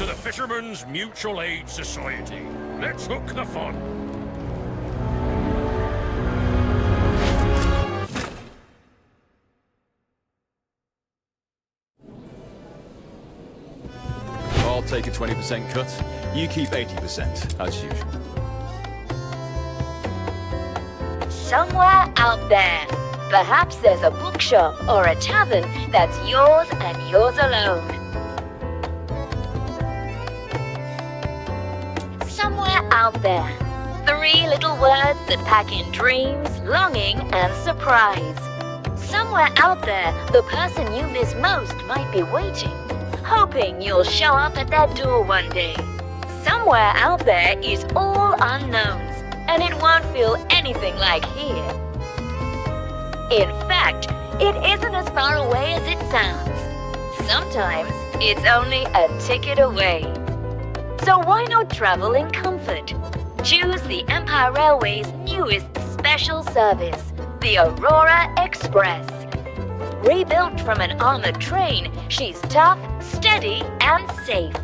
to the Fishermen's Mutual Aid Society. Let's hook the fun. I'll take a 20% cut. You keep 80%, as usual. Somewhere out there, perhaps there's a bookshop or a tavern that's yours and yours alone. Somewhere out there, 3 little words that pack in dreams, longing, and surprise. Somewhere out there, the person you miss most might be waiting, hoping you'll show up at their door one day. Somewhere out there is all unknowns, and it won't feel anything like here. In fact, it isn't as far away as it sounds. Sometimes it's only a ticket away. So why not travel in comfort? Choose the Empire Railway's newest special service, the Aurora Express. Rebuilt from an armored train, she's tough, steady, and safe.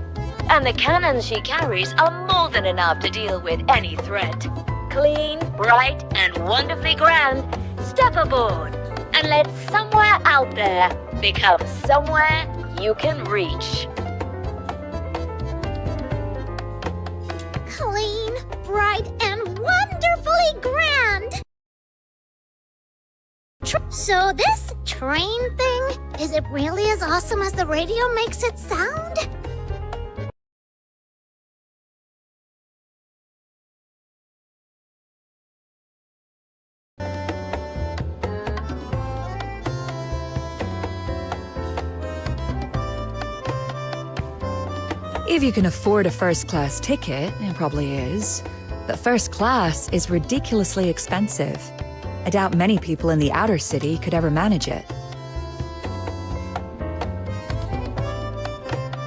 And the cannons she carries are more than enough to deal with any threat. Clean, bright, and wonderfully grand, step aboard and let somewhere out there become somewhere you can reach. Clean, bright, and wonderfully grand! So this train thing, is it really as awesome as the radio makes it sound? If you can afford a first-class ticket, it probably is. But first class is ridiculously expensive. I doubt many people in the outer city could ever manage it.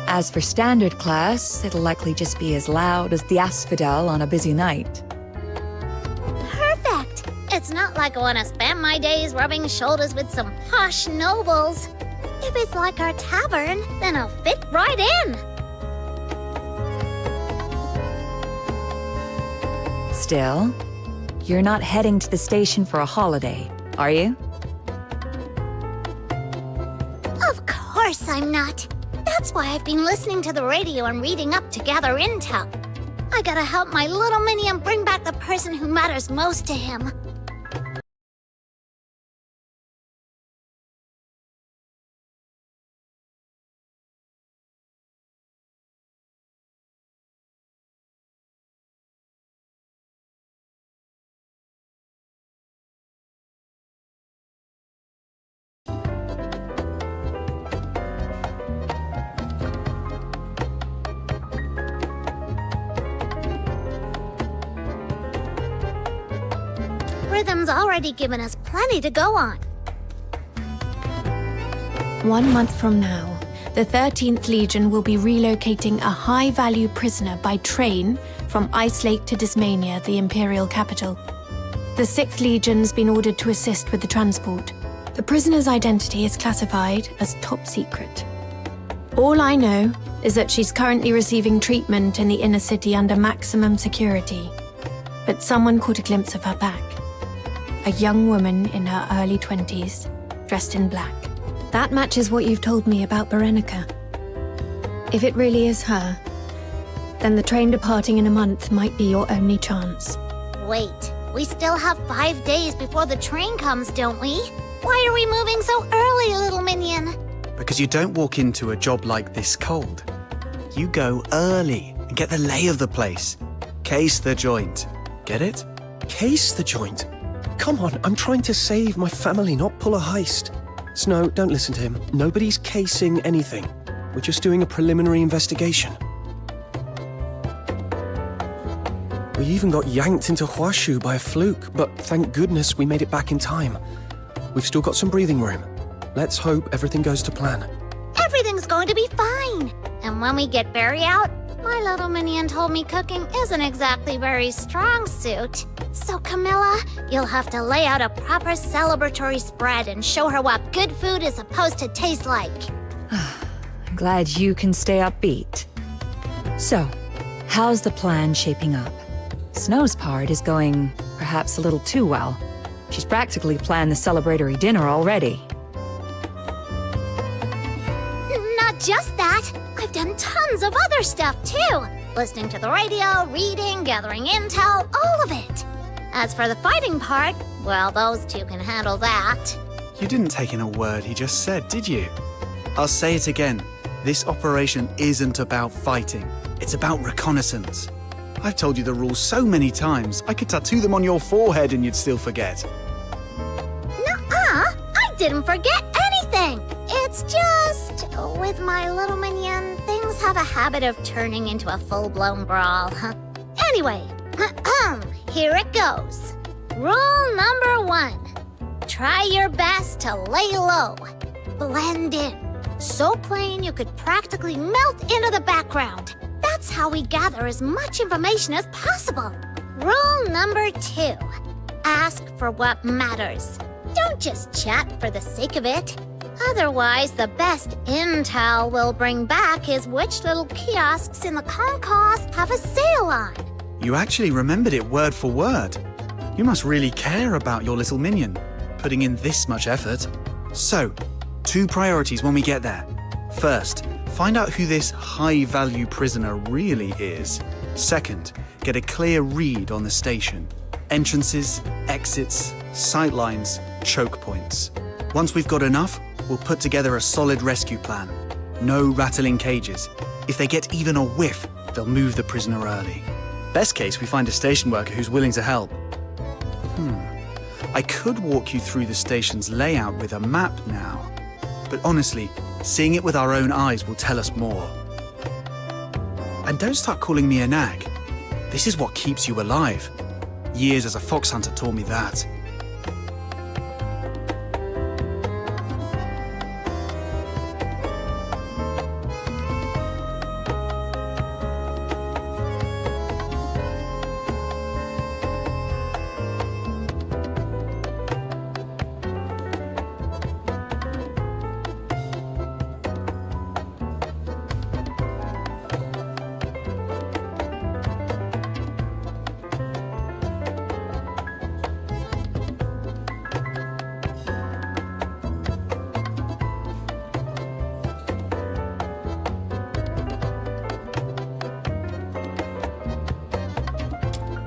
As for standard class, it'll likely just be as loud as the asphodel on a busy night. Perfect! It's not like I want to spend my days rubbing shoulders with some posh nobles. If it's like our tavern, then I'll fit right in. Still, you're not heading to the station for a holiday, are you? Of course I'm not. That's why I've been listening to the radio and reading up to gather intel. I gotta help my little minion bring back the person who matters most to him. Rhythm's already given us plenty to go on. 1 month from now, the 13th Legion will be relocating a high-value prisoner by train from Ice Lake to Dismania, the Imperial capital. The 6th Legion's been ordered to assist with the transport. The prisoner's identity is classified as top secret. All I know is that she's currently receiving treatment in the inner city under maximum security. But someone caught a glimpse of her back. A young woman in her early 20s, dressed in black. That matches what you've told me about Berenica. If it really is her, then the train departing in a month might be your only chance. Wait, we still have 5 days before the train comes, don't we? Why are we moving so early, little minion? Because you don't walk into a job like this cold. You go early and get the lay of the place. Case the joint. Get it? Case the joint? Come on, I'm trying to save my family, not pull a heist. Snow, don't listen to him. Nobody's casing anything. We're just doing a preliminary investigation. We even got yanked into Huashu by a fluke, but thank goodness we made it back in time. We've still got some breathing room. Let's hope everything goes to plan. Everything's going to be fine. And when we get Barry out, my little minion told me cooking isn't exactly Barry's strong suit. So Camilla, you'll have to lay out a proper celebratory spread and show her what good food is supposed to taste like. I'm glad you can stay upbeat. So, how's the plan shaping up? Snow's part is going perhaps a little too well. She's practically planned the celebratory dinner already. Not just that. I've done tons of other stuff too. Listening to the radio, reading, gathering intel, all of it. As for the fighting part, well, those two can handle that. You didn't take in a word he just said, did you? I'll say it again. This operation isn't about fighting. It's about reconnaissance. I've told you the rules so many times, I could tattoo them on your forehead and you'd still forget. Nuh-uh! I didn't forget anything! It's just, with my little minion, things have a habit of turning into a full-blown brawl. Anyway, here it goes. Rule number 1. Try your best to lay low. Blend in. So plain you could practically melt into the background. That's how we gather as much information as possible. Rule number 2. Ask for what matters. Don't just chat for the sake of it. Otherwise, the best intel we'll bring back is which little kiosks in the concourse have a sale on. You actually remembered it word for word. You must really care about your little minion, putting in this much effort. So, 2 priorities when we get there. First, find out who this high-value prisoner really is. Second, get a clear read on the station. Entrances, exits, sightlines, choke points. Once we've got enough, we'll put together a solid rescue plan. No rattling cages. If they get even a whiff, they'll move the prisoner early. Best case, we find a station worker who's willing to help. I could walk you through the station's layout with a map now. But honestly, seeing it with our own eyes will tell us more. And don't start calling me a nag. This is what keeps you alive. Years as a fox hunter taught me that.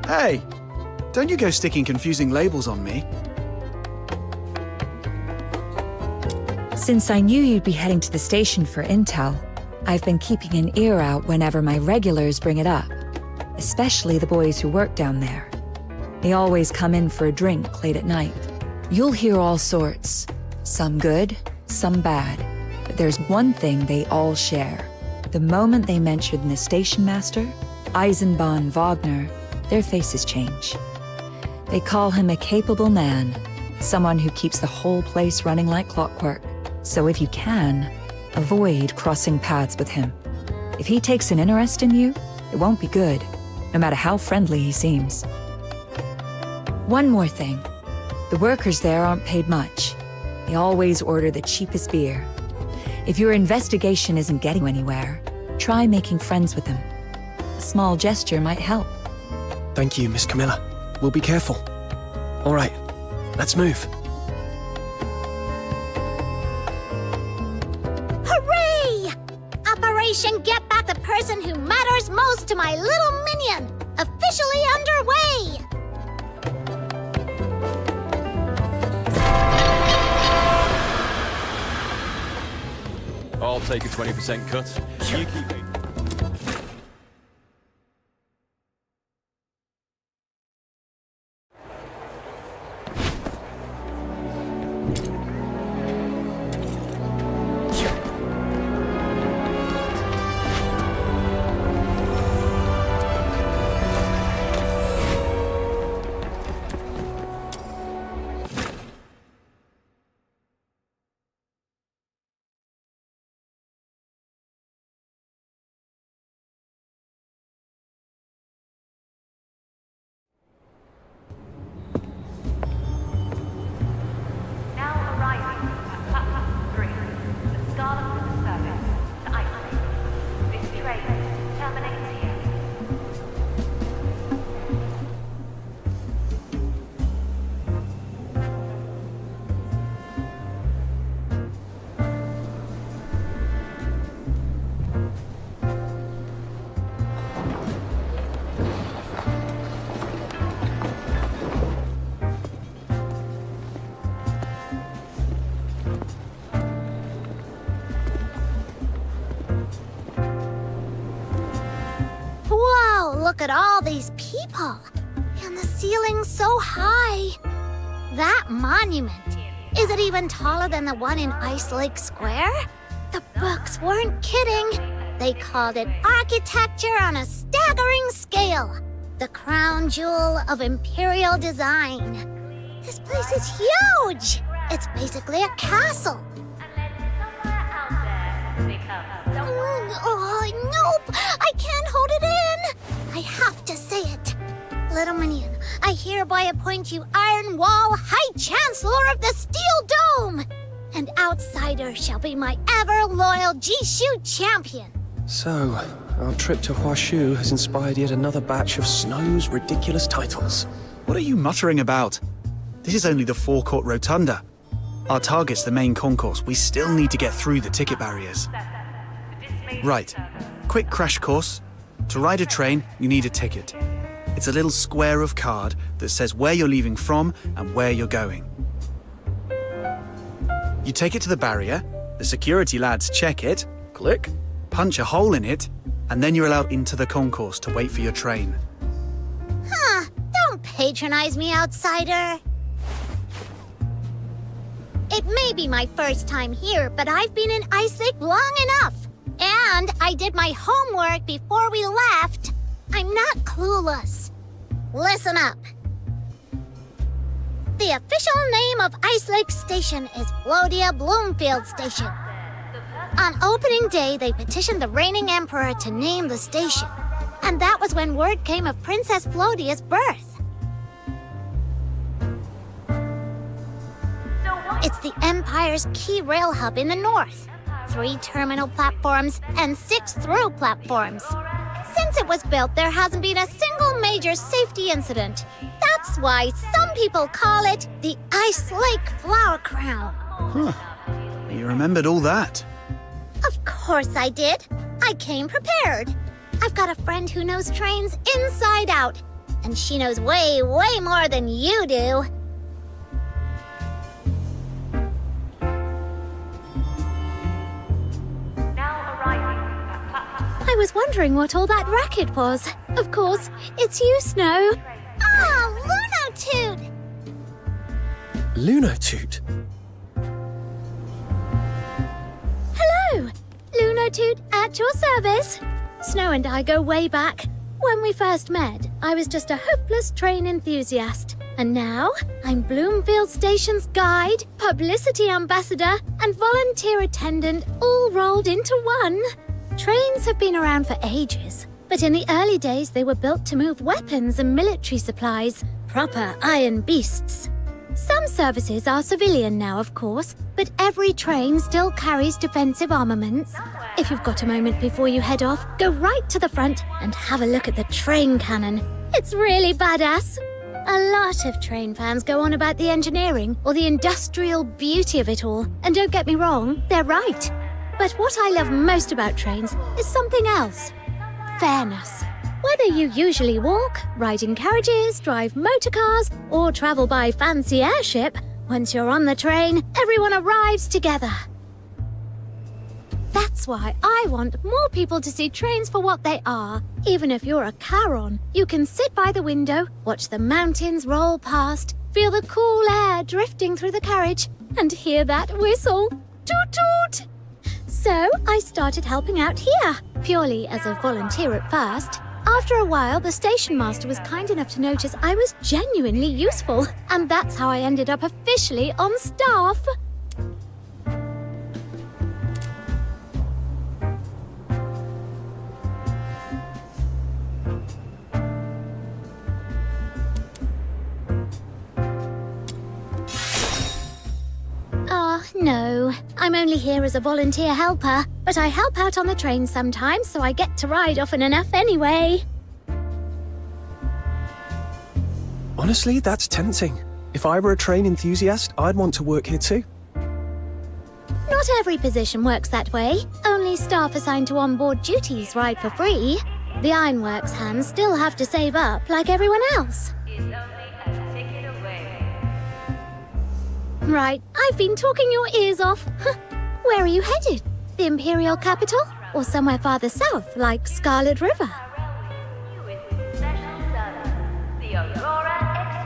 Hey, don't you go sticking confusing labels on me. Since I knew you'd be heading to the station for intel, I've been keeping an ear out whenever my regulars bring it up, especially the boys who work down there. They always come in for a drink late at night. You'll hear all sorts, some good, some bad, but there's one thing they all share. The moment they mention the station master, Eisenbahn Wagner, their faces change. They call him a capable man, someone who keeps the whole place running like clockwork. So if you can, avoid crossing paths with him. If he takes an interest in you, it won't be good, no matter how friendly he seems. One more thing. The workers there aren't paid much. They always order the cheapest beer. If your investigation isn't getting anywhere, try making friends with them. A small gesture might help. Thank you, Miss Camilla. We'll be careful. All right, let's move. Hooray! Operation Get Back the Person Who Matters Most to My Little Minion, officially underway! I'll take a 20% cut. You keep it. at all these people. And the ceiling's so high. That monument, is it even taller than the one in Ice Lake Square? The books weren't kidding. They called it architecture on a staggering scale. The crown jewel of imperial design. This place is huge. It's basically a castle. Oh, nope! I can't hold it in! I have to say it. Little Minion, I hereby appoint you Iron Wall High Chancellor of the Steel Dome! And outsider shall be my ever-loyal Jishu champion. So, our trip to Huashu has inspired yet another batch of Snow's ridiculous titles. What are you muttering about? This is only the forecourt rotunda. Our target's the main concourse. We still need to get through the ticket barriers. Right. Quick crash course. To ride a train, you need a ticket. It's a little square of card that says where you're leaving from and where you're going. You take it to the barrier, the security lads check it, click, punch a hole in it, and then you're allowed into the concourse to wait for your train. Huh, don't patronize me, outsider. It may be my first time here, but I've been in Ice Lake long enough. And I did my homework before we left. I'm not clueless. Listen up. The official name of Ice Lake Station is Flodia Bloomfield Station. On opening day, they petitioned the reigning emperor to name the station. And that was when word came of Princess Flodia's birth. It's the Empire's key rail hub in the north. 3 terminal platforms and 6 through platforms. Since it was built, there hasn't been a single major safety incident. That's why some people call it the Ice Lake Flower Crown. Huh. You remembered all that. Of course I did. I came prepared. I've got a friend who knows trains inside out. And she knows way, way more than you do. I was wondering what all that racket was. Of course, it's you, Snow. Ah, Lunotoot! Lunotoot? Hello! Lunotoot at your service. Snow and I go way back. When we first met, I was just a hopeless train enthusiast. And now, I'm Bloomfield Station's guide, publicity ambassador, and volunteer attendant all rolled into one. Trains have been around for ages, but in the early days they were built to move weapons and military supplies, proper iron beasts. Some services are civilian now, of course, but every train still carries defensive armaments. If you've got a moment before you head off, go right to the front and have a look at the train cannon. It's really badass. A lot of train fans go on about the engineering or the industrial beauty of it all, and don't get me wrong, they're right. But what I love most about trains is something else. Fairness. Whether you usually walk, ride in carriages, drive motor cars, or travel by fancy airship, once you're on the train, everyone arrives together. That's why I want more people to see trains for what they are. Even if you're a Charon, you can sit by the window, watch the mountains roll past, feel the cool air drifting through the carriage, and hear that whistle. Toot toot! So I started helping out here, purely as a volunteer at first. After a while, the station master was kind enough to notice I was genuinely useful, and that's how I ended up officially on staff. No. I'm only here as a volunteer helper, but I help out on the train sometimes, so I get to ride often enough anyway. Honestly, that's tempting. If I were a train enthusiast, I'd want to work here too. Not every position works that way. Only staff assigned to onboard duties ride for free. The ironworks hands still have to save up like everyone else. Right, I've been talking your ears off. Where are you headed? The Imperial capital? Or somewhere farther south, like Scarlet River?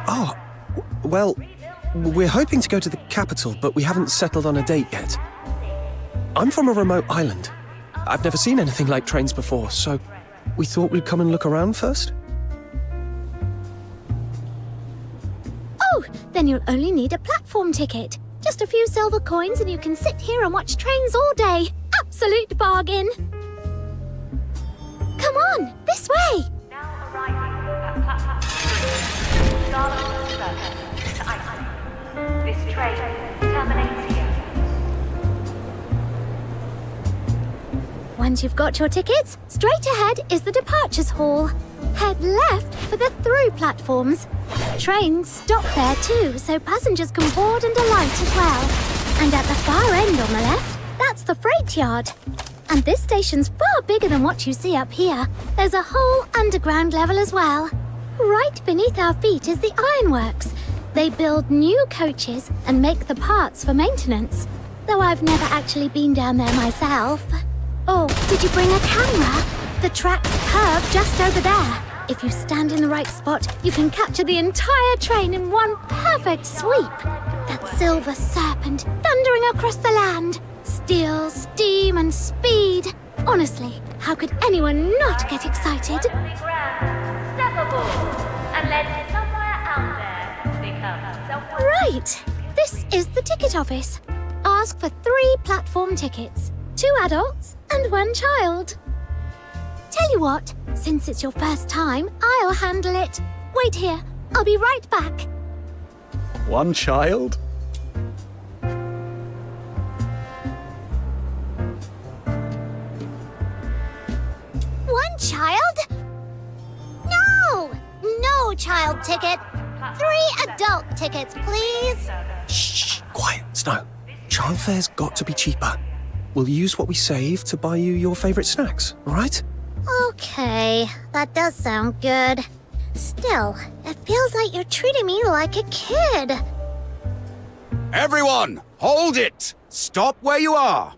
Oh, well, we're hoping to go to the capital, but we haven't settled on a date yet. I'm from a remote island. I've never seen anything like trains before, so we thought we'd come and look around first. Oh, then you'll only need a platform ticket. Just a few silver coins and you can sit here and watch trains all day. Absolute bargain. Come on, this way. Now arriving at platform 3, Scarlet Circus to Iceland. This train terminates here. Once you've got your tickets, straight ahead is the departures hall. Head left for the through platforms. Trains stop there too, so passengers can board and alight as well. And at the far end on the left, that's the freight yard. And this station's far bigger than what you see up here. There's a whole underground level as well. Right beneath our feet is the ironworks. They build new coaches and make the parts for maintenance. Though I've never actually been down there myself. Oh, did you bring a camera? The tracks curve just over there. If you stand in the right spot, you can capture the entire train in one perfect sweep. That silver serpent thundering across the land. Steel, steam, and speed. Honestly, how could anyone not get excited? Step aboard and let somewhere out there become somewhere. Right. This is the ticket office. Ask for 3 platform tickets. 2 adults and 1 child. Tell you what, since it's your first time, I'll handle it. Wait here, I'll be right back. 1 child? One child? No! No child ticket. 3 adult tickets, please. Shh, quiet, Snow. Child fare's got to be cheaper. We'll use what we save to buy you your favourite snacks, all right? Okay, that does sound good. Still, it feels like you're treating me like a kid. Everyone, hold it! Stop where you are!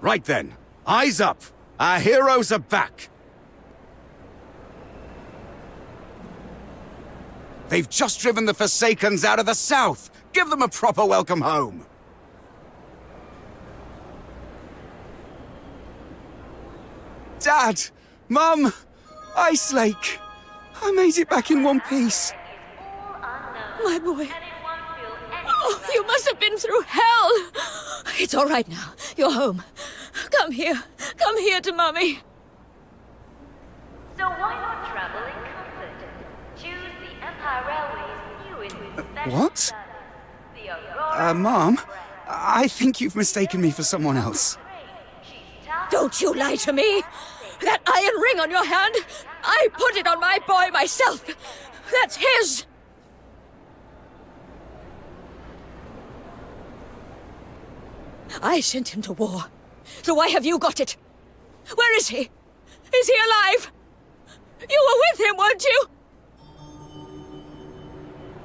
Right then, eyes up. Our heroes are back. They've just driven the Forsakens out of the south. Give them a proper welcome home. Dad! Mum! Ice Lake! I made it back in one piece. My boy. Oh, you must have been through hell. It's all right now. You're home. Come here. Come here to Mummy. So why not travel in comfort? Choose the Empire Railway's newest special What? service, the Aurora Mom? Express. I think you've mistaken me for someone else. She's tough. Don't you lie to me. That iron ring on your hand, I put it on my boy myself. That's his. I sent him to war. So why have you got it? Where is he? Is he alive? You were with him, weren't you?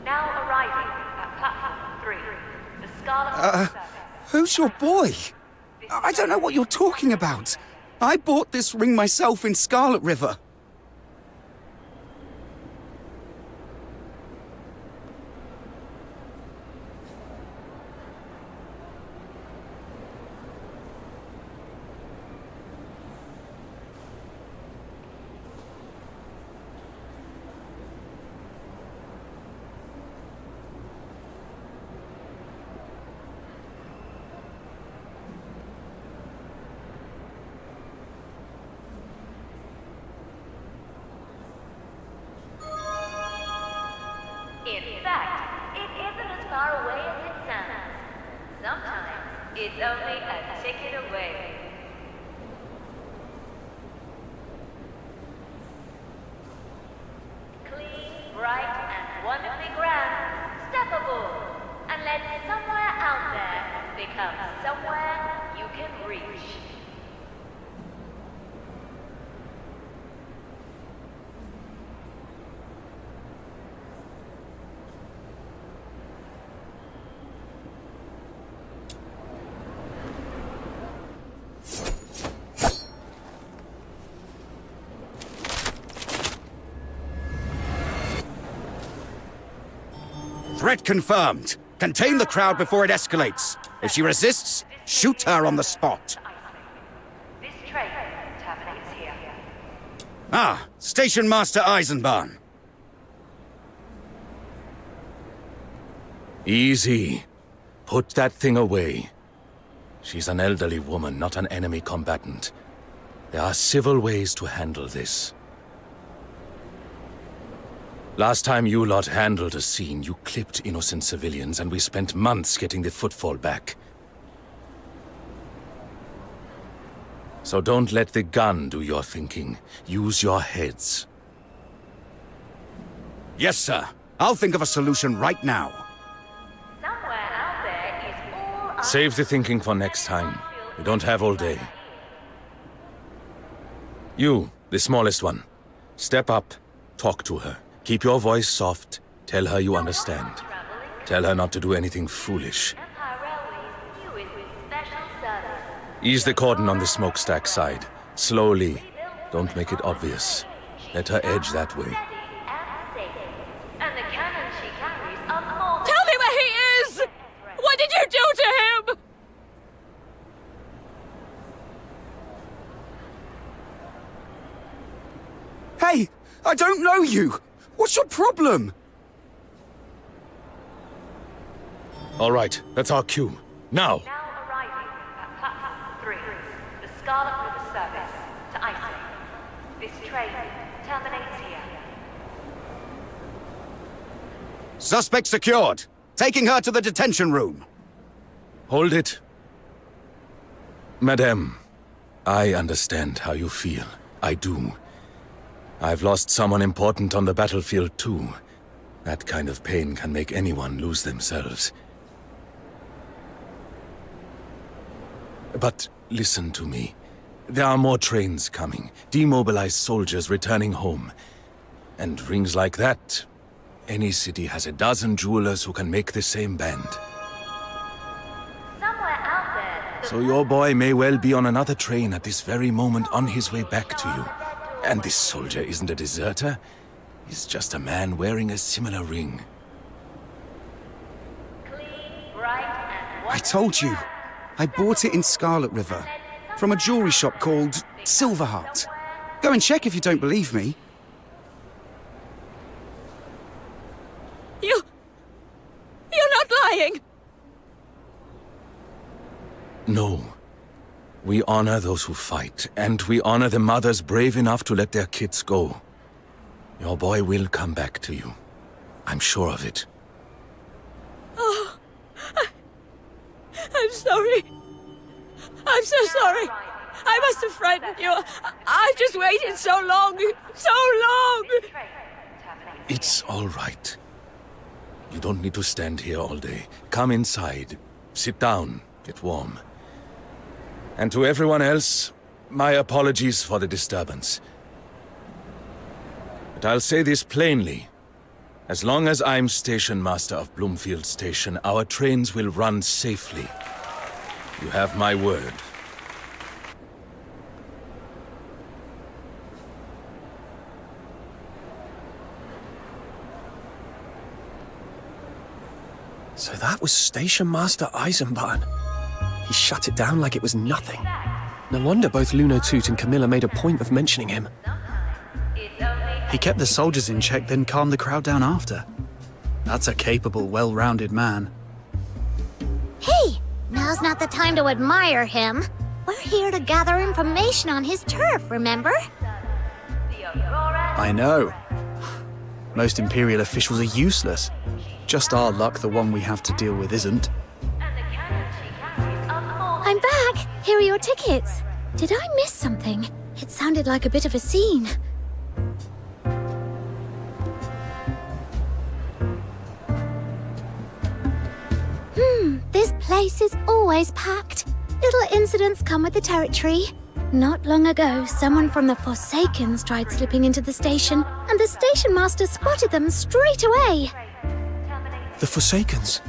Now arriving at platform 3, the Scarlet Circus. Who's your boy? I don't know what you're talking about. I bought this ring myself in Scarlet River. In fact, it isn't as far away as it sounds. Sometimes it's only a ticket away. Clean, bright, and wonderfully grand. Step aboard and let somewhere out there become somewhere you can reach. Threat confirmed. Contain the crowd before it escalates. If she resists, shoot her on the spot. This train terminates here. Ah, Station Master Eisenbahn. Easy. Put that thing away. She's an elderly woman, not an enemy combatant. There are civil ways to handle this. Last time you lot handled a scene, you clipped innocent civilians, and we spent months getting the footfall back. So don't let the gun do your thinking. Use your heads. Yes, sir. I'll think of a solution right now. Somewhere out there is all Save the thinking for next time. We don't have all day. You, the smallest one. Step up, talk to her. Keep your voice soft. Tell her you understand. Tell her not to do anything foolish. Empire Railway's newest special service. Ease the cordon on the smokestack side. Slowly. Don't make it obvious. Let her edge that way. And the cannon she carries are more. Tell me where he is! What did you do to him? Hey, I don't know you. What's your problem? All right, that's our cue. Now! Now arriving at platform 3, the Scarlet River service to Iceland. This train terminates here. Suspect secured. Taking her to the detention room. Hold it. Madame, I understand how you feel. I do. I've lost someone important on the battlefield too. That kind of pain can make anyone lose themselves. But listen to me. There are more trains coming, demobilized soldiers returning home. And rings like that, any city has a dozen jewelers who can make the same band. Somewhere out there, So your boy may well be on another train at this very moment on his way back to you. And this soldier isn't a deserter. He's just a man wearing a similar ring. clean, bright, and I told you. I bought it in Scarlet River. From a jewelry shop called Silverheart. Go and check if you don't believe me. You're not lying! No. We honor those who fight, and we honor the mothers brave enough to let their kids go. Your boy will come back to you. I'm sure of it. Oh, I'm sorry. I'm so sorry. I must have frightened you. I've just waited so long. So long! It's all right. You don't need to stand here all day. Come inside. Sit down. Get warm. And to everyone else, my apologies for the disturbance. But I'll say this plainly. As long as I'm station master of Bloomfield Station, our trains will run safely. You have my word. So that was Station Master Eisenbahn. He shut it down like it was nothing. No wonder both Lunotoot and Camilla made a point of mentioning him. He kept the soldiers in check, then calmed the crowd down after. That's a capable, well-rounded man. Hey, now's not the time to admire him. We're here to gather information on his turf, remember? I know. Most Imperial officials are useless. Just our luck the one we have to deal with isn't. I'm back. Here are your tickets. Did I miss something? It sounded like a bit of a scene. This place is always packed. Little incidents come with the territory. Not long ago, someone from the Forsakens tried slipping into the station, and the station master spotted them straight away. The Forsakens.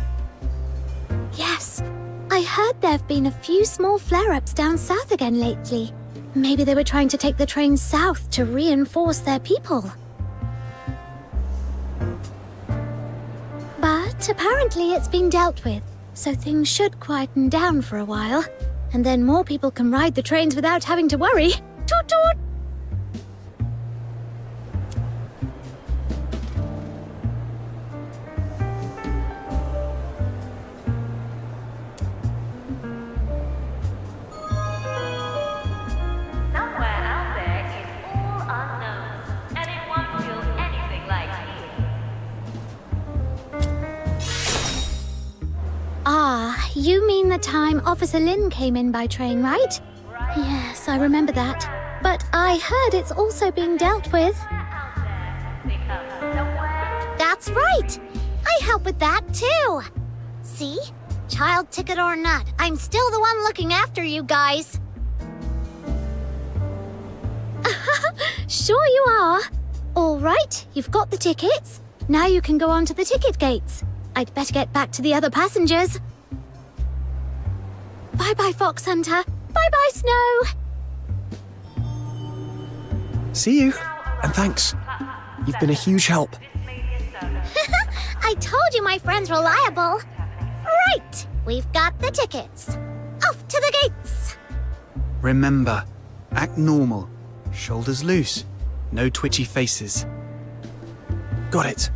Yes. I heard there've been a few small flare-ups down south again lately. Maybe they were trying to take the train south to reinforce their people. But But apparently it's been dealt with, so things should quieten down for a while. And then more people can ride the trains without having to worry. Toot toot! Somewhere out there is all unknown, and it won't feel anything like here. Ah, you mean the time Officer Lin came in by train, right? Yes, I remember that. But I heard it's also being dealt with. That's right! I help with that too! See? Child ticket or not, I'm still the one looking after you guys. Sure you are. All right, you've got the tickets. Now you can go on to the ticket gates. I'd better get back to the other passengers. Bye-bye, Fox Hunter. Bye-bye, Snow. See you, and thanks. You've been a huge help. I told you my friend's reliable. Right, we've got the tickets. Off to the gates. Remember, act normal. Shoulders loose. No twitchy faces. Got it.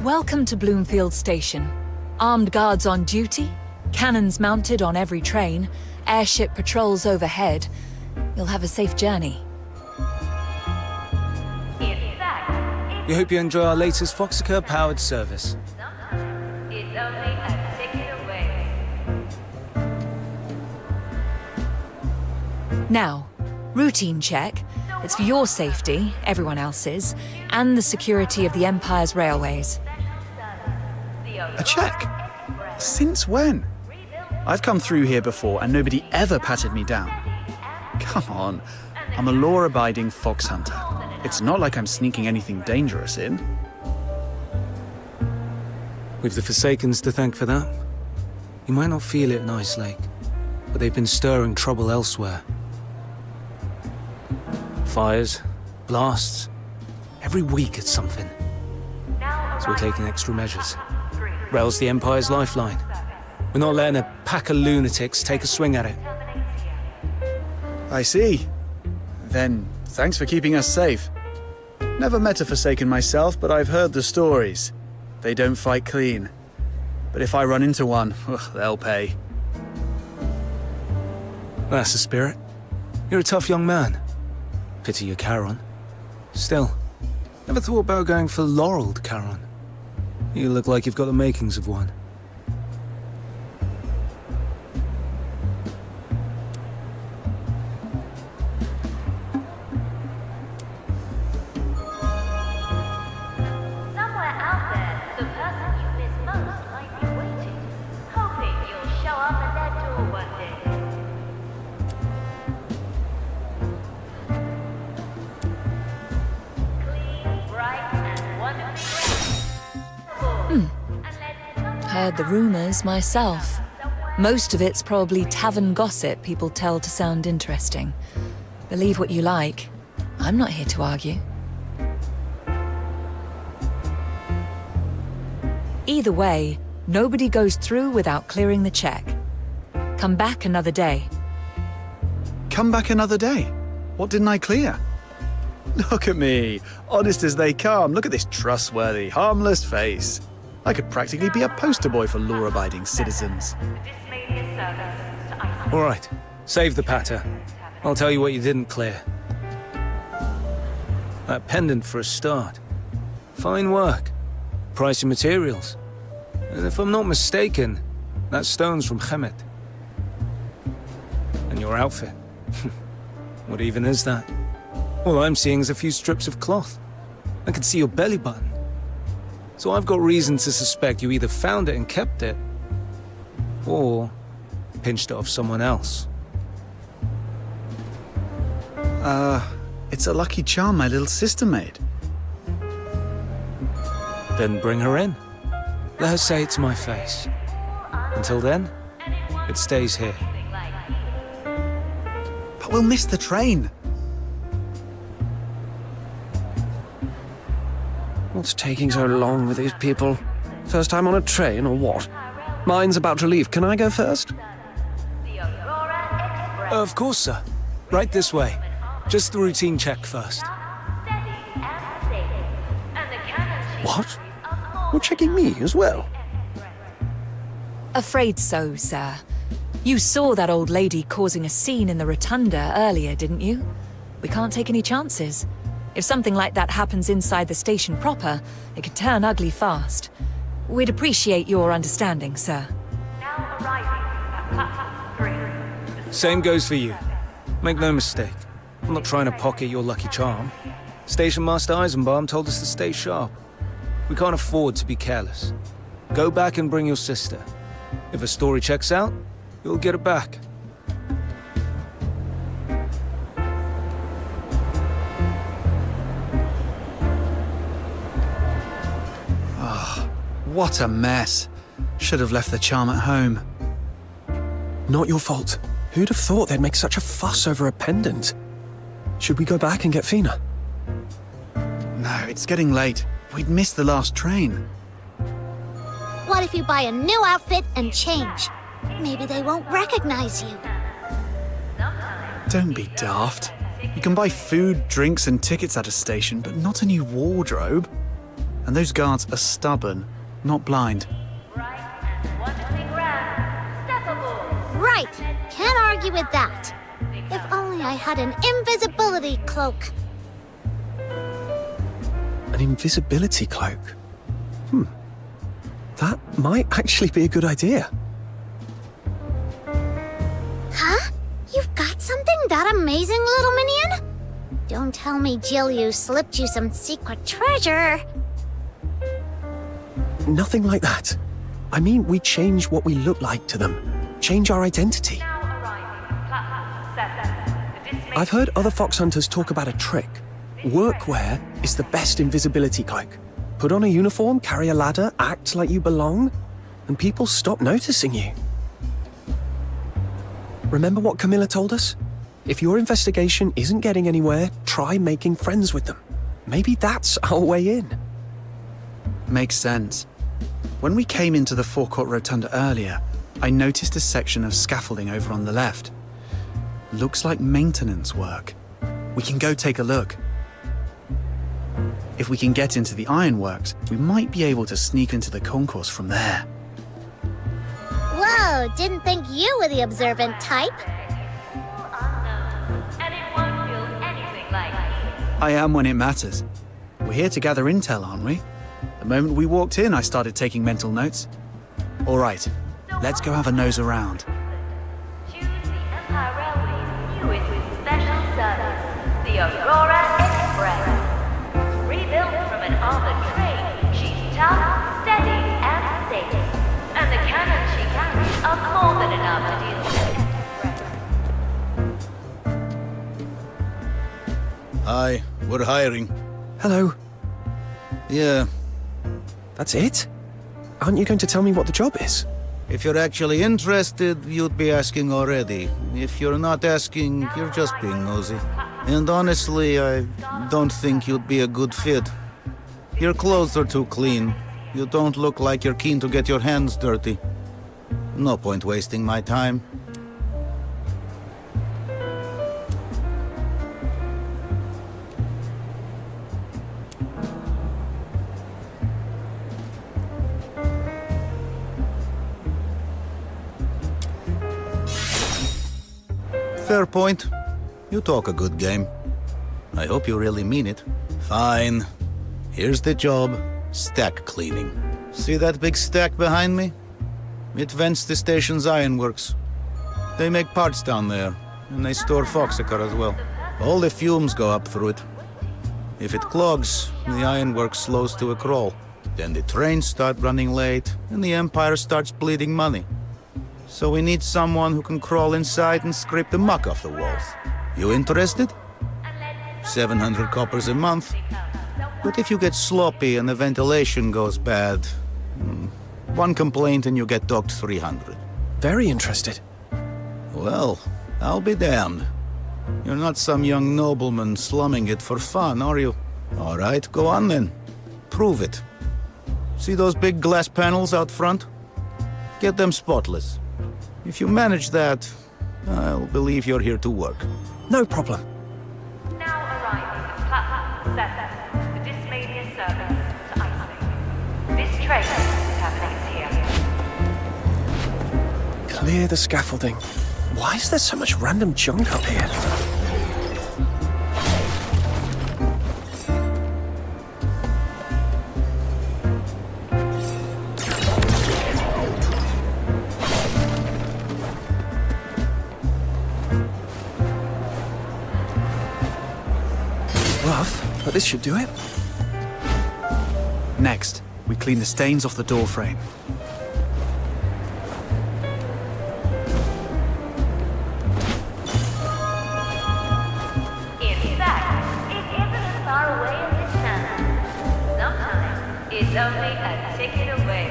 Welcome to Bloomfield Station. Armed guards on duty, cannons mounted on every train, airship patrols overhead. You'll have a safe journey. We hope you enjoy our latest Foxaker-powered service. It's only a ticket away. Now, routine check. It's for your safety, everyone else's, and the security of the Empire's railways. A check? Since when? I've come through here before and nobody ever patted me down. Come on, I'm a law-abiding fox hunter. It's not like I'm sneaking anything dangerous in. We've the Forsakens to thank for that. You might not feel it in Ice Lake, but they've been stirring trouble elsewhere. Fires, blasts, every week it's something. So we're taking extra measures. Rail's the Empire's lifeline. We're not letting a pack of lunatics take a swing at it. I see. Then, thanks for keeping us safe. Never met a Forsaken myself, but I've heard the stories. They don't fight clean. But if I run into one, they'll pay. That's the spirit. You're a tough young man. Pity you're Charon. Still, never thought about going for laureled Charon. You look like you've got the makings of one. Somewhere out there, the person you miss most might be waiting, hoping you'll show up at their door one day. Clean, bright, and wonderfully Heard the rumors myself. Most of it's probably tavern gossip people tell to sound interesting. Believe what you like. I'm not here to argue. Either way, nobody goes through without clearing the check. Come back another day. Come back another day? What didn't I clear? Look at me, honest as they come. Look at this trustworthy, harmless face. I could practically be a poster boy for law-abiding citizens. All right, save the patter. I'll tell you what you didn't clear. That pendant for a start. Fine work. Pricey materials. And if I'm not mistaken, that stone's from Hemet. And your outfit. What even is that? All I'm seeing is a few strips of cloth. I can see your belly button. So I've got reason to suspect you either found it and kept it, or pinched it off someone else. It's a lucky charm my little sister made. Then bring her in. Let her say it to my face. Until then, it stays here. But we'll miss the train. What's taking so long with these people? First time on a train or what? Mine's about to leave. Can I go first? Of course, sir. Right this way. Just the routine check first. What? You're checking me as well? Afraid so, sir. You saw that old lady causing a scene in the rotunda earlier, didn't you? We can't take any chances. If something like that happens inside the station proper, it could turn ugly fast. We'd appreciate your understanding, sir. Same goes for you. Make no mistake. I'm not trying to pocket your lucky charm. Station Master Eisenbaum told us to stay sharp. We can't afford to be careless. Go back and bring your sister. If a story checks out, you'll get it back. What a mess. Should have left the charm at home. Not your fault. Who'd have thought they'd make such a fuss over a pendant? Should we go back and get Fina? No, it's getting late. We'd missed the last train. What if you buy a new outfit and change? Maybe they won't recognize you. Don't be daft. You can buy food, drinks, and tickets at a station, but not a new wardrobe. And those guards are stubborn, not blind. Right, can't argue with that. If only I had an invisibility cloak. An invisibility cloak? That might actually be a good idea. Huh? You've got something that amazing, little minion? Don't tell me Jill slipped you some secret treasure. Nothing like that. I mean, we change what we look like to them. Change our identity. I've heard other fox hunters talk about a trick. Workwear is the best invisibility cloak. Put on a uniform, carry a ladder, act like you belong, and people stop noticing you. Remember what Camilla told us? If your investigation isn't getting anywhere, try making friends with them. Maybe that's our way in. Makes sense. When we came into the forecourt rotunda earlier, I noticed a section of scaffolding over on the left. Looks like maintenance work. We can go take a look. If we can get into the ironworks, we might be able to sneak into the concourse from there. Whoa, didn't think you were the observant type. I am when it matters. We're here to gather intel, aren't we? The moment we walked in, I started taking mental notes. All right, let's go have a nose around. Choose the Empire Railway's newest special service, the Aurora Express. Rebuilt from an armored train, she's tough, steady, and safe. And the cannons she carries are more than enough to deal with. Hi, we're hiring. Hello. Yeah, That's it? Aren't you going to tell me what the job is? if you're actually interested, you'd be asking already. If you're not asking, you're just being nosy. And honestly, I don't think you'd be a good fit. Your clothes are too clean. You don't look like you're keen to get your hands dirty. No point wasting my time. Fair point. You talk a good game. I hope you really mean it. Fine. Here's the job. Stack cleaning. See that big stack behind me? It vents the station's ironworks. They make parts down there, and they store Foxacar as well. All the fumes go up through it. If it clogs, the ironworks slows to a crawl. Then the trains start running late, and the Empire starts bleeding money. So we need someone who can crawl inside and scrape the muck off the walls. You interested? 700 coppers a month. But if you get sloppy and the ventilation goes bad, One complaint and you get docked 300. Very interested. Well, I'll be damned. You're not some young nobleman slumming it for fun, are you? All right, go on then. Prove it. See those big glass panels out front? Get them spotless. If you manage that, I'll believe you're here to work. No problem. Now arriving at platform 7, the Dismania service to Iceland. This train terminates here. Clear the scaffolding. Why is there so much random junk up here? Rough, but this should do it. Next, we clean the stains off the door frame. In fact, it isn't as far away as it sounds. Sometimes it's only a ticket away.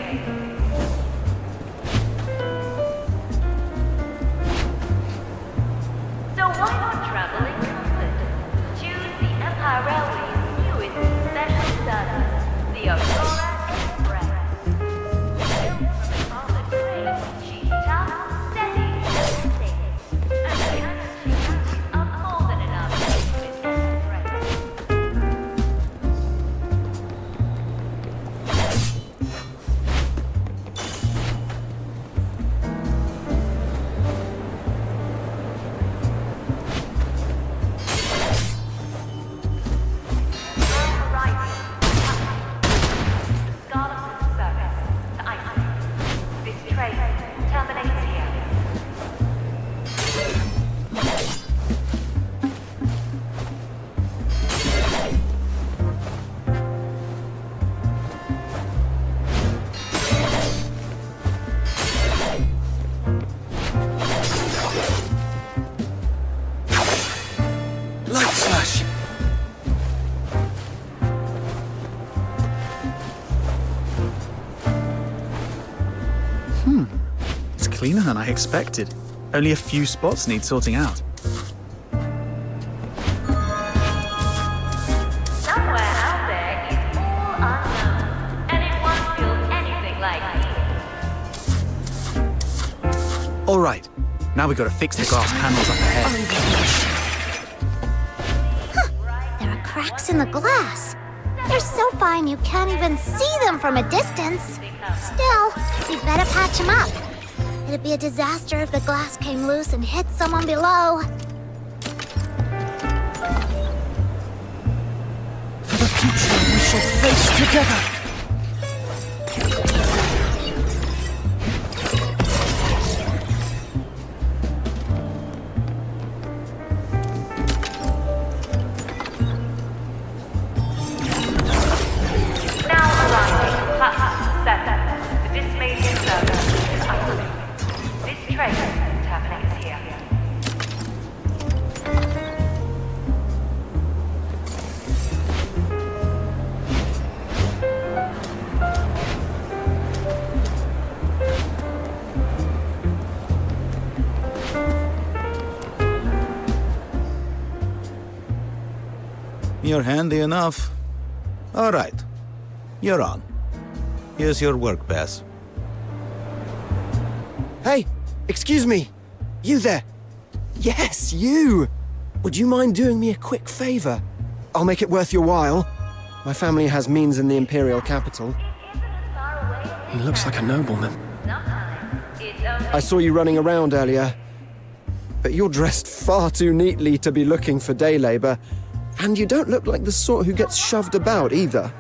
So why not travel in comfort? Choose the Empire Railway's newest special service, the Aurora Express. Built from an armored train, she's tough, steady, and safe. And the cannons she carries are more than enough to keep it fresh. Light slash! It's cleaner than I expected. Only a few spots need sorting out. Somewhere out there is all unknown, and it won't feel anything like here. All right, now we gotta fix the glass panels up ahead. There are cracks in the glass. They're so fine you can't even see them from a distance. Still, we'd better patch them up. It'd be a disaster if the glass came loose and hit someone below. For the future, we shall face together! Now arriving platform 7, the Dismania service to Iceland. This train terminates here. You're handy enough. All right. You're on. Here's your work pass. Hey, excuse me. You there? Yes, you! Would you mind doing me a quick favor? I'll make it worth your while. My family has means in the Imperial capital. He looks like a nobleman. I saw you running around earlier, but you're dressed far too neatly to be looking for day labor, and you don't look like the sort who gets shoved about either.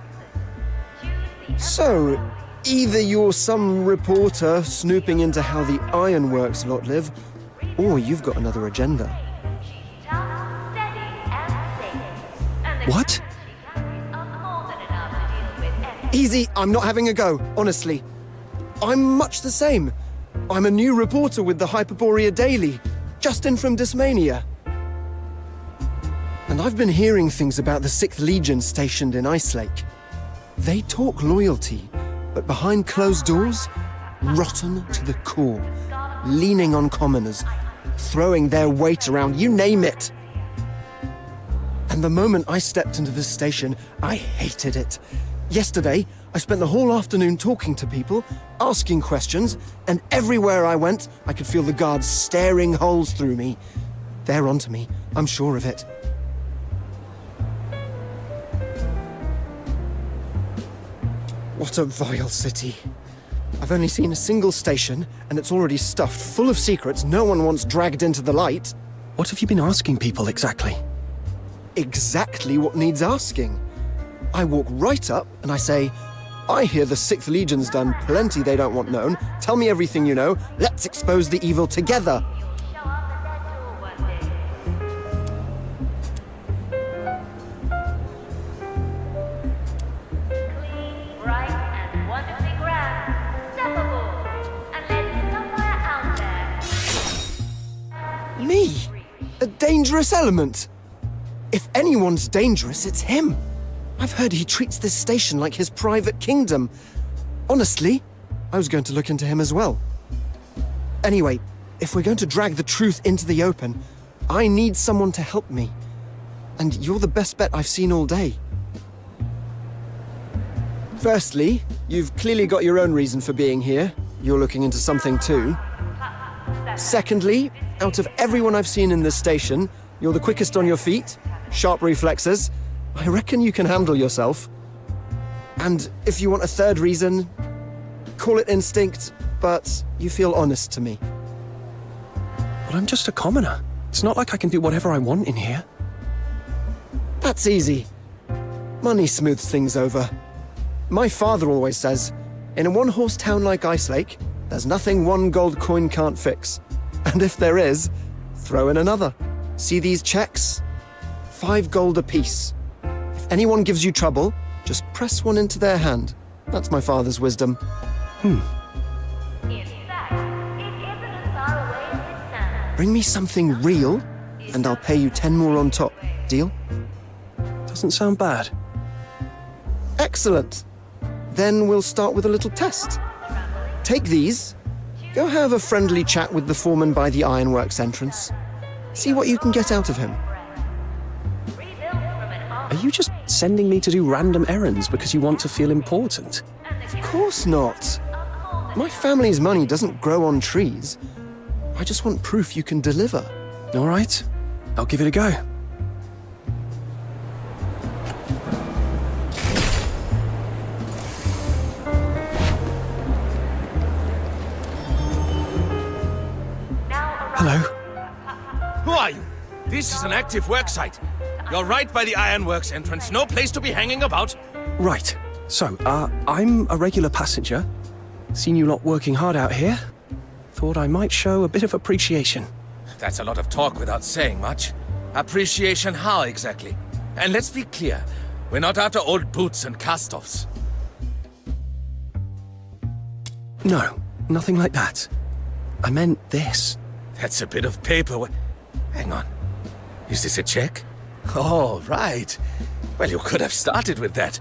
So, either you're some reporter snooping into how the ironworks lot live, or you've got another agenda. What? Easy, I'm not having a go, honestly. I'm much the same. I'm a new reporter with the Hyperborea Daily, just in from Dismania. And I've been hearing things about the 6th Legion stationed in Icelake. They talk loyalty, but behind closed doors, rotten to the core, leaning on commoners, throwing their weight around, you name it. And the moment I stepped into this station, I hated it. Yesterday, I spent the whole afternoon talking to people, asking questions, and everywhere I went, I could feel the guards staring holes through me. They're onto me, I'm sure of it. What a vile city. I've only seen a single station, and it's already stuffed full of secrets no one wants dragged into the light. What have you been asking people exactly? Exactly what needs asking. I walk right up and I say, I hear the 6th Legion's done plenty they don't want known. Tell me everything you know. Let's expose the evil together. Me? A dangerous element? If anyone's dangerous, it's him. I've heard he treats this station like his private kingdom. Honestly, I was going to look into him as well. Anyway, if we're going to drag the truth into the open, I need someone to help me. And you're the best bet I've seen all day. Firstly, you've clearly got your own reason for being here. You're looking into something too. Secondly, out of everyone I've seen in this station, you're the quickest on your feet, sharp reflexes. I reckon you can handle yourself. And if you want a third reason, call it instinct, but you feel honest to me. But I'm just a commoner. It's not like I can do whatever I want in here. That's easy. Money smooths things over. My father always says, in a one-horse town like Icelake, there's nothing one gold coin can't fix. And if there is, throw in another. See these checks? 5 gold apiece. If anyone gives you trouble, just press one into their hand. That's my father's wisdom. Bring me something real, and I'll pay you 10 more on top. Deal? Doesn't sound bad. Excellent. Then we'll start with a little test. Take these. Go have a friendly chat with the foreman by the ironworks entrance. See what you can get out of him. Are you just sending me to do random errands because you want to feel important? Of course not. My family's money doesn't grow on trees. I just want proof you can deliver. All right, I'll give it a go. Hello. Who are you? This is an active worksite. You're right by the ironworks entrance. No place to be hanging about. Right. So, I'm a regular passenger. Seen you lot working hard out here. Thought I might show a bit of appreciation. That's a lot of talk without saying much. Appreciation how exactly? And let's be clear, we're not after old boots and cast-offs. No, nothing like that. I meant this. That's a bit of paper. Hang on. Is this a check? Oh, right. Well, you could have started with that.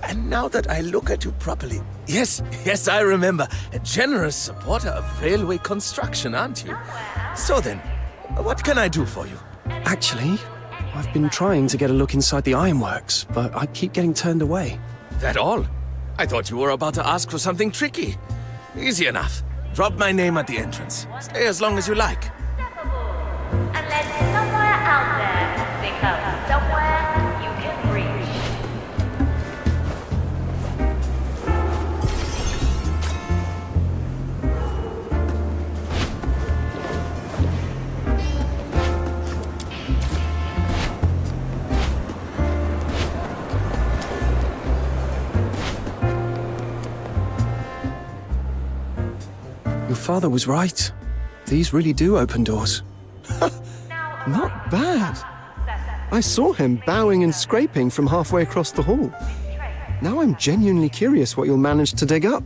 And now that I look at you properly... Yes, I remember. A generous supporter of railway construction, aren't you? So then, what can I do for you? Actually, I've been trying to get a look inside the ironworks, but I keep getting turned away. That all? I thought you were about to ask for something tricky. Easy enough. Drop my name at the entrance. Stay as long as you like. Unless somewhere out there becomes somewhere you can reach. Your father was right. These really do open doors. Not bad. I saw him bowing and scraping from halfway across the hall. Now I'm genuinely curious what you'll manage to dig up.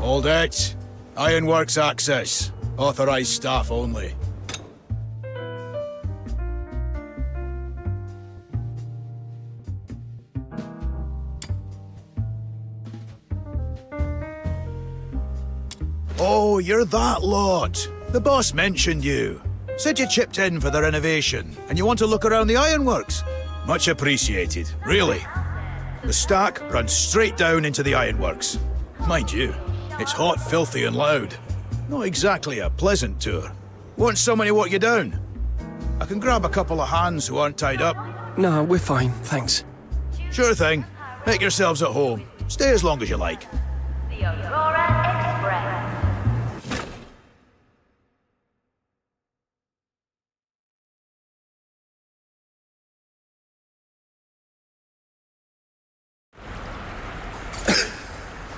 All that. Ironworks access. Authorized staff only. Oh, you're that lot. The boss mentioned you. Said you chipped in for the renovation, and you want to look around the ironworks. Much appreciated, really. The stack runs straight down into the ironworks. Mind you, it's hot, filthy, and loud. Not exactly a pleasant tour. Want somebody to walk you down? I can grab a couple of hands who aren't tied up. No, we're fine, thanks. Sure thing. Make yourselves at home. Stay as long as you like. The Aurora Express.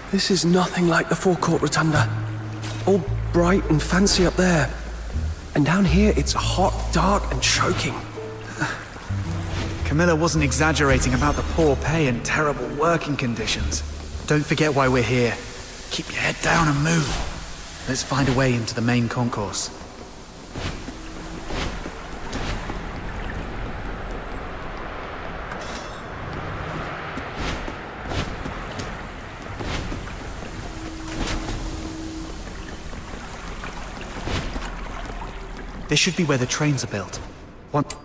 This is nothing like the forecourt rotunda. All bright and fancy up there. And down here, it's hot, dark, and choking. Camilla wasn't exaggerating about the poor pay and terrible working conditions. Don't forget why we're here. Keep your head down and move. Let's find a way into the main concourse. This should be where the trains are built. Once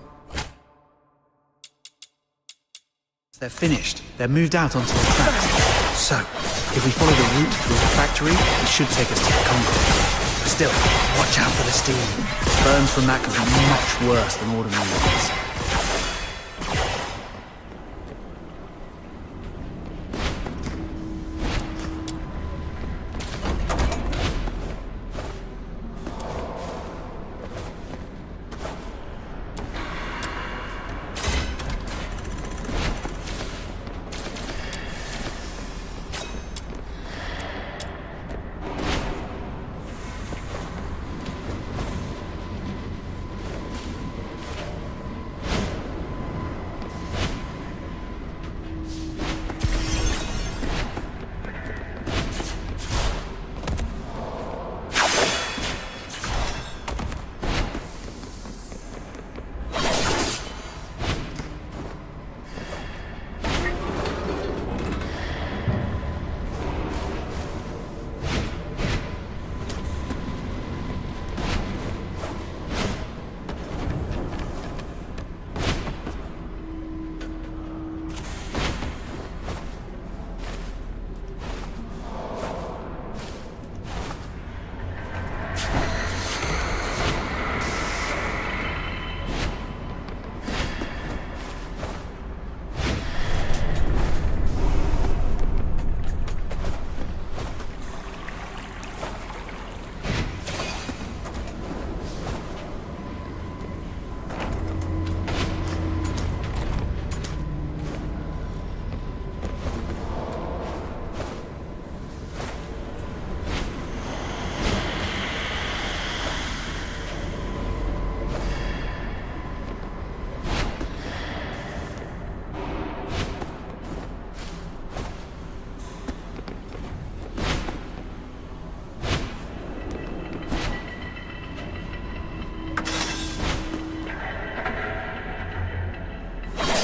they're finished, they're moved out onto the tracks. So, if we follow the route through the factory, it should take us to the concourse. Still, watch out for the steam. Burns from that can be much worse than ordinary ones.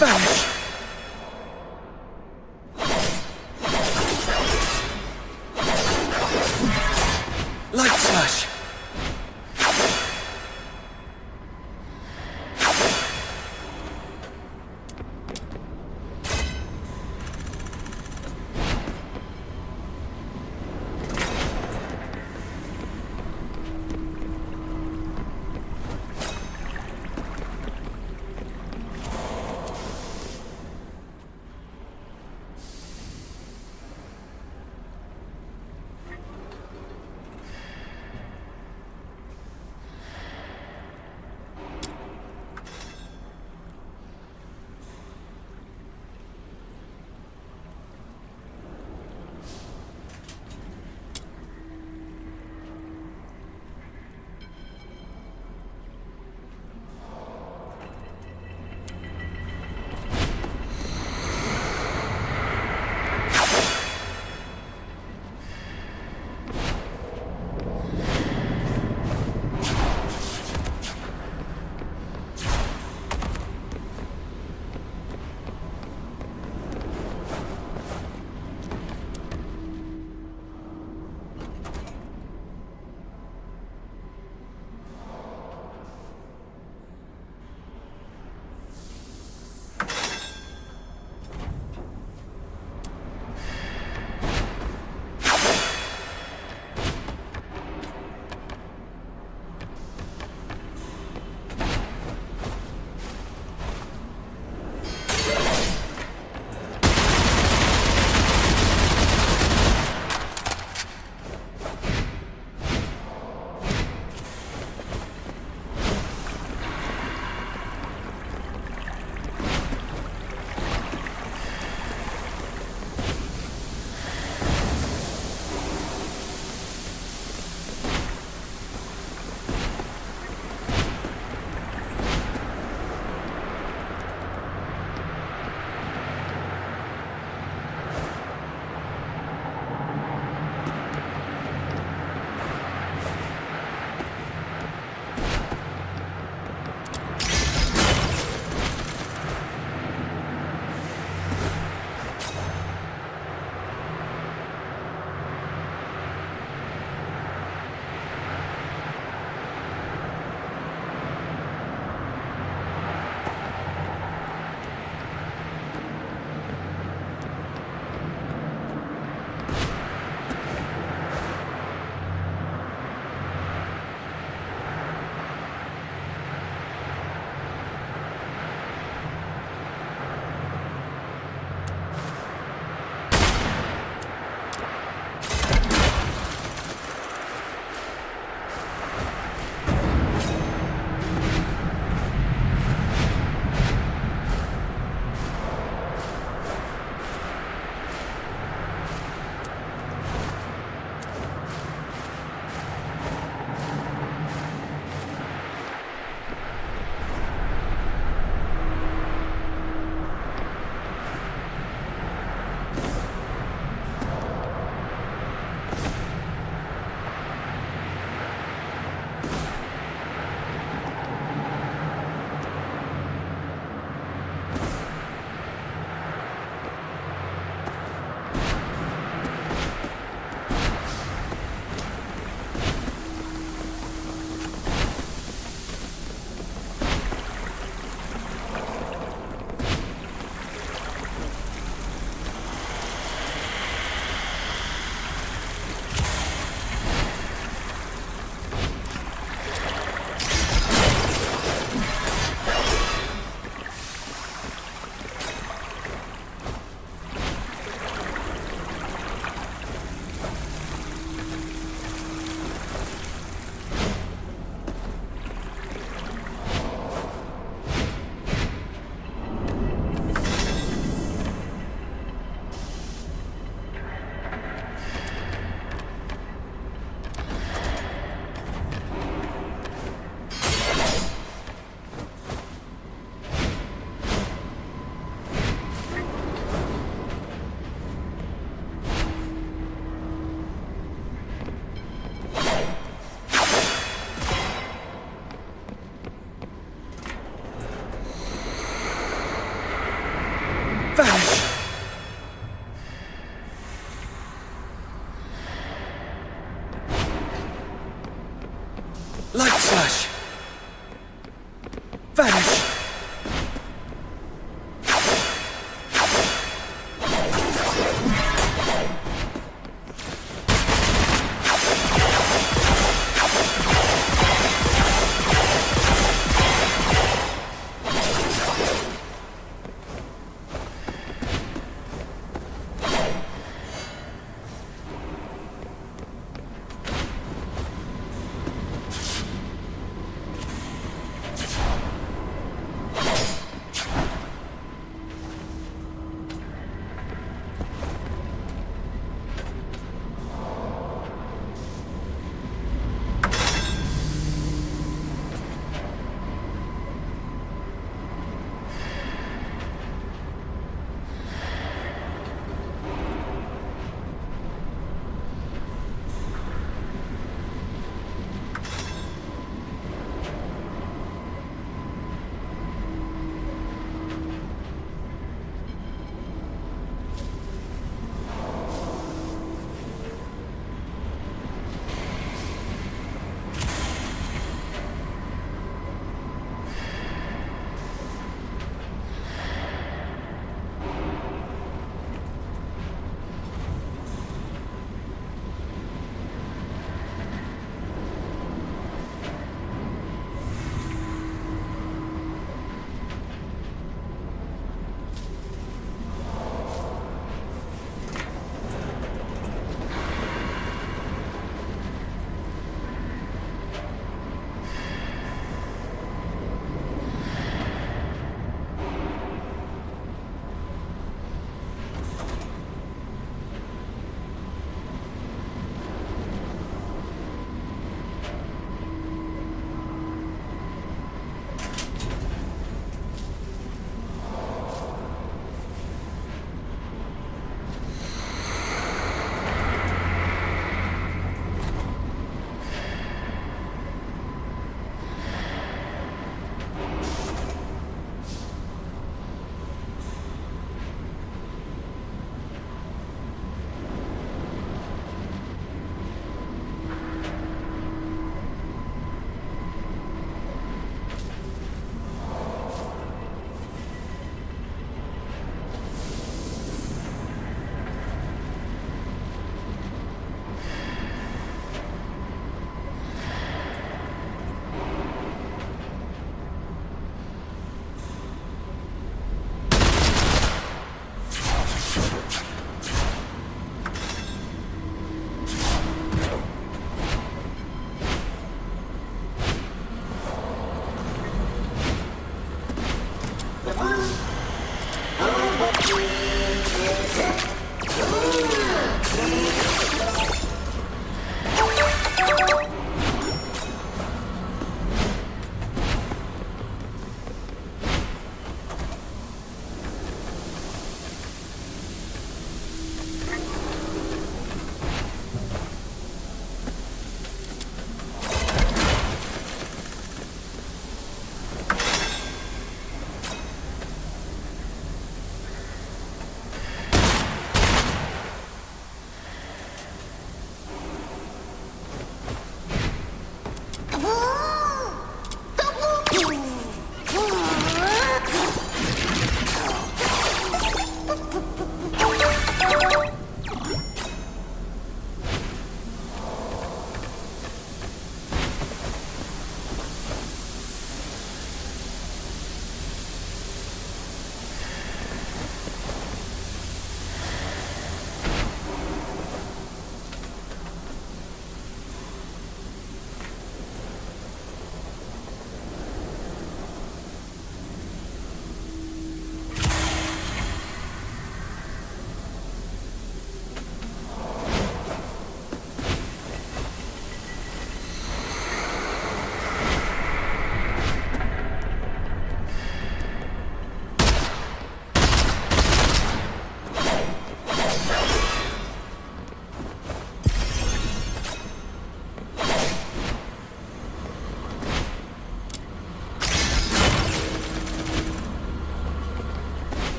Vanish! Light slash!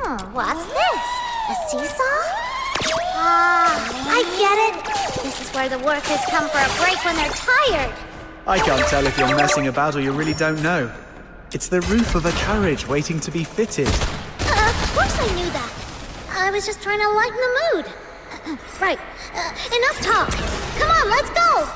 What's this? A seesaw? Ah, I get it. This is where the workers come for a break when they're tired. I can't tell if you're messing about or you really don't know. It's the roof of a carriage waiting to be fitted. Of course I knew that. I was just trying to lighten the mood. Right. Enough talk. Come on, let's go.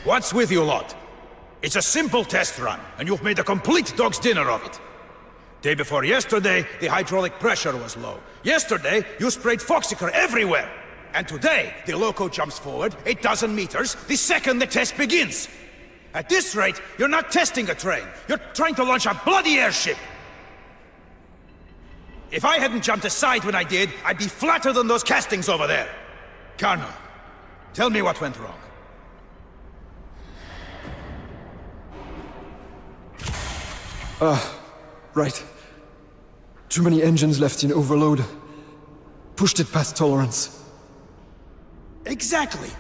What's with you lot? It's a simple test run, and you've made a complete dog's dinner of it. Day before yesterday, the hydraulic pressure was low. Yesterday, you sprayed Foxyker everywhere. And today, the loco jumps forward 8,000 meters the second the test begins. At this rate, you're not testing a train. You're trying to launch a bloody airship. If I hadn't jumped aside when I did, I'd be flatter than those castings over there. Colonel, tell me what went wrong. Right. Too many engines left in overload. Pushed it past tolerance. Exactly.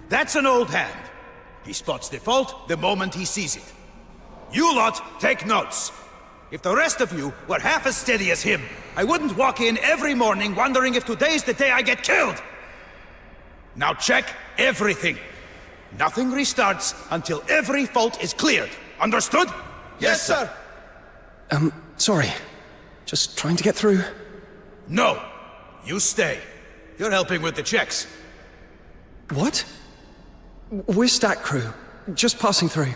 That's an old hand. He spots the fault the moment he sees it. You lot take notes. If the rest of you were half as steady as him, I wouldn't walk in every morning wondering if today's the day I get killed. Now check everything. Nothing restarts until every fault is cleared. Understood? Yes, sir. Sorry. Just trying to get through. No. You stay. You're helping with the checks. What? We're Stack Crew. Just passing through.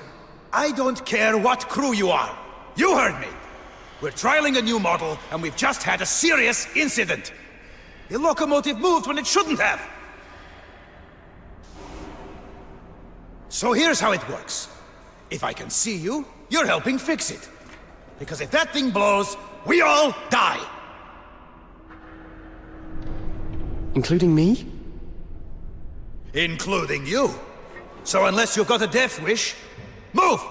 I don't care what crew you are. You heard me. We're trialing a new model, and we've just had a serious incident. The locomotive moved when it shouldn't have. So here's how it works. If I can see you, you're helping fix it. Because if that thing blows, we all die. Including me? Including you. So unless you've got a death wish, move!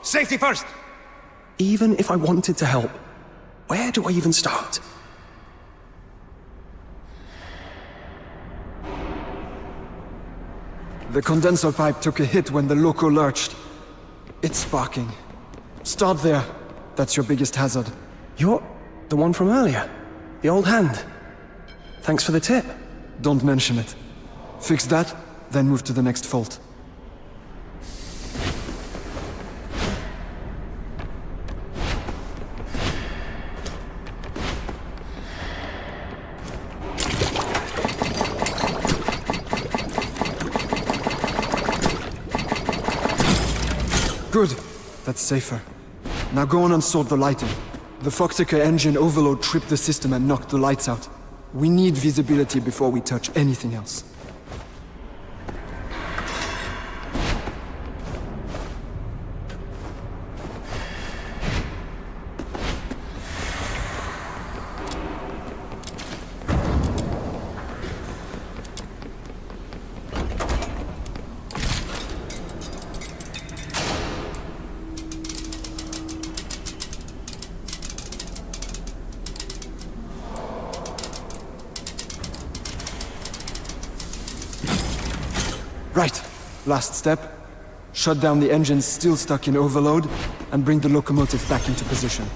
Safety first! Even if I wanted to help, where do I even start? The condenser pipe took a hit when the loco lurched. It's sparking. Start there. That's your biggest hazard. You're the one from earlier. The old hand. Thanks for the tip. Don't mention it. Fix that, then move to the next fault. Good. That's safer. Now go on and sort the lighting. The Foxyker engine overload tripped the system and knocked the lights out. We need visibility before we touch anything else. Right. Last step. Shut down the engines still stuck in overload, and bring the locomotive back into position.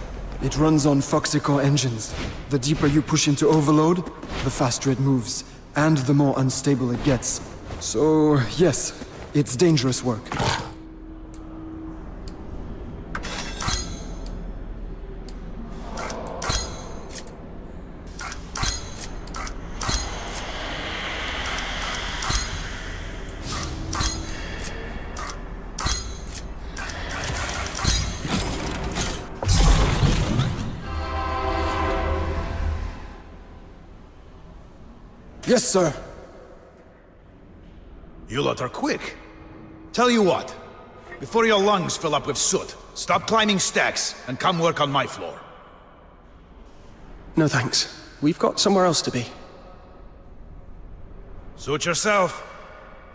It runs on Foxicore engines. The deeper you push into overload, the faster it moves, and the more unstable it gets. So, yes, it's dangerous work. Yes, sir. You lot are quick. Tell you what, before your lungs fill up with soot, stop climbing stacks and come work on my floor. No thanks. We've got somewhere else to be. Suit yourself.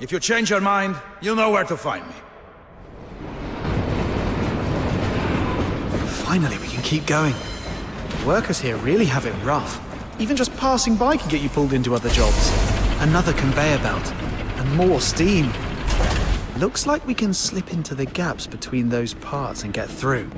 If you change your mind, you'll know where to find me. Finally, we can keep going. Workers here really have it rough. Even just passing by can get you pulled into other jobs. Another conveyor belt. And more steam. Looks like we can slip into the gaps between those parts and get through.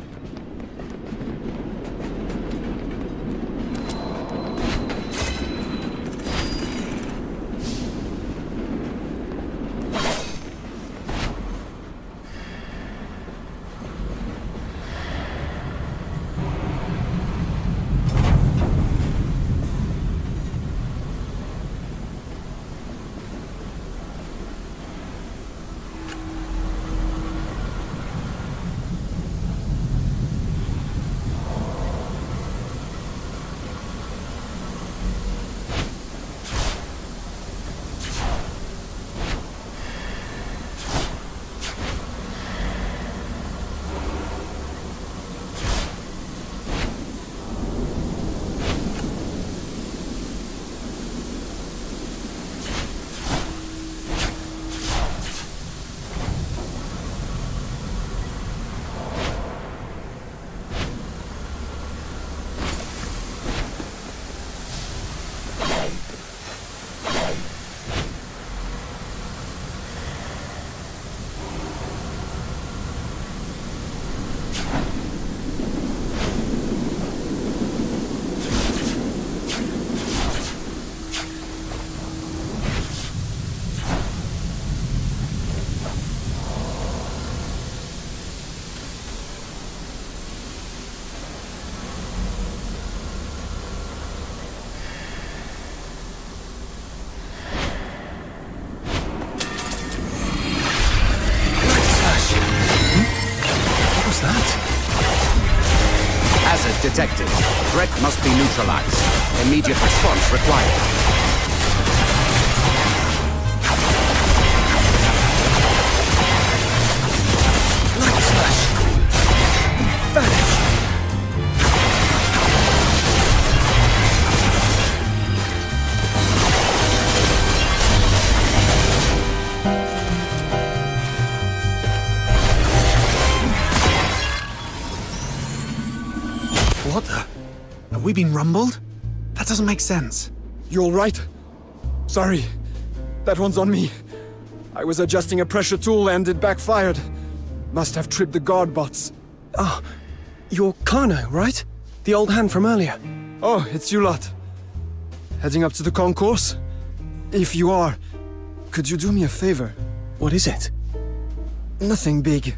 Detected. Threat must be neutralized. Immediate response required. Light slash! Vanish! What the? Have we been rumbled? That doesn't make sense. You all right? Sorry. That one's on me. I was adjusting a pressure tool and it backfired. Must have tripped the guard bots. Ah, you're Kano, right? The old hand from earlier. Oh, it's you lot. Heading up to the concourse? If you are, could you do me a favor? What is it? Nothing big.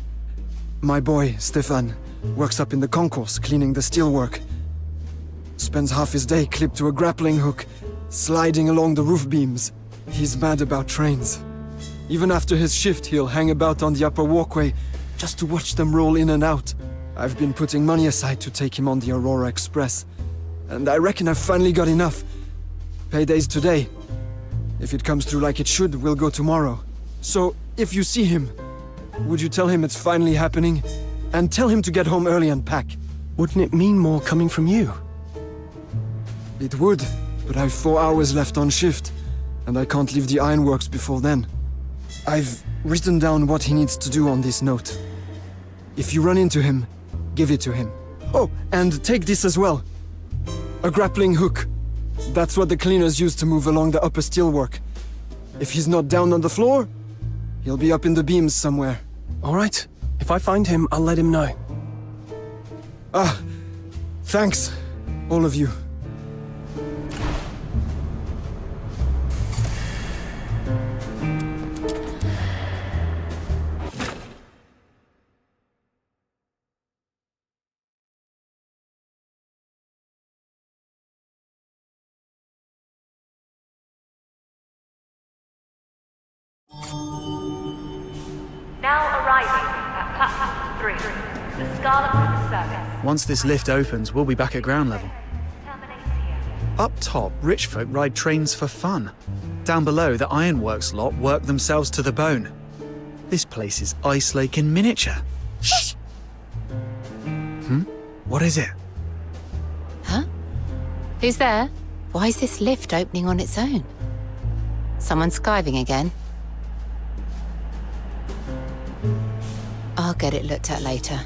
My boy, Stefan, works up in the concourse cleaning the steelwork. Spends half his day clipped to a grappling hook, sliding along the roof beams. He's mad about trains. Even after his shift, he'll hang about on the upper walkway just to watch them roll in and out. I've been putting money aside to take him on the Aurora Express. And I reckon I've finally got enough. Payday's today. If it comes through like it should, we'll go tomorrow. So, if you see him, would you tell him it's finally happening? And tell him to get home early and pack. Wouldn't it mean more coming from you? It would, but I've 4 hours left on shift, and I can't leave the ironworks before then. I've written down what he needs to do on this note. If you run into him, give it to him. Oh, and take this as well. A grappling hook. That's what the cleaners use to move along the upper steelwork. If he's not down on the floor, He'll be up in the beams somewhere. All right. If I find him, I'll let him know. Ah, thanks, all of you. Now arriving at platform 3, the Scarlet River Circus. Once this lift opens, we'll be back at ground level. Up top, rich folk ride trains for fun. Down below, the ironworks lot work themselves to the bone. This place is Ice Lake in miniature. Shh! What is it? Huh? Who's there? Why is this lift opening on its own? Someone skiving again? I'll get it looked at later.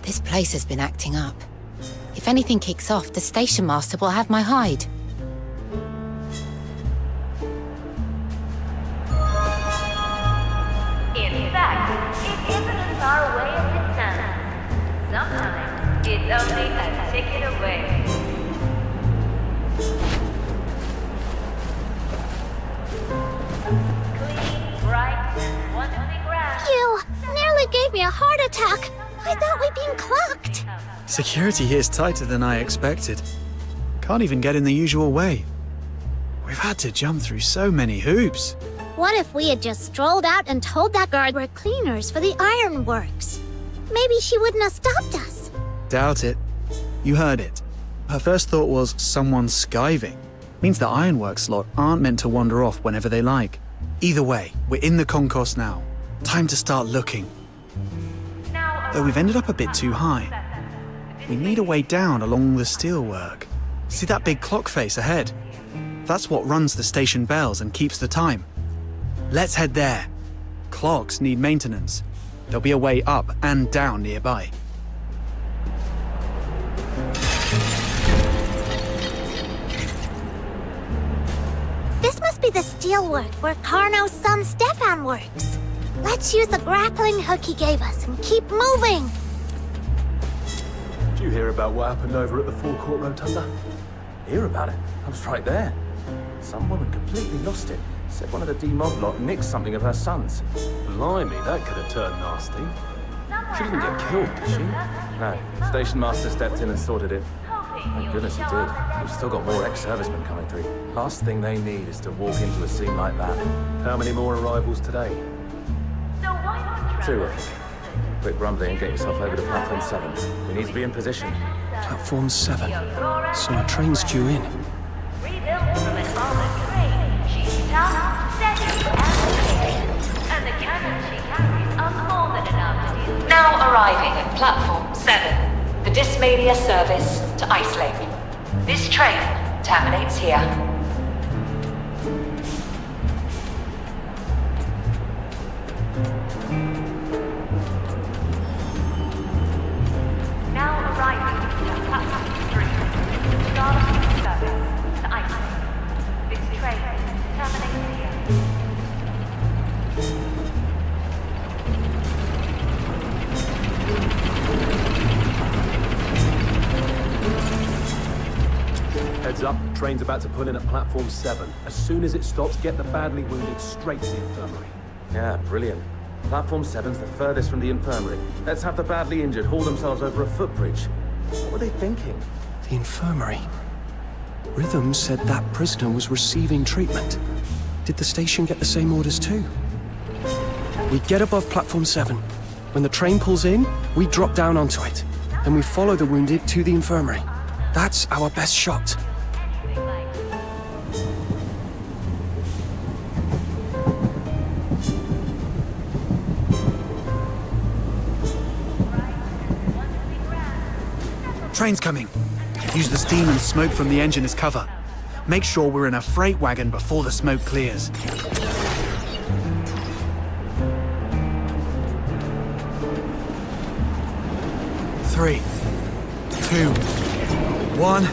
This place has been acting up. If anything kicks off, the station master will have my hide. In fact, it isn't as far away as it sounds. Sometimes it's only a ticket away. Clean, bright, and wonderfully grand. You nearly gave me a heart attack. I thought we'd been clocked. Security here's tighter than I expected. Can't even get in the usual way. We've had to jump through so many hoops. What if we had just strolled out and told that guard we're cleaners for the ironworks? Maybe she wouldn't have stopped us. Doubt it. You heard it. Her first thought was someone skiving. Means the ironworks lot aren't meant to wander off whenever they like. Either way, we're in the concourse now. Time to start looking. Though we've ended up a bit too high. We need a way down along the steelwork. See that big clock face ahead? That's what runs the station bells and keeps the time. Let's head there. Clocks need maintenance. There'll be a way up and down nearby. This must be the steelwork where Carno's son Stefan works. Let's use the grappling hook he gave us and keep moving. Did you hear about what happened over at the forecourt rotunda? Hear about it? I was right there. Some woman completely lost it. Said one of the D-Mob lot nicked something of her son's. Blimey, that could have turned nasty. She didn't get killed, did she? No, station master stepped in and sorted it. Thank goodness he did. We've still got more ex-servicemen coming through. Last thing they need is to walk into a scene like that. How many more arrivals today? 2, I think. Quick rumbling and get yourself over to platform 7. We need to be in position. Platform 7. So a train's due in. Rebuilt from an armored train, she's tough, steady, and clear. And the cannons she carries are more than enough to deal with. Now arriving at platform 7, the Dismania service to Ice Lake. This train terminates here. Now arriving at platform 3, the Scarlet service to Ice Lake. This train terminates here. Heads up, train's about to pull in at platform 7. As soon as it stops, get the badly wounded straight to the infirmary. Yeah, brilliant. Platform 7's the furthest from the infirmary. Let's have the badly injured haul themselves over a footbridge. What were they thinking? The infirmary. Rhythm said that prisoner was receiving treatment. Did the station get the same orders too? We get above platform 7. When the train pulls in, we drop down onto it. Then we follow the wounded to the infirmary. That's our best shot. Train's coming. Use the steam and smoke from the engine as cover. Make sure we're in a freight wagon before the smoke clears. Three, 2, 1.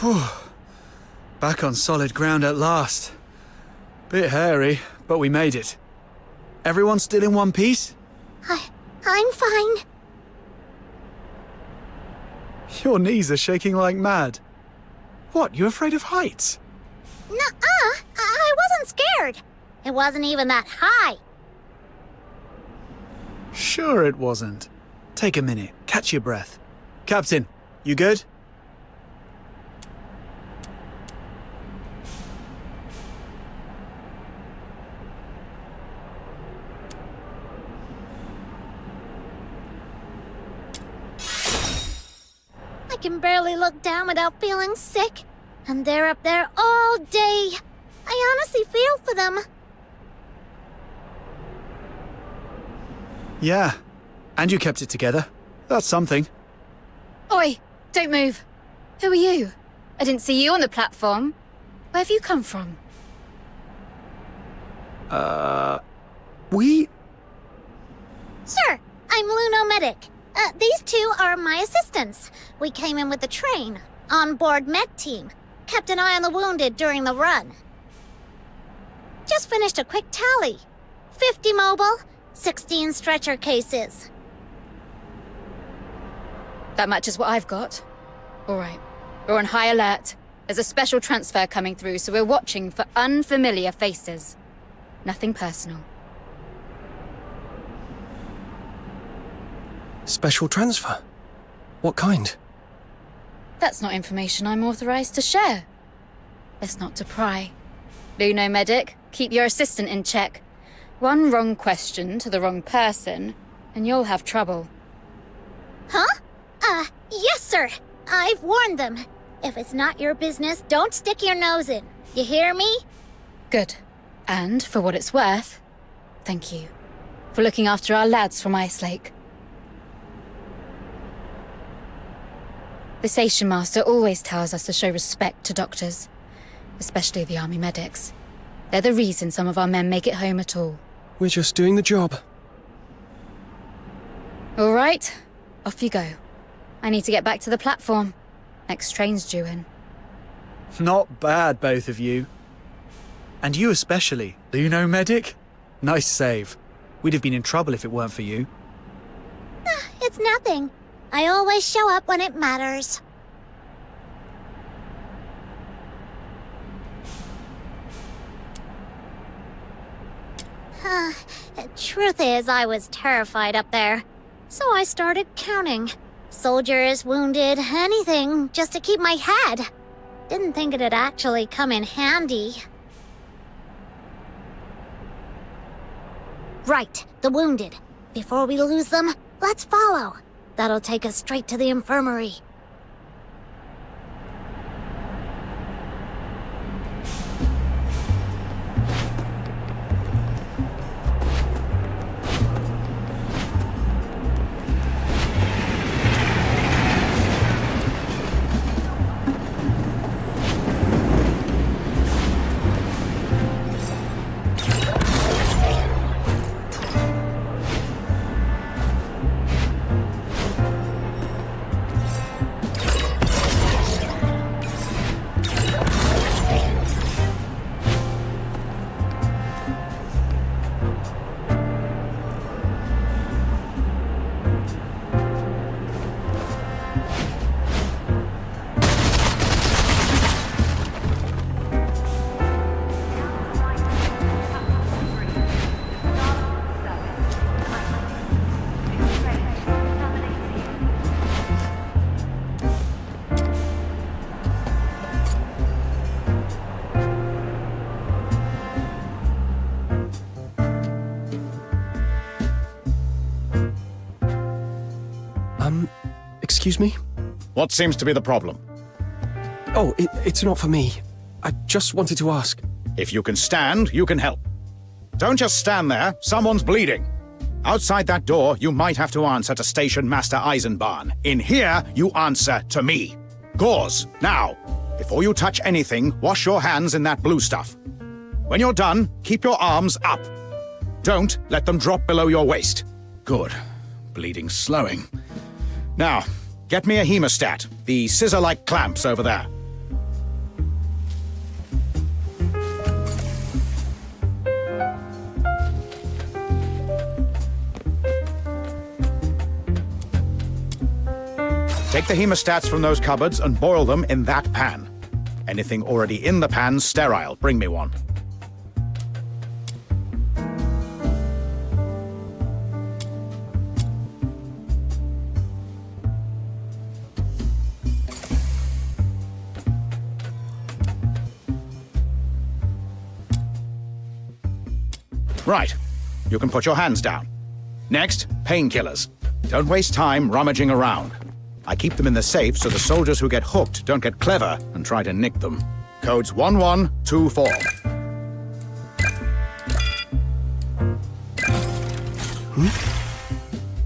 Whew. Back on solid ground at last. Bit hairy, but we made it. Everyone still in one piece? I'm fine. Your knees are shaking like mad. What, you afraid of heights? Nuh-uh, I wasn't scared. It wasn't even that high. Sure it wasn't. Take a minute, catch your breath. Captain, you good? I can barely look down without feeling sick. And they're up there all day. I honestly feel for them. Yeah, and you kept it together. That's something. Oi, don't move. Who are you? I didn't see you on the platform. Where have you come from? We... Sir, I'm Luno Medic. These two are my assistants. We came in with the train, on-board med team. Kept an eye on the wounded during the run. Just finished a quick tally. 50 mobile, 16 stretcher cases. That matches what I've got. All right, we're on high alert. There's a special transfer coming through, so we're watching for unfamiliar faces. Nothing personal. Special transfer? What kind? That's not information I'm authorized to share. Best not to pry. Luno Medic, keep your assistant in check. One wrong question to the wrong person, and you'll have trouble. Huh? Yes, sir. I've warned them. If it's not your business, don't stick your nose in. You hear me? Good. And, for what it's worth, thank you for looking after our lads from Ice Lake. The station master always tells us to show respect to doctors, especially the army medics. They're the reason some of our men make it home at all. We're just doing the job. All right, off you go. I need to get back to the platform. Next train's due in. Not bad, both of you. And you especially, Luno Medic. Nice save. We'd have been in trouble if it weren't for you. It's nothing. I always show up when it matters. Truth is, I was terrified up there. So I started counting. Soldiers, wounded, anything, just to keep my head. Didn't think it'd actually come in handy. Right, the wounded. Before we lose them, let's follow. That'll take us straight to the infirmary. Excuse me? What seems to be the problem? Oh, it's not for me. I just wanted to ask. If you can stand, you can help. Don't just stand there. Someone's bleeding. Outside that door, you might have to answer to Station Master Eisenbahn. In here, you answer to me. Gauze, now. Before you touch anything, wash your hands in that blue stuff. When you're done, keep your arms up. Don't let them drop below your waist. Good. Bleeding's slowing. Now, get me a hemostat, the scissor-like clamps over there. Take the hemostats from those cupboards and boil them in that pan. Anything already in the pan, sterile. Bring me one. Right. You can put your hands down. Next, painkillers. Don't waste time rummaging around. I keep them in the safe so the soldiers who get hooked don't get clever and try to nick them. Codes 1124.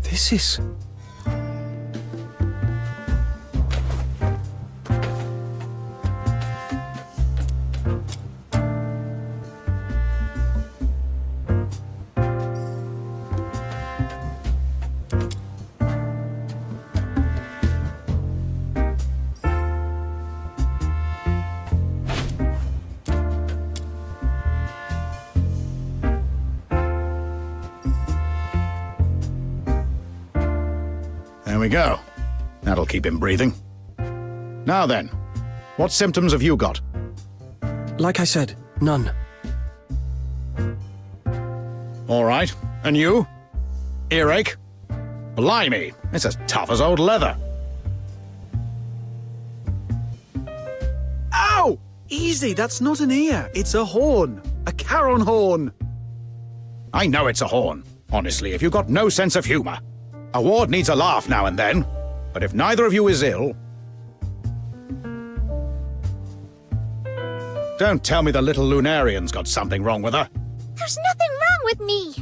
This is... There we go. That'll keep him breathing. Now then, what symptoms have you got? Like I said, none. All right. And you? Earache? Blimey, it's as tough as old leather. Ow! Easy, that's not an ear. It's a horn. A Charon horn. I know it's a horn. Honestly, if you've got no sense of humor. A ward needs a laugh now and then. But if neither of you is ill... Don't tell me the little Lunarian's got something wrong with her. There's nothing wrong with me.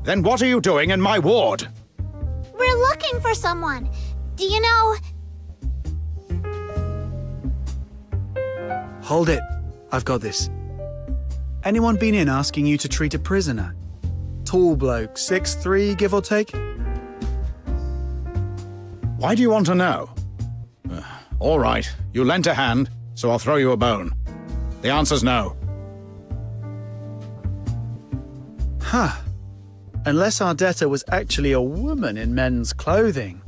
Then what are you doing in my ward? We're looking for someone. Do you know... Hold it. I've got this. Anyone been in asking you to treat a prisoner? Tall bloke, 6'3", give or take? Why do you want to know? All right, you lent a hand, so I'll throw you a bone. The answer's no. Huh. Unless our debtor was actually a woman in men's clothing.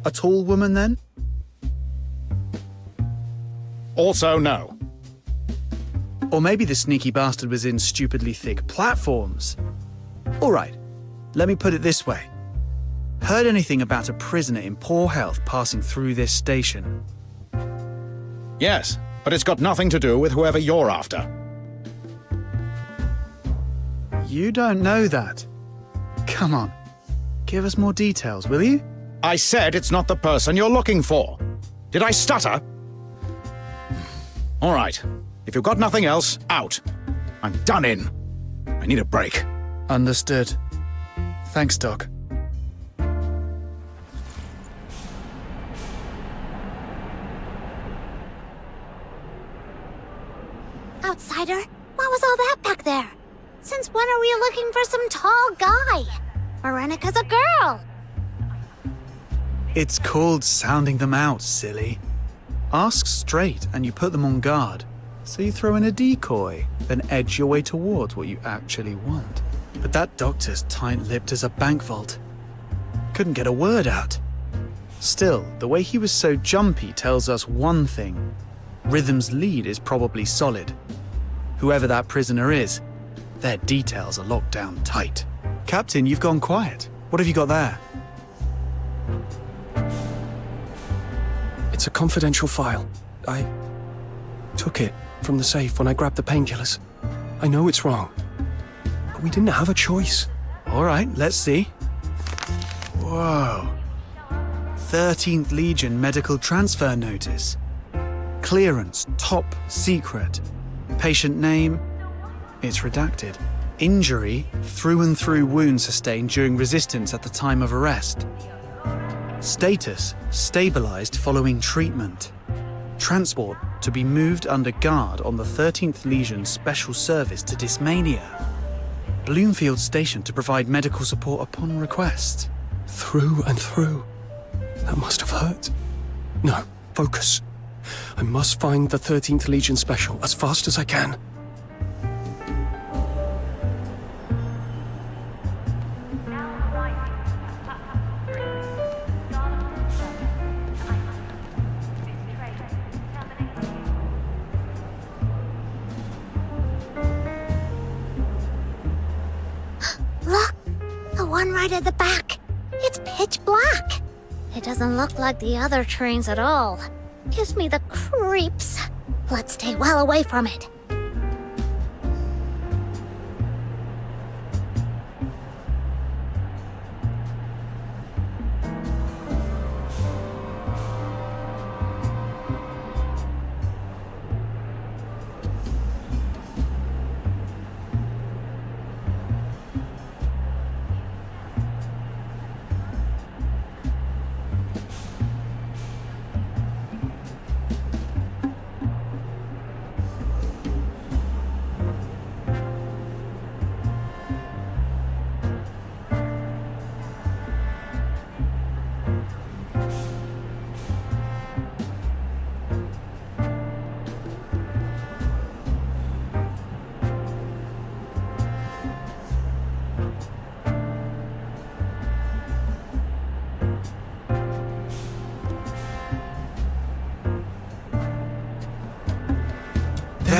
A tall woman, then? Also no. Or maybe the sneaky bastard was in stupidly thick platforms. All right, let me put it this way. Heard anything about a prisoner in poor health passing through this station? Yes, but it's got nothing to do with whoever you're after. You don't know that. Come on, give us more details, will you? I said it's not the person you're looking for. Did I stutter? All right, if you've got nothing else, out. I'm done in. I need a break. Understood. Thanks, Doc. Outsider, what was all that back there? Since when are we looking for some tall guy? Veronica's a girl. It's called sounding them out, silly. Ask straight and you put them on guard. So you throw in a decoy, then edge your way towards what you actually want. But that doctor's tight-lipped as a bank vault. Couldn't get a word out. Still, the way he was so jumpy tells us one thing. Rhythm's lead is probably solid. Whoever that prisoner is, their details are locked down tight. Captain, you've gone quiet. What have you got there? It's a confidential file. I took it from the safe when I grabbed the painkillers. I know it's wrong, but we didn't have a choice. All right, let's see. Whoa. 13th Legion medical transfer notice. Clearance, top secret. Patient name, it's redacted. Injury, through-and-through wound sustained during resistance at the time of arrest. Status, stabilized following treatment. Transport to be moved under guard on the 13th Legion Special Service to Dismania. Bloomfield Station to provide medical support upon request. Through and through. That must have hurt. No, focus. I must find the 13th Legion Special as fast as I can. Now arriving one right at the back. It's pitch black. It doesn't look like the other trains at all. Gives me the creeps. Let's stay well away from it.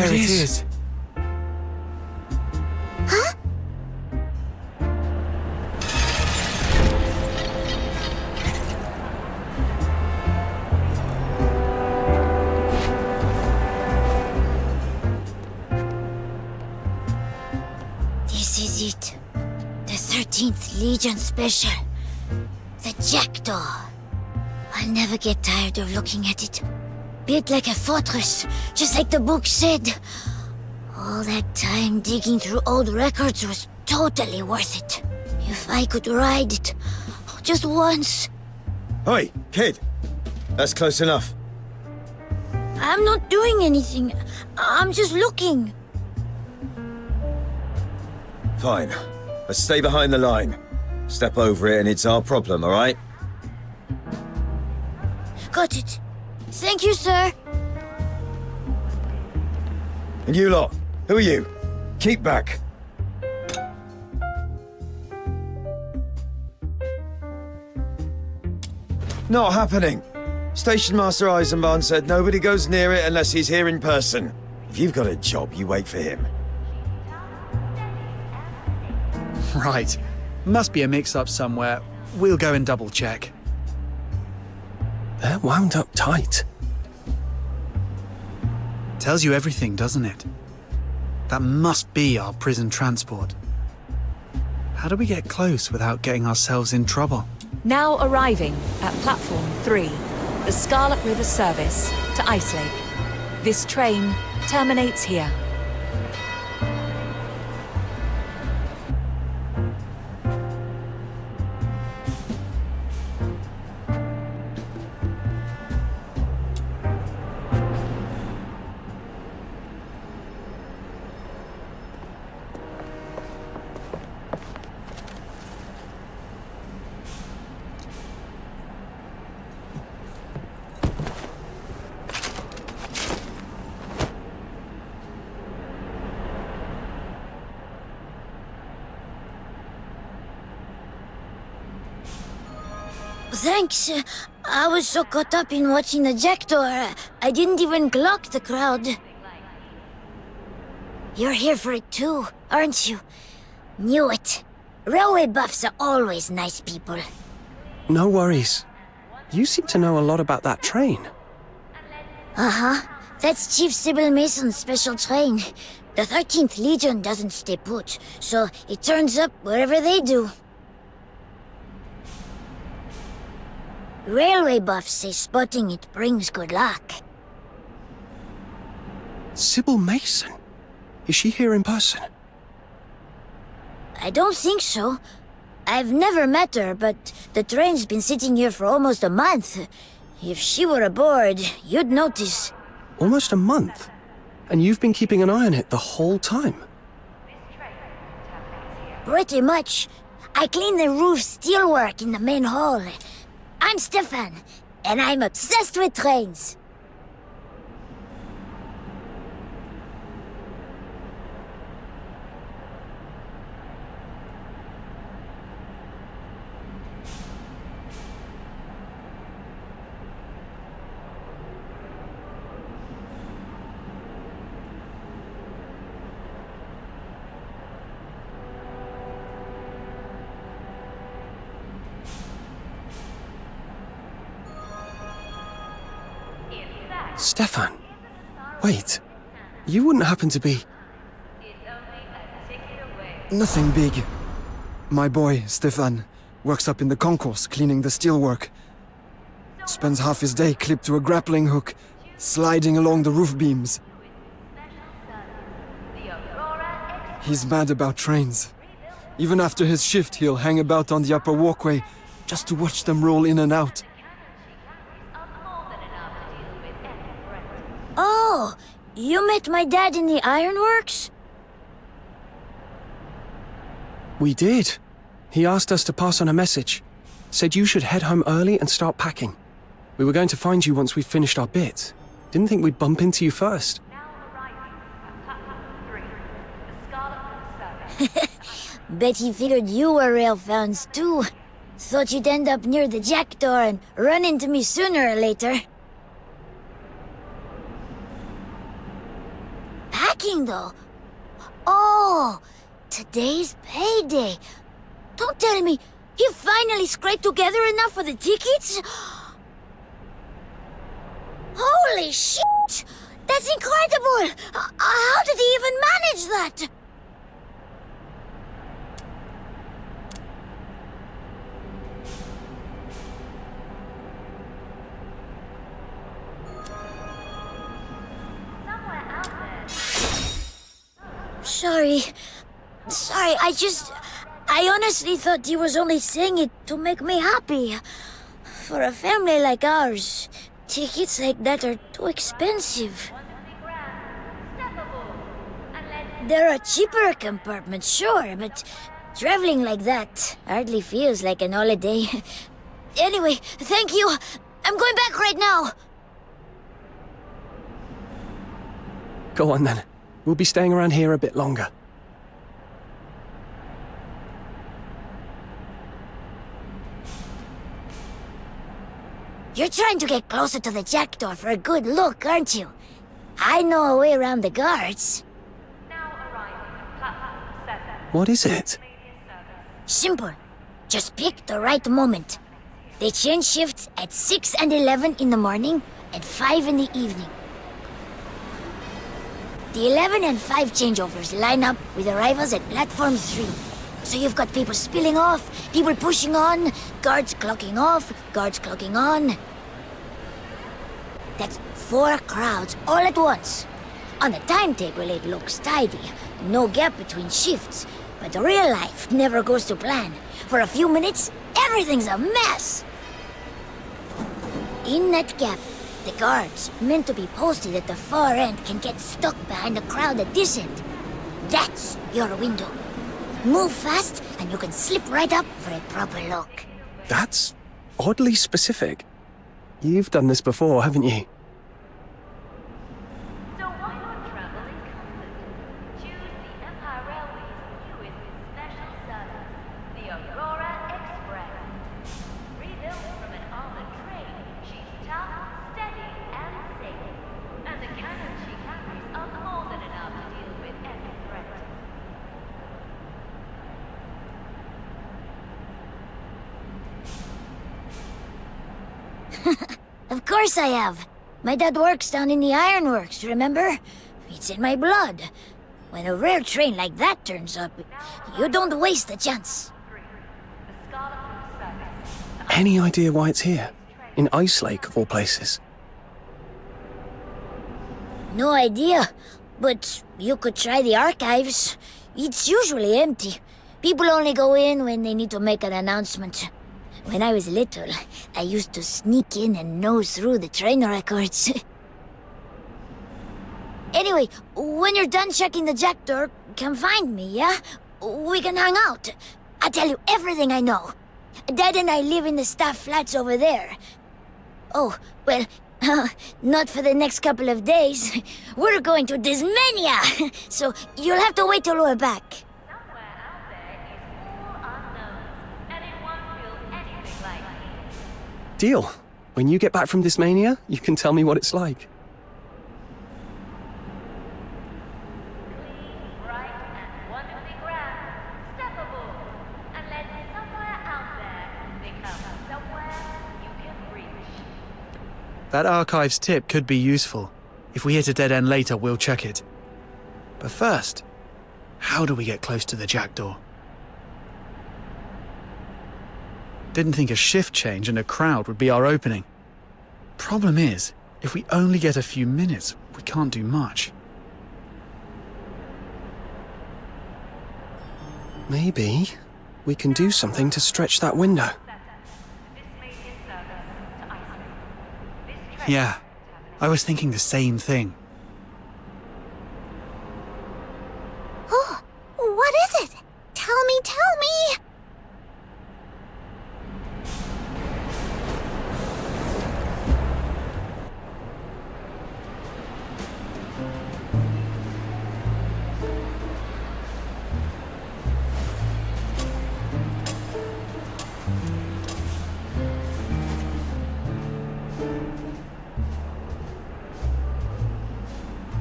There it is. Huh? This is it. The 13th Legion Special. The Jackdaw. I'll never get tired of looking at it. Built like a fortress, just like the book said. All that time digging through old records was totally worth it. If I could ride it, just once. Oi, kid. That's close enough. I'm not doing anything. I'm just looking. Fine. But stay behind the line. Step over it and it's our problem, all right? Got it. Thank you, sir. And you lot, who are you? Keep back. Not happening. Station Master Eisenbahn said nobody goes near it unless he's here in person. If you've got a job, you wait for him. Right. Must be a mix-up somewhere. We'll go and double-check. They're wound up tight. Tells you everything, doesn't it? That must be our prison transport. How do we get close without getting ourselves in trouble? Now arriving at platform 3, the Scarlet River service to Ice Lake. This train terminates here. Thanks. I was so caught up in watching the Jackdaw, I didn't even clock the crowd. You're here for it too, aren't you? Knew it. Railway buffs are always nice people. No worries. You seem to know a lot about that train. Uh-huh. That's Chief Sybil Mason's special train. The 13th Legion doesn't stay put, so it turns up wherever they do. Railway buffs say spotting it brings good luck. Sybil Mason? Is she here in person? I don't think so. I've never met her, but the train's been sitting here for almost a month. If she were aboard, you'd notice. Almost a month? And you've been keeping an eye on it the whole time? Pretty much. I clean the roof steelwork in the main hall. I'm Stefan, and I'm obsessed with trains. Stefan. Wait. You wouldn't happen to be... Nothing big. My boy, Stefan, works up in the concourse cleaning the steelwork. Spends half his day clipped to a grappling hook, sliding along the roof beams. He's mad about trains. Even after his shift, he'll hang about on the upper walkway just to watch them roll in and out. Oh, you met my dad in the ironworks? We did. He asked us to pass on a message. Said you should head home early and start packing. We were going to find you once we finished our bit. Didn't think we'd bump into you first. Bet he figured you were rail fans too. Thought you'd end up near the jack door and run into me sooner or later. Packing though? Oh, today's payday. Don't tell me you finally scraped together enough for the tickets? Holy shit! That's incredible! How did he even manage that? Sorry, I honestly thought he was only saying it to make me happy. For a family like ours, tickets like that are too expensive. There are cheaper compartments, sure, but traveling like that hardly feels like an holiday. Anyway, thank you. I'm going back right now. Go on then. We'll be staying around here a bit longer. You're trying to get closer to the jack door for a good look, aren't you? I know a way around the guards. What is it? Simple. Just pick the right moment. They change shifts at 6 and 11 in the morning and 5 in the evening. The 11 and 5 changeovers line up with arrivals at Platform 3. So you've got people spilling off, people pushing on, guards clocking off, guards clocking on. That's 4 crowds all at once. On the timetable it looks tidy, no gap between shifts. But real life never goes to plan. For a few minutes, everything's a mess. In that gap, the guards, meant to be posted at the far end, can get stuck behind the crowd at this end. That's your window. Move fast, and you can slip right up for a proper look. That's oddly specific. You've done this before, haven't you? So why not travel in comfort? Choose the Empire Railway's newest special service, the Aurora Express. Rebuilt from an armored train, she's tough, steady, and safe. And the cannons she carries are more than enough to deal with any threat. Of course I have. My dad works down in the ironworks, remember? It's in my blood. When a rare train like that turns up, you don't waste a chance. Any idea why it's here? In Ice Lake, of all places. No idea, but you could try the archives. It's usually empty. People only go in when they need to make an announcement. When I was little, I used to sneak in and nose through the train records. Anyway, when you're done checking the jack door, come find me, yeah? We can hang out. I'll tell you everything I know. Dad and I live in the staff flats over there. Oh, well, not for the next couple of days. We're going to Dismania, so you'll have to wait till we're back. Deal. When you get back from this mania, you can tell me what it's like. That archives tip could be useful. If we hit a dead end later, we'll check it. But first, how do we get close to the jackdaw? Didn't think a shift change and a crowd would be our opening. Problem is, if we only get a few minutes, we can't do much. Maybe we can do something to stretch that window. Yeah, I was thinking the same thing. Oh, what is it? Tell me, tell me!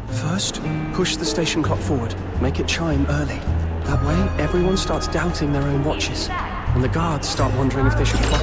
First, push the station clock forward. Make it chime early. That way, everyone starts doubting their own watches. And the guards start wondering if they should clock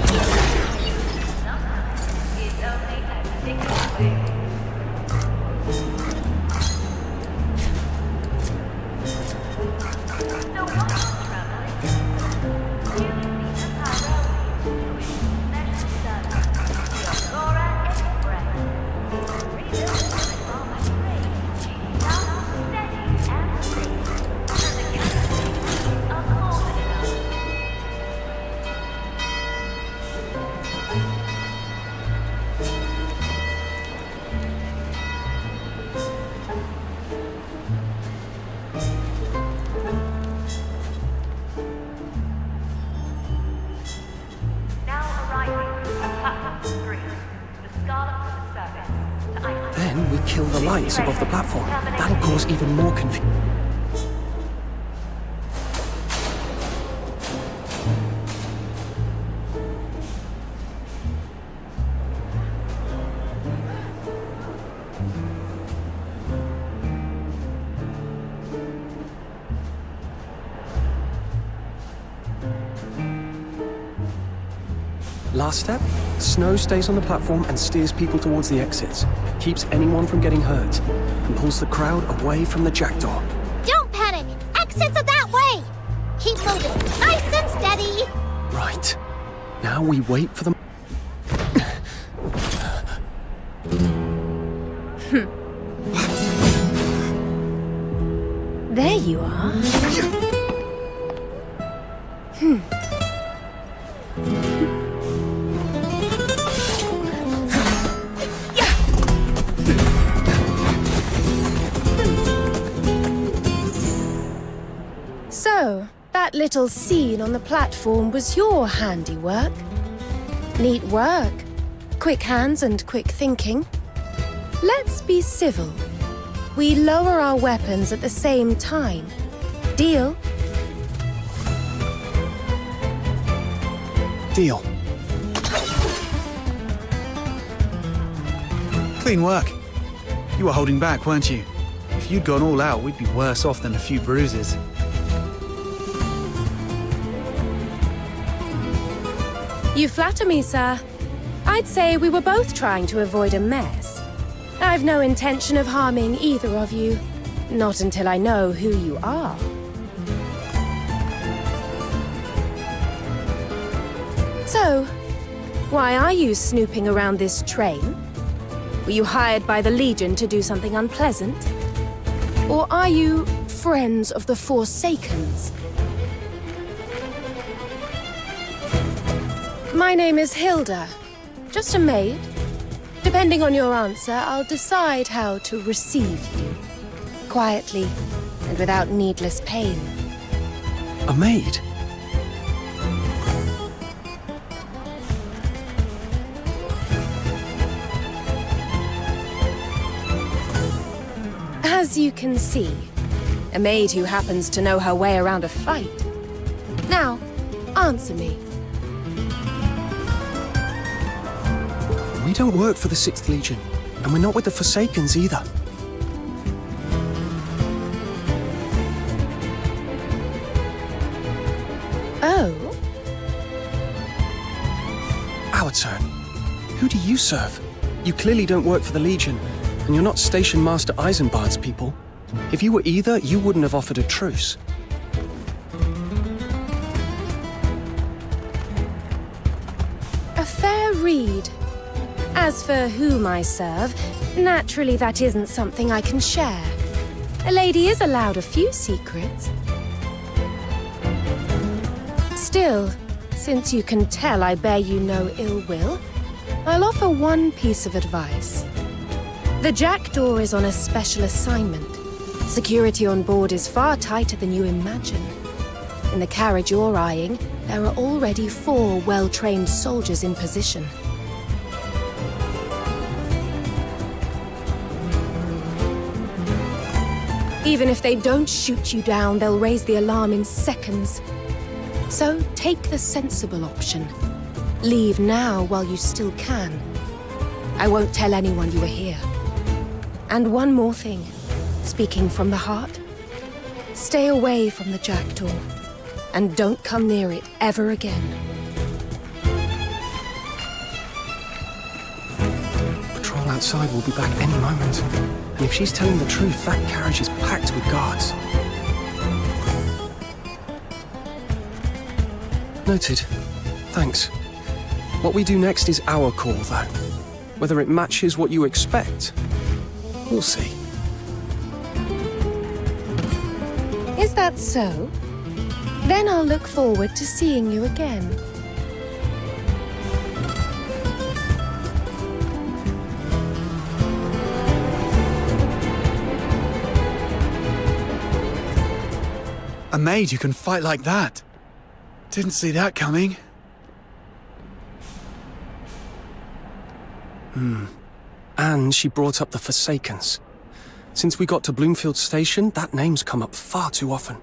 Then we kill the lights above the platform. That'll cause even more confusion. Last step, snow stays on the platform and steers people towards the exits. Keeps anyone from getting hurt, and pulls the crowd away from the jackdaw. Don't panic! Exits are that way! Keep moving, nice and steady! Right. Now we wait for them. There you are. So, that little scene on the platform was your handiwork. Neat work. Quick hands and quick thinking. Let's be civil. We lower our weapons at the same time. Deal? Deal. Clean work. You were holding back, weren't you? If you'd gone all out, we'd be worse off than a few bruises. You flatter me, sir. I'd say we were both trying to avoid a mess. I've no intention of harming either of you. Not until I know who you are. So, why are you snooping around this train? Were you hired by the Legion to do something unpleasant? Or are you friends of the Forsakens? My name is Hilda. Just a maid. Depending on your answer, I'll decide how to receive you. Quietly, and without needless pain. A maid? As you can see, a maid who happens to know her way around a fight. Now, answer me. We don't work for the 6th Legion, and we're not with the Forsakens either. Oh? Our turn. Who do you serve? You clearly don't work for the Legion, and you're not Station Master Eisenbahn's people. If you were either, you wouldn't have offered a truce. A fair read. As for whom I serve, naturally that isn't something I can share. A lady is allowed a few secrets. Still, since you can tell I bear you no ill will, I'll offer one piece of advice. The Jackdaw is on a special assignment. Security on board is far tighter than you imagine. In the carriage you're eyeing, there are already 4 well-trained soldiers in position. Even if they don't shoot you down, they'll raise the alarm in seconds. So take the sensible option. Leave now while you still can. I won't tell anyone you were here. And one more thing, speaking from the heart. Stay away from the Jackdaw, and don't come near it ever again. Patrol outside will be back any moment. And if she's telling the truth, that carriage is packed with guards. Noted. Thanks. What we do next is our call, though. Whether it matches what you expect, we'll see. Is that so? Then I'll look forward to seeing you again. A maid who can fight like that. Didn't see that coming. And she brought up the Forsakens. Since we got to Bloomfield Station, that name's come up far too often.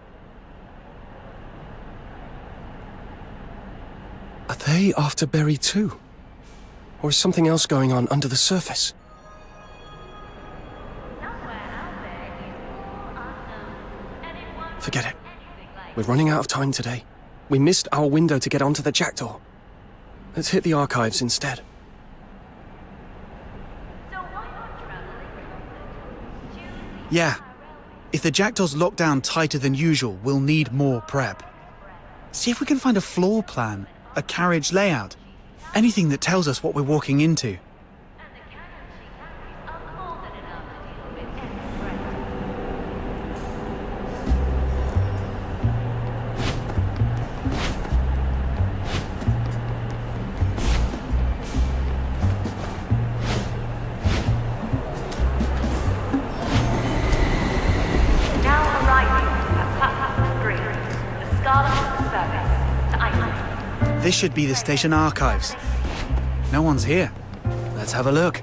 Are they after Berry too? Or is something else going on under the surface? Forget it. We're running out of time today. We missed our window to get onto the Jackdaw. Let's hit the archives instead. Yeah. If the Jackdaw's locked down tighter than usual, we'll need more prep. See if we can find a floor plan, a carriage layout, anything that tells us what we're walking into. This should be the station archives. No one's here. Let's have a look.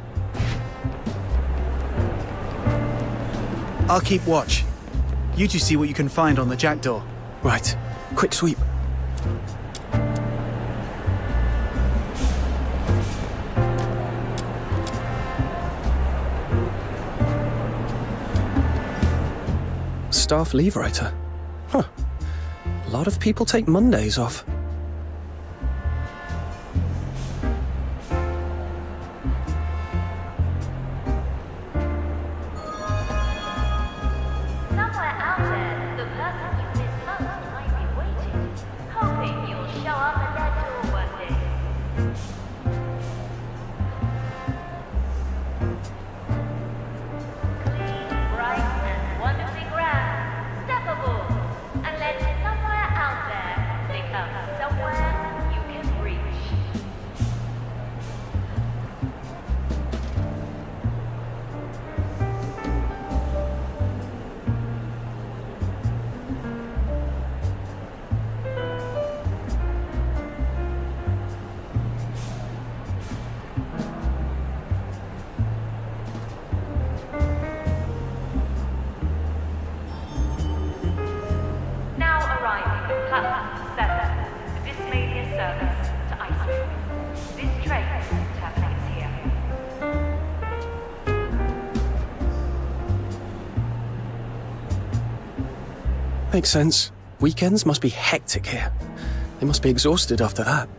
I'll keep watch. You two see what you can find on the Jackdaw. Right. Quick sweep. Staff leave writer. Huh. A lot of people take Mondays off. Makes sense. Weekends must be hectic here. They must be exhausted after that.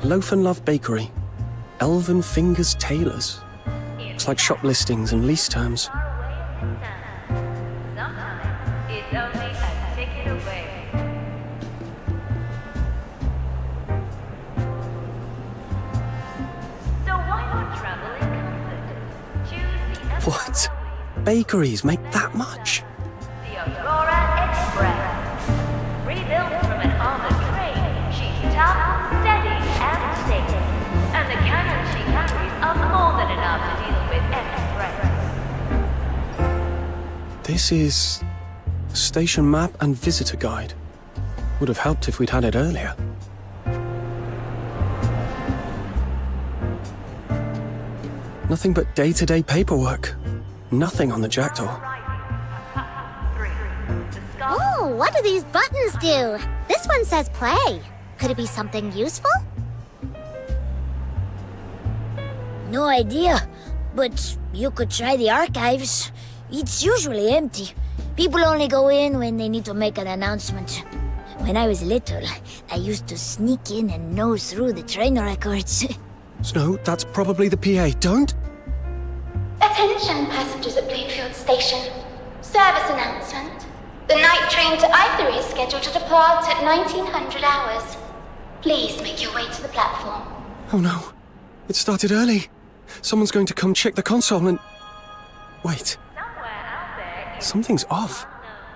Loaf and Love Bakery. Elven Fingers Tailors. Looks like shop listings and lease terms. Sometimes it's only a ticket away. So why not travel in comfort? Choose the What? Bakeries make that much? The Aurora Express. Rebuilt from an armored train, she's tough, steady, and safe. And the cannon she carries are more than enough to deal with any threat. This is a station map and visitor guide. Would have helped if we'd had it earlier. Nothing but day-to-day paperwork. Nothing on the jackdaw. Oh, what do these buttons do? This one says play. Could it be something useful? No idea, but you could try the archives. It's usually empty. People only go in when they need to make an announcement. When I was little, I used to sneak in and nose through the train records. Snow, that's probably the PA. Don't... Attention passengers at Bloomfield Station. Service announcement. The night train to Ivory is scheduled to depart at 1900 hours. Please make your way to the platform. Oh no. It started early. Someone's going to come check the console and... Wait. Something's off.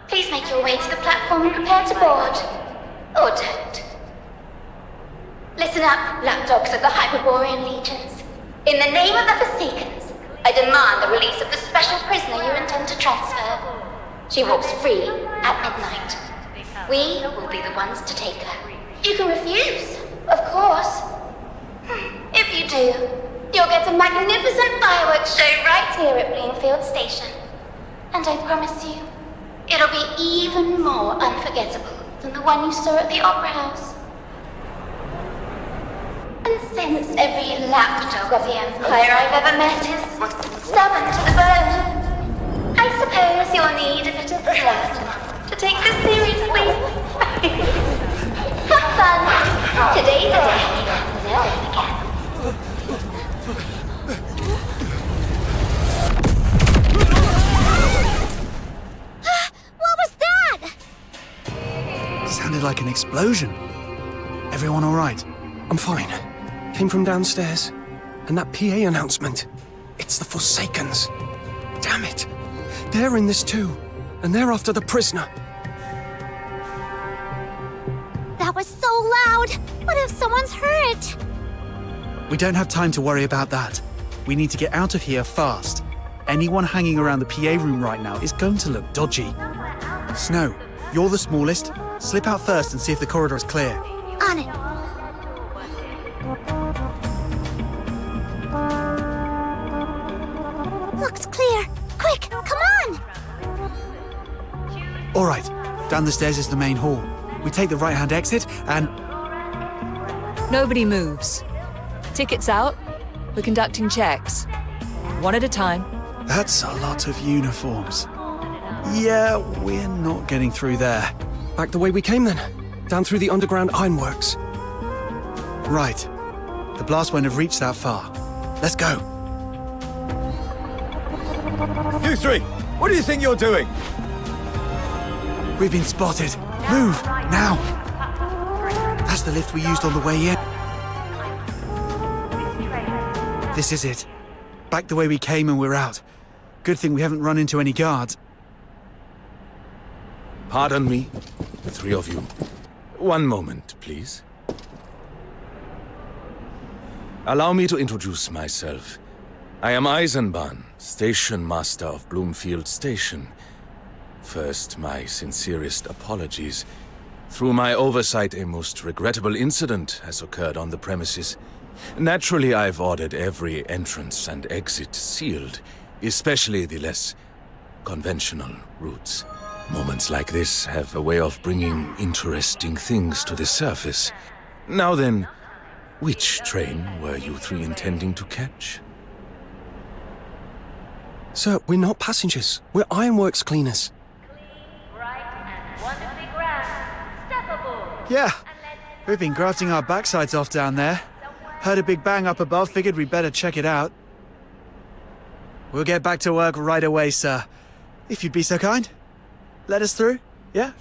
Please make your way to the platform and prepare to board. Or don't. Listen up, lapdogs of the Hyperborean Legions. In the name of the Forsakens, I demand the release of the special prisoner you intend to transfer. She walks free at midnight. We will be the ones to take her. You can refuse, of course. If you do, you'll get a magnificent fireworks show right here at Bloomfield Station. And I promise you, it'll be even more unforgettable than the one you saw at the Opera House. And since every lapdog of the Empire I've ever met is stubborn to the bone, I suppose you'll need a bit of blood to take this seriously. Have fun. Today's a day never forget. What was that? Sounded like an explosion. Everyone all right? I'm fine. Came from downstairs. And that PA announcement. It's the Forsakens. Damn it. They're in this too. And they're after the prisoner. That was so loud. What if someone's hurt? We don't have time to worry about that. We need to get out of here fast. Anyone hanging around the PA room right now is going to look dodgy. Snow, you're the smallest. Slip out first and see if the corridor is clear. On it. Looks clear. Quick, come on! All right, down the stairs is the main hall. We take the right-hand exit and... Nobody moves. Tickets out. We're conducting checks. One at a time. That's a lot of uniforms. Yeah, we're not getting through there. Back the way we came then. Down through the underground ironworks. Right. The blast won't have reached that far. Let's go. You three, what do you think you're doing? We've been spotted. Move, now. That's the lift we used on the way in. This is it. Back the way we came and we're out. Good thing we haven't run into any guards. Pardon me, the three of you. One moment, please. Allow me to introduce myself. I am Eisenbahn, station master of Bloomfield Station. First, my sincerest apologies. Through my oversight, a most regrettable incident has occurred on the premises. Naturally, I've ordered every entrance and exit sealed, especially the less conventional routes. Moments like this have a way of bringing interesting things to the surface. Now then, which train were you three intending to catch? Sir, we're not passengers. We're ironworks cleaners. Yeah, we've been grafting our backsides off down there. Heard a big bang up above, figured we'd better check it out. We'll get back to work right away, sir. If you'd be so kind. Let us through, yeah?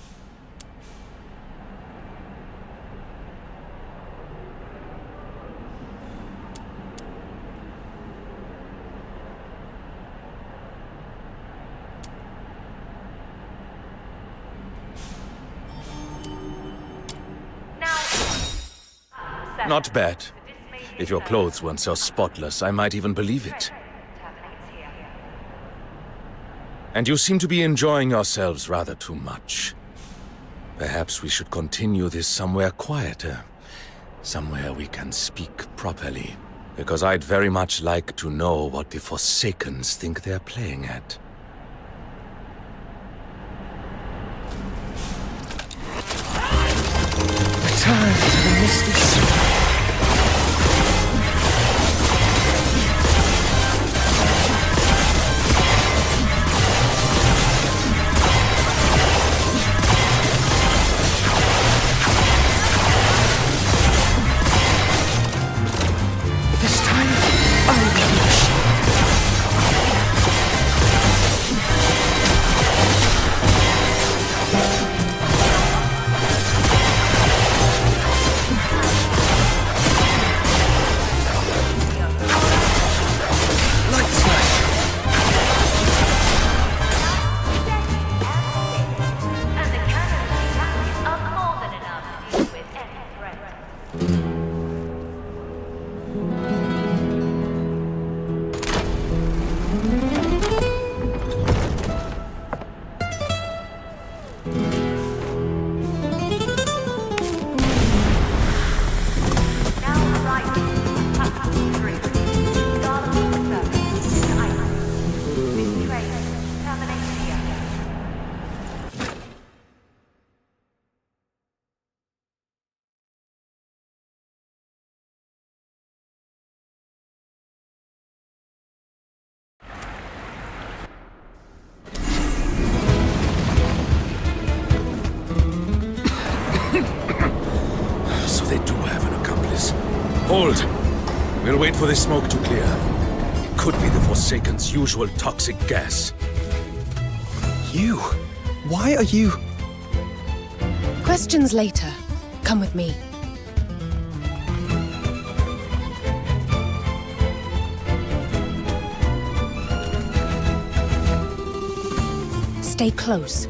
Not bad. If your clothes weren't so spotless, I might even believe it. And you seem to be enjoying yourselves rather too much. Perhaps we should continue this somewhere quieter. Somewhere we can speak properly. Because I'd very much like to know what the Forsakens think they're playing at. Return to the misty sea. This time, I will reach. And the cannon she carries are more than enough to deal with any threat. Now arriving at platform 3. Startup service to Iceland. This train terminates here. So they do have an accomplice. Hold! We'll wait for the smoke to clear. It could be the Forsaken's usual toxic gas. You? Why are you... Questions later. Come with me. Stay close.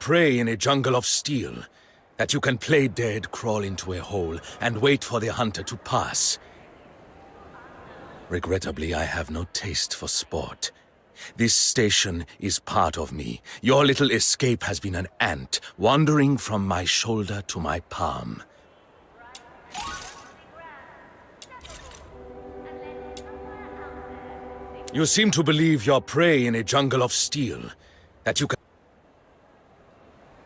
prey in a jungle of steel, that you can play dead, crawl into a hole, and wait for the hunter to pass. Regrettably, I have no taste for sport. This station is part of me. Your little escape has been an ant, wandering from my shoulder to my palm. You seem to believe you're prey in a jungle of steel, that you can...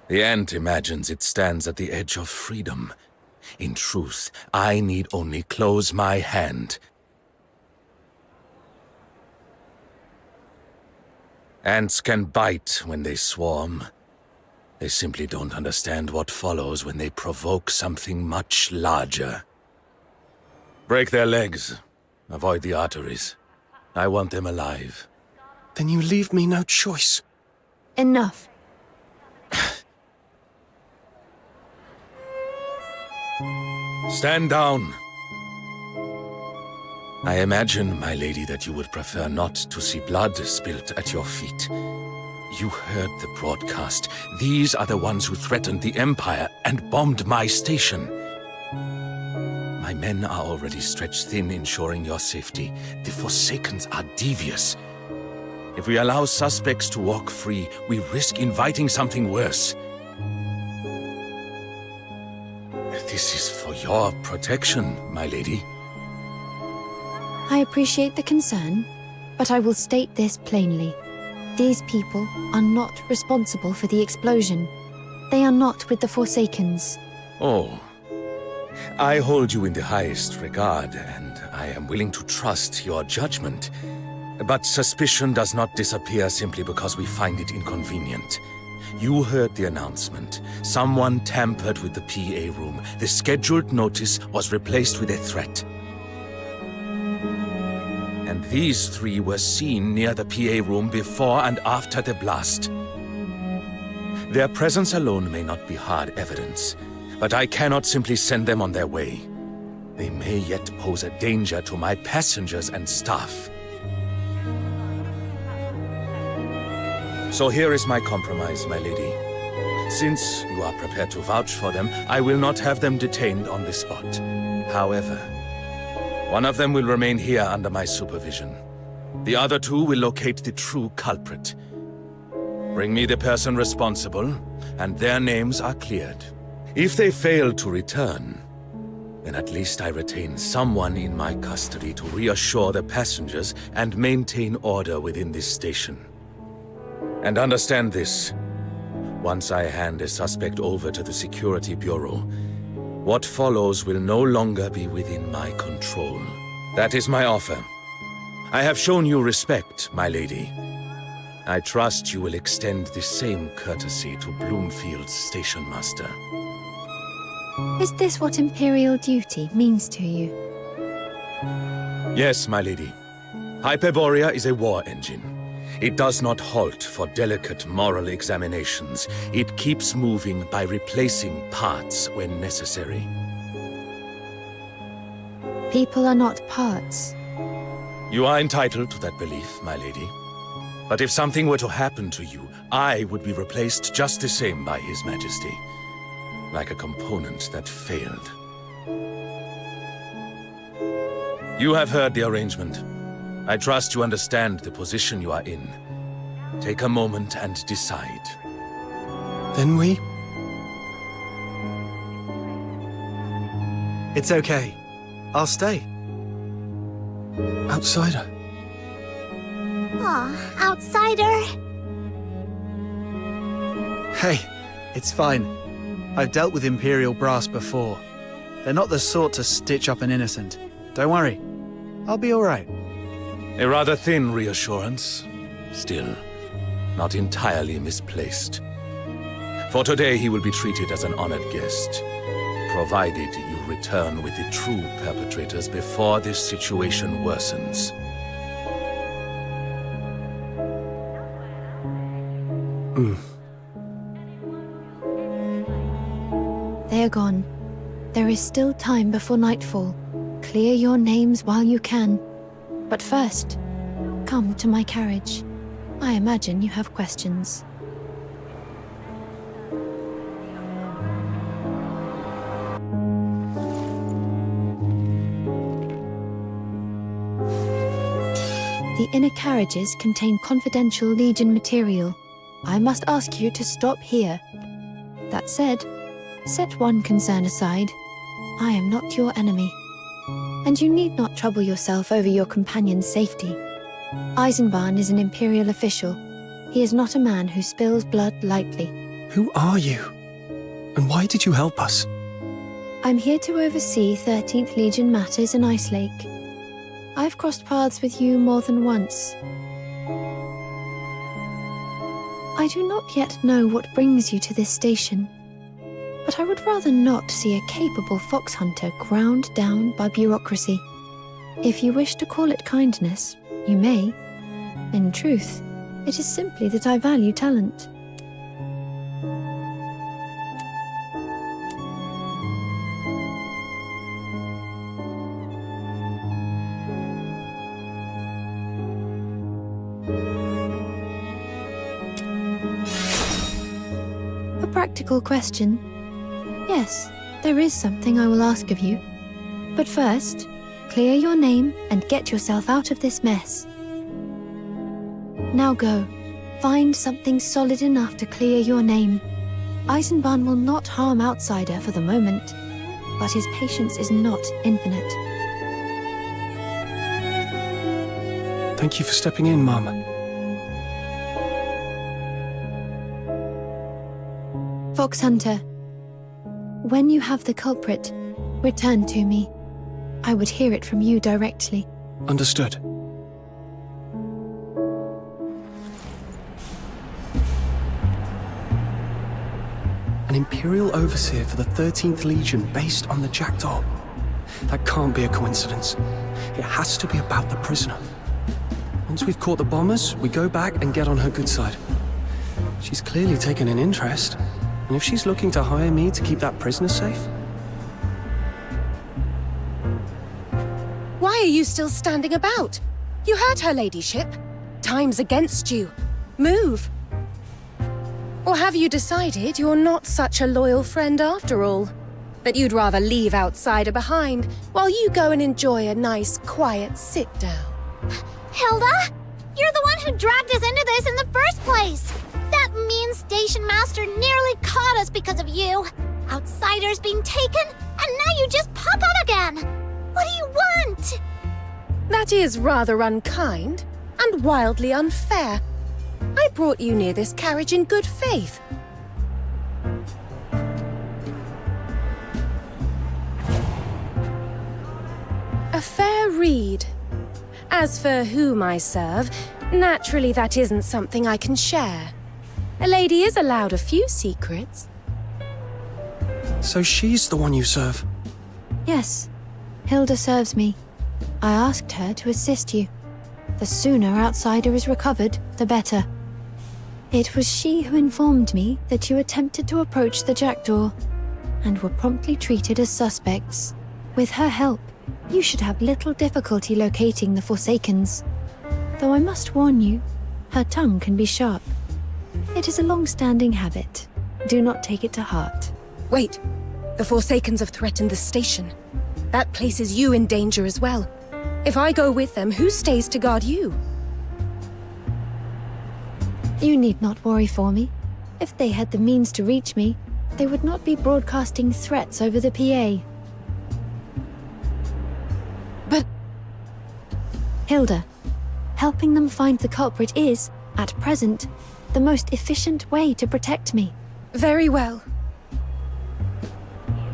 The ant imagines it stands at the edge of freedom. In truth, I need only close my hand. Ants can bite when they swarm. They simply don't understand what follows when they provoke something much larger. Break their legs. Avoid the arteries. I want them alive. Then you leave me no choice. Enough. Stand down. I imagine, my lady, that you would prefer not to see blood spilt at your feet. You heard the broadcast. These are the ones who threatened the Empire and bombed my station. My men are already stretched thin, ensuring your safety. The Forsakens are devious. If we allow suspects to walk free, we risk inviting something worse. This is for your protection, my lady. I appreciate the concern, but I will state this plainly. These people are not responsible for the explosion. They are not with the Forsakens. Oh. I hold you in the highest regard, and I am willing to trust your judgment. But suspicion does not disappear simply because we find it inconvenient. You heard the announcement. Someone tampered with the PA room. The scheduled notice was replaced with a threat. And these three were seen near the PA room before and after the blast. Their presence alone may not be hard evidence, but I cannot simply send them on their way. They may yet pose a danger to my passengers and staff. So here is my compromise, my lady. Since you are prepared to vouch for them, I will not have them detained on the spot. However, one of them will remain here under my supervision. The other two will locate the true culprit. Bring me the person responsible, and their names are cleared. If they fail to return, then at least I retain someone in my custody to reassure the passengers and maintain order within this station. And understand this. Once I hand a suspect over to the Security Bureau, what follows will no longer be within my control. That is my offer. I have shown you respect, my lady. I trust you will extend the same courtesy to Bloomfield's station master. Is this what Imperial duty means to you? Yes, my lady. Hyperborea is a war engine. It does not halt for delicate moral examinations. It keeps moving by replacing parts when necessary. People are not parts. You are entitled to that belief, my lady. But if something were to happen to you, I would be replaced just the same by His Majesty. Like a component that failed. You have heard the arrangement. I trust you understand the position you are in. Take a moment and decide. Then we... It's okay. I'll stay. Outsider. Aw, outsider. Hey, it's fine. I've dealt with Imperial brass before. They're not the sort to stitch up an innocent. Don't worry. I'll be all right. A rather thin reassurance. Still, not entirely misplaced. For today, he will be treated as an honored guest, provided you return with the true perpetrators before this situation worsens. They are gone. There is still time before nightfall. Clear your names while you can. But first, come to my carriage. I imagine you have questions. The inner carriages contain confidential Legion material. I must ask you to stop here. That said, set one concern aside. I am not your enemy. And you need not trouble yourself over your companion's safety. Eisenbahn is an Imperial official. He is not a man who spills blood lightly. Who are you? And why did you help us? I'm here to oversee 13th Legion matters in Ice Lake. I've crossed paths with you more than once. I do not yet know what brings you to this station, but I would rather not see a capable fox hunter ground down by bureaucracy. If you wish to call it kindness, you may. In truth, it is simply that I value talent. A practical question. Yes, there is something I will ask of you. But first, clear your name and get yourself out of this mess. Now go. Find something solid enough to clear your name. Eisenbahn will not harm outsider for the moment, but his patience is not infinite. Thank you for stepping in, Mum. Fox Hunter, when you have the culprit, return to me. I would hear it from you directly. Understood. An Imperial Overseer for the 13th Legion based on the Jackdaw. That can't be a coincidence. It has to be about the prisoner. Once we've caught the bombers, we go back and get on her good side. She's clearly taken an interest. And if she's looking to hire me to keep that prisoner safe? Why are you still standing about? You heard her ladyship. Time's against you. Move. Or have you decided you're not such a loyal friend after all? That you'd rather leave outsider behind while you go and enjoy a nice, quiet sit-down? Hilda? You're the one who dragged us into this in the first place! That mean station master nearly caught us because of you. Outsiders being taken, and now you just pop out again. What do you want? That is rather unkind and wildly unfair. I brought you near this carriage in good faith. A fair read. As for whom I serve, naturally that isn't something I can share. A lady is allowed a few secrets. So she's the one you serve? Yes, Hilda serves me. I asked her to assist you. The sooner outsider is recovered, the better. It was she who informed me that you attempted to approach the Jackdaw, and were promptly treated as suspects. With her help, you should have little difficulty locating the Forsakens. Though I must warn you, her tongue can be sharp. It is a long-standing habit. Do not take it to heart. Wait, the Forsakens have threatened the station. That places you in danger as well. If I go with them, who stays to guard you? You need not worry for me. If they had the means to reach me, they would not be broadcasting threats over the PA. But... Hilda, helping them find the culprit is, at present, the most efficient way to protect me. Very well.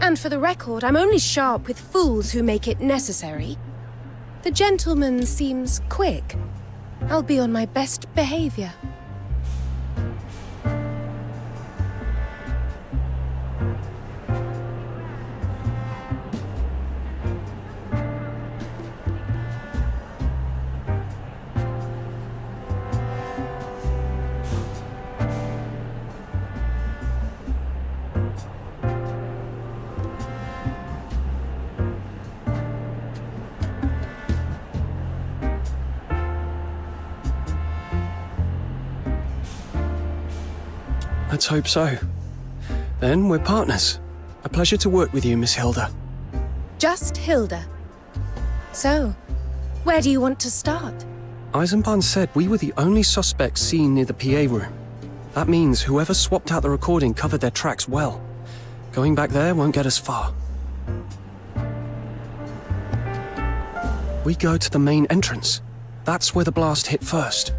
And for the record, I'm only sharp with fools who make it necessary. The gentleman seems quick. I'll be on my best behavior. Let's hope so. Then we're partners. A pleasure to work with you, Miss Hilda. Just Hilda. So, where do you want to start? Eisenbahn said we were the only suspects seen near the PA room. That means whoever swapped out the recording covered their tracks well. Going back there won't get us far. We go to the main entrance. That's where the blast hit first.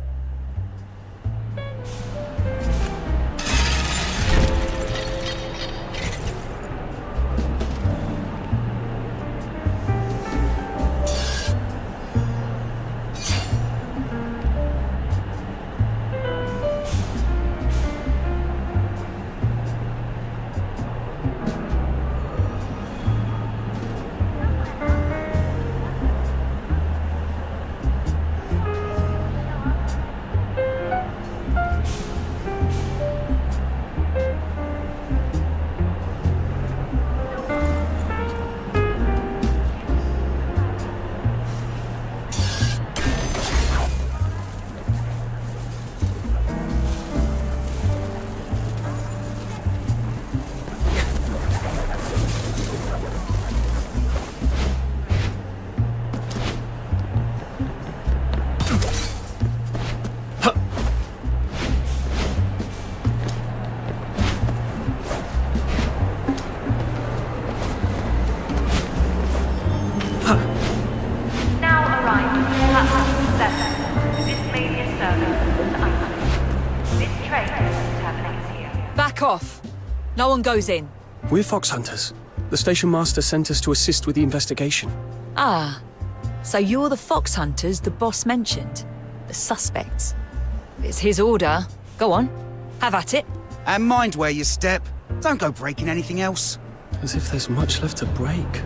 Off. No one goes in. We're fox hunters. The station master sent us to assist with the investigation. Ah, so you're the fox hunters the boss mentioned. The suspects. It's his order. Go on. Have at it. And mind where you step. Don't go breaking anything else. As if there's much left to break.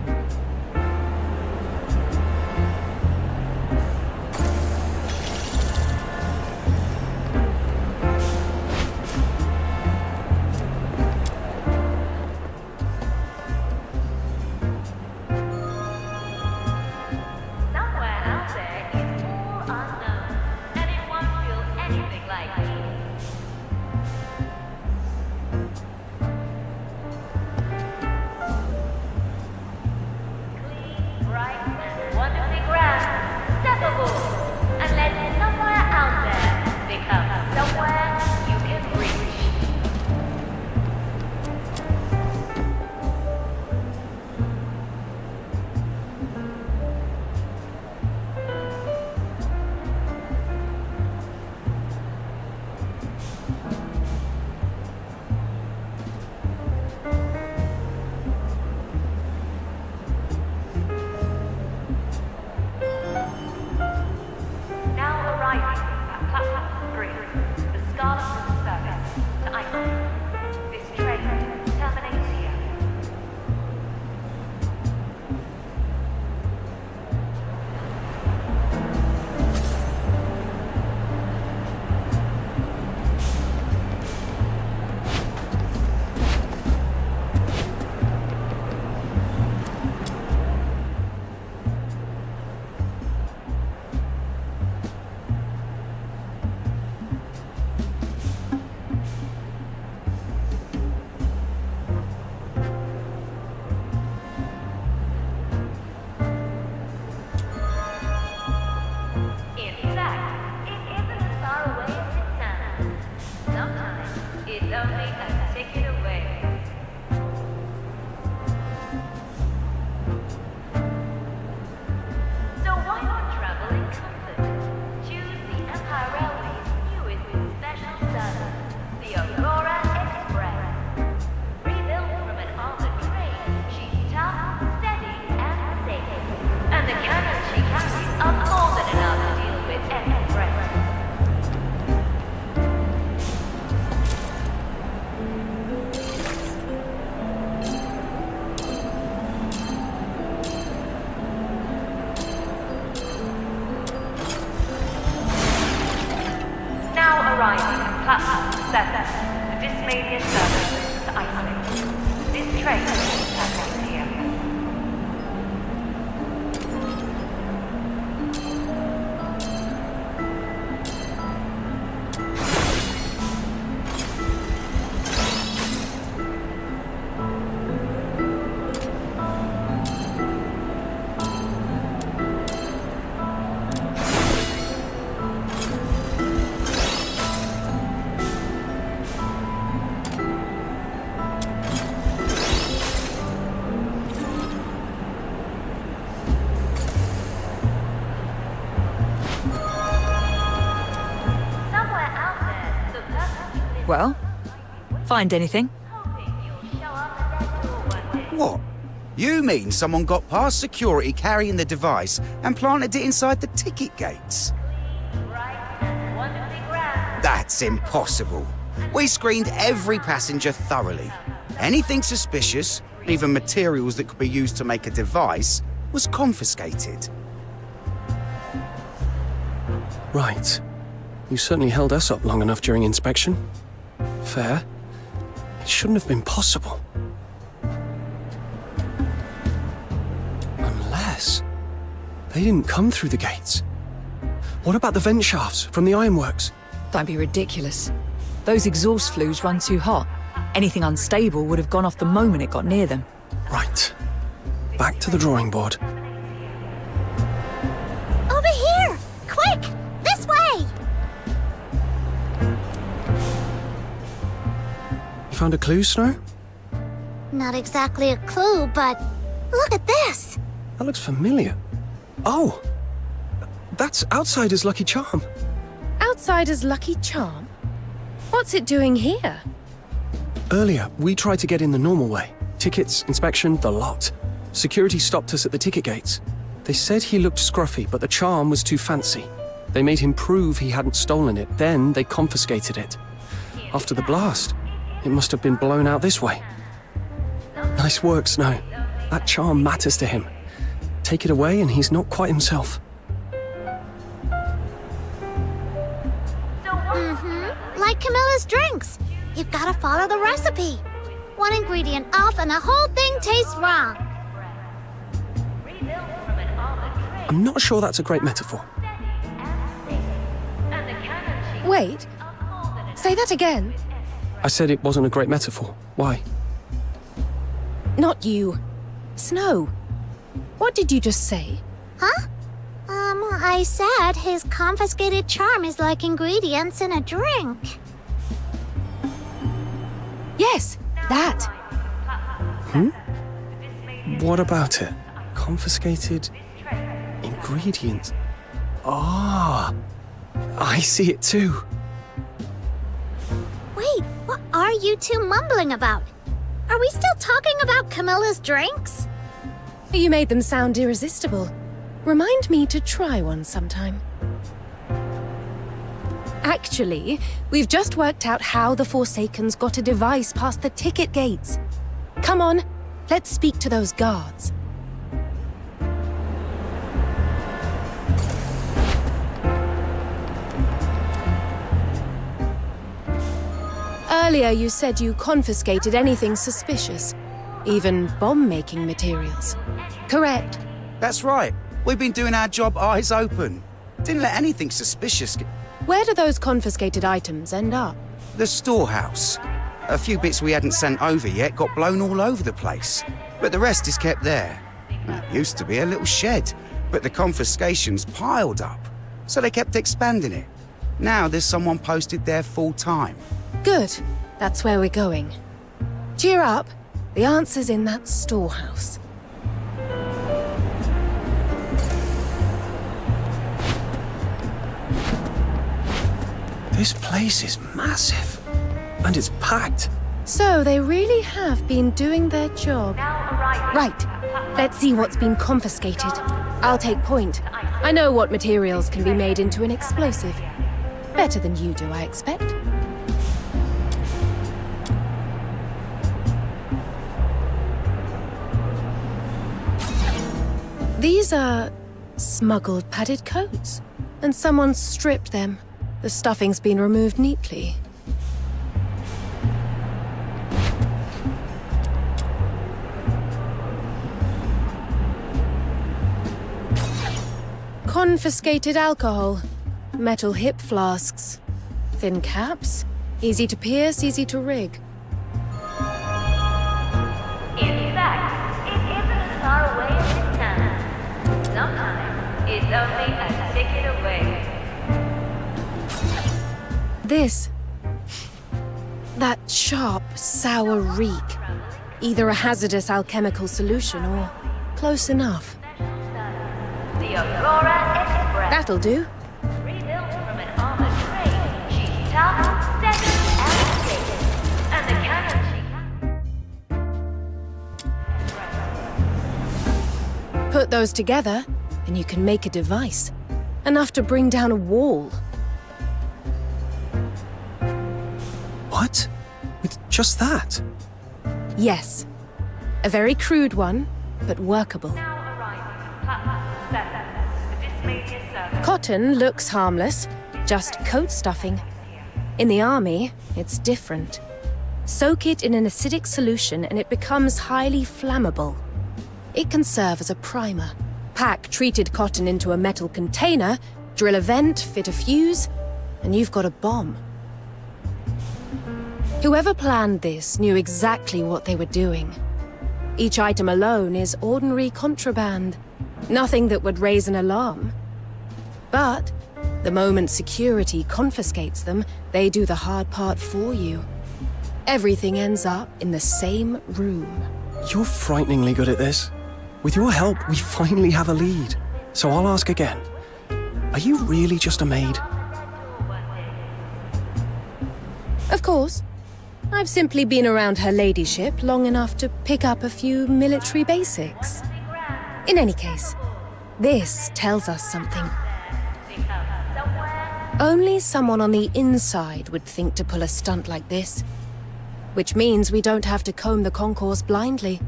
Arriving at platform 7, the Dismania service to isolate. This train terminates here. Well, find anything? What? You mean someone got past security carrying the device and planted it inside the ticket gates? That's impossible. We screened every passenger thoroughly. Anything suspicious, even materials that could be used to make a device, was confiscated. Right. You certainly held us up long enough during inspection. Fair. It shouldn't have been possible. Unless... they didn't come through the gates. What about the vent shafts from the ironworks? Don't be ridiculous. Those exhaust flues run too hot. Anything unstable would have gone off the moment it got near them. Right. Back to the drawing board. Over here! Quick! This way! You found a clue, Snow? Not exactly a clue, but look at this! That looks familiar. Oh! That's Outsider's lucky charm. Outsider's lucky charm? What's it doing here? Earlier, we tried to get in the normal way. Tickets, inspection, the lot. Security stopped us at the ticket gates. They said he looked scruffy, but the charm was too fancy. They made him prove he hadn't stolen it, then they confiscated it. After the blast, it must have been blown out this way. Nice work, Snow. That charm matters to him. Take it away and he's not quite himself. Like Camilla's drinks. You've got to follow the recipe. One ingredient off and the whole thing tastes wrong. I'm not sure that's a great metaphor. Wait. Say that again. I said it wasn't a great metaphor. Why? Not you. Snow. What did you just say? Huh? I said his confiscated charm is like ingredients in a drink. Yes, that. What about it? Confiscated ingredients. Ah, I see it too. Wait, what are you two mumbling about? Are we still talking about Camilla's drinks? You made them sound irresistible. Remind me to try one sometime. Actually, we've just worked out how the Forsakens got a device past the ticket gates. Come on, let's speak to those guards. Earlier you said you confiscated anything suspicious, even bomb-making materials. Correct? That's right. We've been doing our job eyes open. Didn't let anything suspicious get... Where do those confiscated items end up? The storehouse. A few bits we hadn't sent over yet got blown all over the place. But the rest is kept there. It used to be a little shed, but the confiscations piled up. So they kept expanding it. Now there's someone posted there full time. Good. That's where we're going. Cheer up. The answer's in that storehouse. This place is massive. And it's packed. So they really have been doing their job. Right. Let's see what's been confiscated. I'll take point. I know what materials can be made into an explosive. Better than you do, I expect. These are smuggled padded coats. And someone's stripped them. The stuffing's been removed neatly. Confiscated alcohol. Metal hip flasks. Thin caps. Easy to pierce, easy to rig. In fact, it isn't as far away as it sounds. Sometimes it's only a ticket away. This. That sharp, sour reek. Either a hazardous alchemical solution or close enough. The Aurora Express. That'll do. Rebuilt from an armored train, she's tough, steady, and and the cannon she Put those together, and you can make a device. Enough to bring down a wall. What? With just that? Yes. A very crude one, but workable. Cotton looks harmless, just coat stuffing. In the army, it's different. Soak it in an acidic solution and it becomes highly flammable. It can serve as a primer. Pack treated cotton into a metal container, drill a vent, fit a fuse, and you've got a bomb. Whoever planned this knew exactly what they were doing. Each item alone is ordinary contraband. Nothing that would raise an alarm. But the moment security confiscates them, they do the hard part for you. Everything ends up in the same room. You're frighteningly good at this. With your help, we finally have a lead. So I'll ask again. Are you really just a maid? Of course. I've simply been around her ladyship long enough to pick up a few military basics. In any case, this tells us something. Only someone on the inside would think to pull a stunt like this. Which means we don't have to comb the concourse blindly.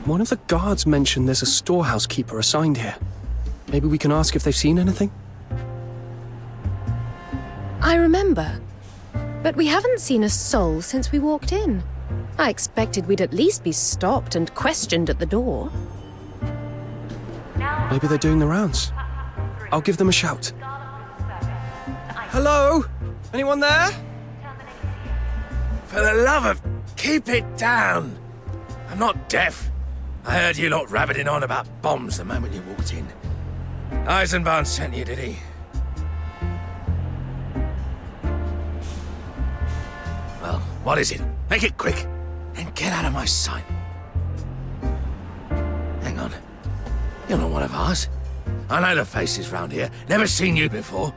One of the guards mentioned there's a storehouse keeper assigned here. Maybe we can ask if they've seen anything? I remember. But we haven't seen a soul since we walked in. I expected we'd at least be stopped and questioned at the door. Maybe they're doing the rounds. I'll give them a shout. Hello? Anyone there? For the love of... keep it down. I'm not deaf. I heard you lot rabbiting on about bombs the moment you walked in. Eisenbahn sent you, did he? Well, what is it? Make it quick, and get out of my sight. Hang on. You're not one of ours. I know the faces round here. Never seen you before.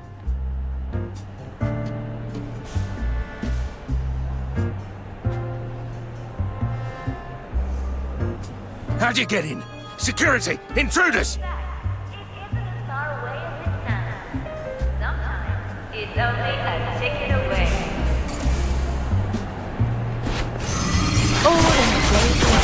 How'd you get in? Security! Intruders! It's only a ticket away. All in a great way.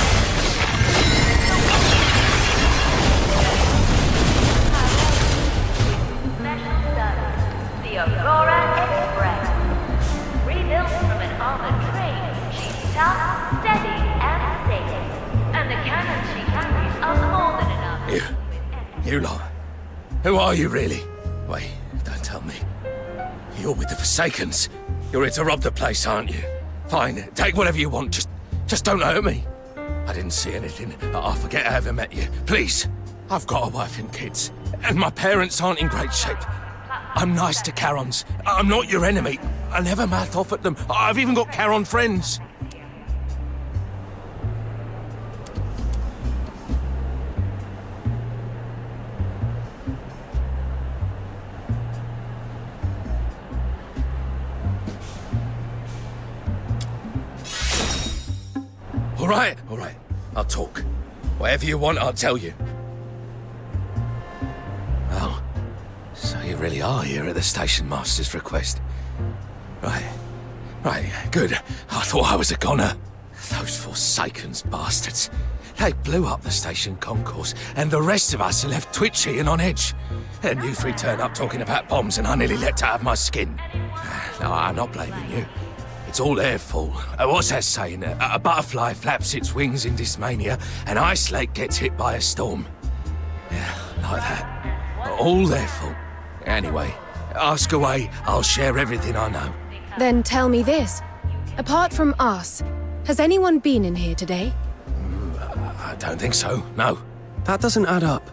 Special service, the Aurora Express. Rebuilt from an armored train, she's tough, steady, and safe. And the cannons she carries are more than enough. You lot. Who are you, really? Wait, don't tell me. You're with the Forsakens. You're here to rob the place, aren't you? Fine, take whatever you want, just don't hurt me. I didn't see anything. I forget I ever met you. Please. I've got a wife and kids, and my parents aren't in great shape. I'm nice to Charons. I'm not your enemy. I never mouth off at them. I've even got Charon friends. All right. I'll talk. Whatever you want, I'll tell you. Oh, so you really are here at the station master's request. Right, good. I thought I was a goner. Those Forsakens bastards. They blew up the station concourse, and the rest of us are left twitchy and on edge. And you three turn up talking about bombs, and I nearly let out of my skin. No, I'm not blaming you. It's all their fault. What's that saying? A butterfly flaps its wings in Dismania, and Ice Lake gets hit by a storm. Yeah, like that. All their fault. Anyway, ask away. I'll share everything I know. Then tell me this. Apart from us, has anyone been in here today? I don't think so, no. That doesn't add up.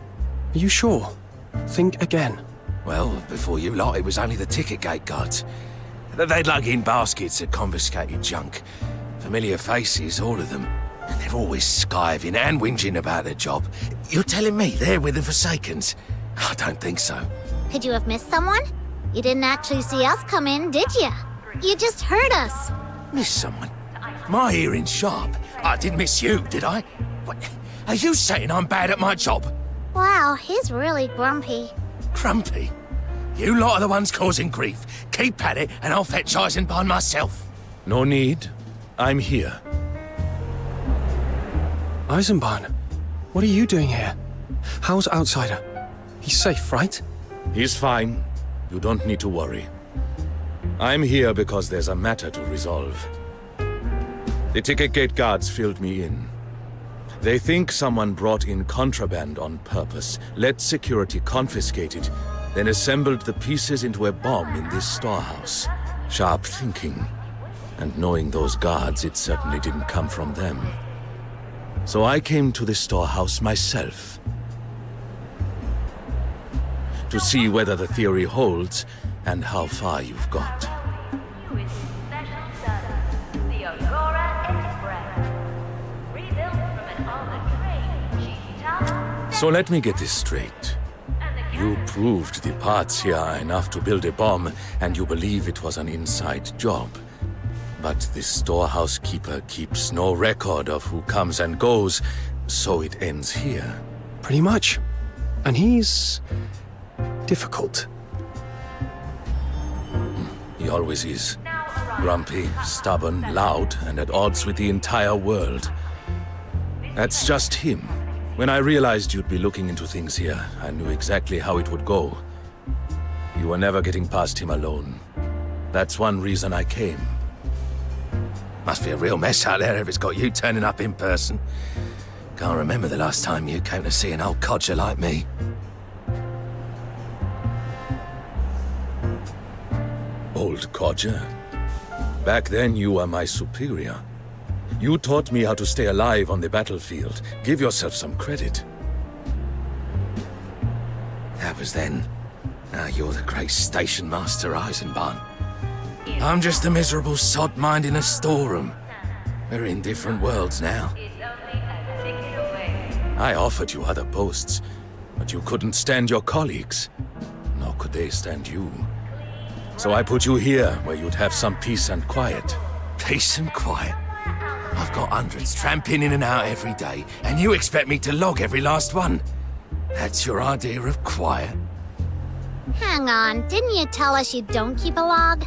Are you sure? Think again. Well, before you lot, it was only the ticket gate guards. They'd lug in baskets of confiscated junk. Familiar faces, all of them. And they're always skiving and whinging about their job. You're telling me they're with the Forsakens? I don't think so. Could you have missed someone? You didn't actually see us come in, did you? You just heard us. Miss someone? My hearing's sharp. I didn't miss you, did I? What? Are you saying I'm bad at my job? Wow, he's really grumpy. Grumpy? You lot are the ones causing grief. Keep at it, and I'll fetch Eisenbahn myself. No need. I'm here. Eisenbahn, what are you doing here? How's Outsider? He's safe, right? He's fine. You don't need to worry. I'm here because there's a matter to resolve. The ticket gate guards filled me in. They think someone brought in contraband on purpose, let security confiscate it, then assembled the pieces into a bomb in this storehouse. Sharp thinking. And knowing those guards, it certainly didn't come from them. So I came to the storehouse myself. To see whether the theory holds, and how far you've got. So let me get this straight. You proved the parts here are enough to build a bomb, and you believe it was an inside job. But the storehouse keeper keeps no record of who comes and goes, so it ends here. Pretty much. And he's... difficult. He always is. Grumpy, stubborn, loud, and at odds with the entire world. That's just him. When I realized you'd be looking into things here, I knew exactly how it would go. You were never getting past him alone. That's one reason I came. Must be a real mess out there if it's got you turning up in person. Can't remember the last time you came to see an old codger like me. Old codger? Back then you were my superior. You taught me how to stay alive on the battlefield. Give yourself some credit. That was then. Now you're the great station master, Eisenbahn. I'm just a miserable sod minding a storeroom. We're in different worlds now. I offered you other posts, but you couldn't stand your colleagues. Nor could they stand you. So I put you here, where you'd have some peace and quiet. Peace and quiet? I've got hundreds tramping in and out every day, and you expect me to log every last one? That's your idea of quiet? Hang on, didn't you tell us you don't keep a log?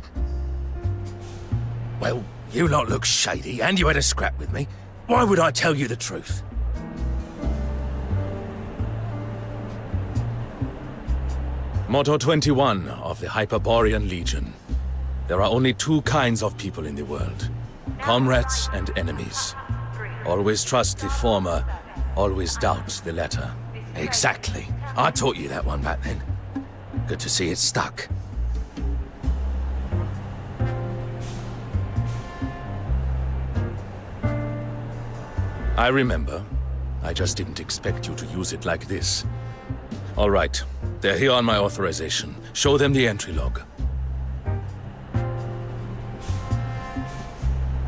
Well, you lot look shady, and you had a scrap with me. Why would I tell you the truth? Motto 21 of the Hyperborean Legion. There are only two kinds of people in the world. Comrades and enemies. Always trust the former, always doubt the latter. Exactly. I taught you that one back then. Good to see it stuck. I remember. I just didn't expect you to use it like this. All right. They're here on my authorization. Show them the entry log.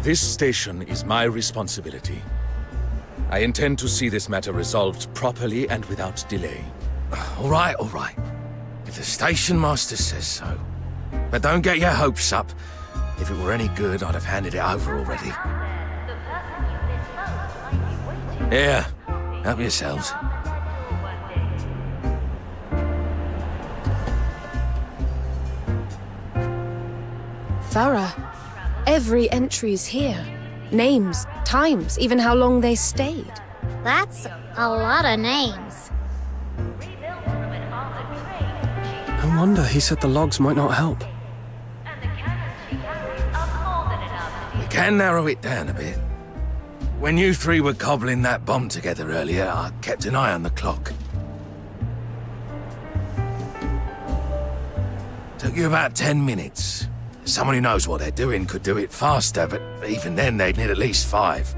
This station is my responsibility. I intend to see this matter resolved properly and without delay. All right, all right. If the station master says so. But don't get your hopes up. If it were any good, I'd have handed it over already. Here, help yourselves. Thorough. Every entry's here. Names, times, even how long they stayed. That's a lot of names. No wonder he said the logs might not help. We can narrow it down a bit. When you three were cobbling that bomb together earlier, I kept an eye on the clock. Took you about 10 minutes. Someone who knows what they're doing could do it faster, but even then they'd need at least 5.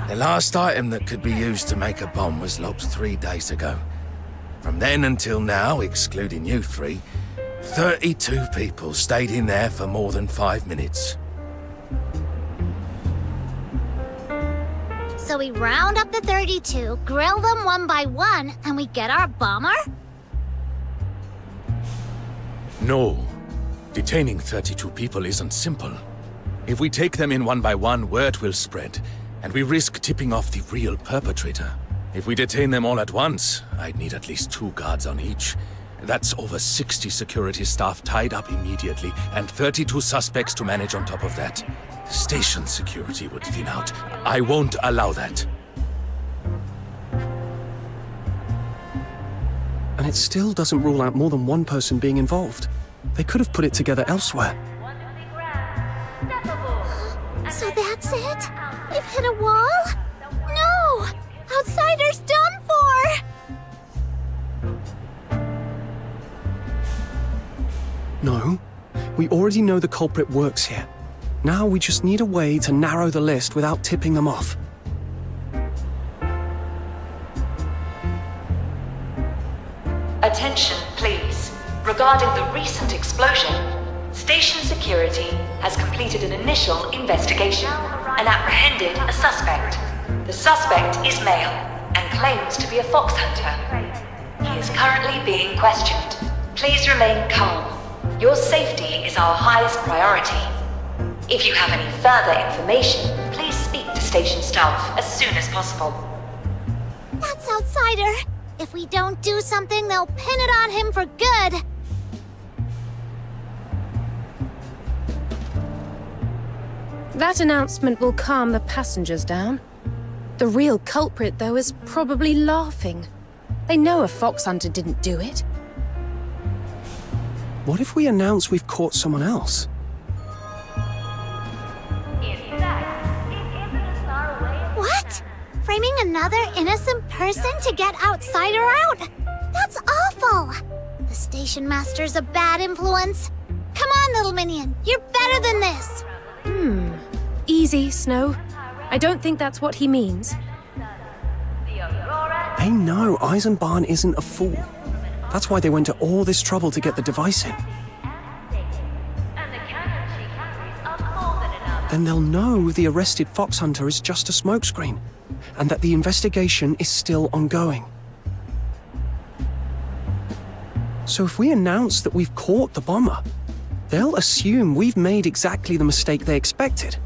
The last item that could be used to make a bomb was logged 3 days ago. From then until now, excluding you three, 32 people stayed in there for more than 5 minutes. So we round up the 32, grill them one by one, and we get our bomber? No. Detaining 32 people isn't simple. If we take them in one by one, word will spread, and we risk tipping off the real perpetrator. If we detain them all at once, I'd need at least 2 guards on each. That's over 60 security staff tied up immediately, and 32 suspects to manage on top of that. The station security would thin out. I won't allow that. And it still doesn't rule out more than one person being involved. They could have put it together elsewhere. So that's it? We've hit a wall? No! Outsider's done for! No. We already know the culprit works here. Now we just need a way to narrow the list without tipping them off. Attention, please. Regarding the recent explosion, station security has completed an initial investigation and apprehended a suspect. The suspect is male and claims to be a fox hunter. He is currently being questioned. Please remain calm. Your safety is our highest priority. If you have any further information, please speak to station staff as soon as possible. That's Outsider. If we don't do something, they'll pin it on him for good. That announcement will calm the passengers down. The real culprit, though, is probably laughing. They know a fox hunter didn't do it. What if we announce we've caught someone else? What? Framing another innocent person to get Outsider out? That's awful! The station master's a bad influence. Come on, little minion. You're better than this. Easy, Snow. I don't think that's what he means. They know Eisenbahn isn't a fool. That's why they went to all this trouble to get the device in. Then they'll know the arrested fox hunter is just a smokescreen, and that the investigation is still ongoing. So if we announce that we've caught the bomber, they'll assume we've made exactly the mistake they expected.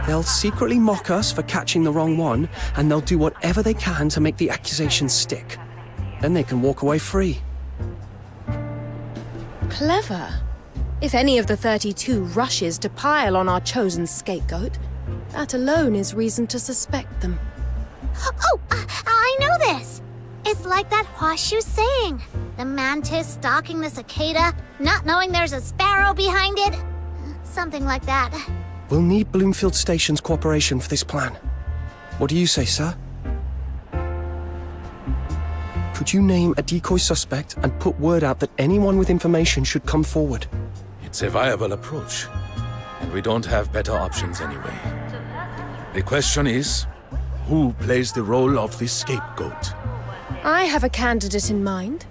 They'll secretly mock us for catching the wrong one, and they'll do whatever they can to make the accusations stick. Then they can walk away free. Clever. If any of the 32 rushes to pile on our chosen scapegoat, that alone is reason to suspect them. Oh, I know this! It's like that horseshoe saying. The mantis stalking the cicada, not knowing there's a sparrow behind it. Something like that. We'll need Bloomfield Station's cooperation for this plan. What do you say, sir? Could you name a decoy suspect and put word out that anyone with information should come forward? It's a viable approach, and we don't have better options anyway. The question is, who plays the role of the scapegoat? I have a candidate in mind,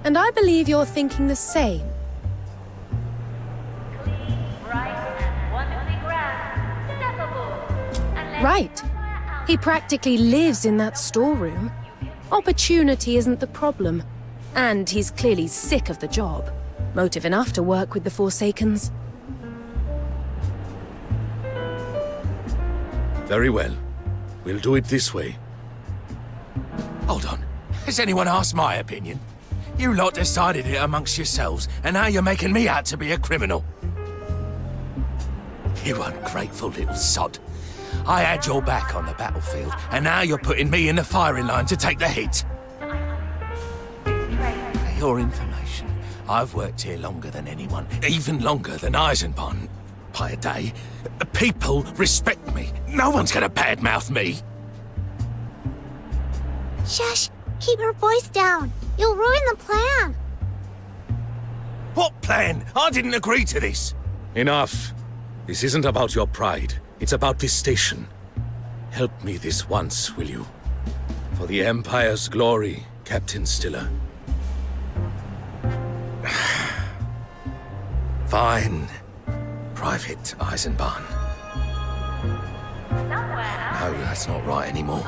and I believe you're thinking the same. Right. He practically lives in that storeroom. Opportunity isn't the problem, and he's clearly sick of the job. Motive enough to work with the Forsakens. Very well. We'll do it this way. Hold on. Has anyone asked my opinion? You lot decided it amongst yourselves, and now you're making me out to be a criminal. You ungrateful little sod. I had your back on the battlefield, and now you're putting me in the firing line to take the hit. For your information, I've worked here longer than anyone, even longer than Eisenbahn. By a day. People respect me. No one's gonna badmouth me. Shush! Keep your voice down. You'll ruin the plan. What plan? I didn't agree to this. Enough. This isn't about your pride. It's about this station. Help me this once, will you? For the Empire's glory, Captain Stiller. Fine. Private Eisenbahn. No, that's not right anymore.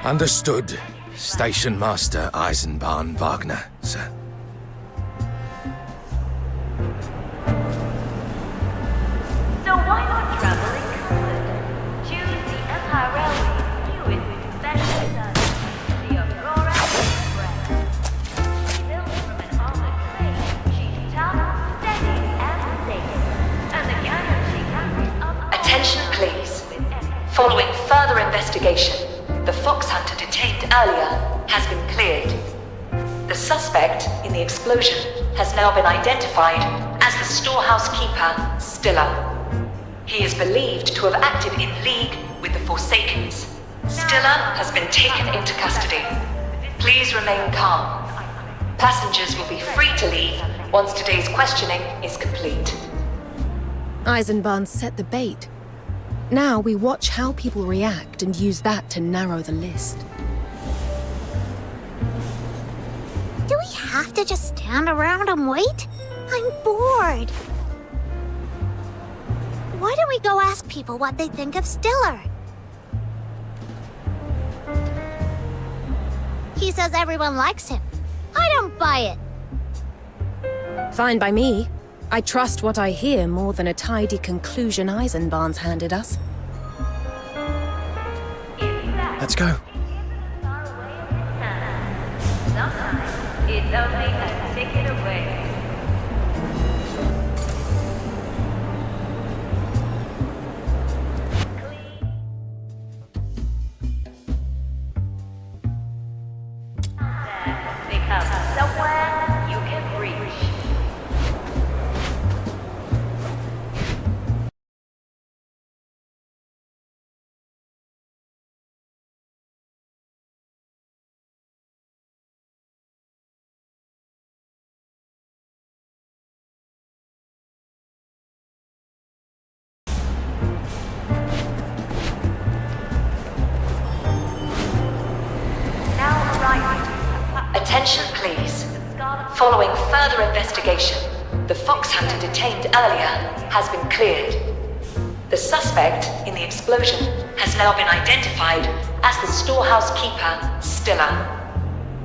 Understood. Station Master Eisenbahn Wagner, sir. So why not travel in comfort? Choose the Empire Railway's newest special service, the Aurora Express. Built from an armored train, she's tough, steady, and safe. And the cannon she carries up. Attention, please. Following further investigation, the fox hunter detained earlier has been cleared. The suspect in the explosion has now been identified as the storehouse keeper, Stiller. He is believed to have acted in league with the Forsakens. Stiller has been taken into custody. Please remain calm. Passengers will be free to leave once today's questioning is complete. Eisenbahn set the bait. Now we watch how people react and use that to narrow the list. Do we have to just stand around and wait? I'm bored. Why don't we go ask people what they think of Stiller? He says everyone likes him. I don't buy it. Fine by me. I trust what I hear more than a tidy conclusion Eisenbahn's handed us. Let's go. Sometimes it's only a ticket away. Become somewhere you can reach. Attention, please. Following further investigation, the fox hunter detained earlier has been cleared. The suspect in the explosion has now been identified as the storehouse keeper, Stiller.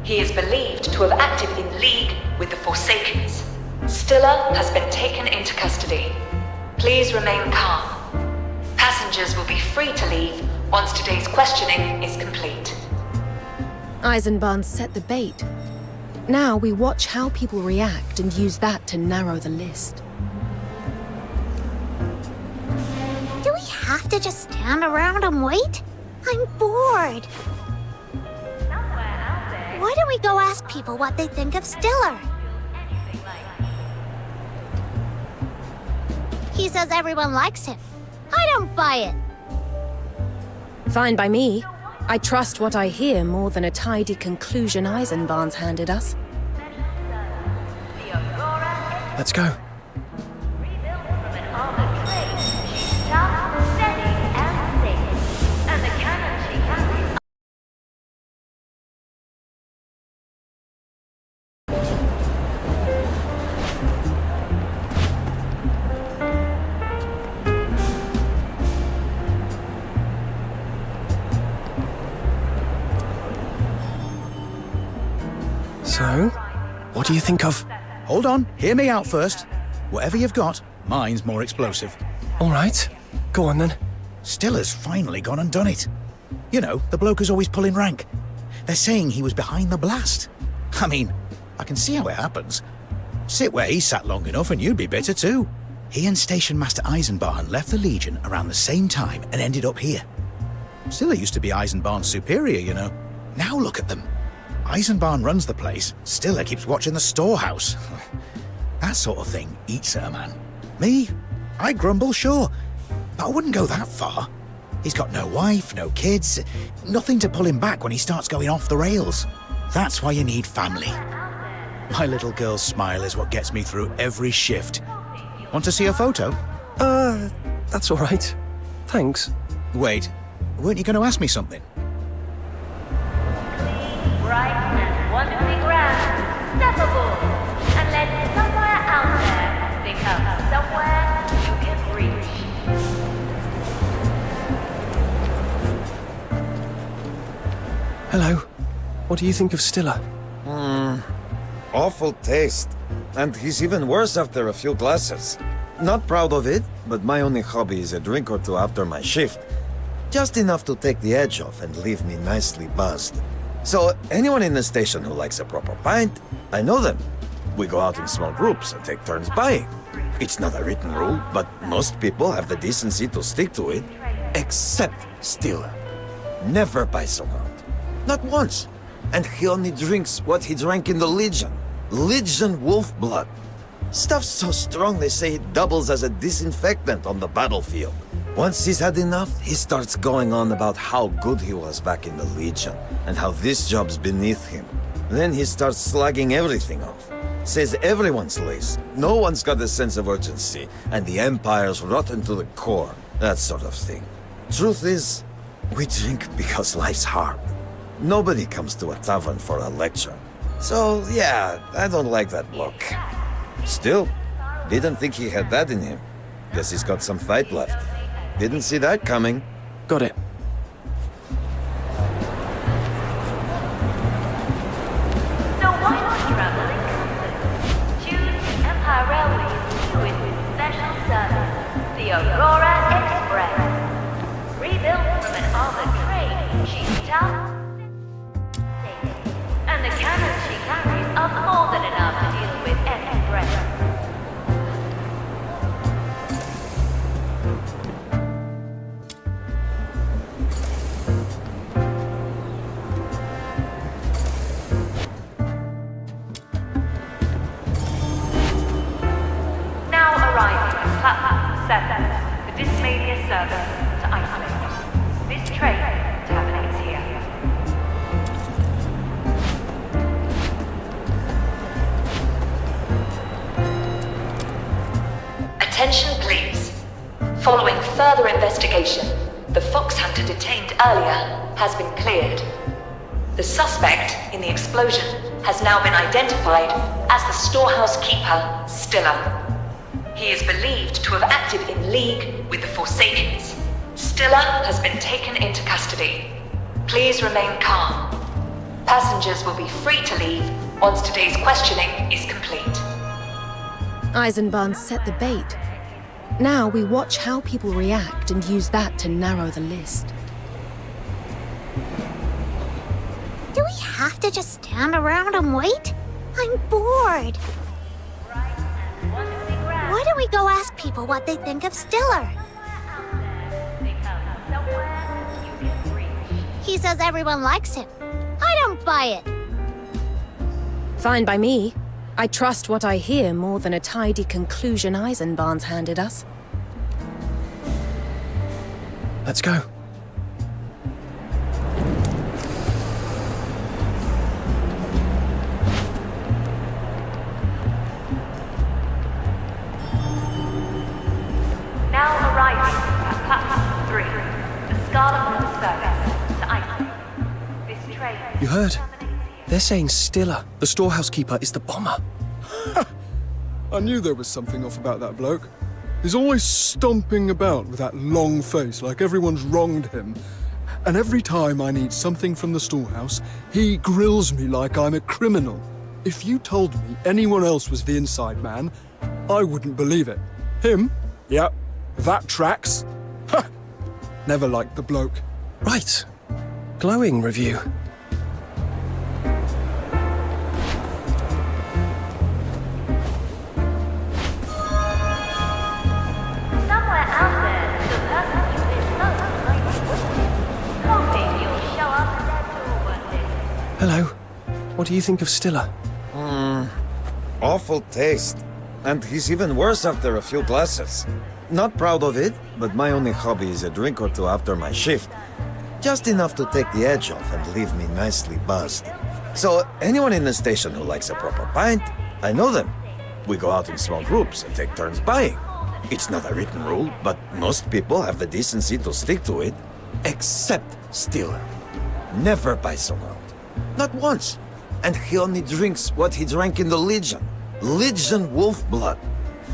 He is believed to have acted in league with the Forsakens. Stiller has been taken into custody. Please remain calm. Passengers will be free to leave once today's questioning is complete. Eisenbahn set the bait. Now we watch how people react and use that to narrow the list. Do we have to just stand around and wait? I'm bored. Why don't we go ask people what they think of Stiller? He says everyone likes him. I don't buy it. Fine by me. I trust what I hear more than a tidy conclusion Eisenbahn's handed us. Let's go. So, what do you think of... Hold on, hear me out first. Whatever you've got, mine's more explosive. All right, go on then. Stiller's finally gone and done it. You know, the bloke who's always pulling rank. They're saying he was behind the blast. I mean, I can see how it happens. Sit where he sat long enough and you'd be bitter too. He and Station Master Eisenbahn left the Legion around the same time and ended up here. Stiller used to be Eisenbahn's superior, you know. Now look at them. Eisenbahn runs the place, Stiller keeps watching the storehouse. That sort of thing eats at a man. Me? I grumble, sure, but I wouldn't go that far. He's got no wife, no kids, nothing to pull him back when he starts going off the rails. That's why you need family. My little girl's smile is what gets me through every shift. Want to see a photo? That's all right. Thanks. Wait, weren't you going to ask me something? Bright and wonderfully grand, steppable, and let somewhere out there become somewhere you can reach. Hello. What do you think of Stiller? Awful taste. And he's even worse after a few glasses. Not proud of it, but my only hobby is a drink or two after my shift. Just enough to take the edge off and leave me nicely buzzed. So, anyone in the station who likes a proper pint, I know them. We go out in small groups and take turns buying. It's not a written rule, but most people have the decency to stick to it. Except Stiller. Never buys around. Not once. And he only drinks what he drank in the Legion. Legion wolf blood. Stuff's so strong they say it doubles as a disinfectant on the battlefield. Once he's had enough, he starts going on about how good he was back in the Legion, and how this job's beneath him. Then he starts slugging everything off. Says everyone's lazy, no one's got a sense of urgency, and the Empire's rotten to the core, that sort of thing. Truth is, we drink because life's hard. Nobody comes to a tavern for a lecture. So, yeah, I don't like that look. Still, didn't think he had that in him. Guess he's got some fight left. Didn't see that coming. Got it. So why not travel in comfort? Choose the Empire Railway's newest special service, the Aurora Express. Rebuilt from an armored train, she's tough, and the cannons she carries are more than enough to deal with any threat. Now arriving at platform 7, the Dismania service to Iceland. This train terminates here. Attention, please. Following further investigation, the fox hunter detained earlier has been cleared. The suspect in the explosion has now been identified as the storehouse keeper, Stiller. He is believed to have acted in league with the Forsakens. Stiller has been taken into custody. Please remain calm. Passengers will be free to leave once today's questioning is complete. Eisenbahn set the bait. Now we watch how people react and use that to narrow the list. Do we have to just stand around and wait? I'm bored. Why don't we go ask people what they think of Stiller? He says everyone likes him. I don't buy it. Fine by me. I trust what I hear more than a tidy conclusion Eisenbahn's handed us. Let's go. Now arriving at platform 3, the Scarlet Moon service to Iceland. This train... You heard? They're saying Stiller, the storehouse keeper, is the bomber. I knew there was something off about that bloke. He's always stomping about with that long face like everyone's wronged him. And every time I need something from the storehouse, he grills me like I'm a criminal. If you told me anyone else was the inside man, I wouldn't believe it. Him? Yep, that tracks. Ha! Never liked the bloke. Right. Glowing review. Somewhere out there, the person you miss most might be waiting, hoping you'll show up at their door one day. Hello. What do you think of Stiller? Awful taste. And he's even worse after a few glasses. Not proud of it, but my only hobby is a drink or two after my shift. Just enough to take the edge off and leave me nicely buzzed. So, anyone in the station who likes a proper pint, I know them. We go out in small groups and take turns buying. It's not a written rule, but most people have the decency to stick to it. Except Stiller. Never buys around. Not once. And he only drinks what he drank in the Legion. Legion wolf blood.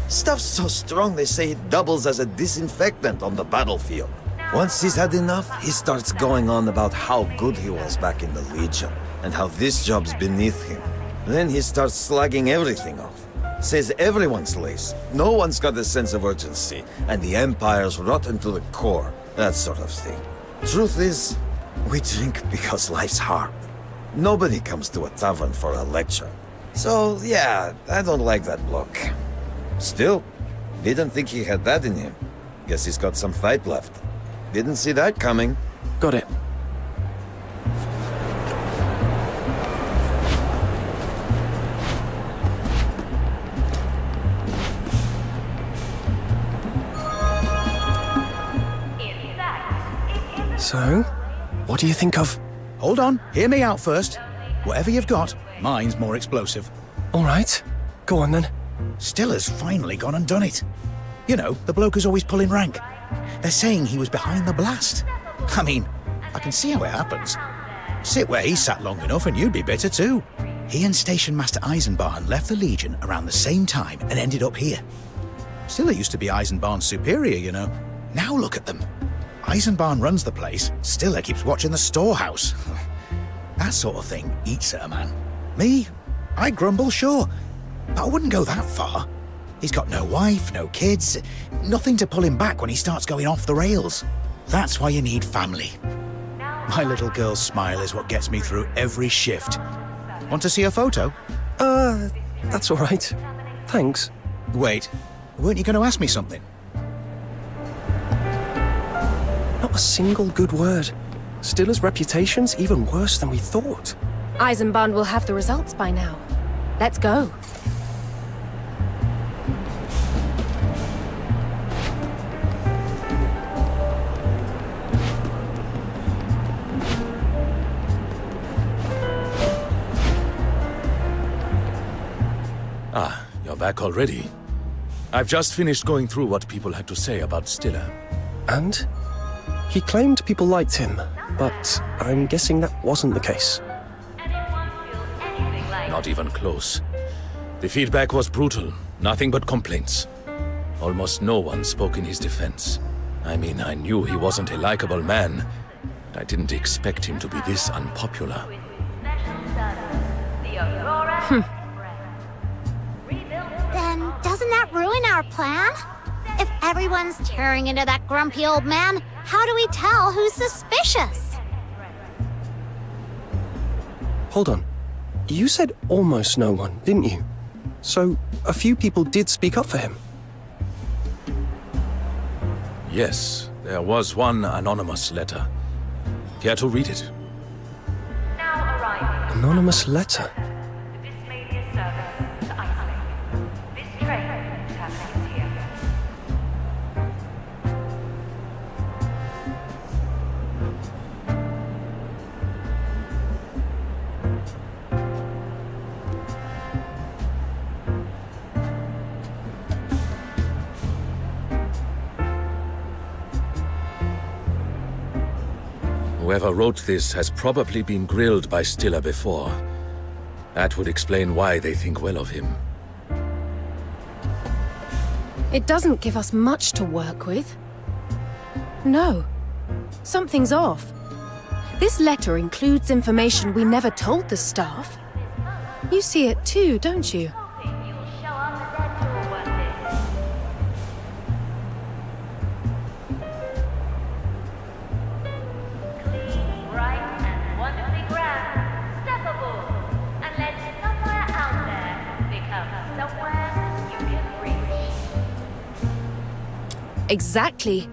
Stuff's so strong they say it doubles as a disinfectant on the battlefield. Once he's had enough, he starts going on about how good he was back in the Legion, and how this job's beneath him. Then he starts slugging everything off. Says everyone's lazy, no one's got a sense of urgency, and the Empire's rotten to the core, that sort of thing. Truth is, we drink because life's hard. Nobody comes to a tavern for a lecture. So, yeah, I don't like that bloke. Still, didn't think he had that in him. Guess he's got some fight left. Didn't see that coming. Got it. So, what do you think of... Hold on, hear me out first. Whatever you've got, mine's more explosive. All right, go on then. Stiller's finally gone and done it. You know, the bloke who's always pulling rank. They're saying he was behind the blast. I mean, I can see how it happens. Sit where he sat long enough and you'd be bitter too. He and Station Master Eisenbahn left the Legion around the same time and ended up here. Stiller used to be Eisenbahn's superior, you know. Now look at them. Eisenbahn runs the place, Stiller keeps watching the storehouse. That sort of thing eats at a man. Me? I grumble, sure, but I wouldn't go that far. He's got no wife, no kids, nothing to pull him back when he starts going off the rails. That's why you need family. My little girl's smile is what gets me through every shift. Want to see a photo? That's all right. Thanks. Wait, weren't you going to ask me something? Not a single good word. Stiller's reputation's even worse than we thought. Eisenbahn will have the results by now. Let's go. Ah, you're back already. I've just finished going through what people had to say about Stiller. And? He claimed people liked him, but I'm guessing that wasn't the case. Not even close. The feedback was brutal, nothing but complaints. Almost no one spoke in his defense. I mean, I knew he wasn't a likable man, but I didn't expect him to be this unpopular. Then doesn't that ruin our plan? If everyone's tearing into that grumpy old man, how do we tell who's suspicious? Hold on. You said almost no one, didn't you? So, a few people did speak up for him? Yes, there was one anonymous letter. Care to read it? Anonymous letter? Whoever wrote this has probably been grilled by Stiller before. That would explain why they think well of him. It doesn't give us much to work with. No. Something's off. This letter includes information we never told the staff. You see it too, don't you? Exactly.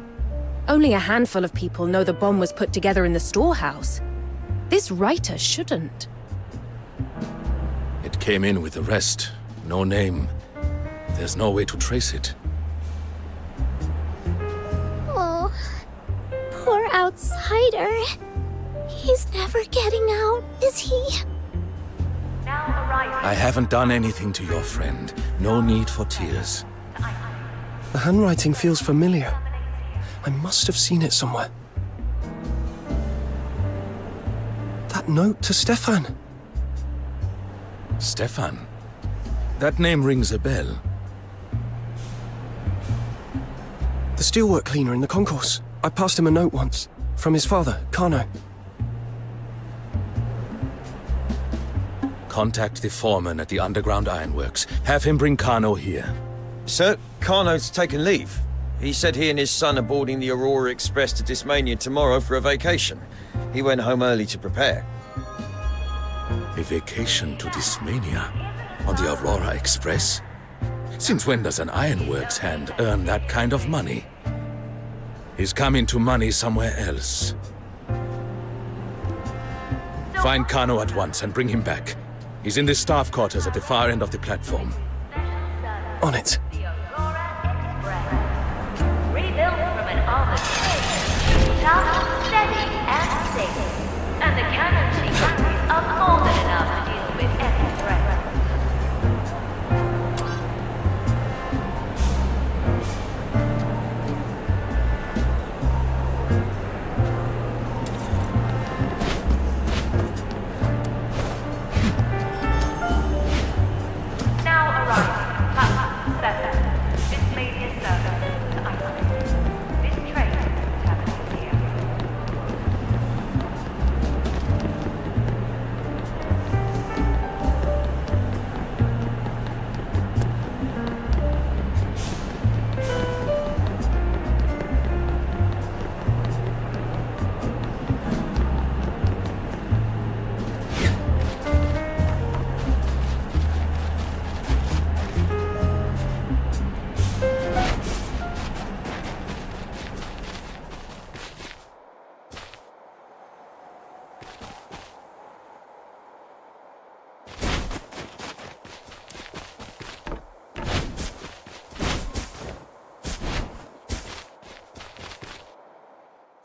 Only a handful of people know the bomb was put together in the storehouse. This writer shouldn't. It came in with the rest. No name. There's no way to trace it. Oh, poor outsider. He's never getting out, is he? I haven't done anything to your friend. No need for tears. The handwriting feels familiar. I must have seen it somewhere. That note to Stefan. Stefan? That name rings a bell. The steelwork cleaner in the concourse. I passed him a note once. From his father, Kano. Contact the foreman at the underground ironworks. Have him bring Kano here. Sir, Kano's taken leave. He said he and his son are boarding the Aurora Express to Dismania tomorrow for a vacation. He went home early to prepare. A vacation to Dismania? On the Aurora Express? Since when does an ironworks hand earn that kind of money? He's come into money somewhere else. Find Kano at once and bring him back. He's in the staff quarters at the far end of the platform. On it. Rebuilt from an armored train, tough, steady, and safe. And the cannons she carries are more than enough to deal with any threat. Now arriving, platform 7. Dismania service to Iceland. This train terminates here.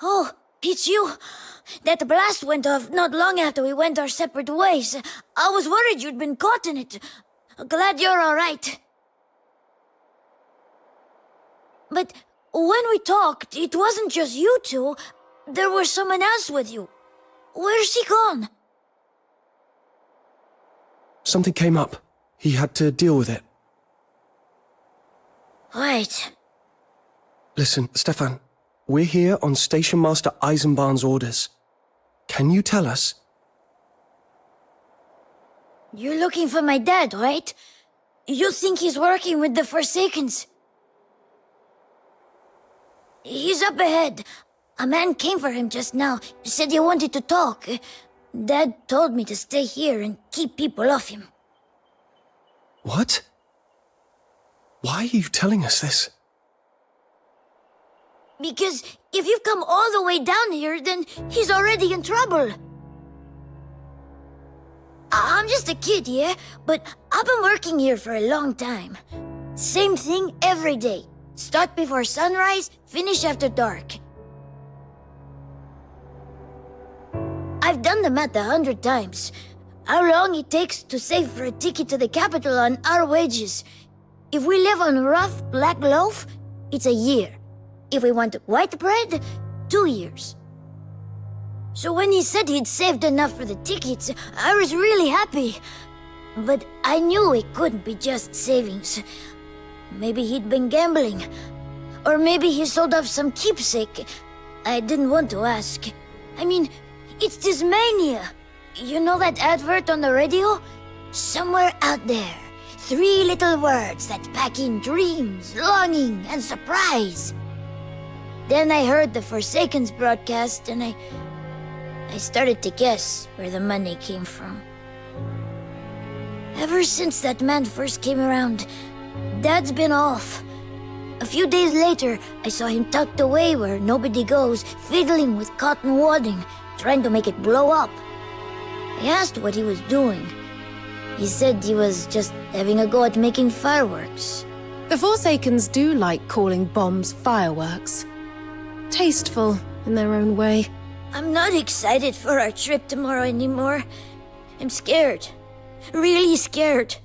Oh, it's you. That blast went off not long after we went our separate ways. I was worried you'd been caught in it. Glad you're all right. But when we talked, it wasn't just you two. There was someone else with you. Where's he gone? Something came up. He had to deal with it. Wait. Listen, Stefan. We're here on Station Master Eisenbahn's orders. Can you tell us? You're looking for my dad, right? You think he's working with the Forsakens? He's up ahead. A man came for him just now. Said he wanted to talk. Dad told me to stay here and keep people off him. What? Why are you telling us this? Because if you've come all the way down here, then he's already in trouble. I'm just a kid, yeah? But I've been working here for a long time. Same thing every day. Start before sunrise, finish after dark. I've done the math 100 times. How long it takes to save for a ticket to the capital on our wages. If we live on rough black loaf, it's a year. If we want white bread, 2 years. So when he said he'd saved enough for the tickets, I was really happy. But I knew it couldn't be just savings. Maybe he'd been gambling. Or maybe he sold off some keepsake. I didn't want to ask. I mean, it's Dismania. You know that advert on the radio? Somewhere out there, 3 little words that pack in dreams, longing, and surprise. Then I heard the Forsakens broadcast, and I started to guess where the money came from. Ever since that man first came around, Dad's been off. A few days later, I saw him tucked away where nobody goes, fiddling with cotton wadding, trying to make it blow up. I asked what he was doing. He said he was just having a go at making fireworks. The Forsakens do like calling bombs fireworks. Tasteful in their own way. I'm not excited for our trip tomorrow anymore. I'm scared. Really scared.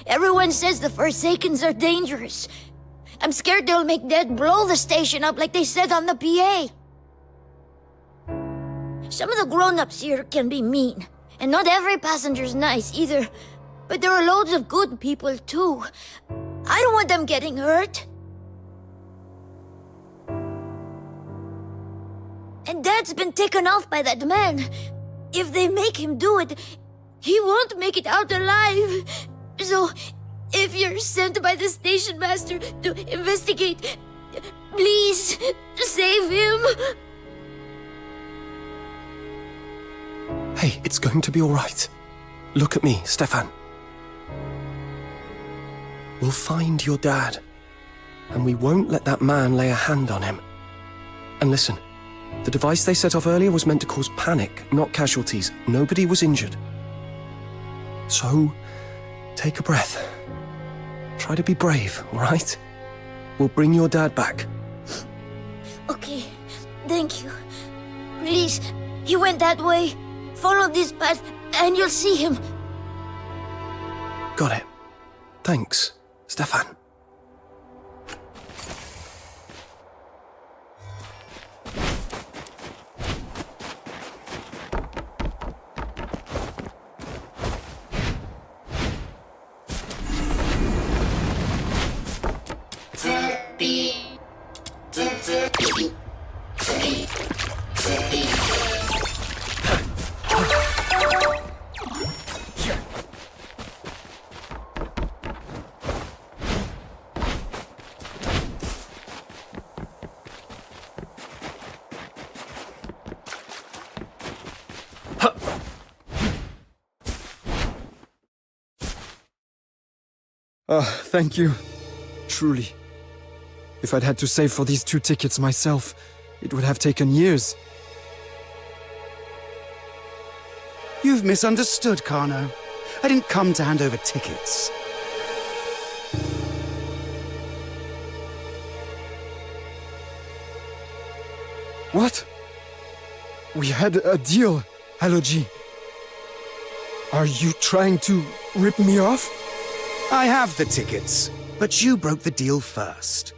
Everyone says the Forsakens are dangerous. I'm scared they'll make Dad blow the station up like they said on the PA. Some of the grown-ups here can be mean, and not every passenger's nice either. But there are loads of good people too. I don't want them getting hurt. And Dad's been taken off by that man. If they make him do it, he won't make it out alive. So, if you're sent by the station master to investigate, please save him. Hey, it's going to be all right. Look at me, Stefan. We'll find your dad, and we won't let that man lay a hand on him. And listen, the device they set off earlier was meant to cause panic, not casualties. Nobody was injured. So, take a breath. Try to be brave, all right? We'll bring your dad back. Okay, thank you. Please, he went that way. Follow this path, and you'll see him. Got it. Thanks, Stefan. Thank you. Truly. If I'd had to save for these 2 tickets myself, it would have taken years. You've misunderstood, Kano. I didn't come to hand over tickets. What? We had a deal, Haloji. Are you trying to rip me off? I have the tickets, but you broke the deal first.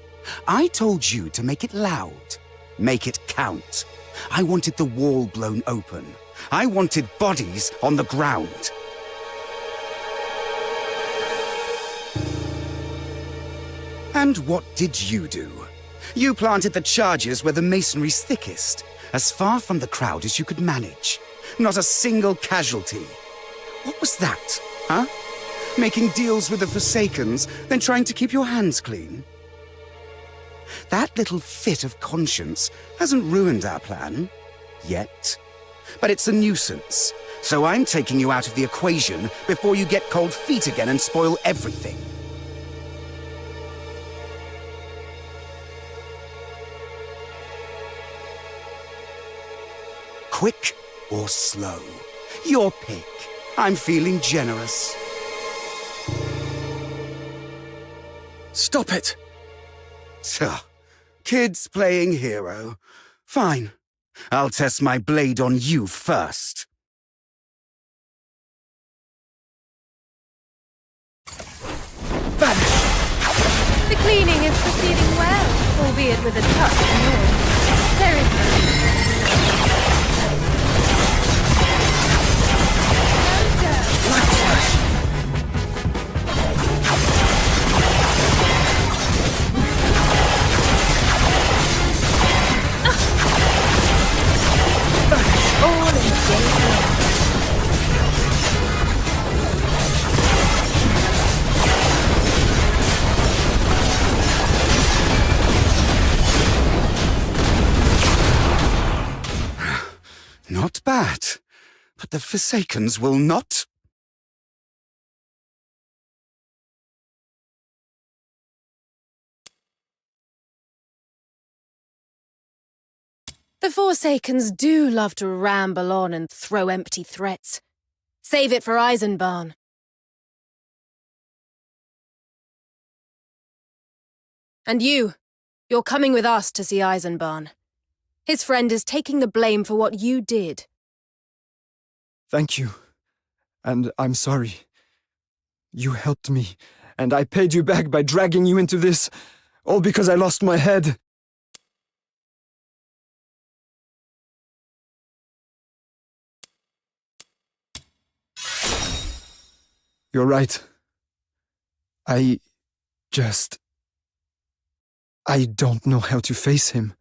I told you to make it loud, make it count. I wanted the wall blown open. I wanted bodies on the ground. And what did you do? You planted the charges where the masonry's thickest, as far from the crowd as you could manage. Not a single casualty. What was that, huh? Making deals with the Forsakens, then trying to keep your hands clean? That little fit of conscience hasn't ruined our plan. Yet. But it's a nuisance. So I'm taking you out of the equation before you get cold feet again and spoil everything. Quick or slow? Your pick. I'm feeling generous. Stop it! Tuh. Kids playing hero. Fine. I'll test my blade on you first. Vanish! The cleaning is proceeding well, albeit with a touch of noise. There is no... All in danger. Not bad. But the Forsakens will not... The Forsakens do love to ramble on and throw empty threats. Save it for Eisenbahn. And you're coming with us to see Eisenbahn. His friend is taking the blame for what you did. Thank you. And I'm sorry. You helped me, and I paid you back by dragging you into this, all because I lost my head. You're right. I don't know how to face him.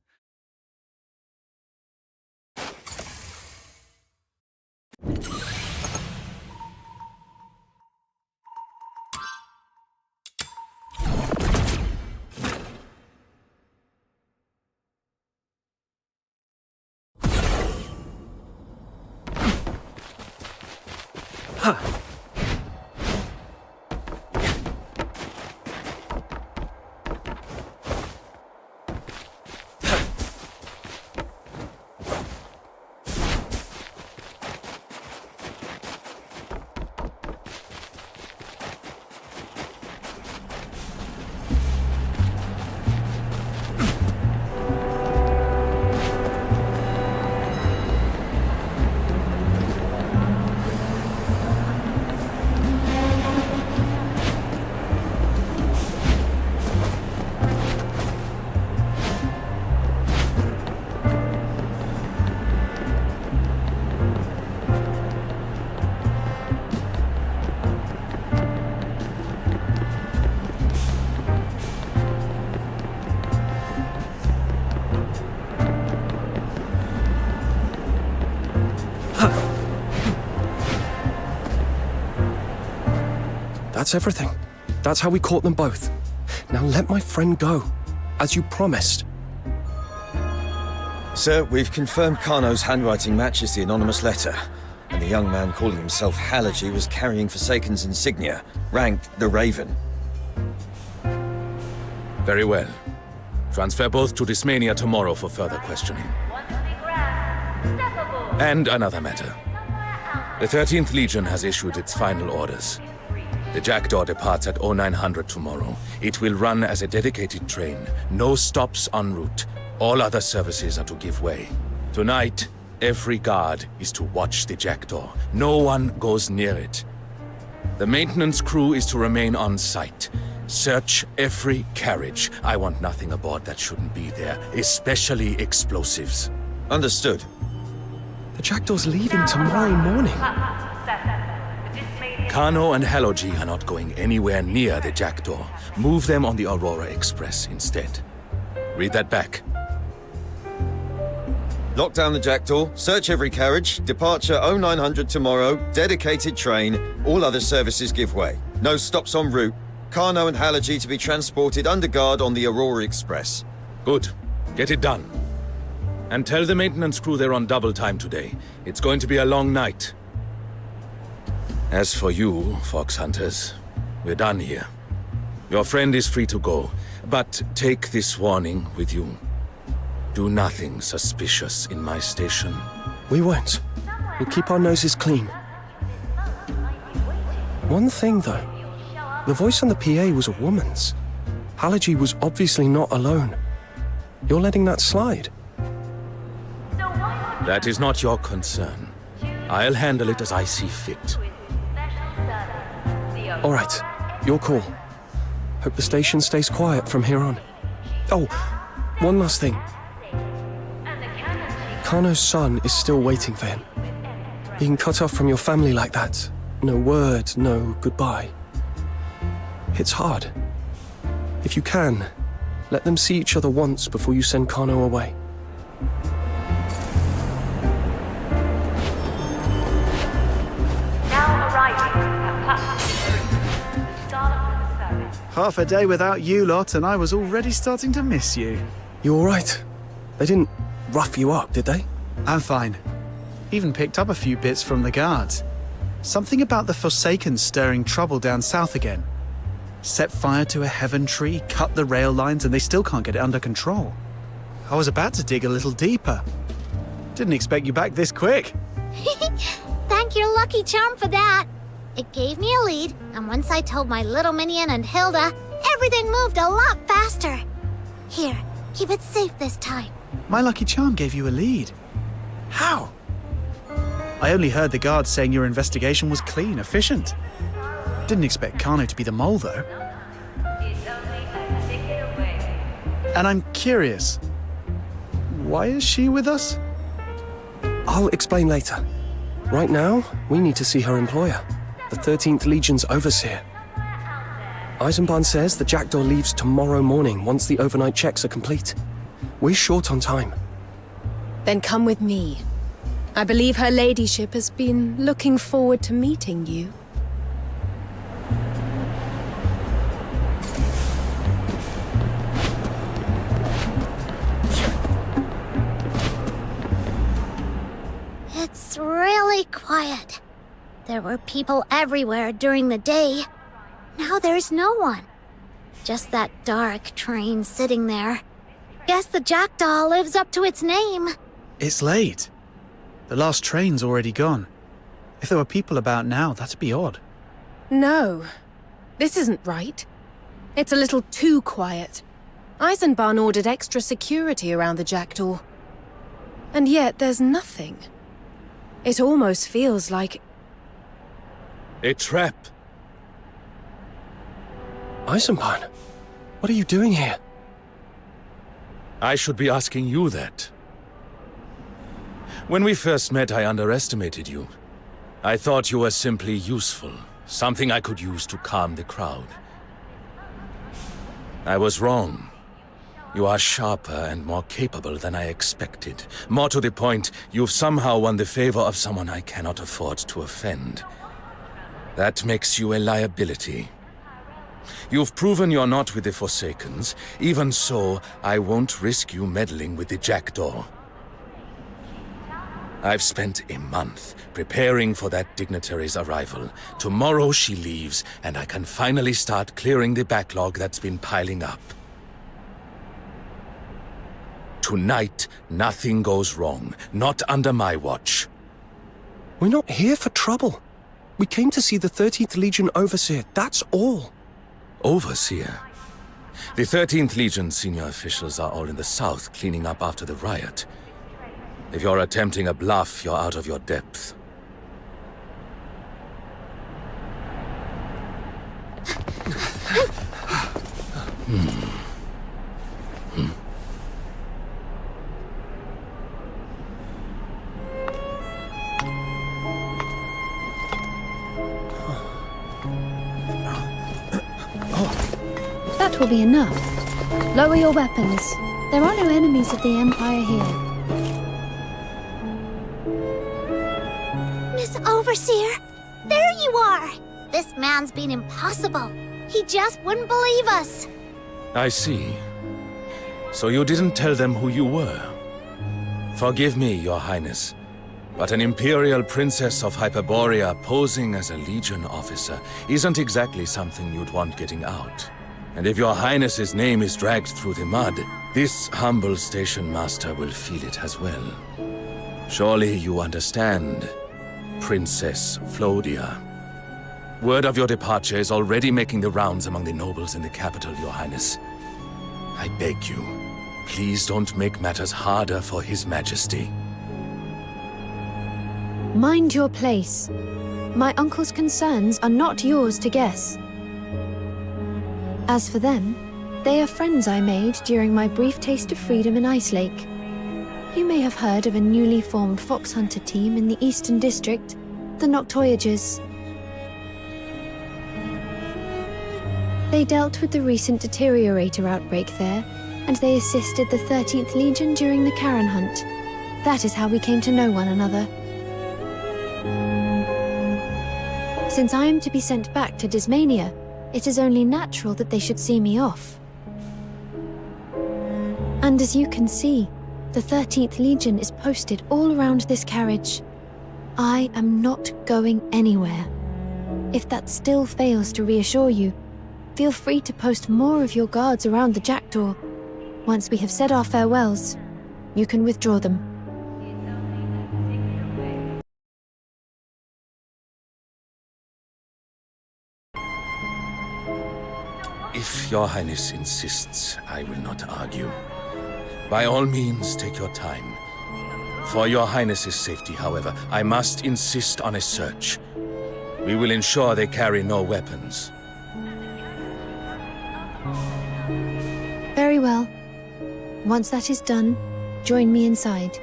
That's everything. That's how we caught them both. Now let my friend go, as you promised. Sir, we've confirmed Kano's handwriting matches the anonymous letter, and the young man calling himself Halaji was carrying Forsaken's insignia, ranked the Raven. Very well. Transfer both to Dismania tomorrow for further questioning. And another matter. The 13th Legion has issued its final orders. The Jackdaw departs at 0900 tomorrow. It will run as a dedicated train. No stops en route. All other services are to give way. Tonight, every guard is to watch the Jackdaw. No one goes near it. The maintenance crew is to remain on site. Search every carriage. I want nothing aboard that shouldn't be there, especially explosives. Understood. The Jackdaw's leaving tomorrow morning. Kano and Haloji are not going anywhere near the Jackdaw. Move them on the Aurora Express instead. Read that back. Lock down the Jackdaw, search every carriage, departure 0900 tomorrow, dedicated train, all other services give way. No stops en route. Kano and Halaji to be transported under guard on the Aurora Express. Good. Get it done. And tell the maintenance crew they're on double time today. It's going to be a long night. As for you, Fox Hunters, we're done here. Your friend is free to go, but take this warning with you. Do nothing suspicious in my station. We won't. We'll keep our noses clean. One thing, though. The voice on the PA was a woman's. Halaji was obviously not alone. You're letting that slide? That is not your concern. I'll handle it as I see fit. All right, your call. Hope the station stays quiet from here on. Oh, one last thing. Kano's son is still waiting for him. Being cut off from your family like that, no word, no goodbye. It's hard. If you can, let them see each other once before you send Kano away. Now arriving at platform 3. Start service. Half a day without you lot, and I was already starting to miss you. You all right? They didn't rough you up, did they? I'm fine. Even picked up a few bits from the guards. Something about the Forsaken stirring trouble down south again. Set fire to a heaven tree, cut the rail lines, and they still can't get it under control. I was about to dig a little deeper. Didn't expect you back this quick. Thank your lucky charm for that. It gave me a lead, and once I told my little minion and Hilda, everything moved a lot faster. Here, keep it safe this time. My lucky charm gave you a lead. How? I only heard the guards saying your investigation was clean, efficient. Didn't expect Kano to be the mole, though. And I'm curious, why is she with us? I'll explain later. Right now, we need to see her employer, the 13th Legion's overseer. Eisenbahn says the Jackdaw leaves tomorrow morning once the overnight checks are complete. We're short on time. Then come with me. I believe her ladyship has been looking forward to meeting you. It's really quiet. There were people everywhere during the day. Now there's no one. Just that dark train sitting there. Guess the Jackdaw lives up to its name. It's late. The last train's already gone. If there were people about now, that'd be odd. No, this isn't right. It's a little too quiet. Eisenbahn ordered extra security around the Jackdaw. And yet there's nothing. It almost feels like... A trap. Eisenbahn, what are you doing here? I should be asking you that. When we first met, I underestimated you. I thought you were simply useful, something I could use to calm the crowd. I was wrong. You are sharper and more capable than I expected. More to the point, you've somehow won the favor of someone I cannot afford to offend. That makes you a liability. You've proven you're not with the Forsakens. Even so, I won't risk you meddling with the Jackdaw. I've spent a month preparing for that dignitary's arrival. Tomorrow she leaves, and I can finally start clearing the backlog that's been piling up. Tonight, nothing goes wrong. Not under my watch. We're not here for trouble. We came to see the 13th Legion Overseer, that's all. Overseer? The 13th Legion senior officials are all in the south cleaning up after the riot. If you're attempting a bluff, you're out of your depth. That will be enough. Lower your weapons. There are no enemies of the Empire here. Miss Overseer, there you are! This man's been impossible. He just wouldn't believe us. I see. So you didn't tell them who you were. Forgive me, Your Highness, but an Imperial Princess of Hyperborea posing as a Legion officer isn't exactly something you'd want getting out. And if Your Highness's name is dragged through the mud, this humble station master will feel it as well. Surely you understand, Princess Flodia. Word of your departure is already making the rounds among the nobles in the capital, Your Highness. I beg you, please don't make matters harder for His Majesty. Mind your place. My uncle's concerns are not yours to guess. As for them, they are friends I made during my brief taste of freedom in Ice Lake. You may have heard of a newly formed fox hunter team in the Eastern District, the Noctoyagers. They dealt with the recent deteriorator outbreak there, and they assisted the 13th Legion during the Karen hunt. That is how we came to know one another. Since I am to be sent back to Dismania, it is only natural that they should see me off. And as you can see, the 13th Legion is posted all around this carriage. I am not going anywhere. If that still fails to reassure you, feel free to post more of your guards around the Jackdaw. Once we have said our farewells, you can withdraw them. If Your Highness insists, I will not argue. By all means, take your time. For Your Highness's safety, however, I must insist on a search. We will ensure they carry no weapons. Very well. Once that is done, join me inside.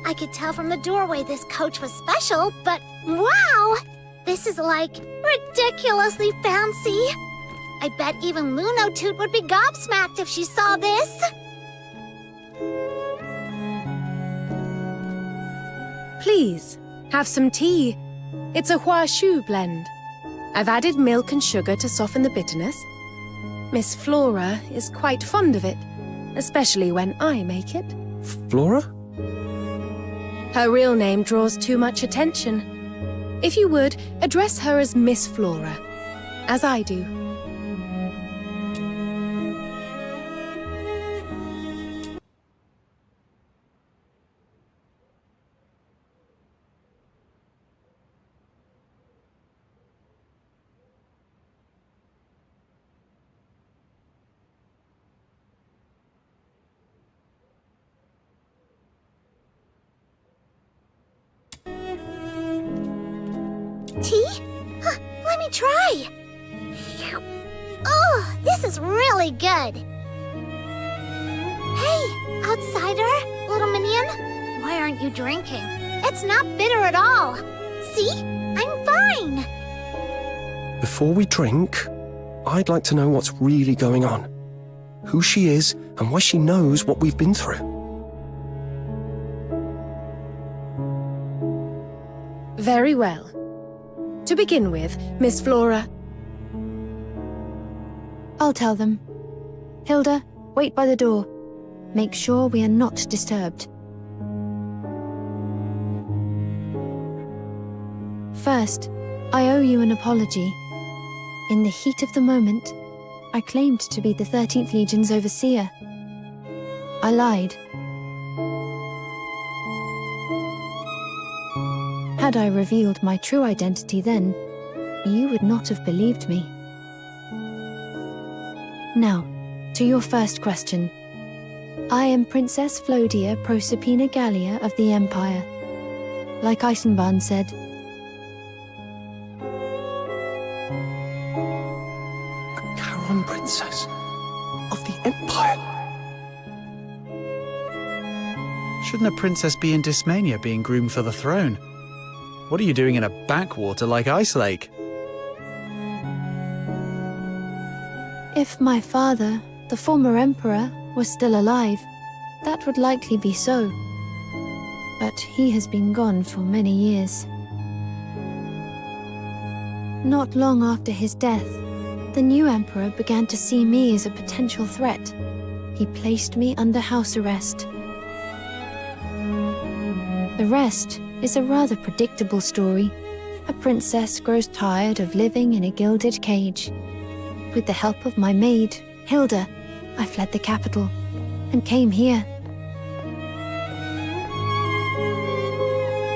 I could tell from the doorway this coach was special, but wow! This is like ridiculously fancy. I bet even Lunotoot would be gobsmacked if she saw this. Please, have some tea. It's a Hua Shu blend. I've added milk and sugar to soften the bitterness. Miss Flora is quite fond of it, especially when I make it. Flora? Her real name draws too much attention. If you would, address her as Miss Flora, as I do. Tea? Huh, let me try. Oh, this is really good. Hey, outsider, little minion. Why aren't you drinking? It's not bitter at all. See? I'm fine. Before we drink, I'd like to know what's really going on. Who she is and why she knows what we've been through. Very well. To begin with, Miss Flora... I'll tell them. Hilda, wait by the door. Make sure we are not disturbed. First, I owe you an apology. In the heat of the moment, I claimed to be the 13th Legion's overseer. I lied. Had I revealed my true identity then, you would not have believed me. Now, to your first question. I am Princess Flodia Proserpina Gallia of the Empire. Like Eisenbahn said. A Charon princess of the Empire. Shouldn't a princess be in Dysmania being groomed for the throne? What are you doing in a backwater like Ice Lake? If my father, the former emperor, was still alive, that would likely be so. But he has been gone for many years. Not long after his death, the new emperor began to see me as a potential threat. He placed me under house arrest. The rest is a rather predictable story. A princess grows tired of living in a gilded cage. With the help of my maid, Hilda, I fled the capital and came here.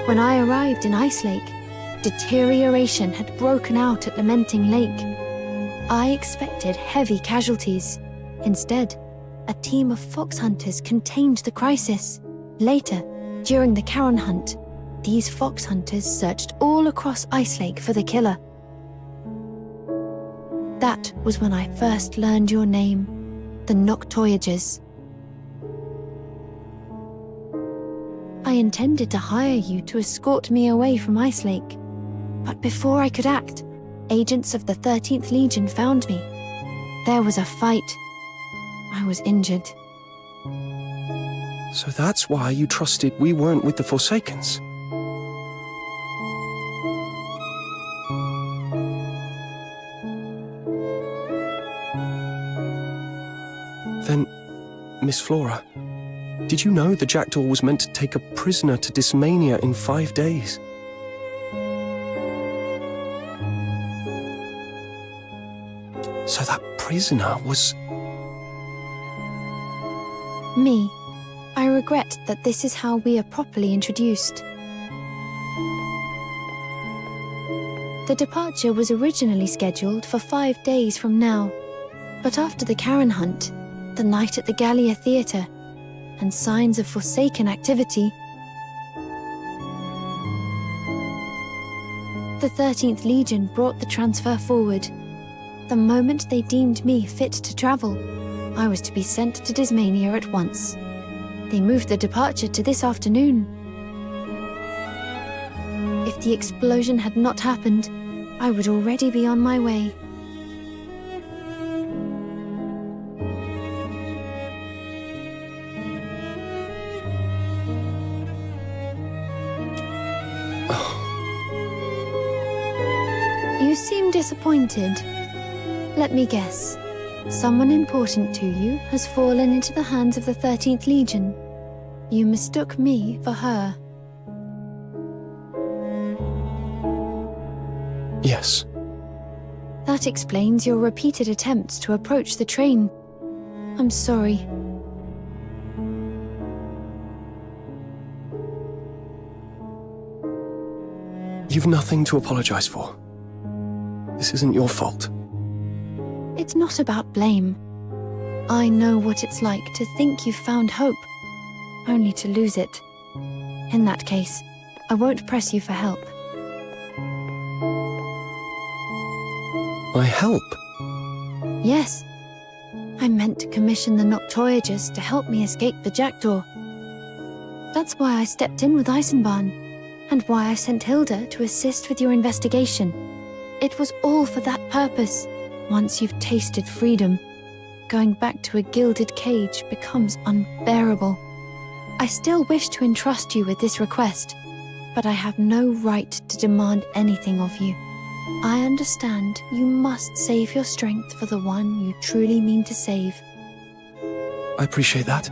When I arrived in Ice Lake, deterioration had broken out at Lamenting Lake. I expected heavy casualties. Instead, a team of fox hunters contained the crisis. Later, during the Charon hunt, these fox hunters searched all across Ice Lake for the killer. That was when I first learned your name, the Noctoyagers. I intended to hire you to escort me away from Ice Lake, but before I could act, agents of the 13th Legion found me. There was a fight. I was injured. So that's why you trusted we weren't with the Forsakens. Then, Miss Flora, did you know the Jackdaw was meant to take a prisoner to Dysmania in 5 days? So that prisoner was... Me. I regret that this is how we are properly introduced. The departure was originally scheduled for 5 days from now, but after the Charon hunt, the night at the Gallia Theatre, and signs of Forsaken activity, the 13th Legion brought the transfer forward. The moment they deemed me fit to travel, I was to be sent to Dysmania at once. They moved the departure to this afternoon. If the explosion had not happened, I would already be on my way. looking disappointed. Let me guess. Someone important to you has fallen into the hands of the 13th Legion. You mistook me for her. Yes. That explains your repeated attempts to approach the train. I'm sorry. You've nothing to apologize for. This isn't your fault. It's not about blame. I know what it's like to think you've found hope, only to lose it. In that case, I won't press you for help. My help? Yes. I meant to commission the Noctoyagers to help me escape the jackdaw. That's why I stepped in with Eisenbahn, and why I sent Hilda to assist with your investigation. It was all for that purpose. Once you've tasted freedom, going back to a gilded cage becomes unbearable. I still wish to entrust you with this request, but I have no right to demand anything of you. I understand you must save your strength for the one you truly mean to save. I appreciate that.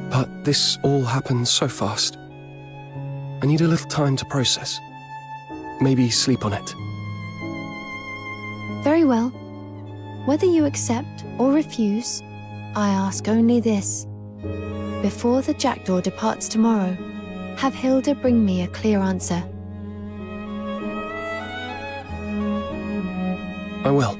But this all happened so fast. I need a little time to process. Maybe sleep on it. Very well. Whether you accept or refuse, I ask only this. Before the jackdaw departs tomorrow, have Hilda bring me a clear answer. I will.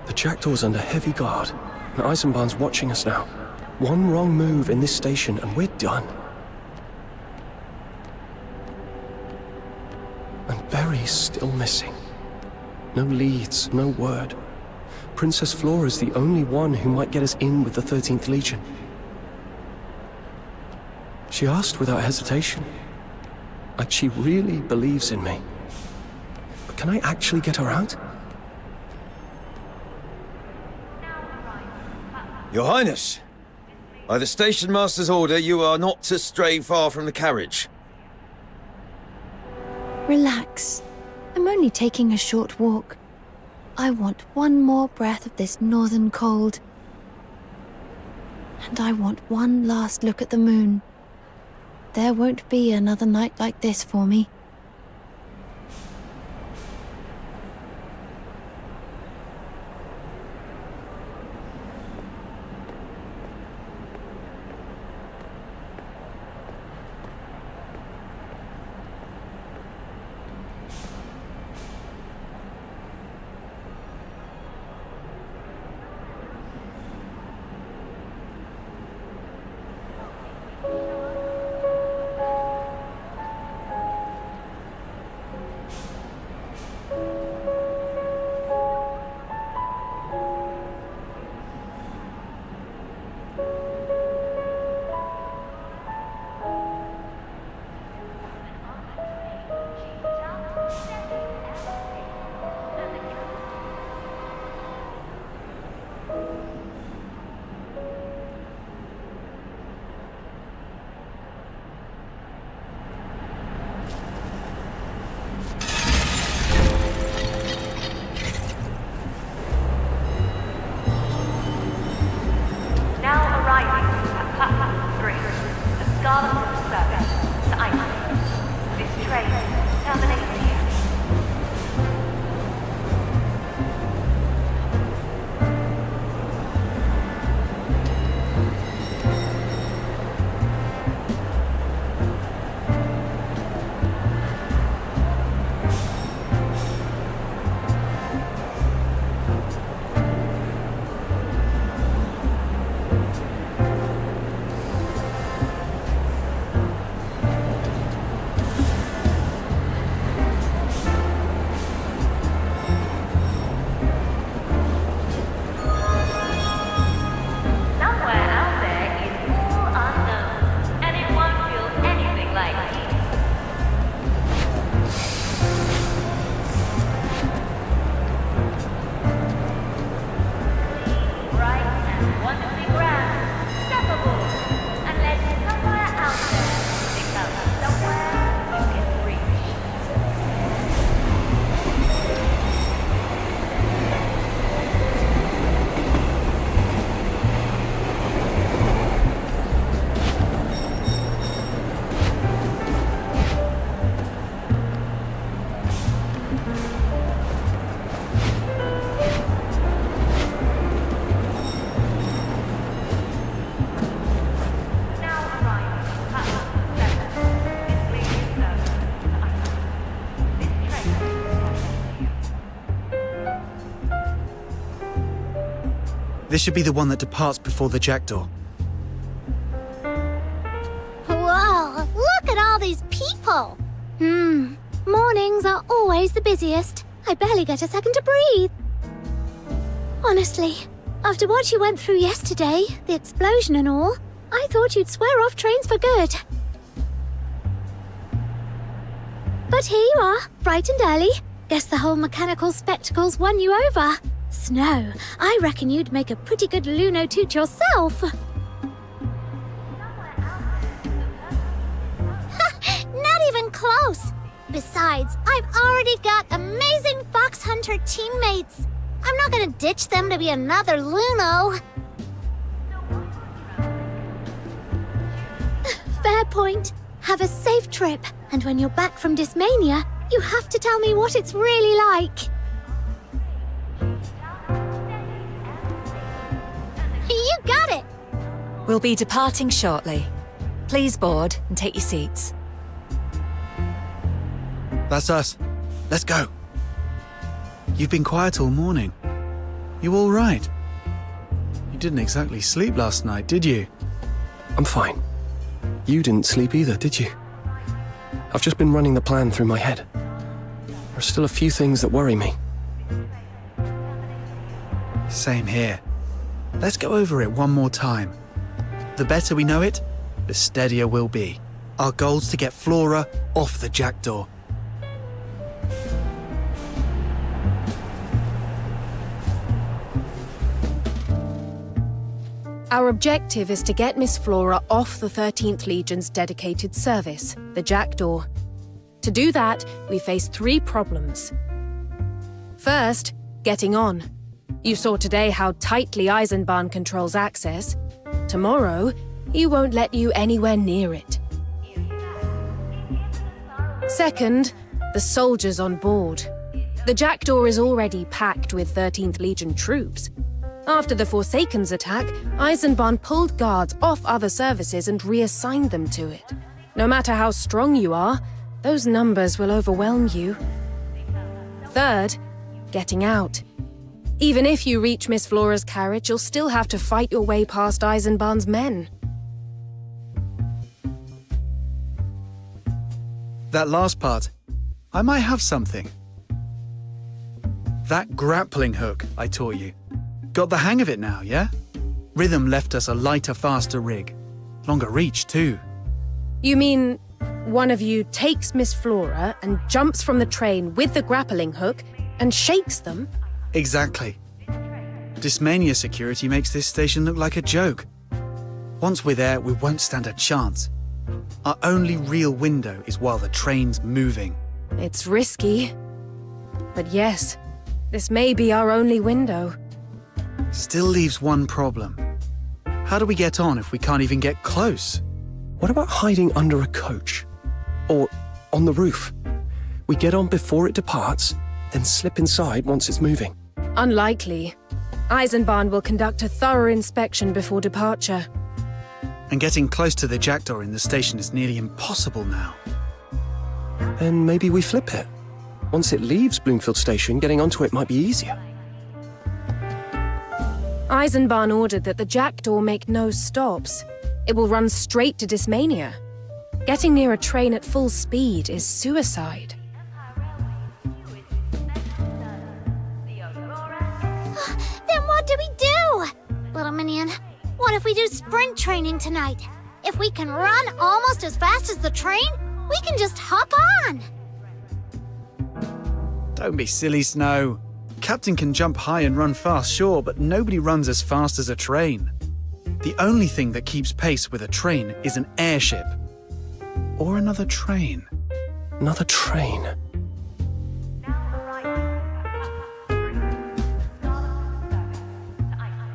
The jackdaw's under heavy guard, and Eisenbahn's watching us now. One wrong move in this station and we're done. And Berry's still missing. No leads, no word. Princess Flora's the only one who might get us in with the 13th Legion. She asked without hesitation. Like she really believes in me. But can I actually get her out? Your Highness, by the Station Master's order, you are not to stray far from the carriage. Relax. I'm only taking a short walk. I want one more breath of this northern cold. And I want one last look at the moon. There won't be another night like this for me. This should be the one that departs before the jackdaw. Whoa, look at all these people! Mornings are always the busiest. I barely get a second to breathe. Honestly, after what you went through yesterday, the explosion and all, I thought you'd swear off trains for good. But here you are, bright and early. Guess the whole mechanical spectacles won you over. Snow, I reckon you'd make a pretty good Luno toot yourself. Not even close. Besides, I've already got amazing fox hunter teammates. I'm not gonna ditch them to be another Luno. Fair point. Have a safe trip, and when you're back from Dismania, you have to tell me what it's really like. You got it! We'll be departing shortly. Please board and take your seats. That's us. Let's go. You've been quiet all morning. You all right? You didn't exactly sleep last night, did you? I'm fine. You didn't sleep either, did you? I've just been running the plan through my head. There's still a few things that worry me. Same here. Let's go over it one more time. The better we know it, the steadier we'll be. Our goal's to get Flora off the jackdaw. Our objective is to get Miss Flora off the 13th Legion's dedicated service, the Jackdaw. To do that, we face 3 problems. First, getting on. You saw today how tightly Eisenbahn controls access. Tomorrow, he won't let you anywhere near it. Second, the soldiers on board. The Jackdaw is already packed with 13th Legion troops. After the Forsaken's attack, Eisenbahn pulled guards off other services and reassigned them to it. No matter how strong you are, those numbers will overwhelm you. Third, getting out. Even if you reach Miss Flora's carriage, you'll still have to fight your way past Eisenbahn's men. That last part, I might have something. That grappling hook I taught you. Got the hang of it now, yeah? Rhythm left us a lighter, faster rig. Longer reach, too. You mean one of you takes Miss Flora and jumps from the train with the grappling hook and shakes them? Exactly. Dismania security makes this station look like a joke. Once we're there, we won't stand a chance. Our only real window is while the train's moving. It's risky. But yes, this may be our only window. Still leaves one problem. How do we get on if we can't even get close? What about hiding under a coach? Or on the roof? We get on before it departs, then slip inside once it's moving. Unlikely. Eisenbahn will conduct a thorough inspection before departure. And getting close to the jackdaw in the station is nearly impossible now. Then maybe we flip it. Once it leaves Bloomfield Station, getting onto it might be easier. Eisenbahn ordered that the jackdaw make no stops. It will run straight to Dismania. Getting near a train at full speed is suicide. Then what do we do? Little Minion, what if we do sprint training tonight? If we can run almost as fast as the train, we can just hop on. Don't be silly, Snow. Captain can jump high and run fast, sure, but nobody runs as fast as a train. The only thing that keeps pace with a train is an airship. Or another train. Another train?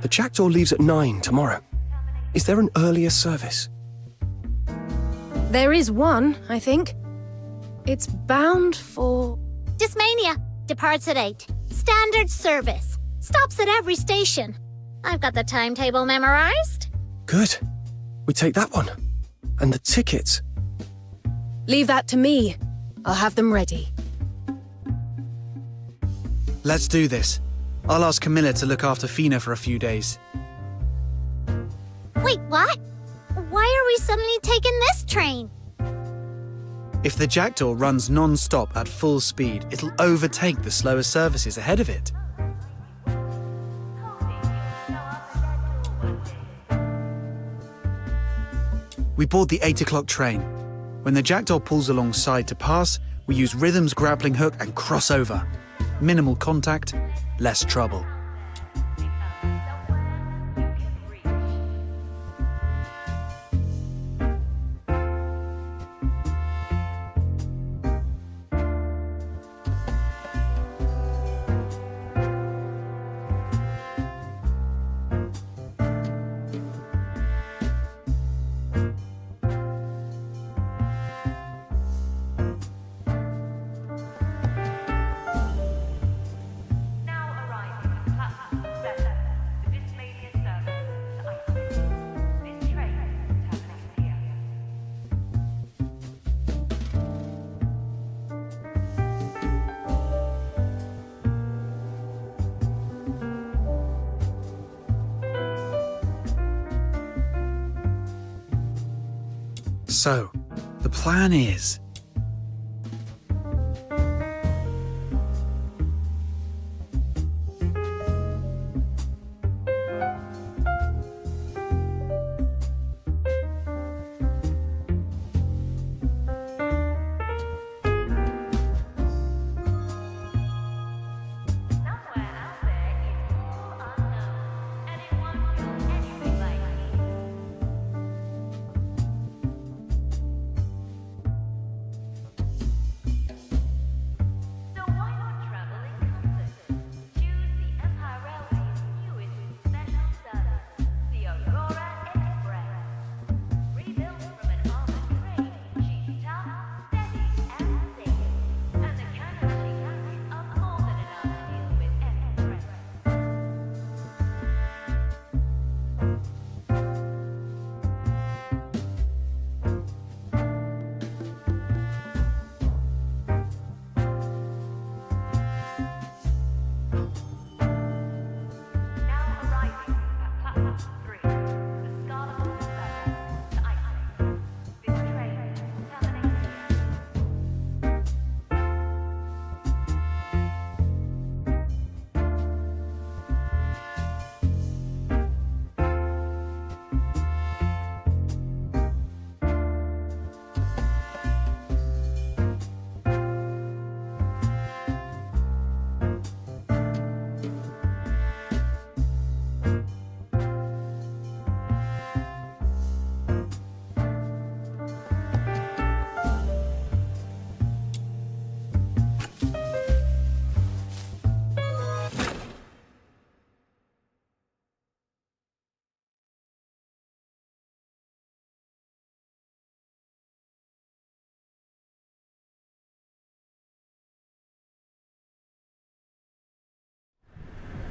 The Jackdaw leaves at 9 tomorrow. Is there an earlier service? There is one, I think. It's bound for... Dismania. Departs at 8. Standard service. Stops at every station. I've got the timetable memorized. Good. We take that one. And the tickets. Leave that to me. I'll have them ready. Let's do this. I'll ask Camilla to look after Fina for a few days. Wait, what? Why are we suddenly taking this train? If the Jackdaw runs non-stop at full speed, it'll overtake the slower services ahead of it. We board the 8 o'clock train. When the Jackdaw pulls alongside to pass, we use Rhythm's grappling hook and cross over. Minimal contact, less trouble. So, the plan is...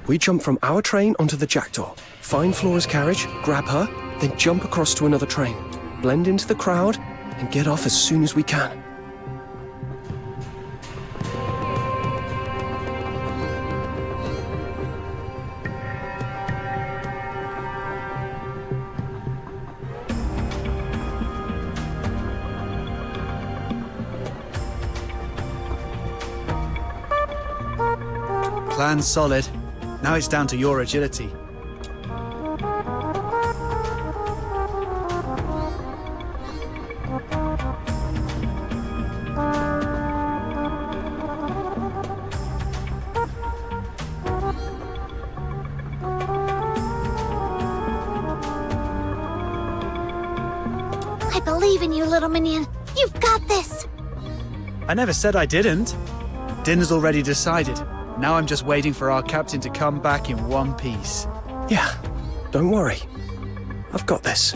We jump from our train onto the Jackdaw, find Flora's carriage, grab her, then jump across to another train, blend into the crowd, and get off as soon as we can. Plan's solid. Now it's down to your agility. I believe in you, little minion. You've got this. I never said I didn't. Dinner's already decided. Now I'm just waiting for our captain to come back in one piece. Yeah, don't worry. I've got this.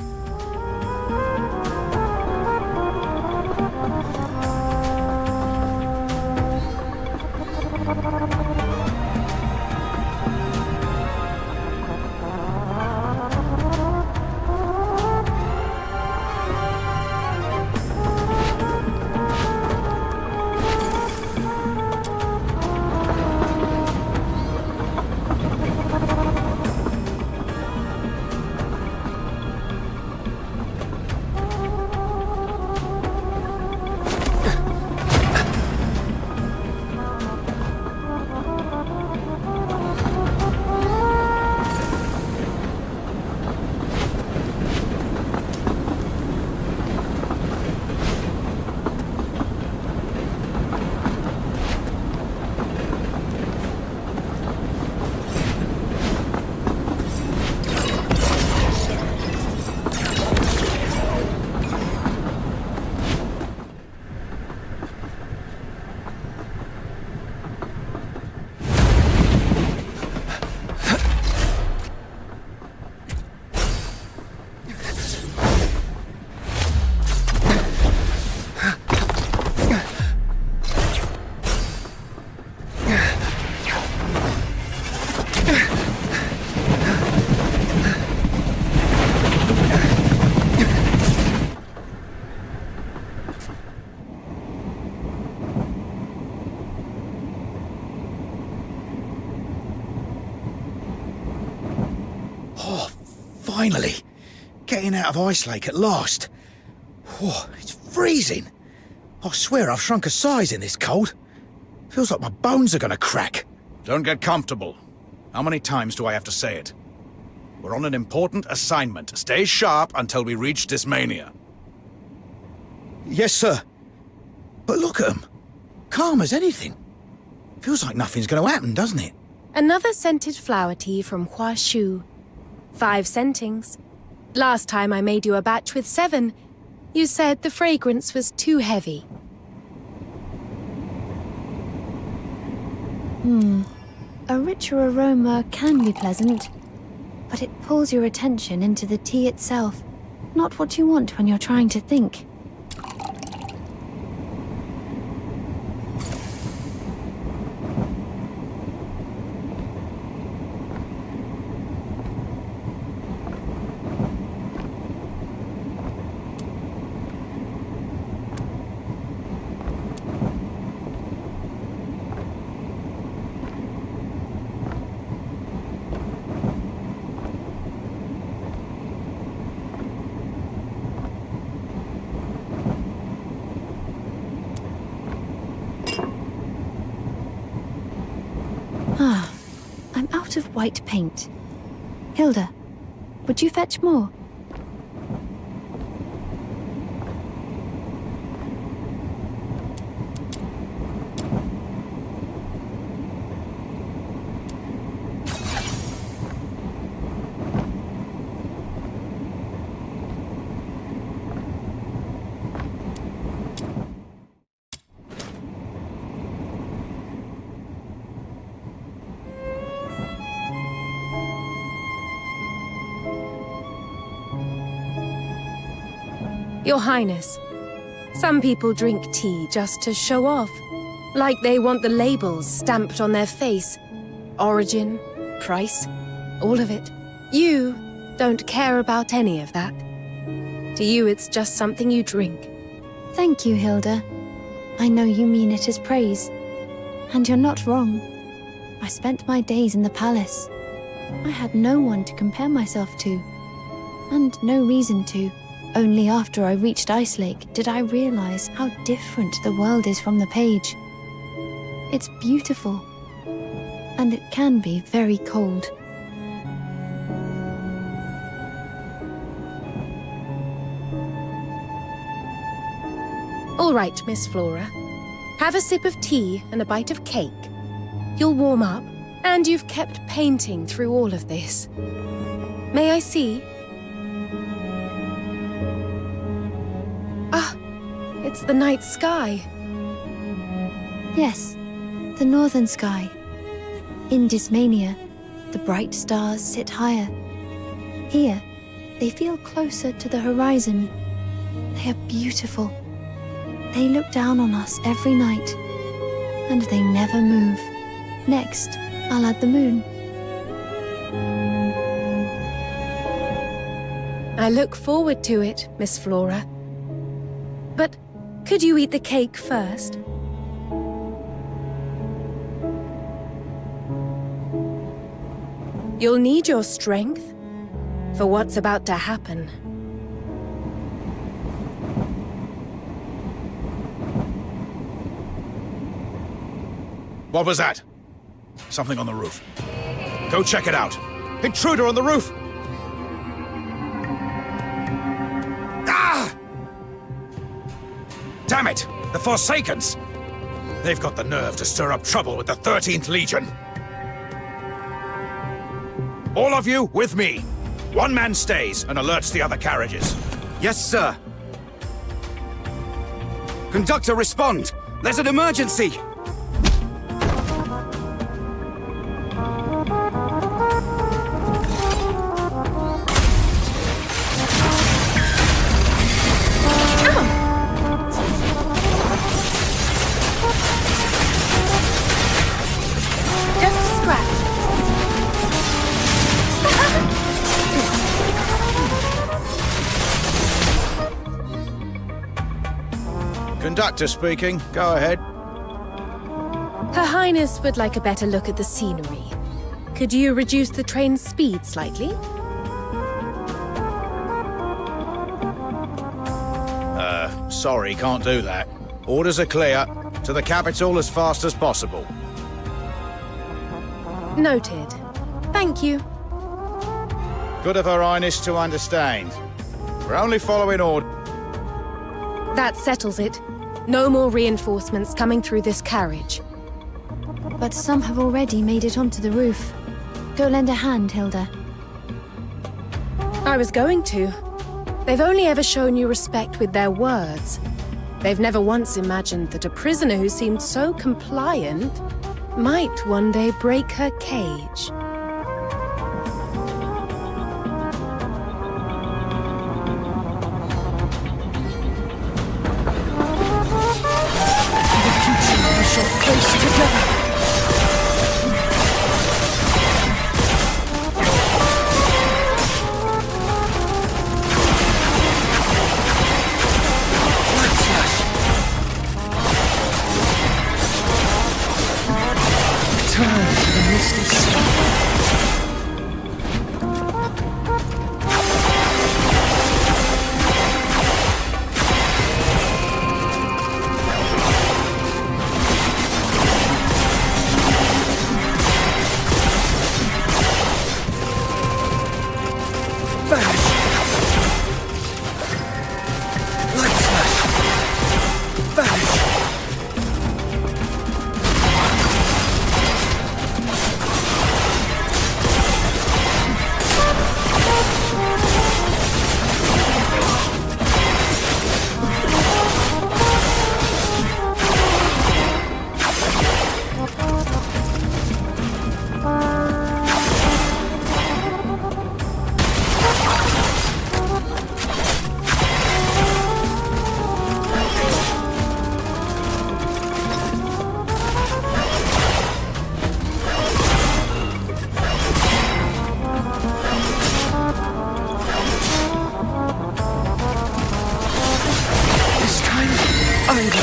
Finally! Getting out of Ice Lake at last. Whoa, it's freezing. I swear I've shrunk a size in this cold. Feels like my bones are gonna crack. Don't get comfortable. How many times do I have to say it? We're on an important assignment. Stay sharp until we reach Dismania. Yes, sir. But look at 'em. Calm as anything. Feels like nothing's gonna happen, doesn't it? Another scented flower tea from Hua Shu. 5 centings. Last time I made you a batch with 7, you said the fragrance was too heavy. A richer aroma can be pleasant, but it pulls your attention into the tea itself, not what you want when you're trying to think. I'm out of white paint. Hilda, would you fetch more? Your Highness, some people drink tea just to show off. Like they want the labels stamped on their face. Origin, price, all of it. You don't care about any of that. To you, it's just something you drink. Thank you, Hilda. I know you mean it as praise. And you're not wrong. I spent my days in the palace. I had no one to compare myself to. And no reason to. Only after I reached Ice Lake did I realize how different the world is from the page. It's beautiful. And it can be very cold. All right, Miss Flora. Have a sip of tea and a bite of cake. You'll warm up, and you've kept painting through all of this. May I see? Ah, it's the night sky. Yes, the northern sky. In Dismania, the bright stars sit higher. Here, they feel closer to the horizon. They are beautiful. They look down on us every night, and they never move. Next, I'll add the moon. I look forward to it, Miss Flora. But could you eat the cake first? You'll need your strength for what's about to happen. What was that? Something on the roof. Go check it out. Intruder on the roof! Ah! Damn it! The Forsakens! They've got the nerve to stir up trouble with the 13th Legion. All of you, with me. One man stays and alerts the other carriages. Yes, sir. Conductor, respond! There's an emergency! Conductor speaking. Go ahead. Her Highness would like a better look at the scenery. Could you reduce the train's speed slightly? Sorry, can't do that. Orders are clear. To the capital as fast as possible. Noted. Thank you. Good of Her Highness to understand. We're only following orders. That settles it. No more reinforcements coming through this carriage. But some have already made it onto the roof. Go lend a hand, Hilda. I was going to. They've only ever shown you respect with their words. They've never once imagined that a prisoner who seemed so compliant might one day break her cage.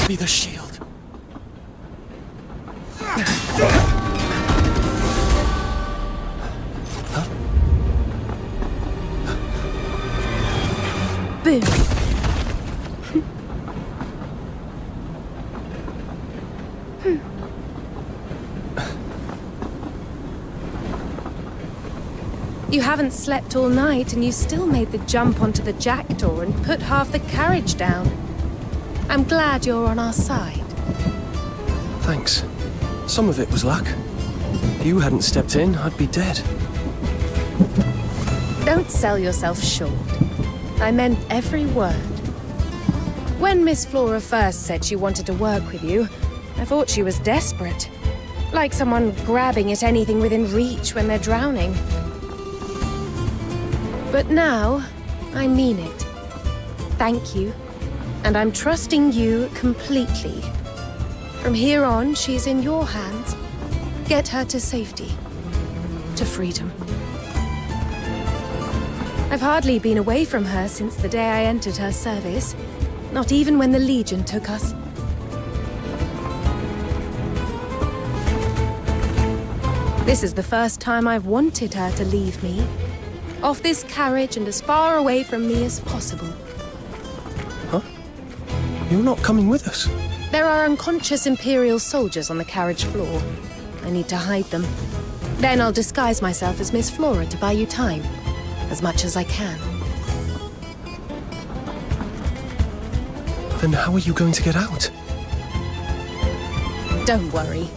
Be the shield. Boom. You haven't slept all night and you still made the jump onto the jackdaw and put half the carriage down. I'm glad you're on our side. Thanks. Some of it was luck. If you hadn't stepped in, I'd be dead. Don't sell yourself short. I meant every word. When Miss Flora first said she wanted to work with you, I thought she was desperate. Like someone grabbing at anything within reach when they're drowning. But now, I mean it. Thank you. And I'm trusting you completely. From here on, she's in your hands. Get her to safety. To freedom. I've hardly been away from her since the day I entered her service. Not even when the Legion took us. This is the first time I've wanted her to leave me. Off this carriage and as far away from me as possible. You're not coming with us? There are unconscious Imperial soldiers on the carriage floor. I need to hide them. Then I'll disguise myself as Miss Flora to buy you time. As much as I can. Then how are you going to get out? Don't worry.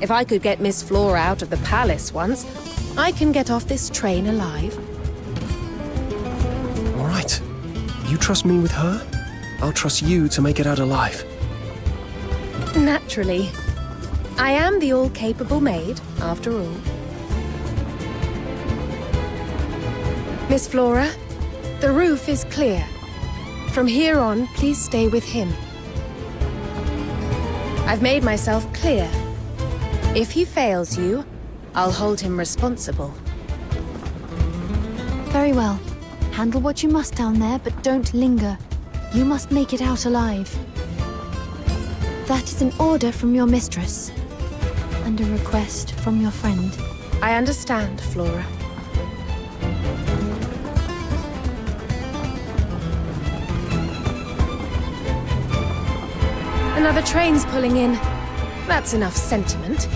If I could get Miss Flora out of the palace once, I can get off this train alive. All right. You trust me with her? I'll trust you to make it out alive. Naturally. I am the all-capable maid, after all. Miss Flora, the roof is clear. From here on, please stay with him. I've made myself clear. If he fails you, I'll hold him responsible. Very well. Handle what you must down there, but don't linger. You must make it out alive. That is an order from your mistress. And a request from your friend. I understand, Flora. Another train's pulling in. That's enough sentiment.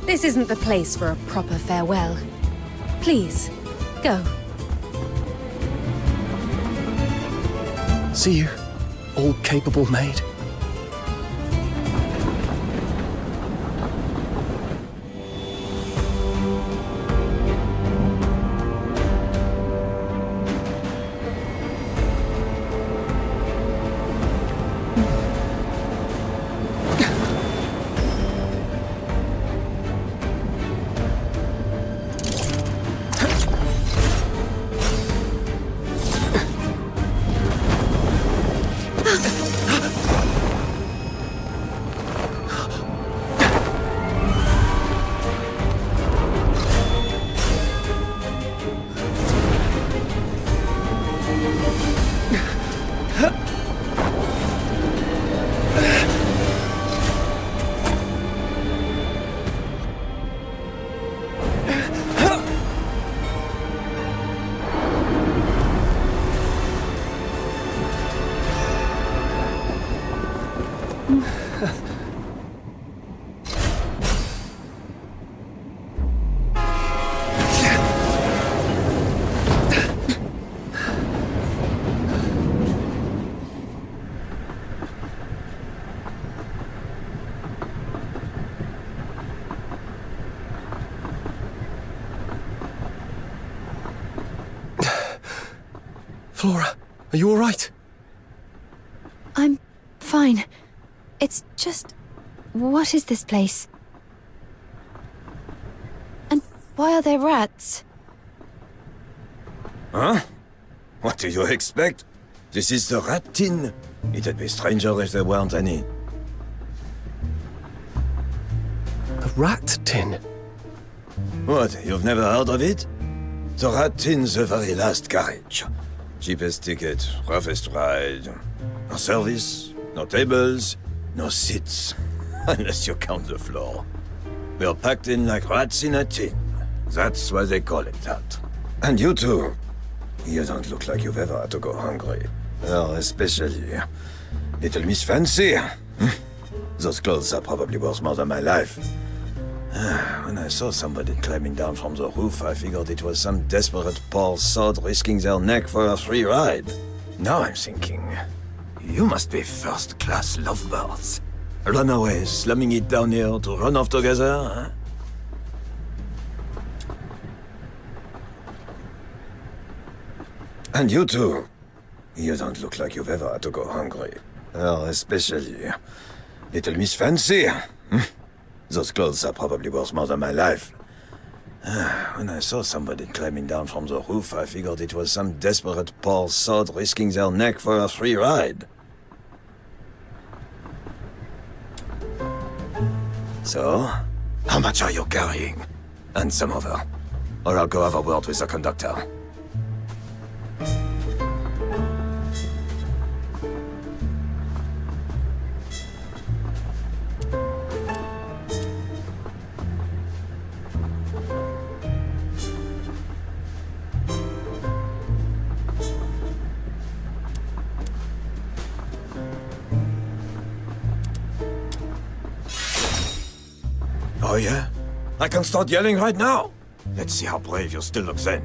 This isn't the place for a proper farewell. Please, go. See you, all-capable maid. Flora, are you all right? I'm fine. It's just... What is this place? And why are there rats? Huh? What do you expect? This is the rat tin. It'd be stranger if there weren't any. The rat tin? What, you've never heard of it? The rat tin's the very last carriage. Cheapest ticket, roughest ride. No service, no tables, no seats. Unless you count the floor. We're packed in like rats in a tin. That's why they call it that. And you too. You don't look like you've ever had to go hungry. Oh, especially Little Miss Fancy. Those clothes are probably worth more than my life. When I saw somebody climbing down from the roof, I figured it was some desperate poor sod risking their neck for a free ride. Now I'm thinking, you must be first-class lovebirds. Runaways, slamming it down here to run off together, huh? And you too. You don't look like you've ever had to go hungry. Oh, especially Little Miss Fancy. Those clothes are probably worth more than my life. When I saw somebody climbing down from the roof, I figured it was some desperate poor sod risking their neck for a free ride. So, how much are you carrying? And some over. Or I'll go have a word with the conductor. Oh yeah? I can start yelling right now? Let's see how brave you still look then.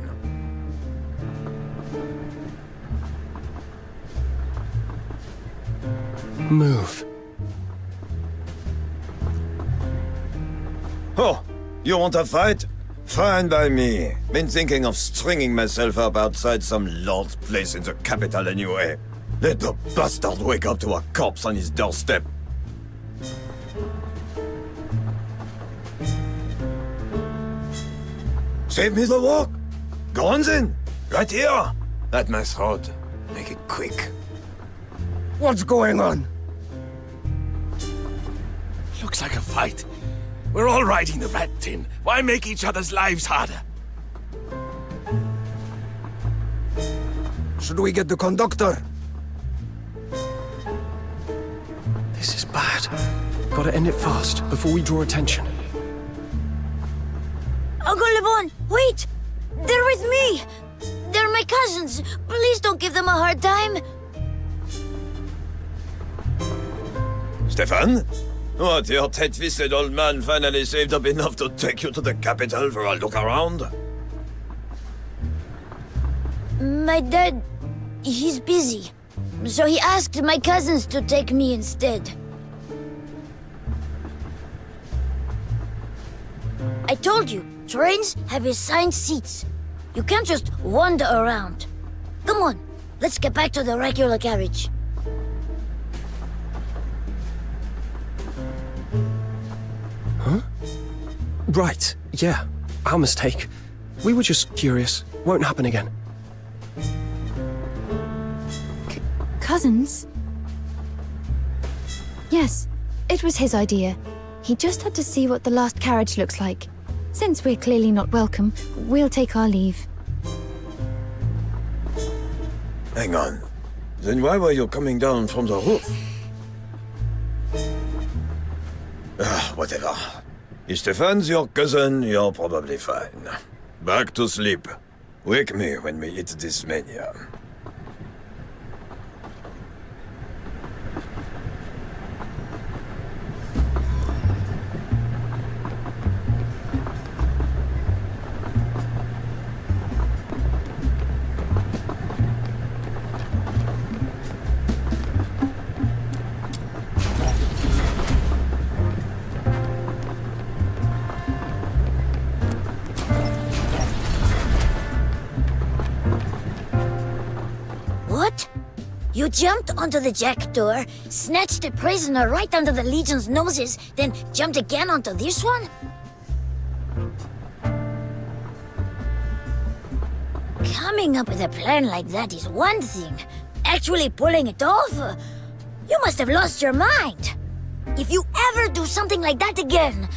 Move. Oh, you want a fight? Fine by me. Been thinking of stringing myself up outside some lord's place in the capital anyway. Let the bastard wake up to a corpse on his doorstep. Save me the walk. Go on then. Right here. At my throat. Make it quick. What's going on? Looks like a fight. We're all riding the rat tin. Why make each other's lives harder? Should we get the conductor? This is bad. Gotta end it fast, before we draw attention. Uncle Le Bon, wait! They're with me! They're my cousins. Please don't give them a hard time. Stefan? What, your tight-fisted old man finally saved up enough to take you to the capital for a look around? My dad, he's busy. So he asked my cousins to take me instead. I told you, trains have assigned seats. You can't just wander around. Come on, let's get back to the regular carriage. Huh? Right, yeah. Our mistake. We were just curious. Won't happen again. Cousins? Yes, it was his idea. He just had to see what the last carriage looks like. Since we're clearly not welcome, we'll take our leave. Hang on. Then why were you coming down from the roof? Whatever. If Stefan's your cousin, you're probably fine. Back to sleep. Wake me when we eat this mania. What? You jumped onto the jack door, snatched a prisoner right under the Legion's noses, then jumped again onto this one? Coming up with a plan like that is one thing. Actually pulling it off? You must have lost your mind. If you ever do something like that again,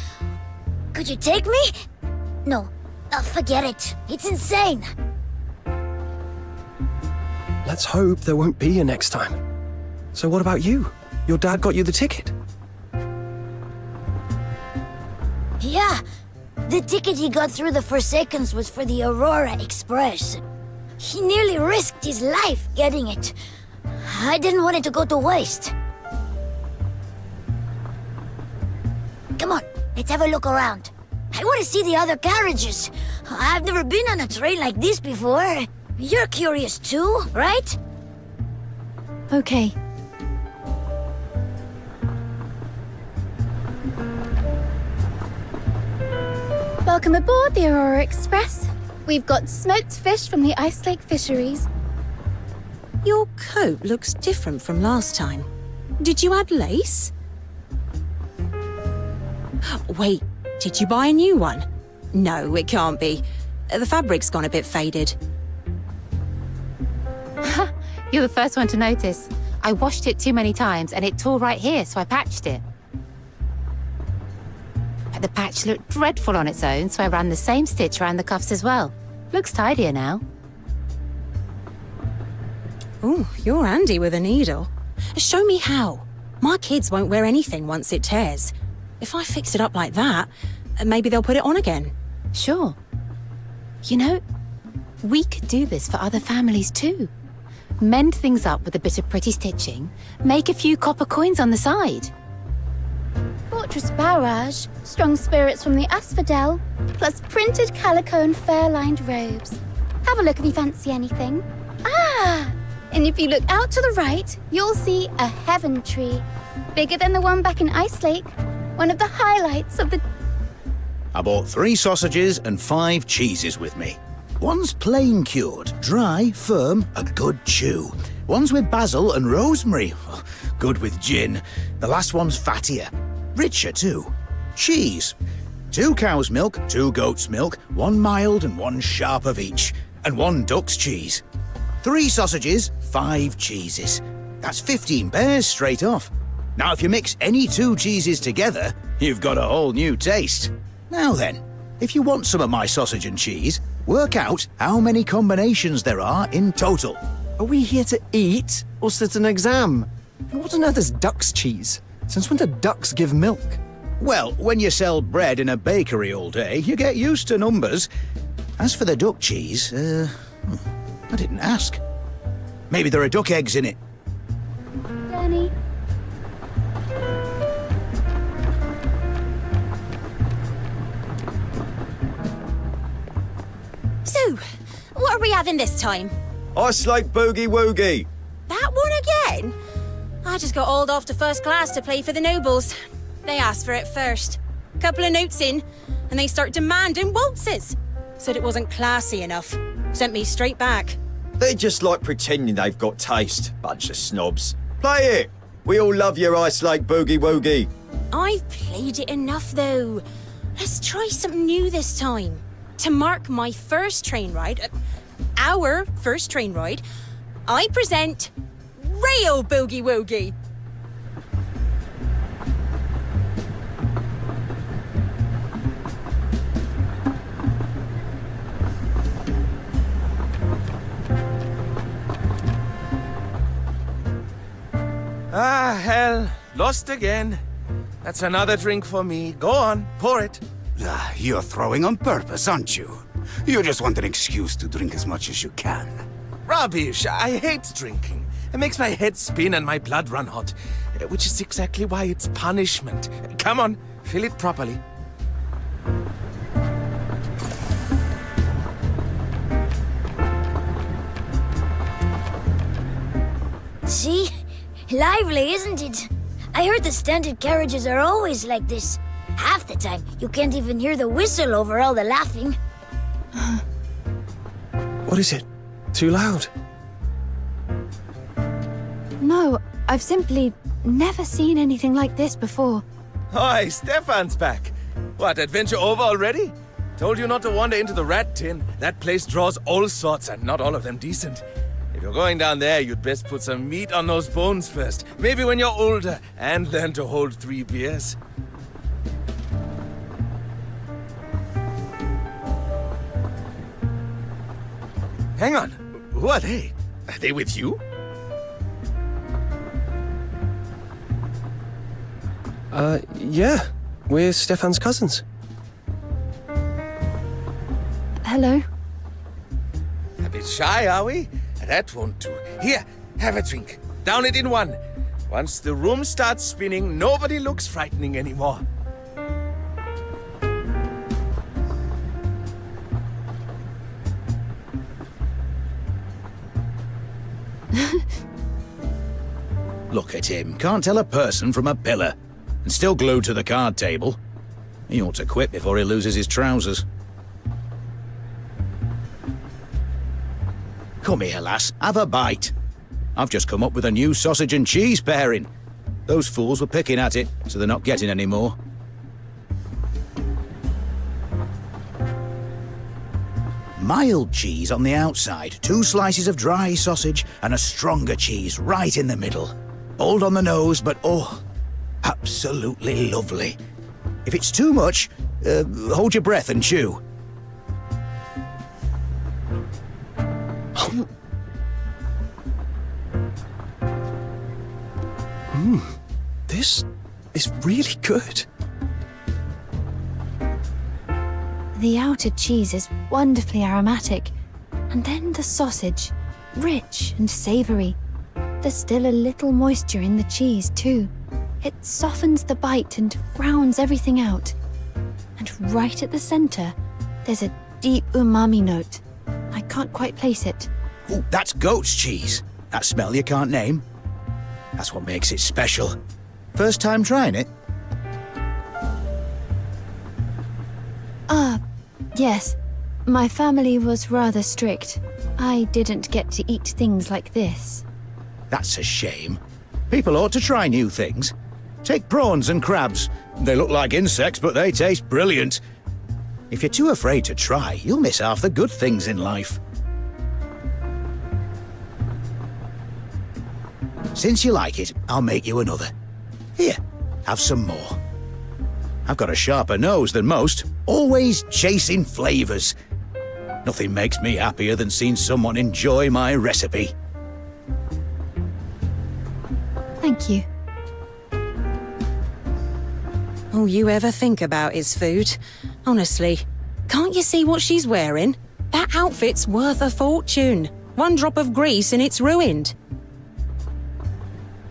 could you take me? No, forget it. It's insane. Let's hope there won't be a next time. So what about you? Your dad got you the ticket. Yeah, the ticket he got through the Forsakens was for the Aurora Express. He nearly risked his life getting it. I didn't want it to go to waste. Come on, let's have a look around. I want to see the other carriages. I've never been on a train like this before. You're curious too, right? Okay. Welcome aboard the Aurora Express. We've got smoked fish from the Ice Lake fisheries. Your coat looks different from last time. Did you add lace? Wait, did you buy a new one? No, it can't be. The fabric's gone a bit faded. You're the first one to notice. I washed it too many times and it tore right here, so I patched it. But the patch looked dreadful on its own, so I ran the same stitch around the cuffs as well. Looks tidier now. Ooh, you're handy with a needle. Show me how. My kids won't wear anything once it tears. If I fix it up like that, maybe they'll put it on again. Sure. You know, we could do this for other families too. Mend things up with a bit of pretty stitching, make a few copper coins on the side. Fortress Barrage, strong spirits from the Asphodel, plus printed calico and fur-lined robes. Have a look if you fancy anything. Ah! And if you look out to the right, you'll see a heaven tree. Bigger than the one back in Ice Lake. One of the highlights of the... I bought 3 sausages and 5 cheeses with me. One's plain cured, dry, firm, a good chew. One's with basil and rosemary, good with gin. The last one's fattier, richer too. Cheese, 2 cow's milk, 2 goat's milk, 1 mild and 1 sharp of each, and 1 duck's cheese. 3 sausages, 5 cheeses. That's 15 pairs straight off. Now if you mix any 2 cheeses together, you've got a whole new taste. Now then, if you want some of my sausage and cheese, work out how many combinations there are in total. Are we here to eat or sit an exam? And what on earth is duck's cheese? Since when do ducks give milk? Well, when you sell bread in a bakery all day, you get used to numbers. As for the duck cheese, I didn't ask. Maybe there are duck eggs in it. Danny. having this time? Ice Lake Boogie Woogie. That one again? I just got hauled off to first class to play for the nobles. They asked for it first. Couple of notes in, and they start demanding waltzes. Said it wasn't classy enough. Sent me straight back. They just like pretending they've got taste. Bunch of snobs. Play it. We all love your Ice Lake Boogie Woogie. I've played it enough, though. Let's try something new this time. To mark my first train ride, our first train ride, I present Rail Boogie Woogie. Ah, hell. Lost again. That's another drink for me. Go on, pour it. You're throwing on purpose, aren't you? You just want an excuse to drink as much as you can. Rubbish. I hate drinking. It makes my head spin and my blood run hot. Which is exactly why it's punishment. Come on, fill it properly. See? Lively, isn't it? I heard the standard carriages are always like this. Half the time, you can't even hear the whistle over all the laughing. What is it? Too loud? No, I've simply never seen anything like this before. Hi, Stefan's back. What, adventure over already? Told you not to wander into the rat tin. That place draws all sorts and not all of them decent. If you're going down there, you'd best put some meat on those bones first. Maybe when you're older and learn to hold 3 beers. Hang on. Who are they? Are they with you? Yeah. We're Stefan's cousins. Hello? A bit shy, are we? That won't do. Here, have a drink. Down it in one. Once the room starts spinning, nobody looks frightening anymore. Look at him. Can't tell a person from a pillar. And still glued to the card table. He ought to quit before he loses his trousers. Come here, lass. Have a bite. I've just come up with a new sausage and cheese pairing. Those fools were picking at it, so they're not getting any more. Mild cheese on the outside, 2 slices of dry sausage, and a stronger cheese right in the middle. Old on the nose, but oh, absolutely lovely. If it's too much, hold your breath and chew. This is really good. The outer cheese is wonderfully aromatic, and then the sausage, rich and savory. There's still a little moisture in the cheese, too. It softens the bite and rounds everything out. And right at the center, there's a deep umami note. I can't quite place it. Oh, that's goat's cheese. That smell you can't name. That's what makes it special. First time trying it? Yes. My family was rather strict. I didn't get to eat things like this. That's a shame. People ought to try new things. Take prawns and crabs. They look like insects, but they taste brilliant. If you're too afraid to try, you'll miss half the good things in life. Since you like it, I'll make you another. Here, have some more. I've got a sharper nose than most, always chasing flavors. Nothing makes me happier than seeing someone enjoy my recipe. Thank you. All you ever think about is food. Honestly, can't you see what she's wearing? That outfit's worth a fortune. 1 drop of grease and it's ruined.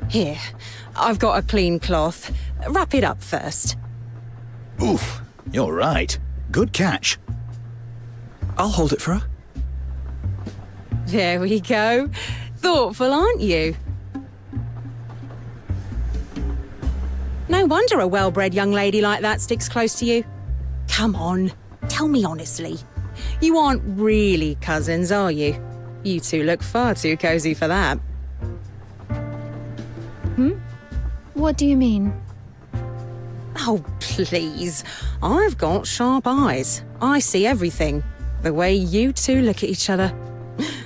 Here, I've got a clean cloth. Wrap it up first. Oof, you're right. Good catch. I'll hold it for her. There we go. Thoughtful, aren't you? No wonder a well-bred young lady like that sticks close to you. Come on, tell me honestly. You aren't really cousins, are you? You two look far too cozy for that. What do you mean? Oh, please. I've got sharp eyes. I see everything. The way you two look at each other.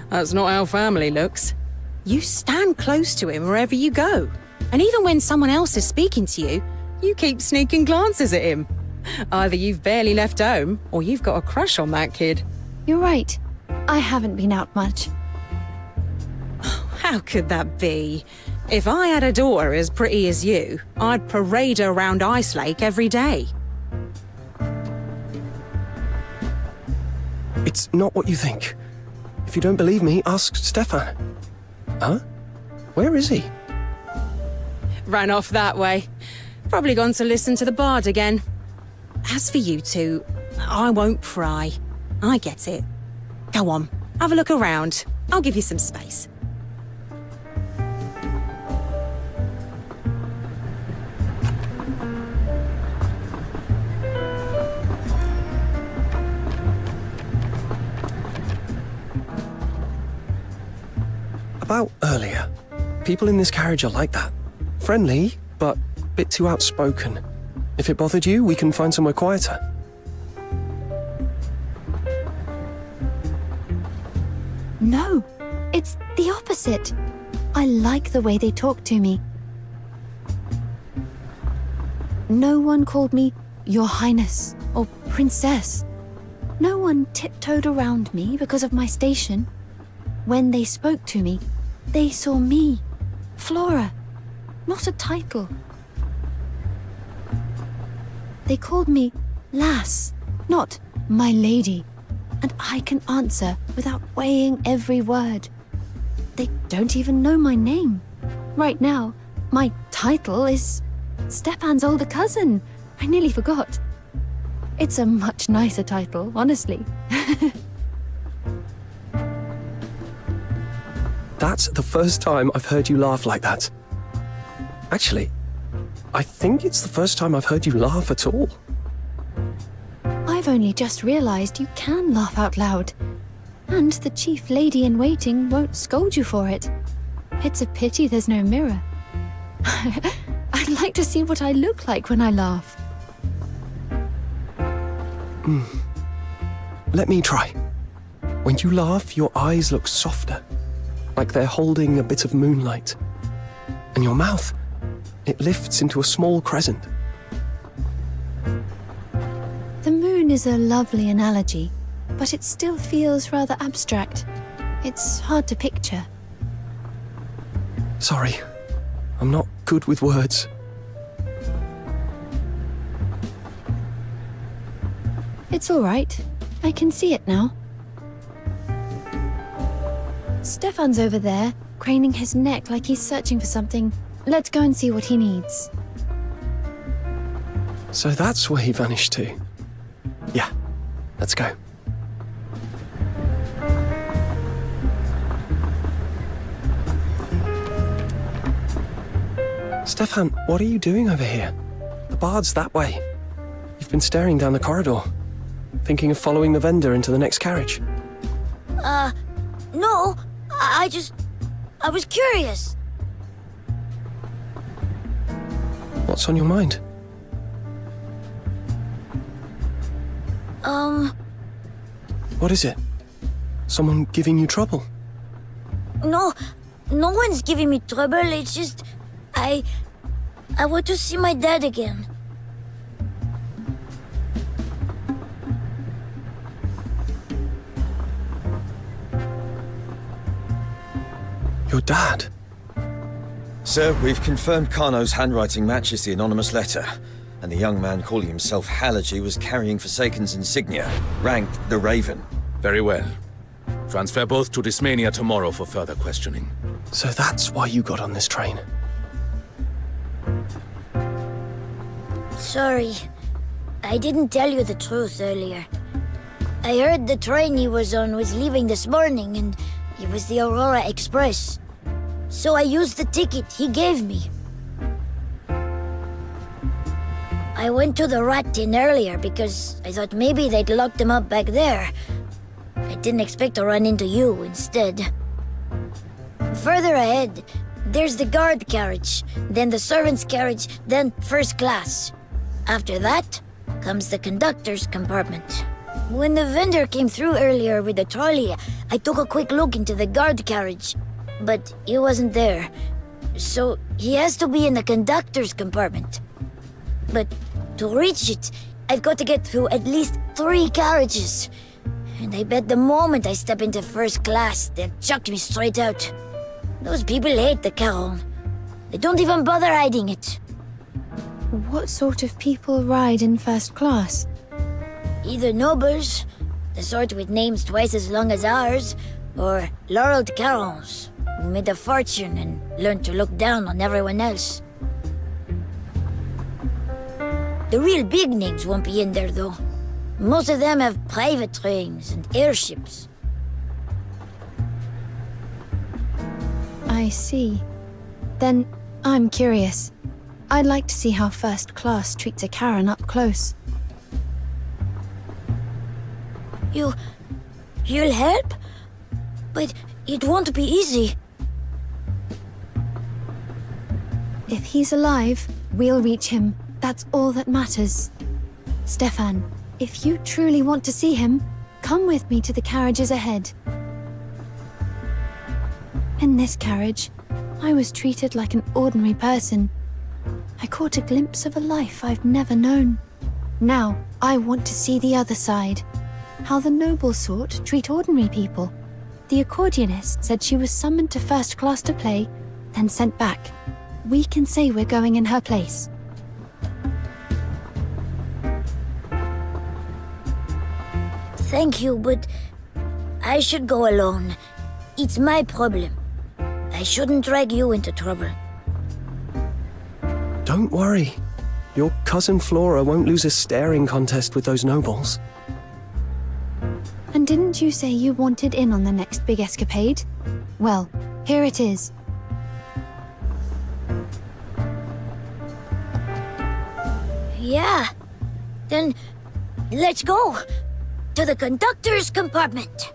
That's not how family looks. You stand close to him wherever you go. And even when someone else is speaking to you, you keep sneaking glances at him. Either you've barely left home, or you've got a crush on that kid. You're right. I haven't been out much. How could that be? If I had a daughter as pretty as you, I'd parade her around Ice Lake every day. It's not what you think. If you don't believe me, ask Stefan. Huh? Where is he? Ran off that way. Probably gone to listen to the bard again. As for you two, I won't pry. I get it. Go on, have a look around. I'll give you some space. About earlier. People in this carriage are like that. Friendly, but a bit too outspoken. If it bothered you, we can find somewhere quieter. No, it's the opposite. I like the way they talk to me. No one called me Your Highness or Princess. No one tiptoed around me because of my station. When they spoke to me, they saw me, Flora, not a title. They called me Lass, not my lady, and I can answer without weighing every word. They don't even know my name. Right now, my title is Stepan's older cousin. I nearly forgot. It's a much nicer title, honestly. That's the first time I've heard you laugh like that. Actually, I think it's the first time I've heard you laugh at all. I've only just realized you can laugh out loud. And the chief lady-in-waiting won't scold you for it. It's a pity there's no mirror. I'd like to see what I look like when I laugh. Let me try. When you laugh, your eyes look softer, like they're holding a bit of moonlight. And your mouth, it lifts into a small crescent. The moon is a lovely analogy, but it still feels rather abstract. It's hard to picture. Sorry, I'm not good with words. It's all right. I can see it now. Stefan's over there, craning his neck like he's searching for something. Let's go and see what he needs. So that's where he vanished to. Yeah, let's go. Stefan, what are you doing over here? The bard's that way. You've been staring down the corridor, thinking of following the vendor into the next carriage. No. I was curious. What's on your mind? What is it? Someone giving you trouble? No one's giving me trouble. It's just, I want to see my dad again. Your dad? Sir, we've confirmed Kano's handwriting matches the anonymous letter, and the young man calling himself Halaji was carrying Forsaken's insignia, ranked the Raven. Very well. Transfer both to Dismania tomorrow for further questioning. So that's why you got on this train? Sorry. I didn't tell you the truth earlier. I heard the train he was on was leaving this morning, and It was the Aurora Express. So I used the ticket he gave me. I went to the rat tin earlier because I thought maybe they'd locked him up back there. I didn't expect to run into you instead. Further ahead, there's the guard carriage, then the servant's carriage, then first class. After that comes the conductor's compartment. When the vendor came through earlier with the trolley, I took a quick look into the guard carriage, but he wasn't there. So he has to be in the conductor's compartment. But to reach it, I've got to get through at least 3 carriages. And I bet the moment I step into first class, they'll chuck me straight out. Those people hate the Caron. They don't even bother hiding it. What sort of people ride in first class? Either nobles, the sort with names twice as long as ours, or laureled Carons, who made a fortune and learned to look down on everyone else. The real big names won't be in there, though. Most of them have private trains and airships. I see. Then I'm curious. I'd like to see how first class treats a Karen up close. You'll help? But it won't be easy. If he's alive, we'll reach him. That's all that matters. Stefan, if you truly want to see him, come with me to the carriages ahead. In this carriage, I was treated like an ordinary person. I caught a glimpse of a life I've never known. Now, I want to see the other side. How the noble sort treat ordinary people. The accordionist said she was summoned to first class to play, then sent back. We can say we're going in her place. Thank you, but I should go alone. It's my problem. I shouldn't drag you into trouble. Don't worry. Your cousin Flora won't lose a staring contest with those nobles. And didn't you say you wanted in on the next big escapade? Well, here it is. Yeah. Then let's go to the conductor's compartment.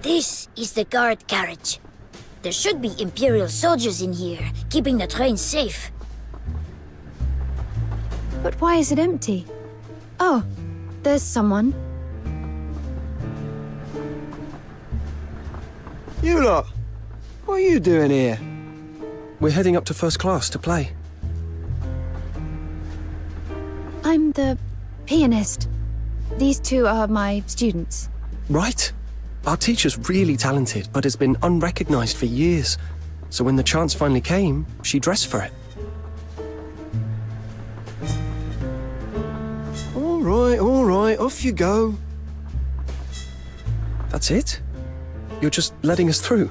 This is the guard carriage. There should be Imperial soldiers in here, keeping the train safe. But why is it empty? Oh, there's someone. You lot, what are you doing here? We're heading up to first class to play. I'm the pianist. These two are my students. Right. Our teacher's really talented, but has been unrecognized for years. So when the chance finally came, she dressed for it. All right, off you go. That's it? You're just letting us through?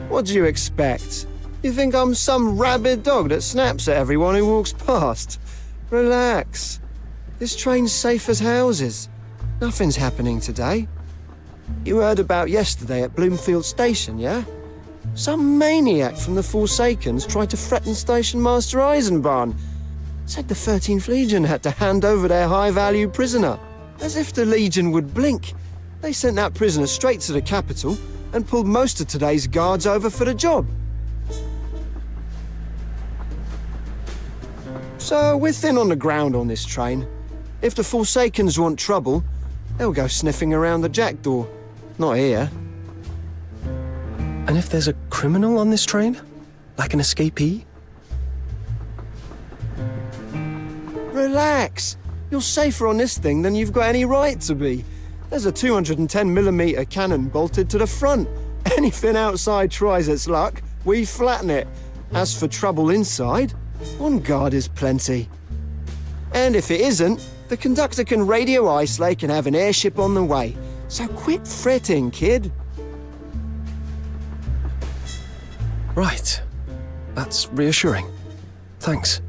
What do you expect? You think I'm some rabid dog that snaps at everyone who walks past? Relax. This train's safe as houses. Nothing's happening today. You heard about yesterday at Bloomfield Station, yeah? Some maniac from the Forsakens tried to threaten Station Master Eisenbahn. Said the 13th Legion had to hand over their high-value prisoner. As if the Legion would blink. They sent that prisoner straight to the capital and pulled most of today's guards over for the job. So we're thin on the ground on this train. If the Forsakens want trouble, they'll go sniffing around the jackdaw. Not here. And if there's a criminal on this train? Like an escapee? Relax. You're safer on this thing than you've got any right to be. There's a 210mm cannon bolted to the front. Anything outside tries its luck, we flatten it. As for trouble inside, on guard is plenty. And if it isn't, the conductor can radio Ice Lake and have an airship on the way. So quit fretting, kid. Right. That's reassuring. Thanks.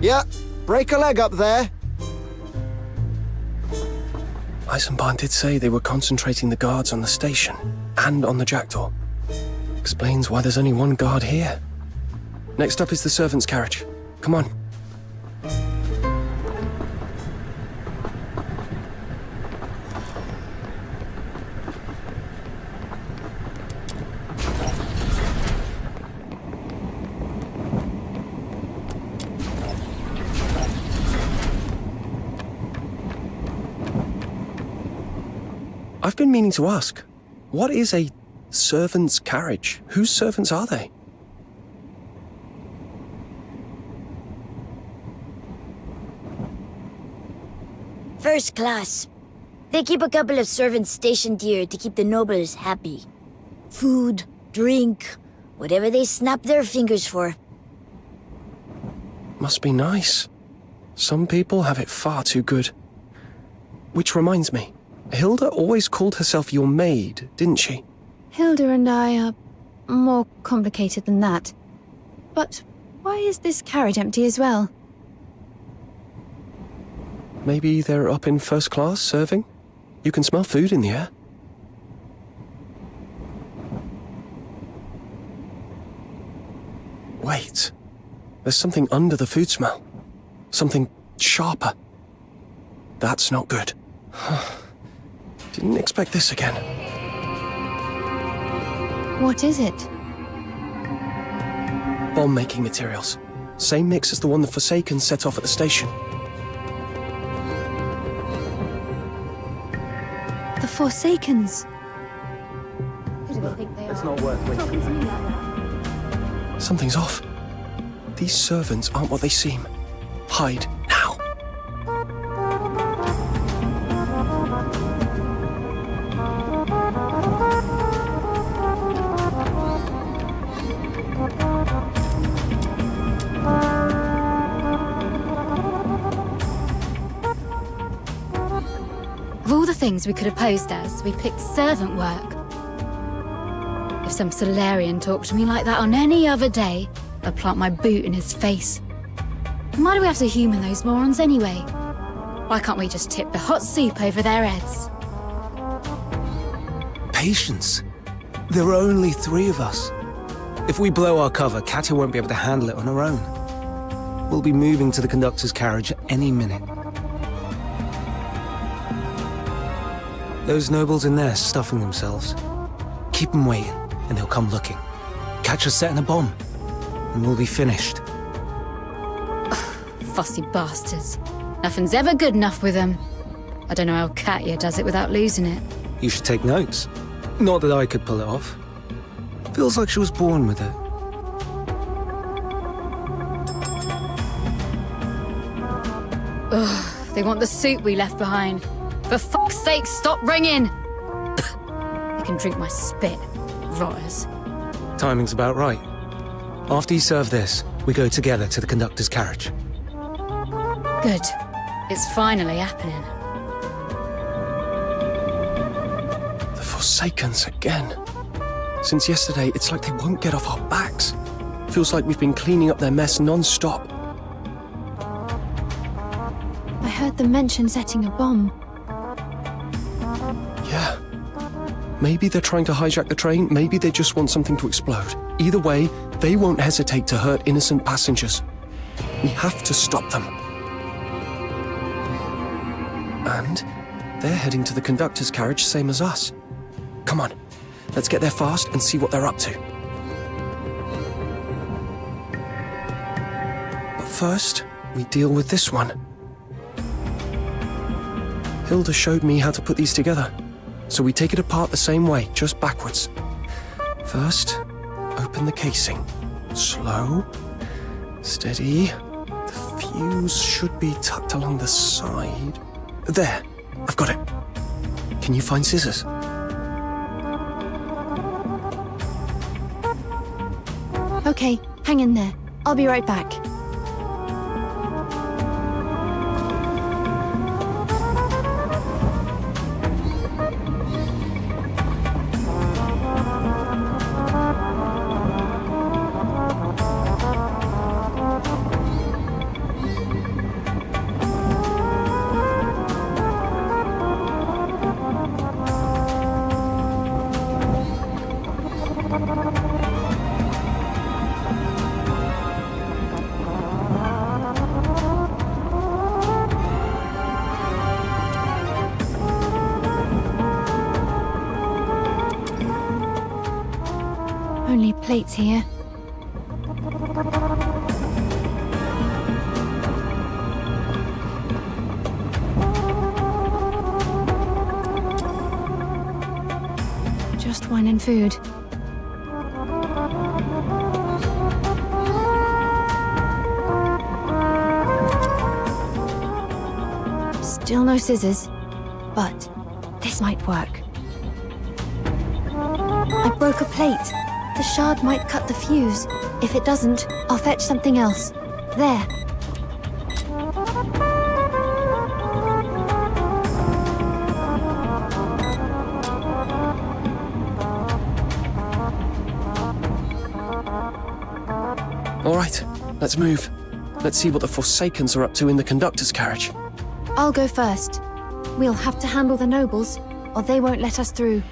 Yeah, break a leg up there. Eisenbahn did say they were concentrating the guards on the station and on the jackdaw. Explains why there's only one guard here. Next up is the servant's carriage. Come on. I've been meaning to ask, what is a servant's carriage? Whose servants are they? First class. They keep a couple of servants stationed here to keep the nobles happy. Food, drink, whatever they snap their fingers for. Must be nice. Some people have it far too good. Which reminds me, Hilda always called herself your maid, didn't she? Hilda and I are more complicated than that. But why is this carriage empty as well? Maybe they're up in first class serving? You can smell food in the air. Wait. There's something under the food smell. Something sharper. That's not good. Didn't expect this again. What is it? Bomb-making materials. Same mix as the one the Forsaken set off at the station. The Forsakens. It's not worth waiting. Something's off. These servants aren't what they seem. Hide, now. Of all the things we could have posed as, we picked servant work. If some Solarian talked to me like that on any other day, I'd plant my boot in his face. And why do we have to human those morons anyway? Why can't we just tip the hot soup over their heads? Patience. There are only 3 of us. If we blow our cover, Katya won't be able to handle it on her own. We'll be moving to the conductor's carriage any minute. Those nobles in there stuffing themselves. Keep them waiting, and they'll come looking. Catch us setting a bomb, and we'll be finished. Fussy bastards. Nothing's ever good enough with them. I don't know how Katya does it without losing it. You should take notes. Not that I could pull it off. Feels like she was born with it. Ugh, they want the soup we left behind. For fuck's sake, stop ringing! You can drink my spit, rotters. Timing's about right. After you serve this, we go together to the conductor's carriage. Good. It's finally happening. The Forsakens again. Since yesterday, it's like they won't get off our backs. Feels like we've been cleaning up their mess non-stop. I heard them mention setting a bomb. Yeah. Maybe they're trying to hijack the train, maybe they just want something to explode. Either way, they won't hesitate to hurt innocent passengers. We have to stop them. And they're heading to the conductor's carriage, same as us. Come on, let's get there fast and see what they're up to. But first, we deal with this one. Hilda showed me how to put these together. So we take it apart the same way, just backwards. First, open the casing. Slow, steady. The fuse should be tucked along the side. There, I've got it. Can you find scissors? Okay, hang in there. I'll be right back. plates here. Just wine and food. Still no scissors, but this might work. I broke a plate. The shard might cut the fuse. If it doesn't, I'll fetch something else. There. All right, let's move. Let's see what the Forsakens are up to in the conductor's carriage. I'll go first. We'll have to handle the nobles, or they won't let us through.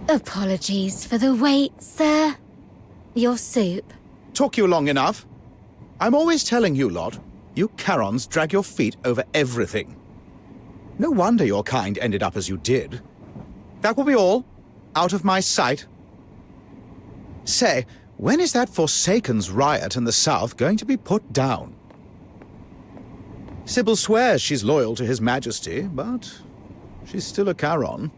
Apologies for the wait, sir. Your soup. Took you long enough. I'm always telling you lot, you Charons drag your feet over everything. No wonder your kind ended up as you did. That will be all. Out of my sight. Say, when is that Forsaken's riot in the south going to be put down? Sybil swears she's loyal to His Majesty, but she's still a Charon.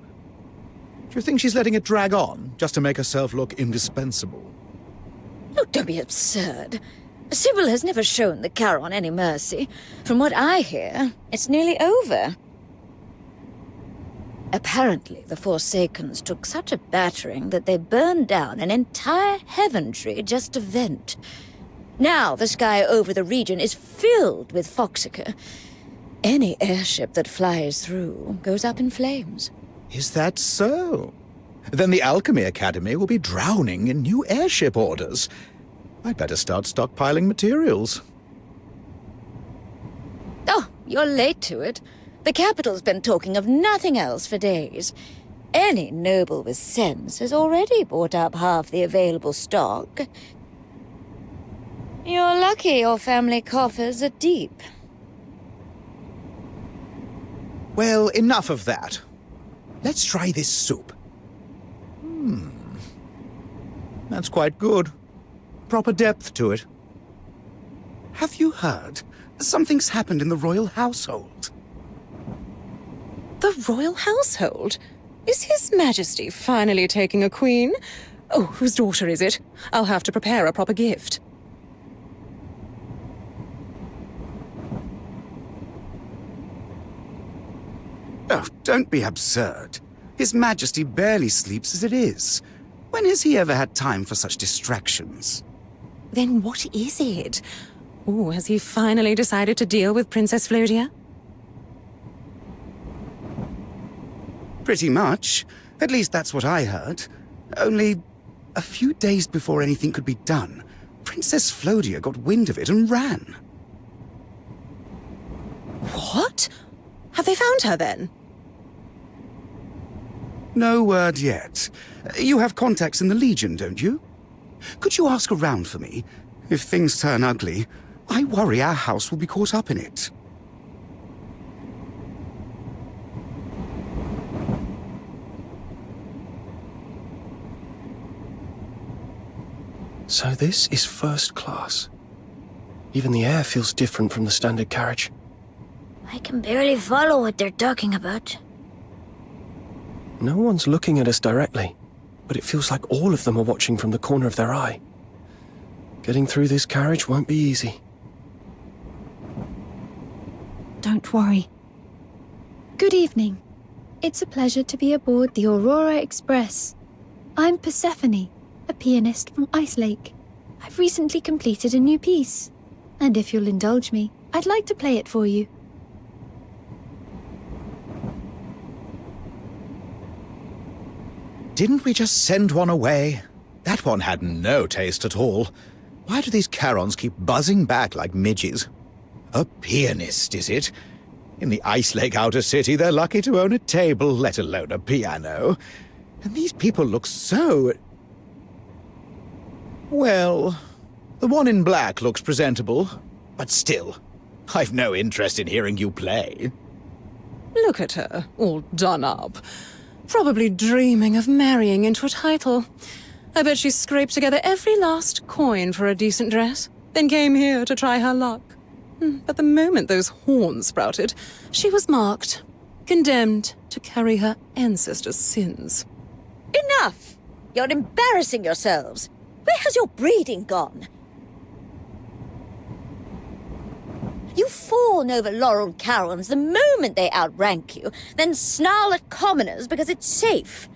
Do you think she's letting it drag on, just to make herself look indispensable? Oh, don't be absurd. Sybil has never shown the Charon any mercy. From what I hear, it's nearly over. Apparently, the Forsakens took such a battering that they burned down an entire heaven tree just to vent. Now the sky over the region is filled with Foxica. Any airship that flies through goes up in flames. Is that so? Then the Alchemy Academy will be drowning in new airship orders. I'd better start stockpiling materials. Oh, you're late to it. The capital's been talking of nothing else for days. Any noble with sense has already bought up half the available stock. You're lucky your family coffers are deep. Well, enough of that. Let's try this soup. That's quite good. Proper depth to it. Have you heard? Something's happened in the royal household. The royal household? Is His Majesty finally taking a queen? Oh, whose daughter is it? I'll have to prepare a proper gift. Oh, don't be absurd. His Majesty barely sleeps as it is. When has he ever had time for such distractions? Then what is it? Oh, has he finally decided to deal with Princess Flodia? Pretty much. At least that's what I heard. Only a few days before anything could be done, Princess Flodia got wind of it and ran. What? Have they found her then? No word yet. You have contacts in the Legion, don't you? Could you ask around for me? If things turn ugly, I worry our house will be caught up in it. So this is first class. Even the air feels different from the standard carriage. I can barely follow what they're talking about. No one's looking at us directly, but it feels like all of them are watching from the corner of their eye. Getting through this carriage won't be easy. Don't worry. Good evening. It's a pleasure to be aboard the Aurora Express. I'm Persephone, a pianist from Ice Lake. I've recently completed a new piece, and if you'll indulge me, I'd like to play it for you. Didn't we just send one away? That one had no taste at all. Why do these Charons keep buzzing back like midges? A pianist, is it? In the Ice Lake Outer City, they're lucky to own a table, let alone a piano. And these people look so... Well, the one in black looks presentable, but still, I've no interest in hearing you play. Look at her, all done up. Probably dreaming of marrying into a title. I bet she scraped together every last coin for a decent dress, then came here to try her luck. But the moment those horns sprouted, she was marked, condemned to carry her ancestors' sins. Enough! You're embarrassing yourselves. Where has your breeding gone? You fawn over laurel carons the moment they outrank you, then snarl at commoners because it's safe.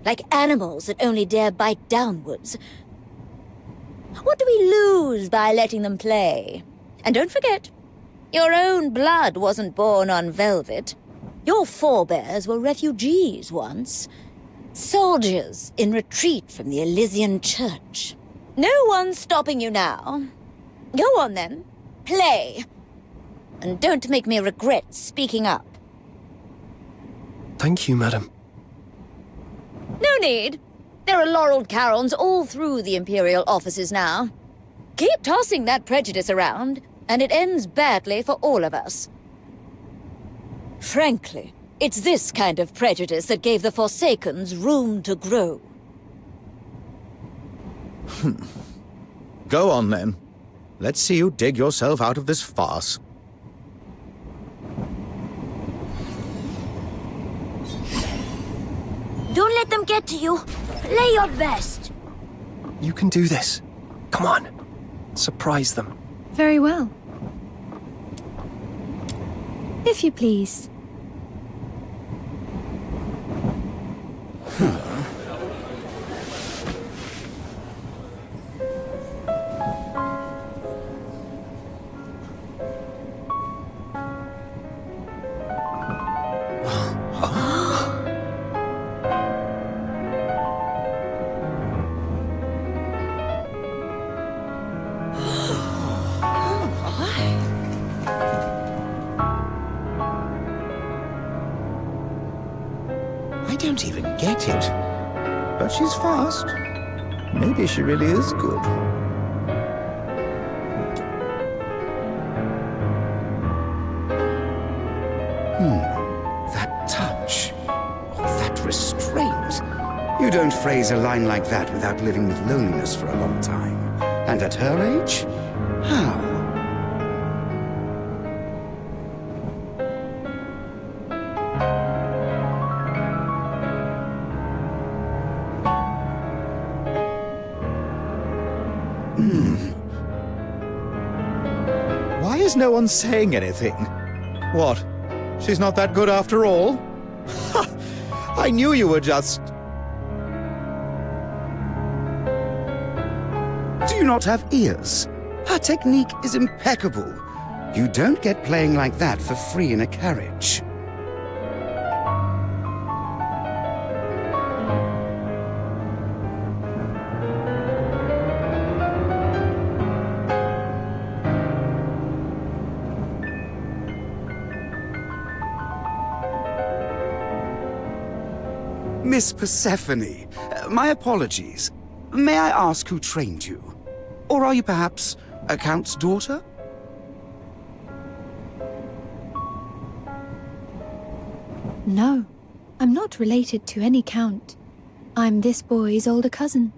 Like animals that only dare bite downwards. What do we lose by letting them play? And don't forget, your own blood wasn't born on velvet. Your forebears were refugees once. Soldiers in retreat from the Elysian Church. No one's stopping you now. Go on then, play. And don't make me regret speaking up. Thank you, madam. No need. There are laureled carons all through the Imperial offices now. Keep tossing that prejudice around, and it ends badly for all of us. Frankly, it's this kind of prejudice that gave the Forsakens room to grow. Go on, then. Let's see you dig yourself out of this farce. Don't let them get to you. Play your best. You can do this. Come on. Surprise them. Very well. If you please. I don't even get it. But she's fast. Maybe she really is good. That touch. Oh, that restraint. You don't phrase a line like that without living with loneliness for a long time. And at her age? How? Why is no one saying anything? What? She's not that good after all? Ha! I knew you were just... Do you not have ears? Her technique is impeccable. You don't get playing like that for free in a carriage. Miss Persephone, my apologies. May I ask who trained you? Or are you perhaps a count's daughter? No, I'm not related to any count. I'm this boy's older cousin.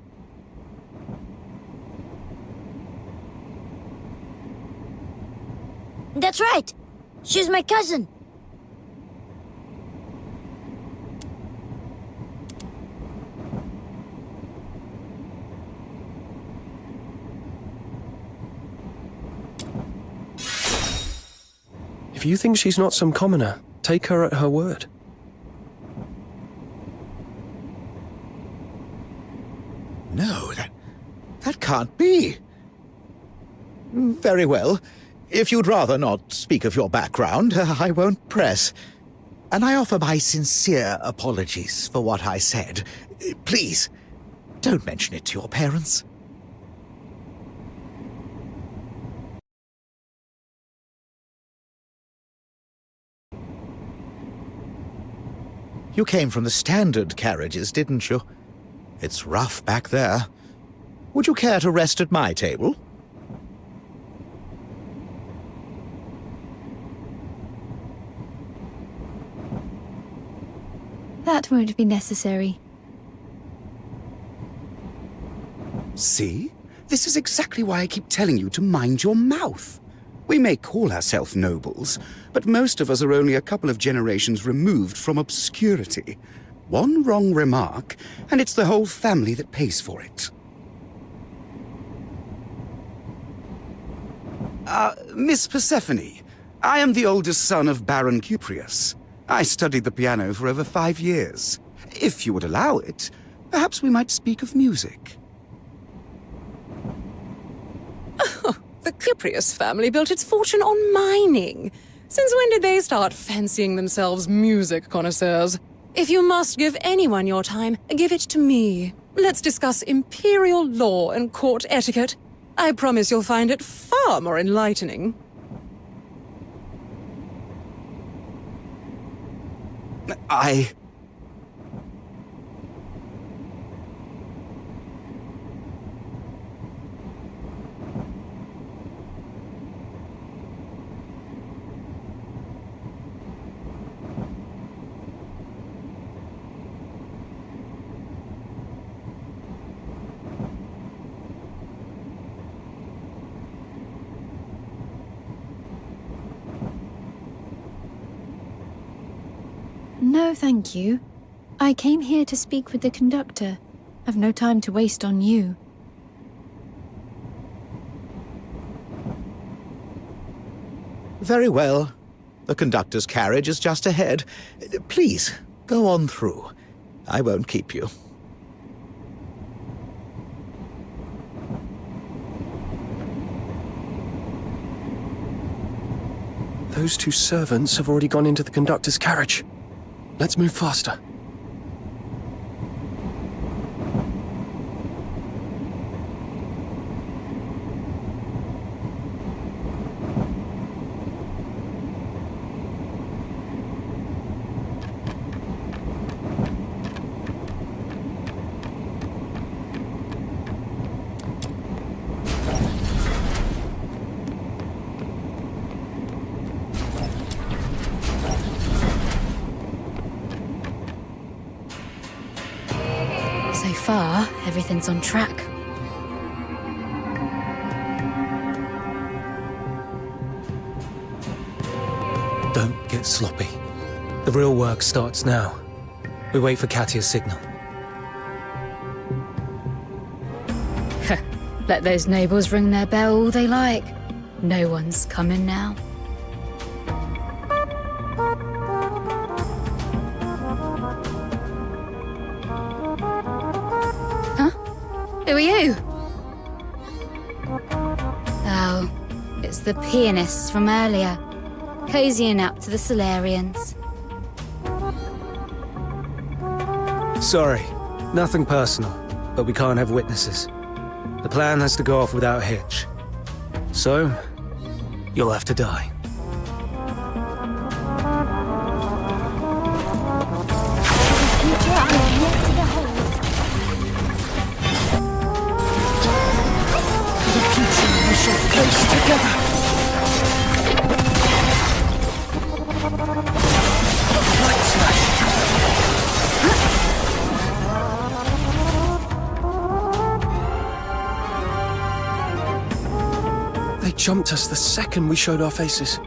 That's right. She's my cousin. If you think she's not some commoner, take her at her word. No, that can't be. Very well. If you'd rather not speak of your background, I won't press. And I offer my sincere apologies for what I said. Please, don't mention it to your parents. You came from the standard carriages, didn't you? It's rough back there. Would you care to rest at my table? That won't be necessary. See? This is exactly why I keep telling you to mind your mouth. We may call ourselves nobles, but most of us are only a couple of generations removed from obscurity. One wrong remark, and it's the whole family that pays for it. Miss Persephone, I am the oldest son of Baron Cuprius. I studied the piano for over 5 years. If you would allow it, perhaps we might speak of music. The Cuprius family built its fortune on mining. Since when did they start fancying themselves music connoisseurs? If you must give anyone your time, give it to me. Let's discuss imperial law and court etiquette. I promise you'll find it far more enlightening. No, thank you. I came here to speak with the conductor. I've no time to waste on you. Very well. The conductor's carriage is just ahead. Please, go on through. I won't keep you. Those 2 servants have already gone into the conductor's carriage. Let's move faster. So far, everything's on track. Don't get sloppy. The real work starts now. We wait for Katia's signal. Let those nobles ring their bell all they like. No one's coming now. Who are you? Oh, it's the pianists from earlier, cozying up to the Solarians. Sorry, nothing personal, but we can't have witnesses. The plan has to go off without a hitch. So, you'll have to die. They jumped us the second we showed our faces.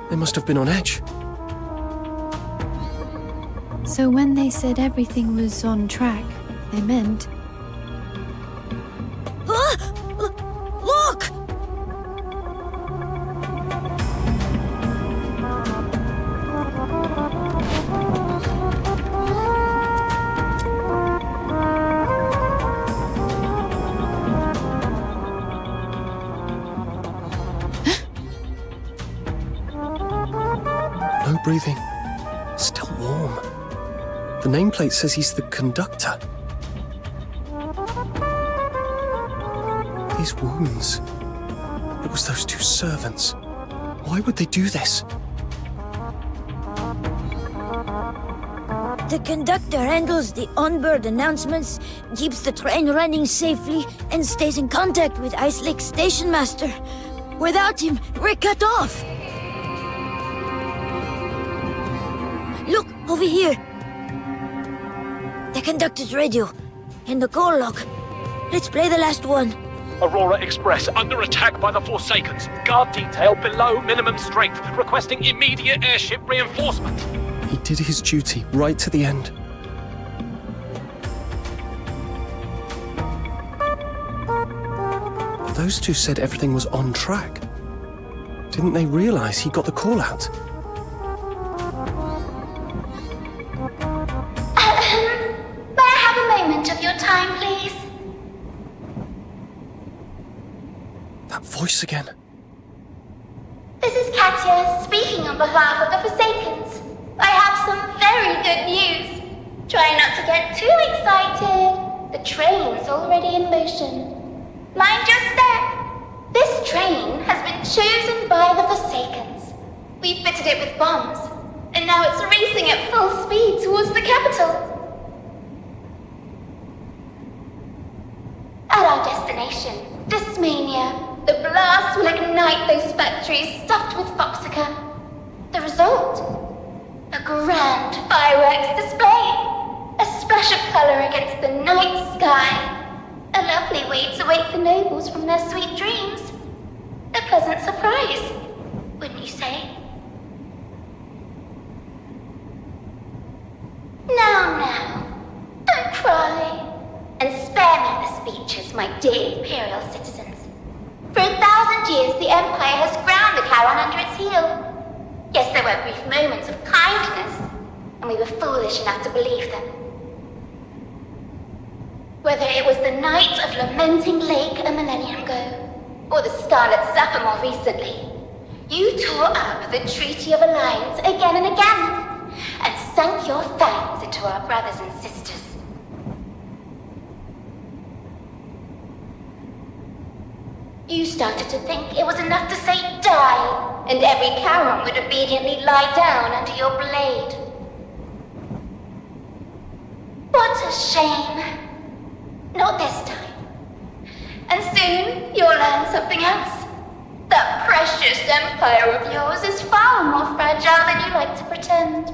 They must have been on edge. So when they said everything was on track, they meant... Look! No breathing. Still warm. The nameplate says he's the conductor. These wounds. It was those 2 servants. Why would they do this? The conductor handles the onboard announcements, keeps the train running safely, and stays in contact with Ice Lake Station Master. Without him, we're cut off. Look, over here. The conductor's radio, and the call log. Let's play the last one. Aurora Express under attack by the Forsakens. Guard detail below minimum strength, requesting immediate airship reinforcement. He did his duty right to the end. Those two said everything was on track. Didn't they realize he got the call out? May I have a moment of your time, please? That voice again. This is Katya speaking on behalf of the Forsakens. I have some very good news. Try not to get too excited. The train's already in motion. Mind your step. This train has been chosen by the Forsakens. We fitted it with bombs, and now it's racing at full speed towards the capital. At our destination, Dismania, the blast will ignite those factories stuffed with Foxica. The result? A grand fireworks display. A splash of color against the night sky. A lovely way to wake the nobles from their sweet dreams. A pleasant surprise, wouldn't you say? Now, don't cry. And spare me the speeches, my dear Imperial citizens. For 1,000 years, the Empire has ground the Charon under its heel. Yes, there were brief moments of kindness, and we were foolish enough to believe them. Whether it was the night of Lamenting Lake a millennium ago, or the Scarlet Sapphire more recently, you tore up the Treaty of Alliance again and again, and sank your fangs into our brothers and sisters. You started to think it was enough to say die, and every Charon would obediently lie down under your blade. What a shame. Not this time. And soon, you'll learn something else. That precious empire of yours is far more fragile than you like to pretend.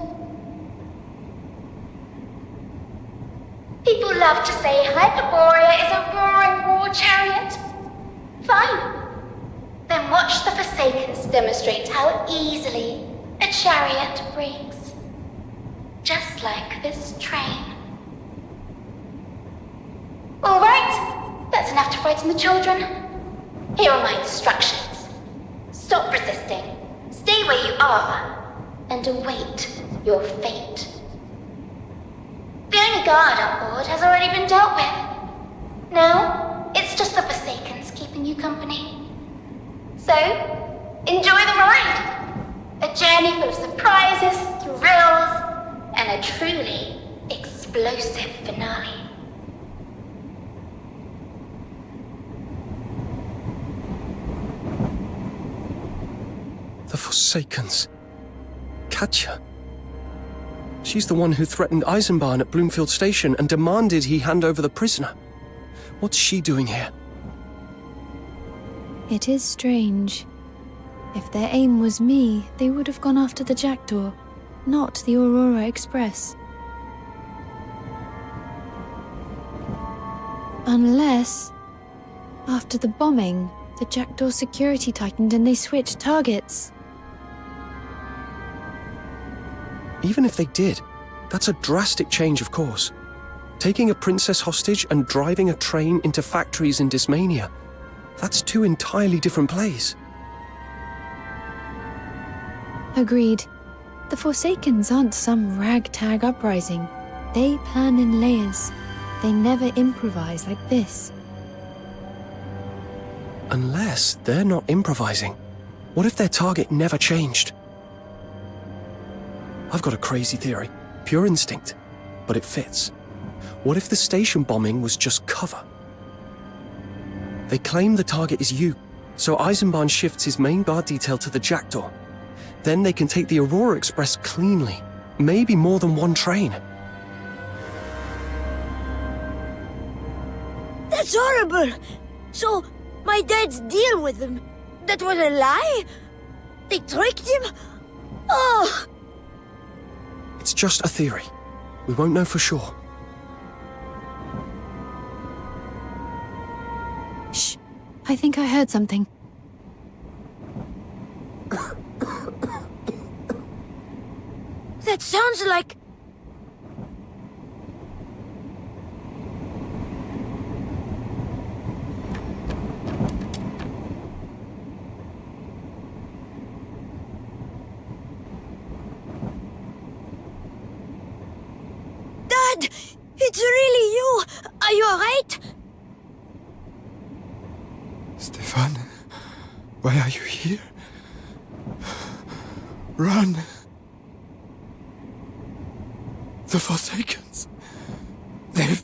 People love to say Hyperborea is a roaring war chariot. Fine. Then watch the Forsakens demonstrate how easily a chariot breaks. Just like this train. All right, that's enough to frighten the children. Here are my instructions. Stop resisting, stay where you are, and await your fate. The only guard on board has already been dealt with. Now, it's just the Forsakens keeping you company. So, enjoy the ride. A journey full of surprises, thrills, and a truly explosive finale. The Forsakens. Katya. She's the one who threatened Eisenbahn at Bloomfield Station and demanded he hand over the prisoner. What's she doing here? It is strange. If their aim was me, they would have gone after the Jackdaw, not the Aurora Express. Unless, after the bombing, the Jackdaw security tightened and they switched targets. Even if they did, that's a drastic change of course. Taking a princess hostage and driving a train into factories in Dismania, that's two entirely different plays. Agreed. The Forsakens aren't some ragtag uprising. They plan in layers. They never improvise like this. Unless they're not improvising. What if their target never changed? I've got a crazy theory. Pure instinct. But it fits. What if the station bombing was just cover? They claim the target is you, so Eisenbahn shifts his main guard detail to the Jackdaw. Then they can take the Aurora Express cleanly. Maybe more than one train. It's horrible! So, my dad's deal with them, that was a lie? They tricked him? Oh! It's just a theory. We won't know for sure. Shh. I think I heard something. That sounds like... Dad! It's really you! Are you alright? Stefan, why are you here? Run! The Forsakens! They've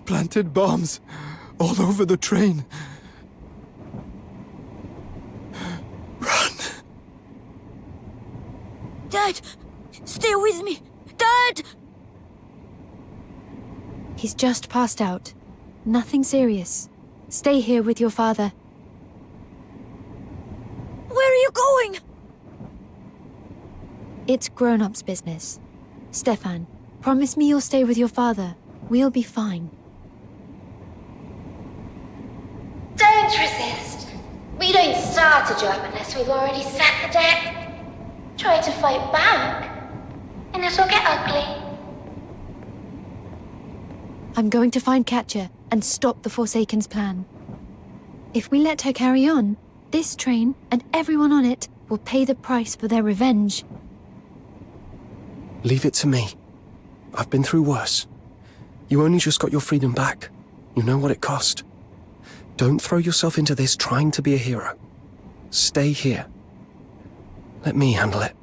planted bombs all over the train. Run! Dad! Stay with me! Dad! He's just passed out. Nothing serious. Stay here with your father. Where are you going? It's grown-ups' business. Stefan, promise me you'll stay with your father. We'll be fine. Don't resist. We don't start a job unless we've already set the deck. Try to fight back, and it'll get ugly. I'm going to find Katja and stop the Forsaken's plan. If we let her carry on, this train and everyone on it will pay the price for their revenge. Leave it to me. I've been through worse. You only just got your freedom back. You know what it cost. Don't throw yourself into this trying to be a hero. Stay here. Let me handle it.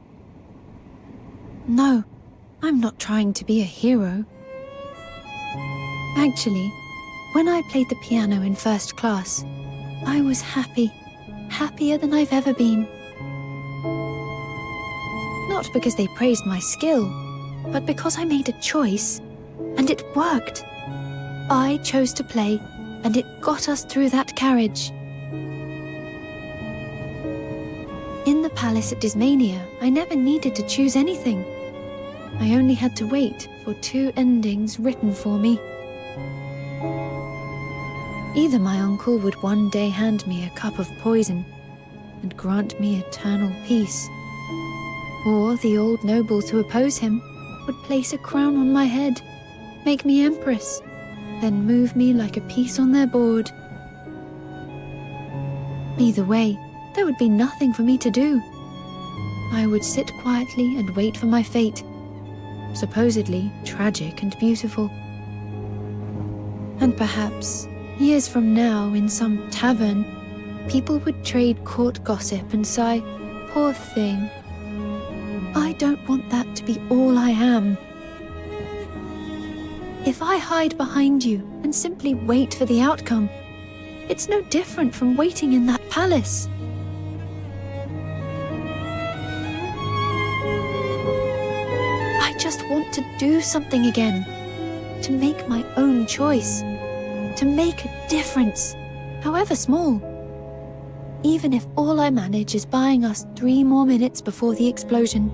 No, I'm not trying to be a hero. Actually, when I played the piano in first class, I was happy. Happier than I've ever been. Not because they praised my skill, but because I made a choice, and it worked. I chose to play, and it got us through that carriage. In the palace at Dismania, I never needed to choose anything. I only had to wait for 2 endings written for me. Either my uncle would one day hand me a cup of poison and grant me eternal peace, or the old nobles who oppose him would place a crown on my head, make me empress, then move me like a piece on their board. Either way, there would be nothing for me to do. I would sit quietly and wait for my fate, supposedly tragic and beautiful. And perhaps, years from now, in some tavern, people would trade court gossip and sigh, "Poor thing." I don't want that to be all I am. If I hide behind you and simply wait for the outcome, it's no different from waiting in that palace. I just want to do something again, to make my own choice, to make a difference, however small. Even if all I manage is buying us 3 more minutes before the explosion.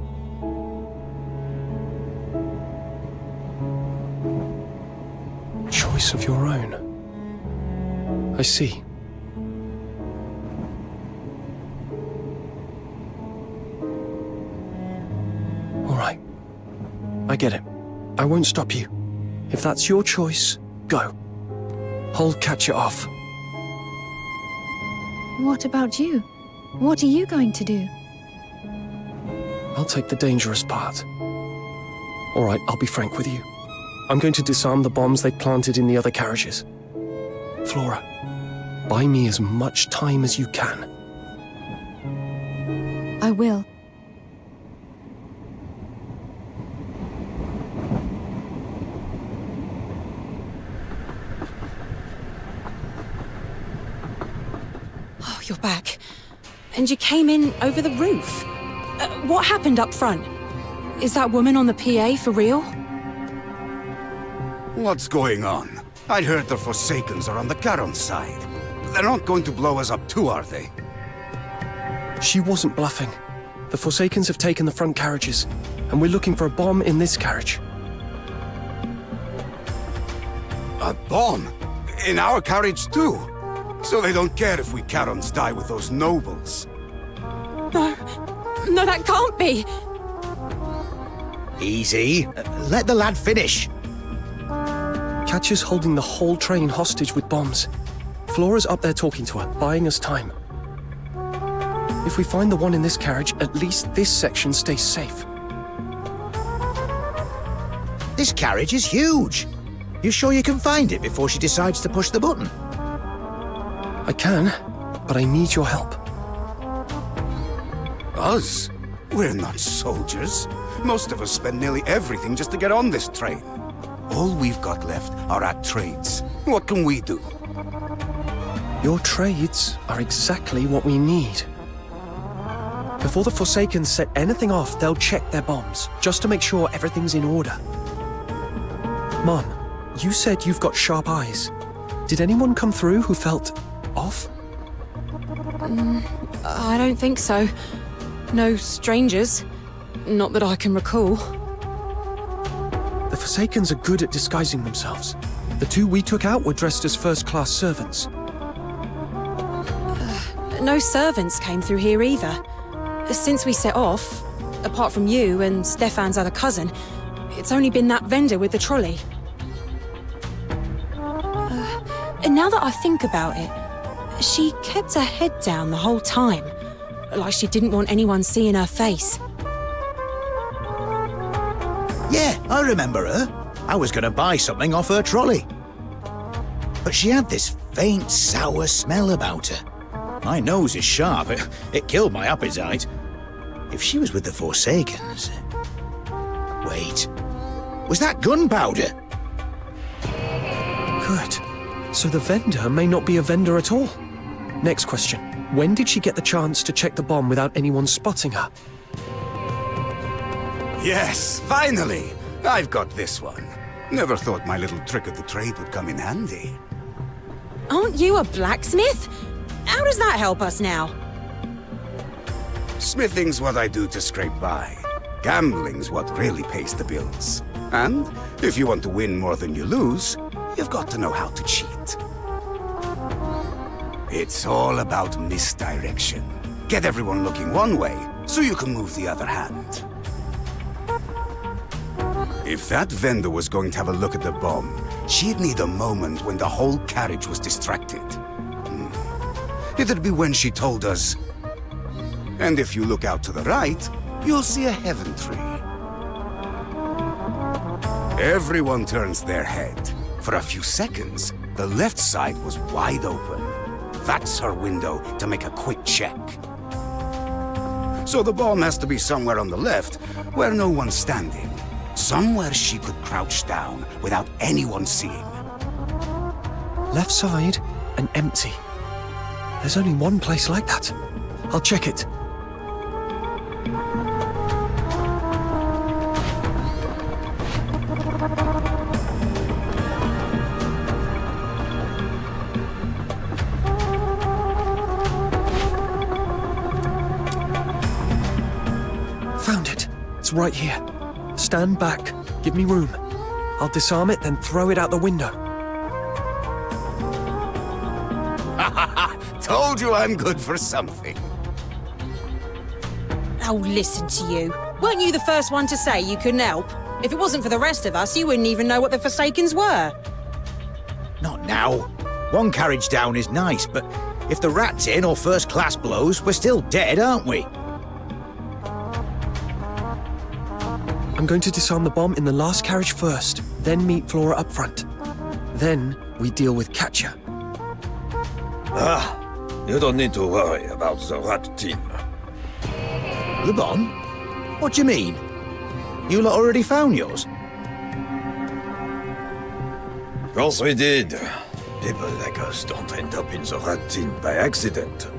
Choice of your own. I see. All right. I get it. I won't stop you. If that's your choice, go. I'll catch it off. What about you? What are you going to do? I'll take the dangerous part. All right, I'll be frank with you. I'm going to disarm the bombs they planted in the other carriages. Flora, buy me as much time as you can. I will. Oh, you're back. And you came in over the roof. What happened up front? Is that woman on the PA for real? What's going on? I heard the Forsakens are on the Charon side. They're not going to blow us up too, are they? She wasn't bluffing. The Forsakens have taken the front carriages, and we're looking for a bomb in this carriage. A bomb? In our carriage too? So they don't care if we Charons die with those nobles? No, that can't be. Easy. Let the lad finish. Catcher's holding the whole train hostage with bombs. Flora's up there talking to her, buying us time. If we find the one in this carriage, at least this section stays safe. This carriage is huge. You sure you can find it before she decides to push the button? I can, but I need your help. Us? We're not soldiers. Most of us spend nearly everything just to get on this train. All we've got left are our trades. What can we do? Your trades are exactly what we need. Before the Forsakens set anything off, they'll check their bombs, just to make sure everything's in order. Mom, you said you've got sharp eyes. Did anyone come through who felt off? I don't think so. No strangers. Not that I can recall. The Forsakens are good at disguising themselves. The two we took out were dressed as first-class servants. No servants came through here either. Since we set off, apart from you and Stefan's other cousin, it's only been that vendor with the trolley. And now that I think about it, she kept her head down the whole time, like she didn't want anyone seeing her face. Yeah, I remember her. I was going to buy something off her trolley. But she had this faint, sour smell about her. My nose is sharp. It killed my appetite. If she was with the Forsakens... Wait. Was that gunpowder? Good. So the vendor may not be a vendor at all. Next question. When did she get the chance to check the bomb without anyone spotting her? Yes, finally! I've got this one. Never thought my little trick of the trade would come in handy. Aren't you a blacksmith? How does that help us now? Smithing's what I do to scrape by. Gambling's what really pays the bills. And if you want to win more than you lose, you've got to know how to cheat. It's all about misdirection. Get everyone looking one way, so you can move the other hand. If that vendor was going to have a look at the bomb, she'd need a moment when the whole carriage was distracted. It'd be when she told us. And if you look out to the right, you'll see a heaven tree. Everyone turns their head. For a few seconds, the left side was wide open. That's her window to make a quick check. So the bomb has to be somewhere on the left, where no one's standing. Somewhere she could crouch down without anyone seeing. Left side and empty. There's only one place like that. I'll check it. Found it. It's right here. Stand back. Give me room. I'll disarm it, then throw it out the window. Told you I'm good for something. Oh, listen to you. Weren't you the first one to say you couldn't help? If it wasn't for the rest of us, you wouldn't even know what the Forsakens were. Not now. One carriage down is nice, but if the rat's in or first class blows, we're still dead, aren't we? I'm going to disarm the bomb in the last carriage first, then meet Flora up front. Then we deal with Katja. You don't need to worry about the rat team. The bomb? What do you mean? You lot already found yours? Of course we did. People like us don't end up in the rat team by accident.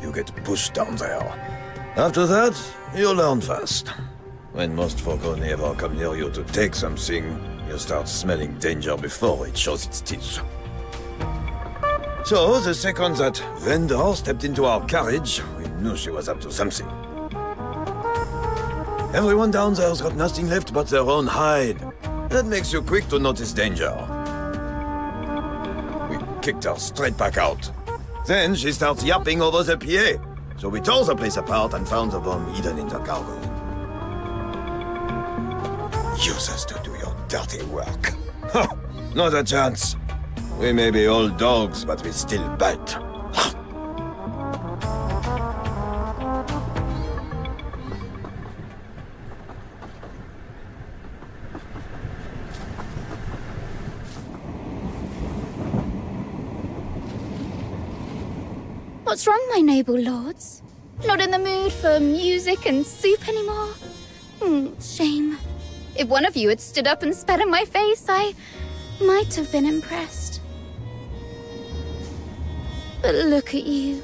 You get pushed down there. After that, you learn fast. When most folk only ever come near you to take something, You start smelling danger before it shows its teeth. So, the second that vendor stepped into our carriage, we knew she was up to something. Everyone down there's got nothing left but their own hide. That makes you quick to notice danger. We kicked her straight back out. Then she starts yapping over the PA. So we tore the place apart and found the bomb hidden in the cargo. Use us to do your dirty work. Ha! Not a chance. We may be old dogs, but we still bite. What's wrong, my noble lords? Not in the mood for music and soup anymore? Shame. If one of you had stood up and spat in my face, I might have been impressed. But look at you.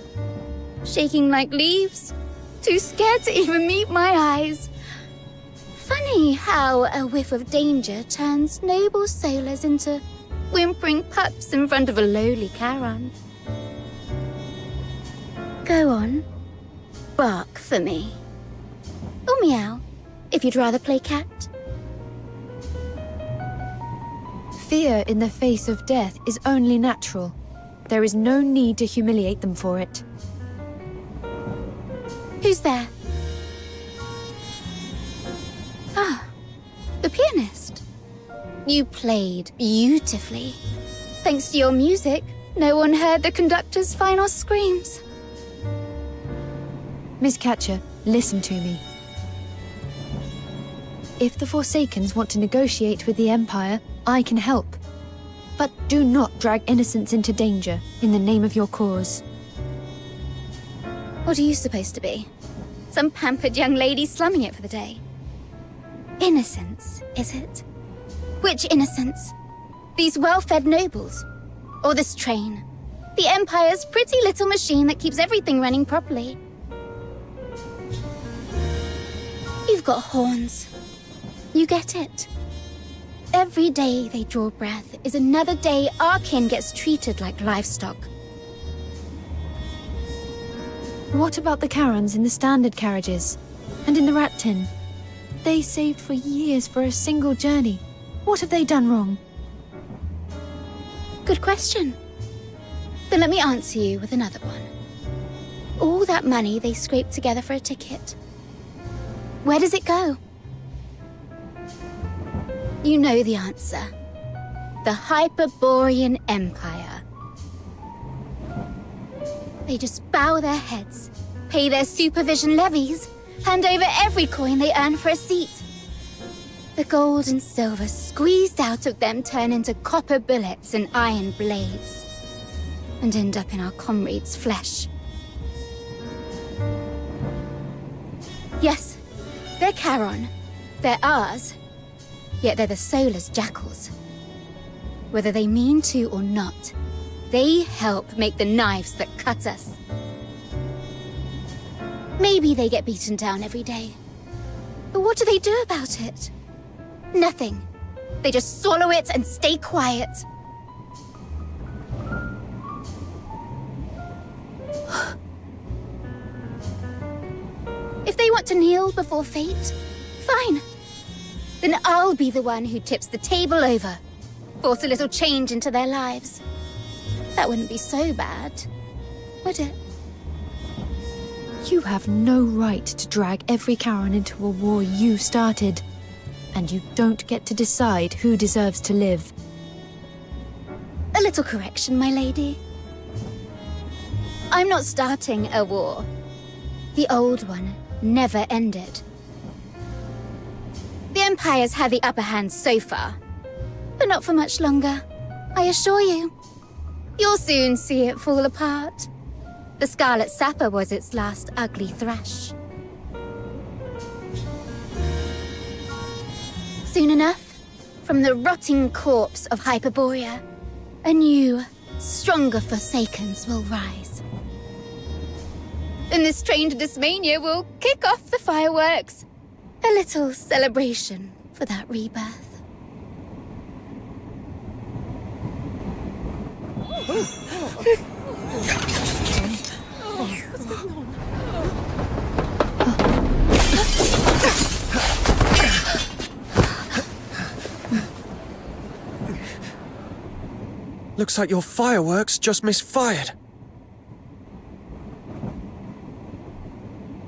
Shaking like leaves. Too scared to even meet my eyes. Funny how a whiff of danger turns noble sailors into whimpering pups in front of a lowly Charon. Go on. Bark for me. Or meow, if you'd rather play cat. Fear in the face of death is only natural. There is no need to humiliate them for it. Who's there? Ah, the pianist. You played beautifully. Thanks to your music, no one heard the conductor's final screams. Miss Catcher, listen to me. If the Forsakens want to negotiate with the Empire, I can help. But do not drag innocents into danger in the name of your cause. What are you supposed to be? Some pampered young lady slumming it for the day? Innocence, is it? Which innocence? These well-fed nobles? Or this train? The Empire's pretty little machine that keeps everything running properly. You've got horns. You get it. Every day they draw breath is another day our kin gets treated like livestock. What about the Charons in the standard carriages? And in the rat tin? They saved for years for a single journey. What have they done wrong? Good question. Then let me answer you with another one. All that money they scraped together for a ticket. Where does it go? You know the answer. The Hyperborean Empire. They just bow their heads, pay their supervision levies, hand over every coin they earn for a seat. The gold and silver squeezed out of them turn into copper bullets and iron blades, and end up in our comrades' flesh. Yes, they're Charon. They're ours. Yet they're the Solar's jackals. Whether they mean to or not, they help make the knives that cut us. Maybe they get beaten down every day. But what do they do about it? Nothing. They just swallow it and stay quiet. If they want to kneel before fate, fine. Then I'll be the one who tips the table over, force a little change into their lives. That wouldn't be so bad, would it? You have no right to drag every Charon into a war you started. And you don't get to decide who deserves to live. A little correction, my lady. I'm not starting a war. The old one never ended. The Empire's had the upper hand so far, but not for much longer, I assure you. You'll soon see it fall apart. The Scarlet Sapper was its last ugly thrash. Soon enough, from the rotting corpse of Hyperborea, a new, stronger Forsakens will rise. And this train to Dysmania will kick off the fireworks. A little celebration for that rebirth. Looks like your fireworks just misfired.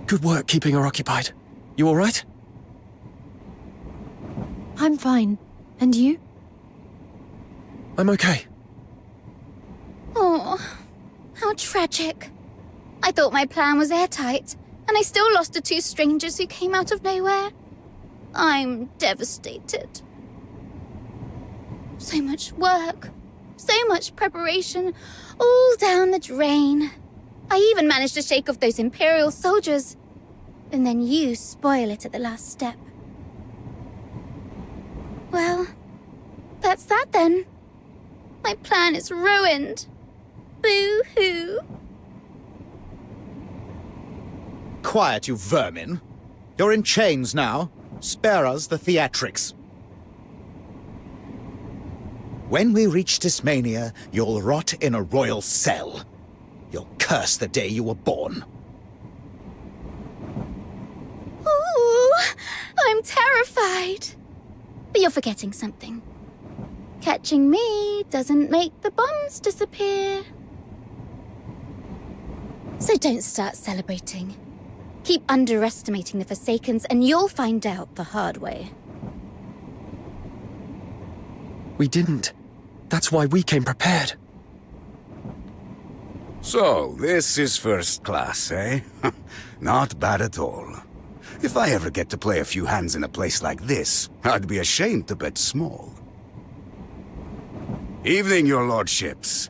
Good work keeping her occupied. You all right? I'm fine. And you? I'm okay. Oh, how tragic. I thought my plan was airtight, and I still lost to two strangers who came out of nowhere. I'm devastated. So much work, so much preparation, all down the drain. I even managed to shake off those Imperial soldiers. And then you spoil it at the last step. Well, that's that then. My plan is ruined. Boo-hoo. Quiet, you vermin. You're in chains now. Spare us the theatrics. When we reach Tasmania, you'll rot in a royal cell. You'll curse the day you were born. Ooh, I'm terrified. But you're forgetting something. Catching me doesn't make the bombs disappear. So don't start celebrating. Keep underestimating the Forsakens and you'll find out the hard way. We didn't. That's why we came prepared. So, this is first class, eh? Not bad at all. If I ever get to play a few hands in a place like this, I'd be ashamed to bet small. Evening, your lordships.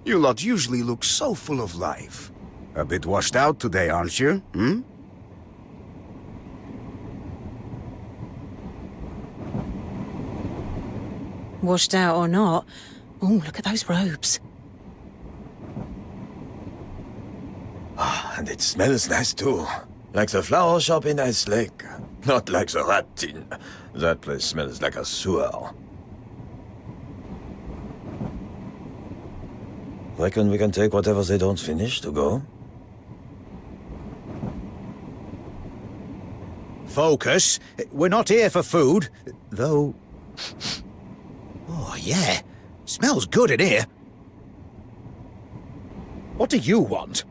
You lot usually look so full of life. A bit washed out today, aren't you, hmm? Washed out or not, oh, look at those robes. And it smells nice too. Like the flower shop in Ice Lake. Not like the rat tin. That place smells like a sewer. Reckon we can take whatever they don't finish to go? Focus. We're not here for food, though... Oh, yeah. Smells good in here. What do you want?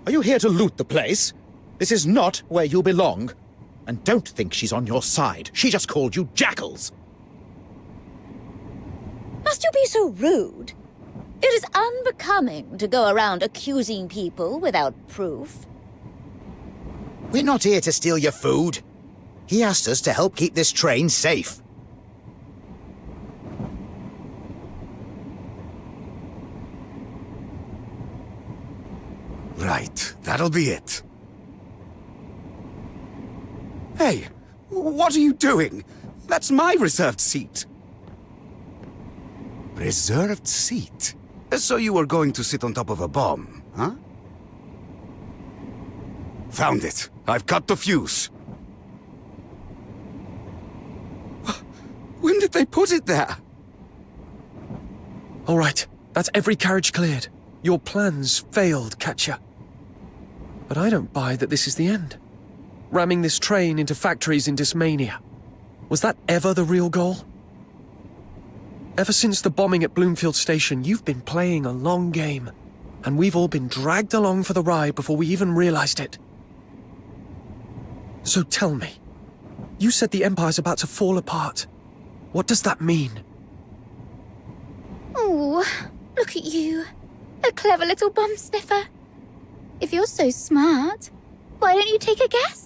Are you here to loot the place? This is not where you belong. And don't think she's on your side. She just called you jackals. Must you be so rude? It is unbecoming to go around accusing people without proof. We're not here to steal your food. He asked us to help keep this train safe. Right, that'll be it. Hey, what are you doing? That's my reserved seat. Reserved seat? So you were going to sit on top of a bomb, huh? Found it. I've cut the fuse. When did they put it there? All right, that's every carriage cleared. Your plans failed, Katya. But I don't buy that this is the end. Ramming this train into factories in Tasmania. Was that ever the real goal? Ever since the bombing at Bloomfield Station, you've been playing a long game. And we've all been dragged along for the ride before we even realized it. So tell me, you said the Empire's about to fall apart. What does that mean? Oh, look at you. A clever little bomb sniffer. If you're so smart, why don't you take a guess?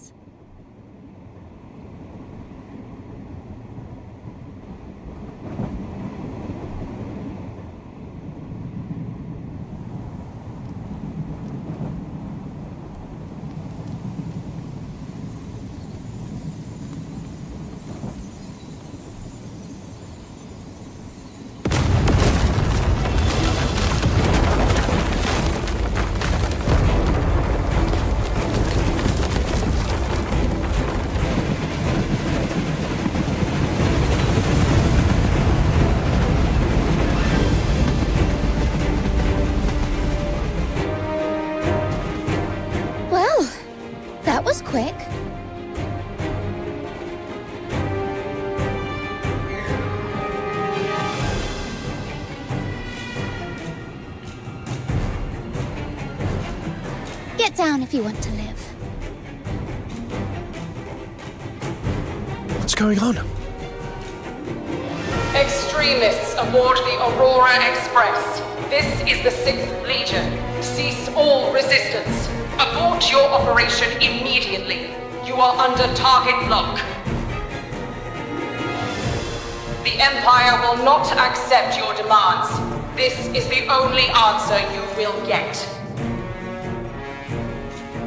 Sit down if you want to live. What's going on? Extremists aboard the Aurora Express. This is the 6th Legion. Cease all resistance. Abort your operation immediately. You are under target lock. The Empire will not accept your demands. This is the only answer you will get.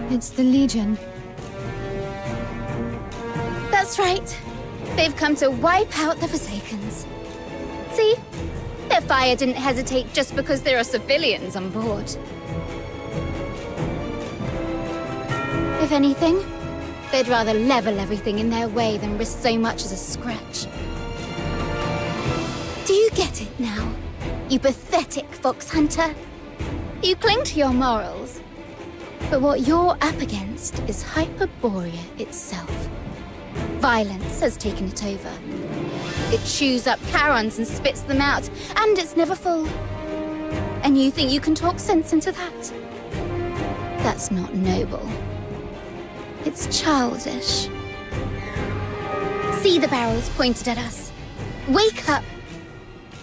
It's the Legion. That's right. They've come to wipe out the Forsakens. See? Their fire didn't hesitate just because there are civilians on board. If anything, they'd rather level everything in their way than risk so much as a scratch. Do you get it now, you pathetic fox hunter? You cling to your morals, but what you're up against is Hyperborea itself. Violence has taken it over. It chews up Charons and spits them out, and it's never full. And you think you can talk sense into that? That's not noble. It's childish. See the barrels pointed at us. Wake up!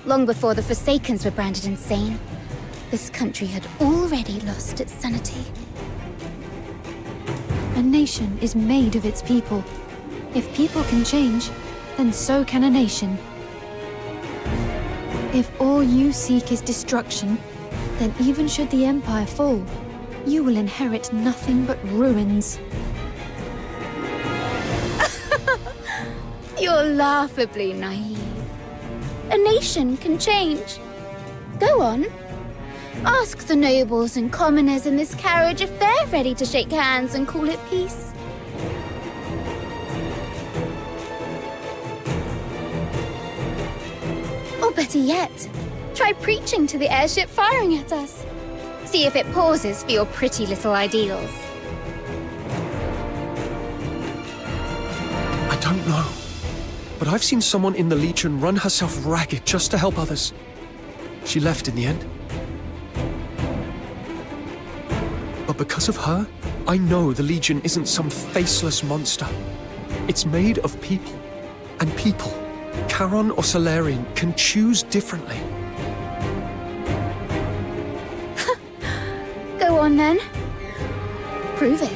Long before the Forsakens were branded insane, this country had already lost its sanity. A nation is made of its people. If people can change, then so can a nation. If all you seek is destruction, then even should the Empire fall, you will inherit nothing but ruins. You're laughably naive. A nation can change. Go on. Ask the nobles and commoners in this carriage if they're ready to shake hands and call it peace. Or better yet, try preaching to the airship firing at us. See if it pauses for your pretty little ideals. I don't know. But I've seen someone in the Legion run herself ragged just to help others. She left in the end. But because of her, I know the Legion isn't some faceless monster. It's made of people. And people, Charon or Solarian, can choose differently. Go on then. Prove it.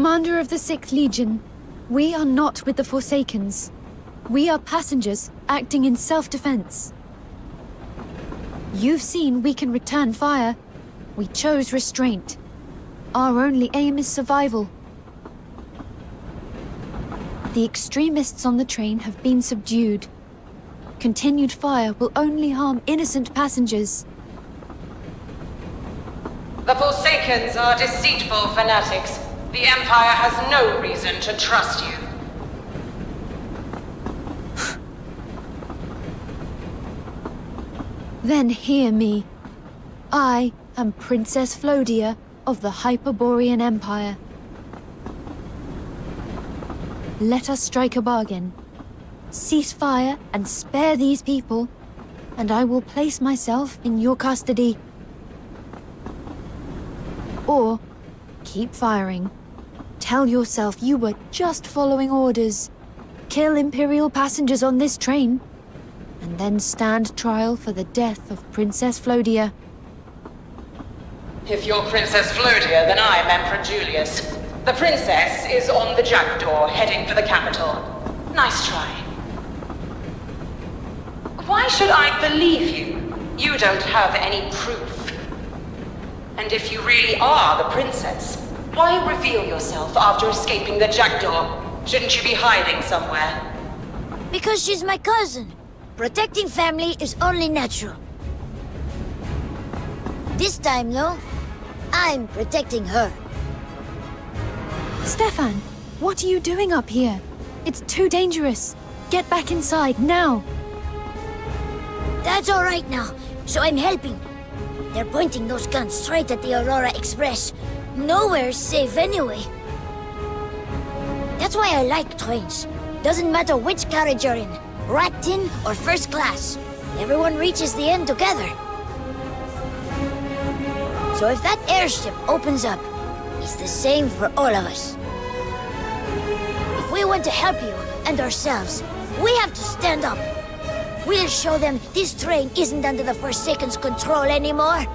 Commander of the 6th Legion, we are not with the Forsakens. We are passengers acting in self-defense. You've seen we can return fire. We chose restraint. Our only aim is survival. The extremists on the train have been subdued. Continued fire will only harm innocent passengers. The Forsakens are deceitful fanatics. The Empire has no reason to trust you. Then hear me. I am Princess Flodia of the Hyperborean Empire. Let us strike a bargain. Cease fire and spare these people, and I will place myself in your custody. Or keep firing. Tell yourself you were just following orders. Kill Imperial passengers on this train, and then stand trial for the death of Princess Flodia. If you're Princess Flodia, then I'm Emperor Julius. The princess is on the jackdaw, heading for the capital. Nice try. Why should I believe you? You don't have any proof. And if you really are the princess, why reveal yourself after escaping the jackdaw? Shouldn't you be hiding somewhere? Because she's my cousin. Protecting family is only natural. This time, though, I'm protecting her. Stefan, what are you doing up here? It's too dangerous. Get back inside, now. That's all right now, so I'm helping. They're pointing those guns straight at the Aurora Express. Nowhere's safe anyway. That's why I like trains. Doesn't matter which carriage you're in, rat tin or first class. Everyone reaches the end together. So if that airship opens up, it's the same for all of us. If we want to help you and ourselves, we have to stand up. We'll show them this train isn't under the Forsaken's control anymore.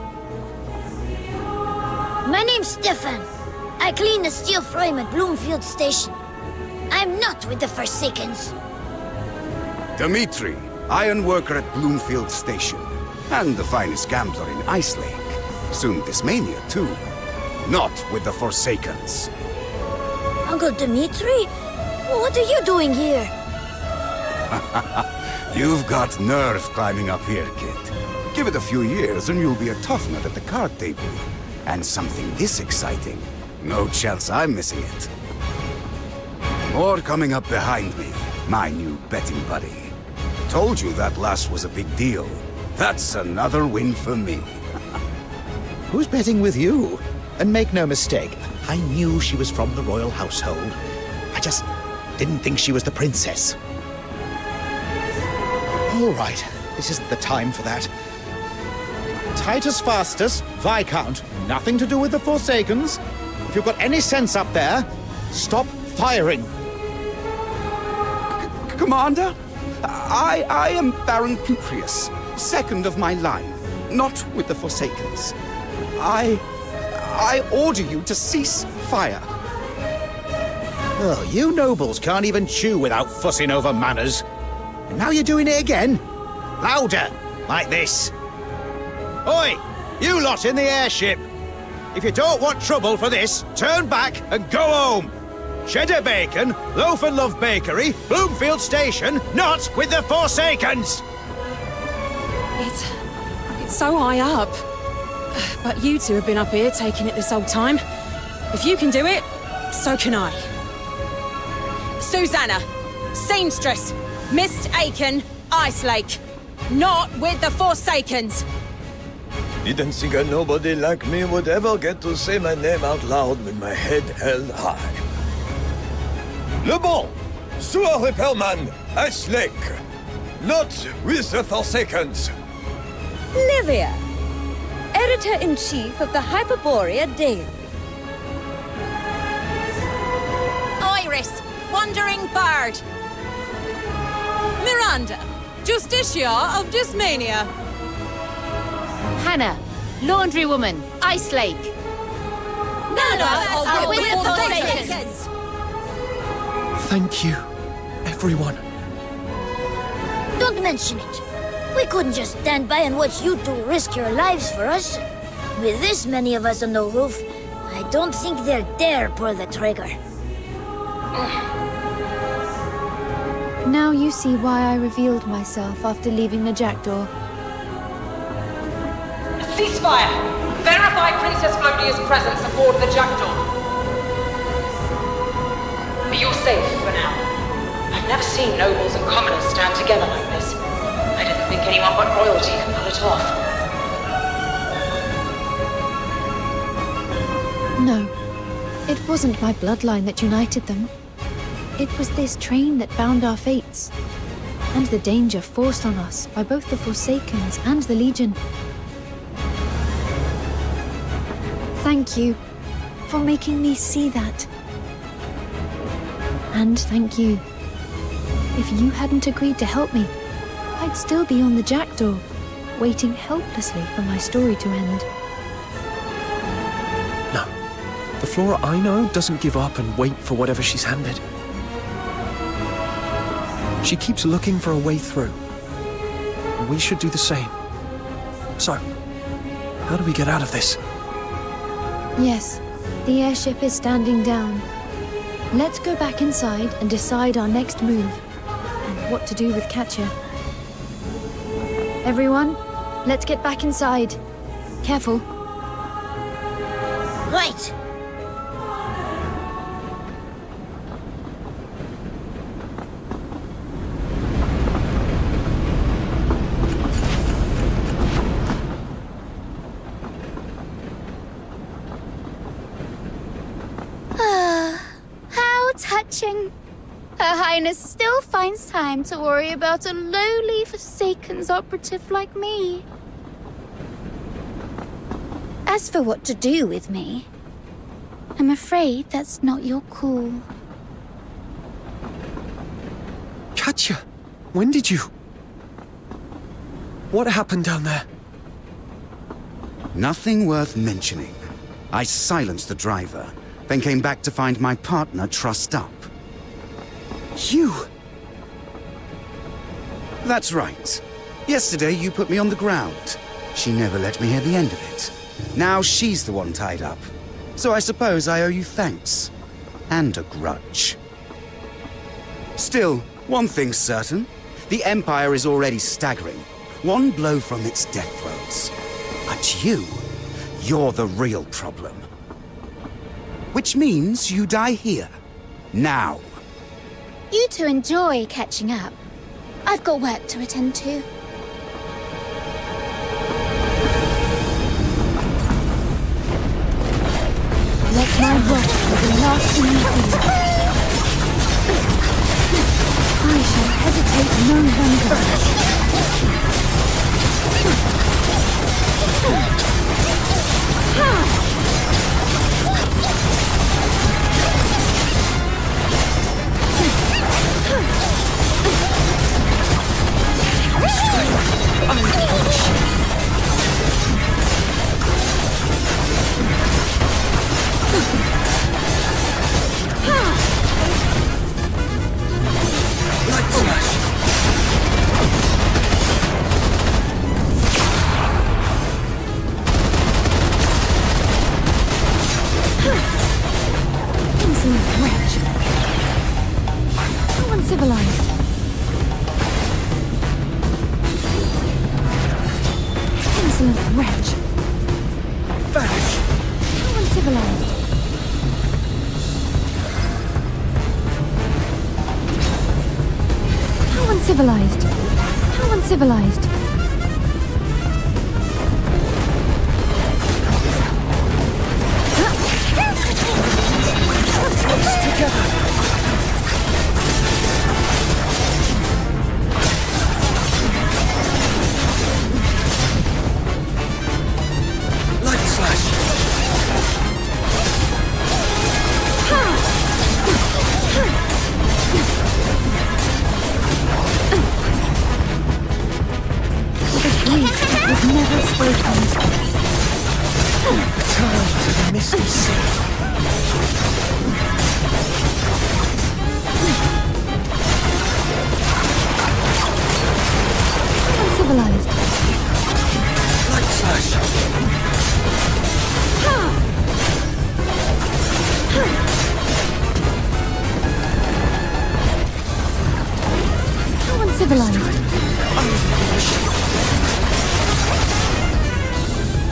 My name's Stefan. I clean the steel frame at Bloomfield Station. I'm not with the Forsakens. Dmitri, iron worker at Bloomfield Station, and the finest gambler in Ice Lake. Soon Dismania, too. Not with the Forsakens. Uncle Dmitri? What are you doing here? You've got nerve climbing up here, kid. Give it a few years and you'll be a tough nut at the card table. And something this exciting, no chance I'm missing it. More coming up behind me, my new betting buddy. Told you that last was a big deal. That's another win for me. Who's betting with you? And make no mistake, I knew she was from the royal household. I just didn't think she was the princess. All right, this isn't the time for that. Titus Fastus, Viscount, nothing to do with the Forsakens. If you've got any sense up there, stop firing. Commander, I am Baron Puprius, second of my line, not with the Forsakens. I order you to cease fire. Oh, you nobles can't even chew without fussing over manners. And now you're doing it again? Louder, like this. Oi, you lot in the airship. If you don't want trouble for this, turn back and go home. Cheddar Bacon, Loaf and Love Bakery, Bloomfield Station, not with the Forsakens! It's so high up. But you two have been up here taking it this whole time. If you can do it, so can I. Susanna, seamstress, Mist Aiken, Ice Lake. Not with the Forsakens. Didn't think a nobody like me would ever get to say my name out loud with my head held high. Le Bon, Sewer Repairman, Ice Lake. Not with the Forsakens. Livia, Editor-in-Chief of the Hyperborea Daily. Iris, Wandering Bard. Miranda, Justicia of Dismania. Hannah, Laundry Woman, Ice Lake. None of us are with the Forsakens! Thank you, everyone. Don't mention it. We couldn't just stand by and watch you two risk your lives for us. With this many of us on the roof, I don't think they'll dare pull the trigger. Now you see why I revealed myself after leaving the jackdaw. Ceasefire! Verify Princess Flodia's presence aboard the Jackdaw. You're safe for now. I've never seen nobles and commoners stand together like this. I didn't think anyone but royalty could pull it off. No, it wasn't my bloodline that united them. It was this train that bound our fates, and the danger forced on us by both the Forsakens and the Legion. Thank you for making me see that. And thank you. If you hadn't agreed to help me, I'd still be on the jackdaw, waiting helplessly for my story to end. No. The Flora I know doesn't give up and wait for whatever she's handed. She keeps looking for a way through. We should do the same. So, how do we get out of this? Yes, the airship is standing down. Let's go back inside and decide our next move, and what to do with Katya. Everyone, let's get back inside. Careful. Right. How touching. Her Highness still finds time to worry about a lowly Forsaken's operative like me. As for what to do with me, I'm afraid that's not your call. Katya, when did you... What happened down there? Nothing worth mentioning. I silenced the driver, then came back to find my partner trussed up. You! That's right. Yesterday you put me on the ground. She never let me hear the end of it. Now she's the one tied up. So I suppose I owe you thanks. And a grudge. Still, one thing's certain. The Empire is already staggering. One blow from its death throes. But you're the real problem. Which means you die here. Now. You two enjoy catching up. I've got work to attend to. Let my wrath be the last thing you feel. I shall hesitate no longer. Uncivilized. How uncivilized. Return to the Misty Sea. Uncivilized. Light slash. How uncivilized.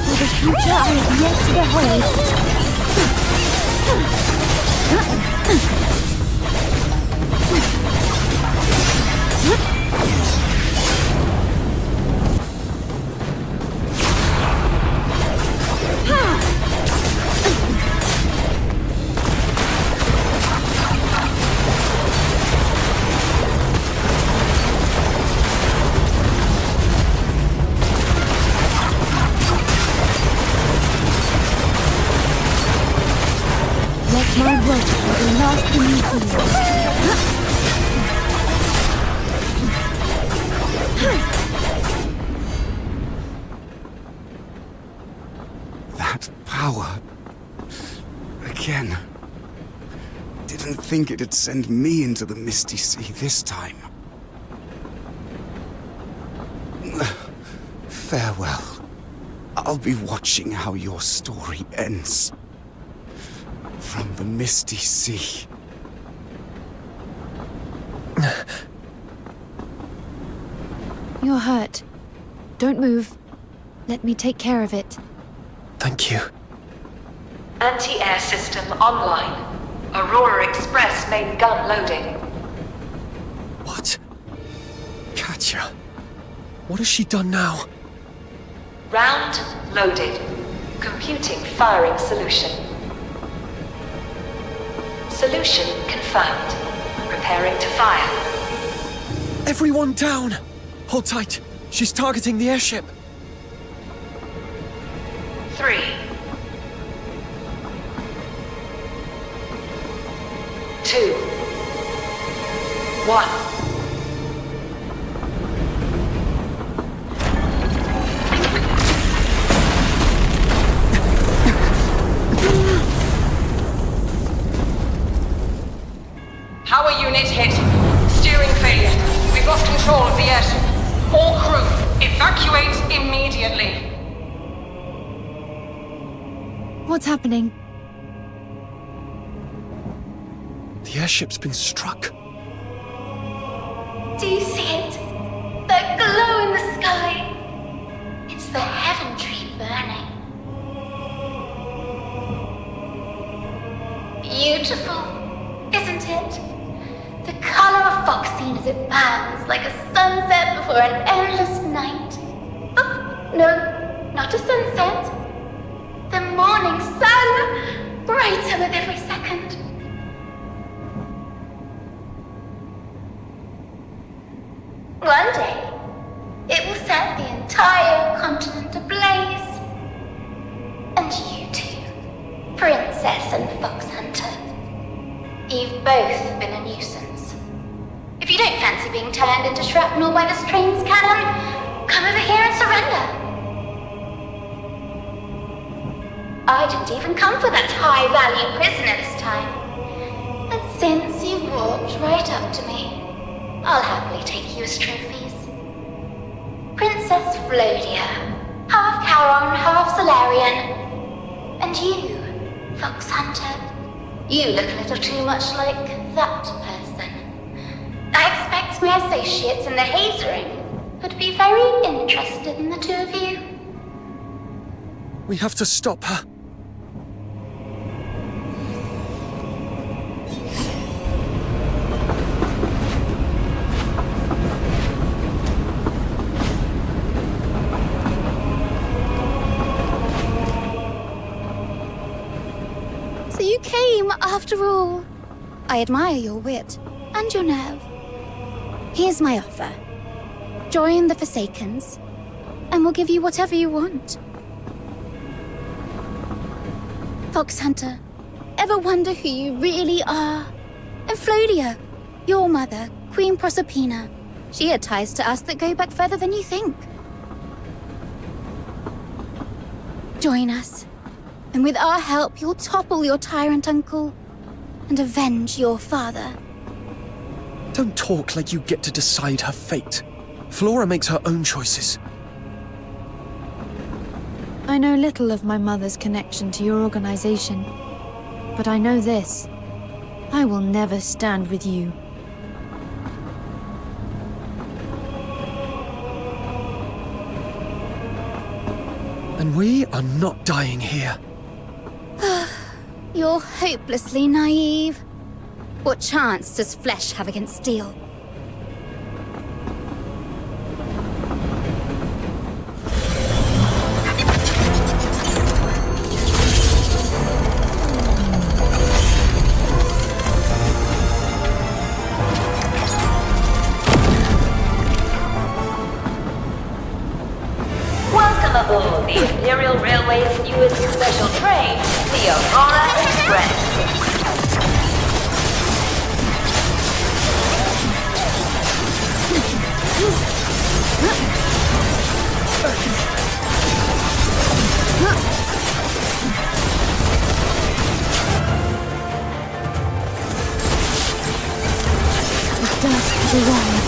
For the future I have yet to behold. Let my work be the last thing you That power. Again. Didn't think it'd send me into the Misty Sea this time. Farewell. I'll be watching how your story ends. From the Misty Sea. You're hurt. Don't move. Let me take care of it. Thank you. Anti-air system online. Aurora Express main gun loading. What? Katya. What has she done now? Round loaded. Computing firing solution. Solution confirmed. Preparing to fire. Everyone down! Hold tight. She's targeting the airship. 3. 2. 1. Power unit hit. Steering failure. We've lost control of the airship. All crew, evacuate immediately. What's happening? The airship's been struck. Do you see it? That glow in the sky? It's the heaven tree burning. Beautiful, isn't it? The color of Foxine as it burns like a sunset before an endless night. Oh, no, not a sunset. The morning sun, brighter with every second. One day, it will set the entire continent ablaze. And you two, Princess and Fox Hunter, you've both been a nuisance. If you don't fancy being turned into shrapnel by this train's cannon, come over here and surrender. I didn't even come for that high-value prisoner this time. And since you walked right up to me, I'll happily take you as trophies. Princess Flodia, half Charon, half Solarian. And you, Fox Hunter, you look a little too much like that person. I expect my associates in the hazering would be very interested in the two of you. We have to stop her. So you came after all. I admire your wit and your nerve. Here's my offer. Join the Forsakens, and we'll give you whatever you want. Fox Hunter, ever wonder who you really are? And Flodia, your mother, Queen Proserpina, she had ties to us that go back further than you think. Join us, And with our help, you'll topple your tyrant uncle and avenge your father. Don't talk like you get to decide her fate. Flora makes her own choices. I know little of my mother's connection to your organization, but I know this. I will never stand with you. And we are not dying here. You're hopelessly naive. What chance does flesh have against steel? Welcome aboard the Imperial Railway's newest special train, the Aurora Express. The dusk has arrived.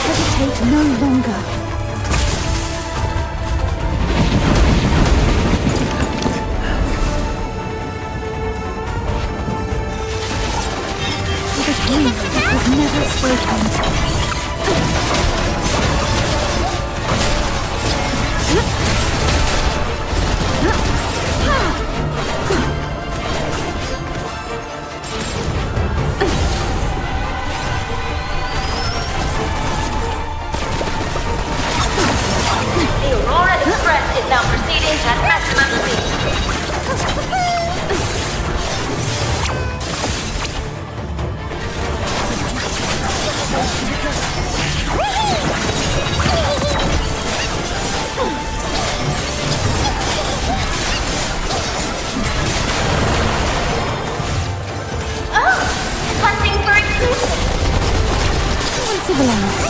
Hesitate no longer. The king has never spoken. The Aurora Express is now proceeding at maximum speed. Hunting for exclusive. Uncivilized.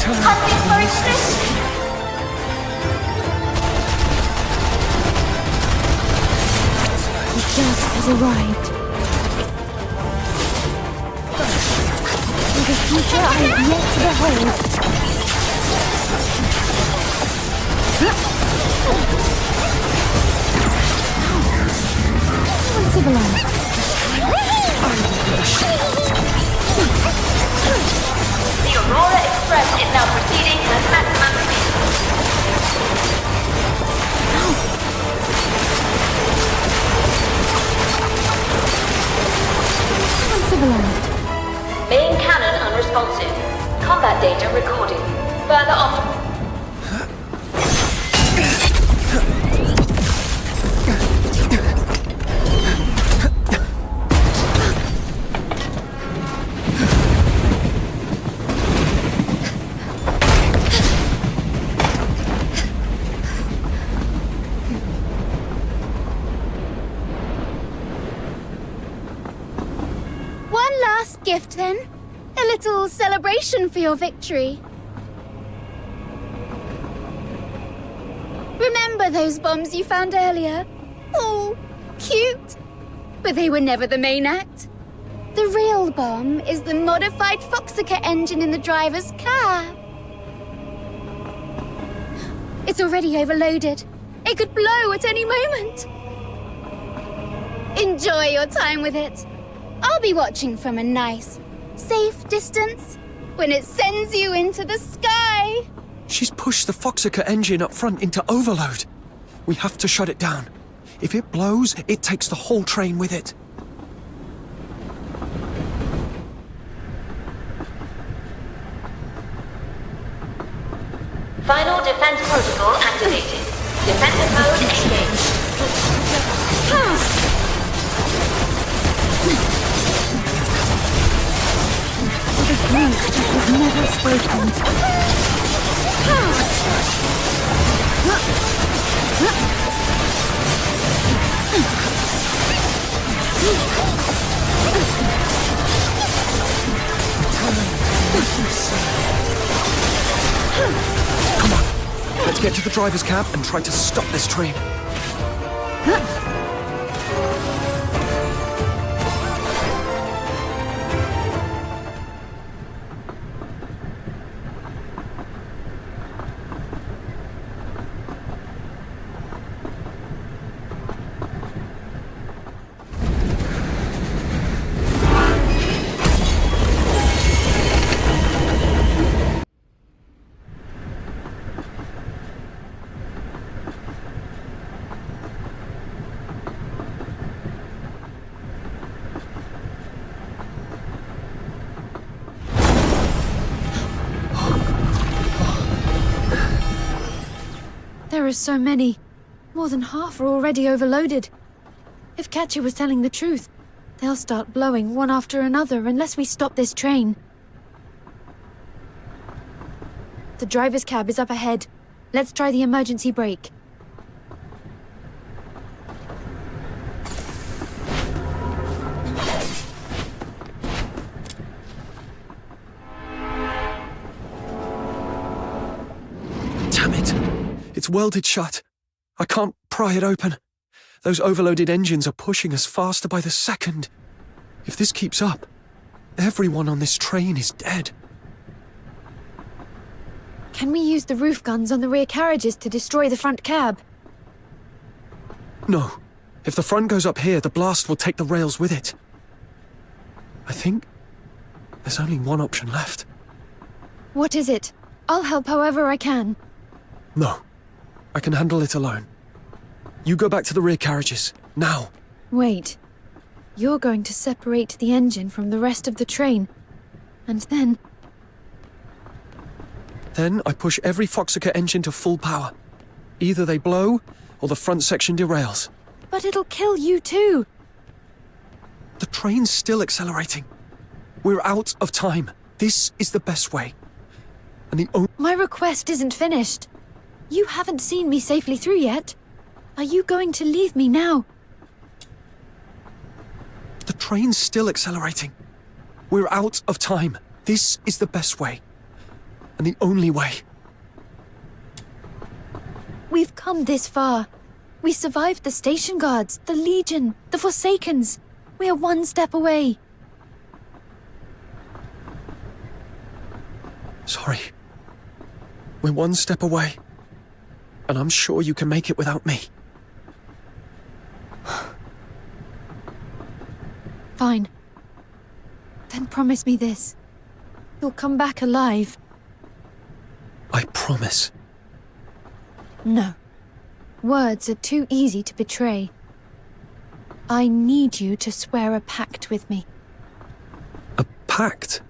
Hunting for exclusive. The dusk has arrived. With a future I have yet to behold. Uncivilized. The Aurora Express is now proceeding at maximum speed. Uncivilized. Main cannon unresponsive. Combat data recorded. Further off. One last gift then. A little celebration for your victory. Remember those bombs you found earlier? Oh, cute. But they were never the main act. The real bomb is the modified Foxica engine in the driver's cab. It's already overloaded. It could blow at any moment. Enjoy your time with it. I'll be watching from a nice, safe distance when it sends you into the sky. She's pushed the Foxica engine up front into overload. We have to shut it down. If it blows, it takes the whole train with it. Final defense protocol activated. Defensive mode engaged. The grief that was never spoken. Come on, let's get to the driver's cab and try to stop this train. There are so many. More than half are already overloaded. If Catcher was telling the truth, they'll start blowing one after another unless we stop this train. The driver's cab is up ahead. Let's try the emergency brake. Damn it! It's welded shut. I can't pry it open. Those overloaded engines are pushing us faster by the second. If this keeps up, everyone on this train is dead. Can we use the roof guns on the rear carriages to destroy the front cab? No. If the front goes up here, the blast will take the rails with it. I think there's only one option left. What is it? I'll help however I can. No. I can handle it alone. You go back to the rear carriages, now. Wait. You're going to separate the engine from the rest of the train. And then... Then I push every Foxaker engine to full power. Either they blow, or the front section derails. But it'll kill you too! The train's still accelerating. We're out of time. This is the best way. And the only... My request isn't finished. You haven't seen me safely through yet. Are you going to leave me now? The train's still accelerating. We're out of time. This is the best way. And the only way. We've come this far. We survived the station guards, the Legion, the Forsakens. We are one step away. Sorry. We're one step away. And I'm sure you can make it without me. Fine. Then promise me this. You'll come back alive. I promise. No. Words are too easy to betray. I need you to swear a pact with me. A pact?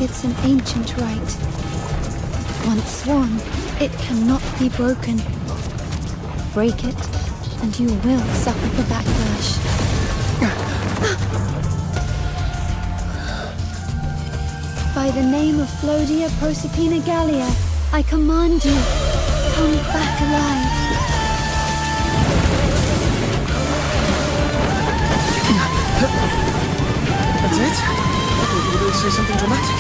It's an ancient rite. Once sworn, it cannot be broken. Break it, and you will suffer the backlash. By the name of Flodia Proserpina Gallia, I command you, come back alive. That's it? I thought you were going to say something dramatic.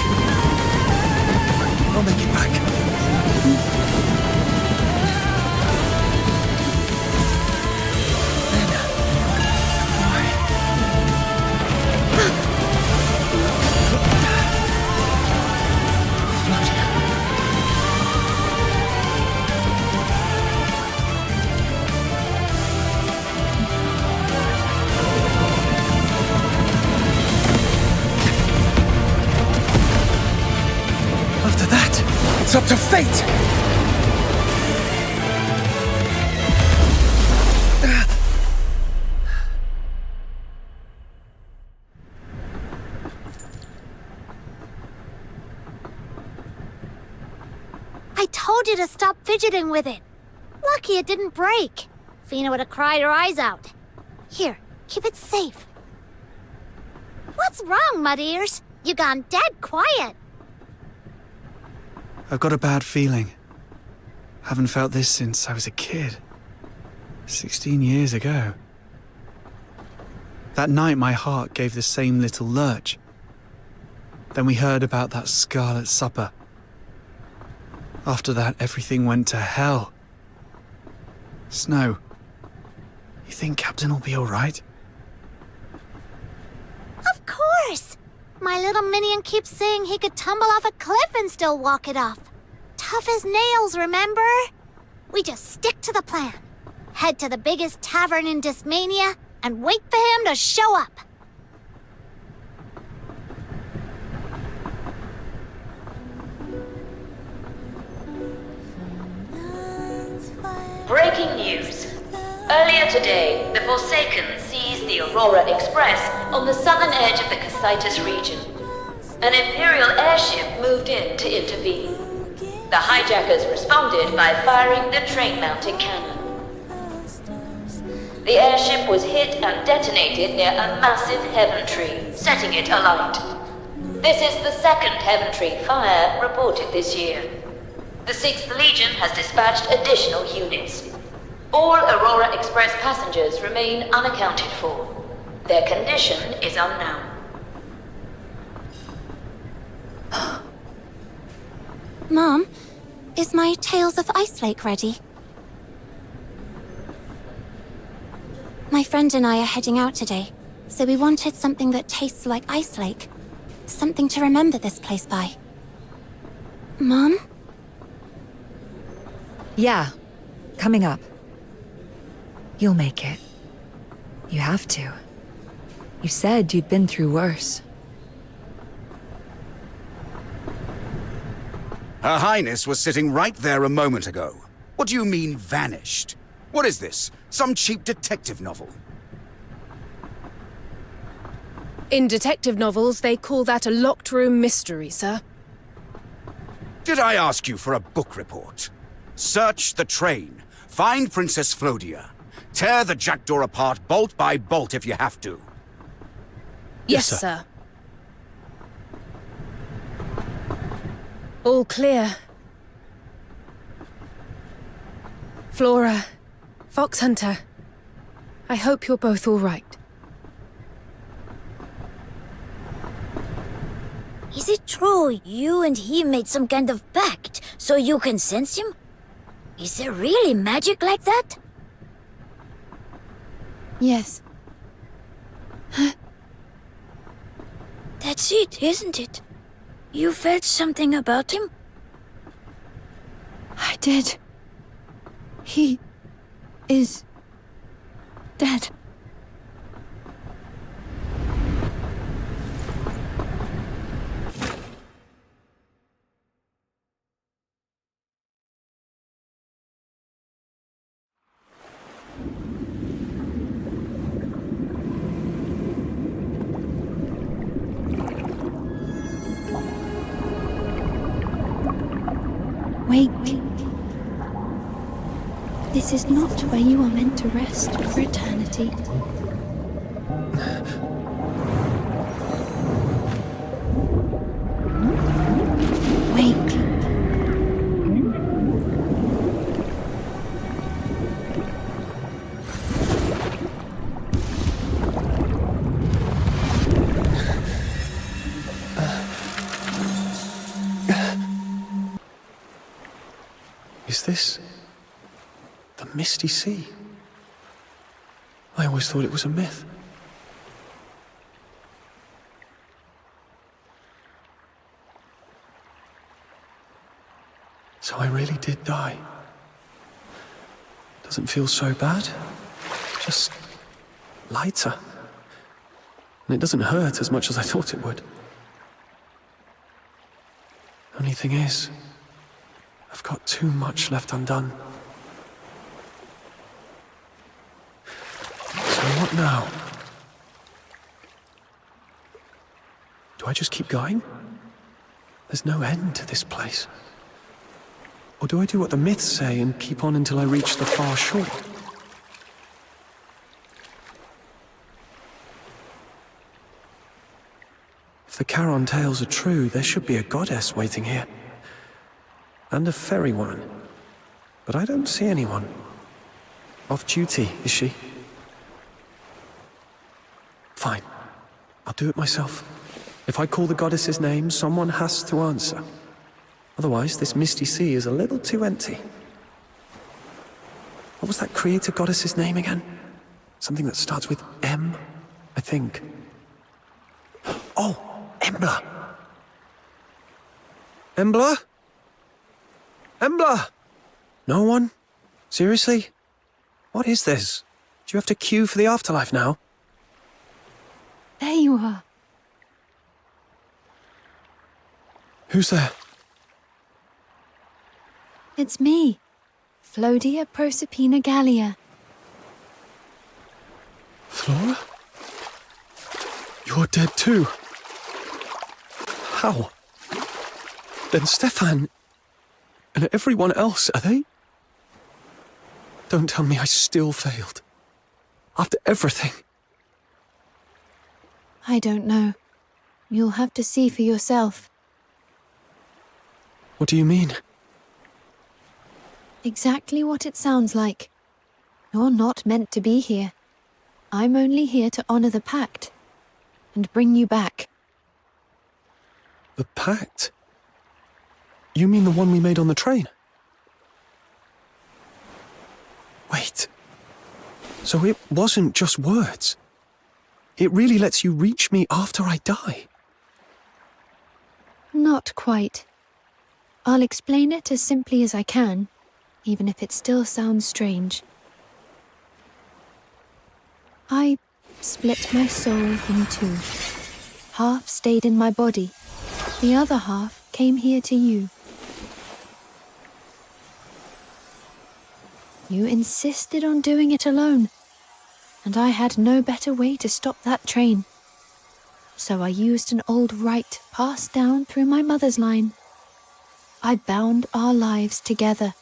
I'll make it back. After that, it's up to fate! I told you to stop fidgeting with it. Lucky it didn't break. Fina would have cried her eyes out. Here, keep it safe. What's wrong, Mud Ears? You gone dead quiet. I've got a bad feeling. Haven't felt this since I was a kid. 16 years ago. That night my heart gave the same little lurch. Then we heard about that Scarlet Supper. After that, everything went to hell. Snow, you think Captain will be all right? Of course! My little minion keeps saying he could tumble off a cliff and still walk it off. Tough as nails, remember? We just stick to the plan. Head to the biggest tavern in Dismania and wait for him to show up. Breaking news. Earlier today, the Forsaken seized the Aurora Express on the southern edge of the Casitas region. An Imperial airship moved in to intervene. The hijackers responded by firing the train-mounted cannon. The airship was hit and detonated near a massive heaven tree, setting it alight. This is the second heaven tree fire reported this year. The 6th Legion has dispatched additional units. All Aurora Express passengers remain unaccounted for. Their condition is unknown. Mom, is my Tales of Ice Lake ready? My friend and I are heading out today, so we wanted something that tastes like Ice Lake. Something to remember this place by. Mom? Yeah, coming up. You'll make it. You have to. You said you'd been through worse. Her Highness was sitting right there a moment ago. What do you mean, vanished? What is this? Some cheap detective novel? In detective novels, they call that a locked room mystery, sir. Did I ask you for a book report? Search the train. Find Princess Flodia. Tear the jackdaw apart bolt by bolt if you have to. Yes, sir. All clear. Flora, Fox Hunter, I hope you're both all right. Is it true you and he made some kind of pact so you can sense him? Is there really magic like that? Yes. That's it, isn't it? You felt something about him? I did. He is dead. Wait. This is not where you are meant to rest for eternity. Wake. Is this the Misty Sea? I always thought it was a myth. So I really did die. Doesn't feel so bad. Just lighter. And it doesn't hurt as much as I thought it would. Only thing is, I've got too much left undone. So what now? Do I just keep going? There's no end to this place. Or do I do what the myths say and keep on until I reach the far shore? If the Charon tales are true, there should be a goddess waiting here. And a fairy woman. But I don't see anyone. Off duty, is she? Fine. I'll do it myself. If I call the goddess's name, someone has to answer. Otherwise, this misty sea is a little too empty. What was that creator goddess's name again? Something that starts with M, I think. Oh, Embla! Embla? Embla! No one? Seriously? What is this? Do you have to queue for the afterlife now? There you are. Who's there? It's me, Flodia Proserpina Gallia. Flora? You're dead too. How? Then Stefan and everyone else, are they? Don't tell me I still failed. After everything. I don't know. You'll have to see for yourself. What do you mean? Exactly what it sounds like. You're not meant to be here. I'm only here to honor the pact and bring you back. The pact? You mean the one we made on the train? Wait. So it wasn't just words. It really lets you reach me after I die. Not quite. I'll explain it as simply as I can, even if it still sounds strange. I split my soul in two. Half stayed in my body. The other half came here to you. You insisted on doing it alone, and I had no better way to stop that train. So I used an old rite passed down through my mother's line. I bound our lives together,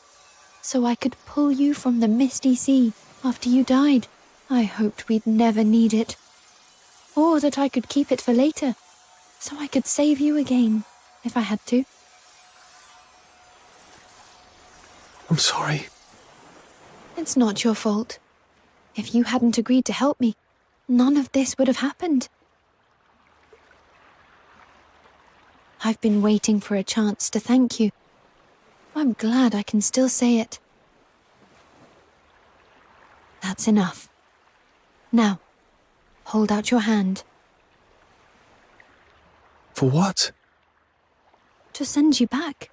so I could pull you from the misty sea after you died. I hoped we'd never need it, or that I could keep it for later, so I could save you again, if I had to. I'm sorry. It's not your fault. If you hadn't agreed to help me, none of this would have happened. I've been waiting for a chance to thank you. I'm glad I can still say it. That's enough. Now, hold out your hand. For what? To send you back.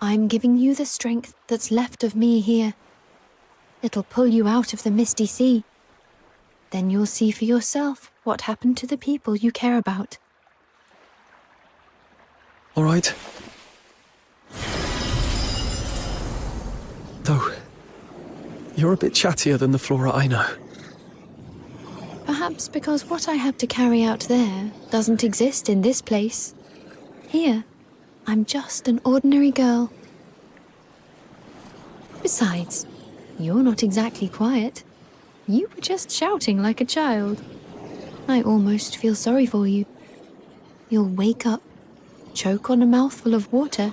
I'm giving you the strength that's left of me here. It'll pull you out of the misty sea. Then you'll see for yourself what happened to the people you care about. All right. Though, you're a bit chattier than the Flora I know. Perhaps because what I have to carry out there doesn't exist in this place. Here, I'm just an ordinary girl. Besides, you're not exactly quiet. You were just shouting like a child. I almost feel sorry for you. You'll wake up, choke on a mouthful of water,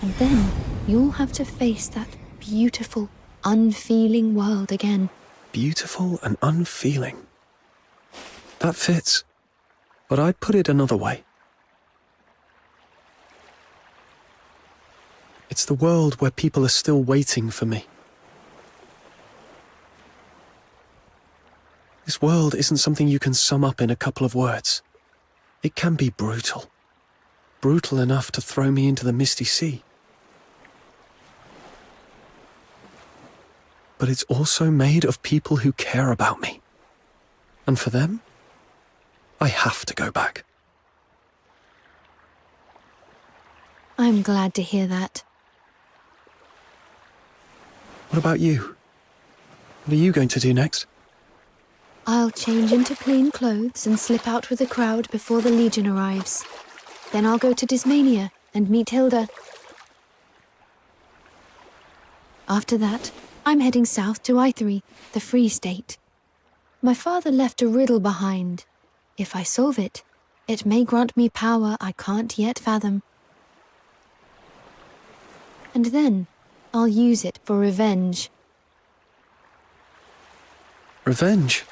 and then you'll have to face that beautiful, unfeeling world again. Beautiful and unfeeling. That fits. But I'd put it another way. It's the world where people are still waiting for me. This world isn't something you can sum up in a couple of words. It can be brutal. Brutal enough to throw me into the misty sea. But it's also made of people who care about me. And for them, I have to go back. I'm glad to hear that. What about you? What are you going to do next? I'll change into clean clothes and slip out with the crowd before the Legion arrives. Then I'll go to Dismania and meet Hilda. After that, I'm heading south to I3, the Free State. My father left a riddle behind. If I solve it, it may grant me power I can't yet fathom. And then, I'll use it for revenge. Revenge?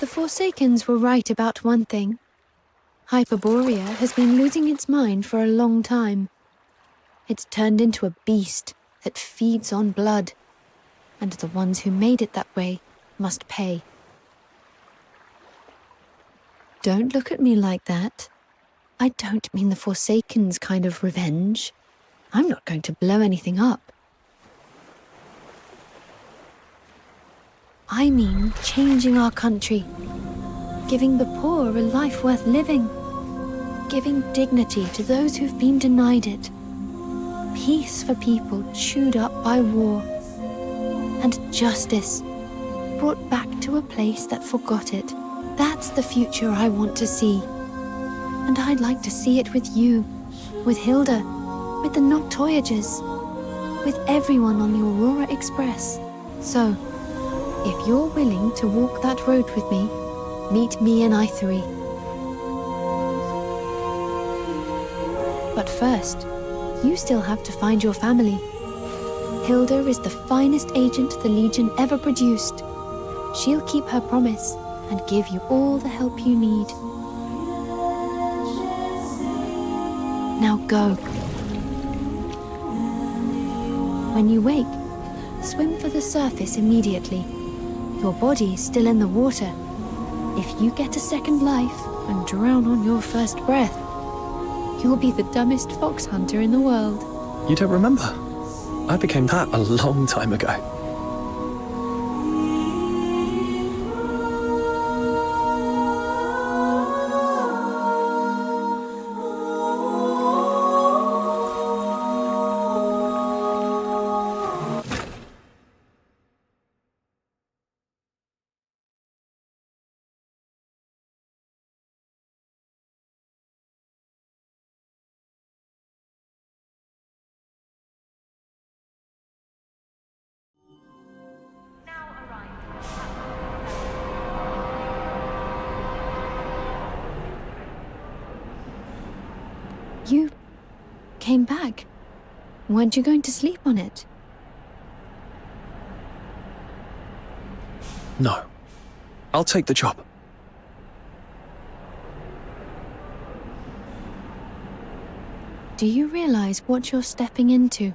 The Forsakens were right about one thing. Hyperborea has been losing its mind for a long time. It's turned into a beast that feeds on blood, and the ones who made it that way must pay. Don't look at me like that. I don't mean the Forsakens kind of revenge. I'm not going to blow anything up. I mean changing our country, giving the poor a life worth living, giving dignity to those who've been denied it, peace for people chewed up by war, and justice brought back to a place that forgot it. That's the future I want to see. And I'd like to see it with you, with Hilda, with the Noctoyagers, with everyone on the Aurora Express. So, if you're willing to walk that road with me, meet me in I3. But first, you still have to find your family. Hilda is the finest agent the Legion ever produced. She'll keep her promise and give you all the help you need. Now go. When you wake, swim for the surface immediately. Your body's still in the water. If you get a second life and drown on your first breath, you'll be the dumbest fox hunter in the world. You don't remember? I became that a long time ago. You came back. Weren't you going to sleep on it? No. I'll take the job. Do you realize what you're stepping into?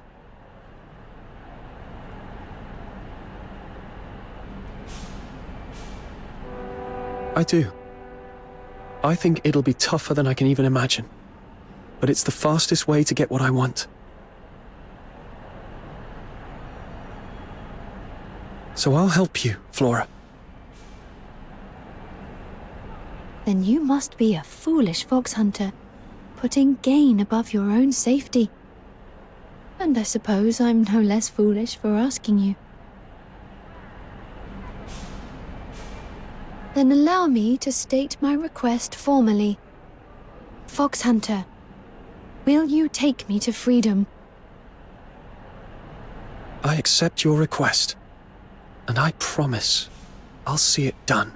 I do. I think it'll be tougher than I can even imagine. But it's the fastest way to get what I want. So I'll help you, Flora. Then you must be a foolish fox hunter, putting gain above your own safety. And I suppose I'm no less foolish for asking you. Then allow me to state my request formally. Fox hunter, will you take me to freedom? I accept your request, and I promise I'll see it done.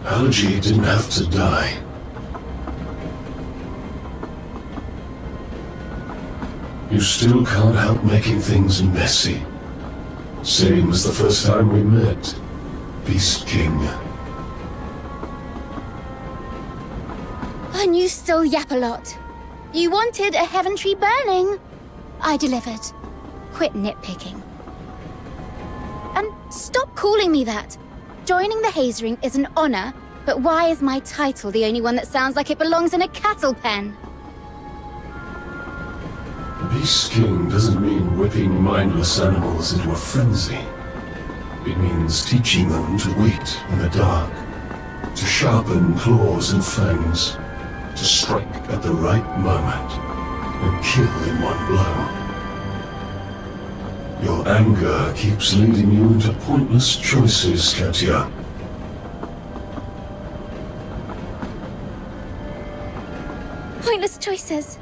Algie didn't have to die. You still can't help making things messy. Same as the first time we met, Beast King. And you still yap a lot. You wanted a heaven tree burning. I delivered. Quit nitpicking. And stop calling me that. Joining the Hazering is an honor, but why is my title the only one that sounds like it belongs in a cattle pen? Beast King doesn't mean whipping mindless animals into a frenzy. It means teaching them to wait in the dark, to sharpen claws and fangs, to strike at the right moment, and kill in one blow. Your anger keeps leading you into pointless choices, Katya. Pointless choices.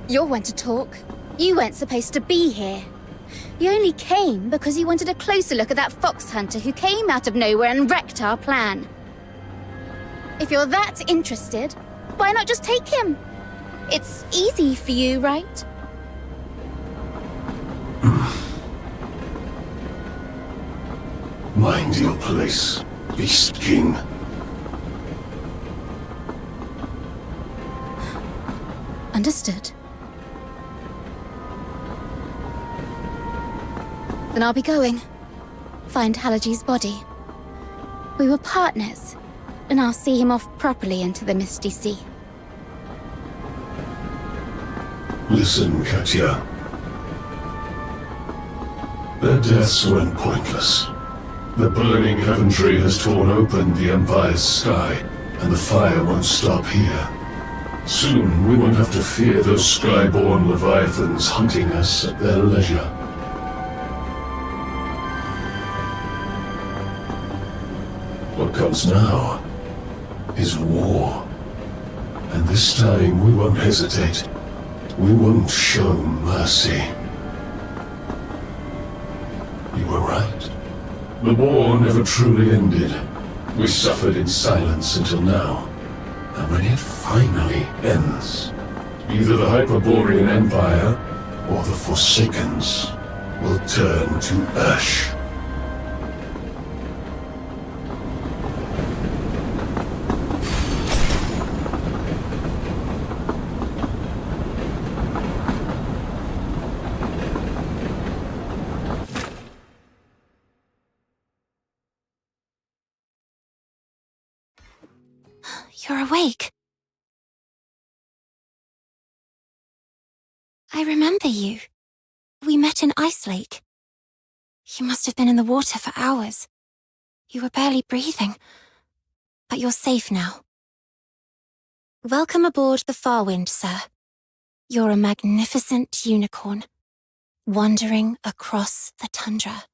You're one to talk. You weren't supposed to be here. You only came because you wanted a closer look at that fox hunter who came out of nowhere and wrecked our plan. If you're that interested, why not just take him? It's easy for you, right? Mind your place, Beast King. Understood. Then I'll be going. Find Halaji's body. We were partners, and I'll see him off properly into the Misty Sea. Listen, Katya. Their deaths went pointless. The burning heaven tree has torn open the Empire's sky, and the fire won't stop here. Soon we won't have to fear those skyborn leviathans hunting us at their leisure. What comes now is war. And this time we won't hesitate. We won't show mercy. You were right. The war never truly ended. We suffered in silence until now. And when it finally ends, either the Hyperborean Empire or the Forsakens will turn to ash. You're awake. I remember you. We met in Ice Lake. You must have been in the water for hours. You were barely breathing. But you're safe now. Welcome aboard the Farwind, sir. You're a magnificent unicorn, wandering across the tundra.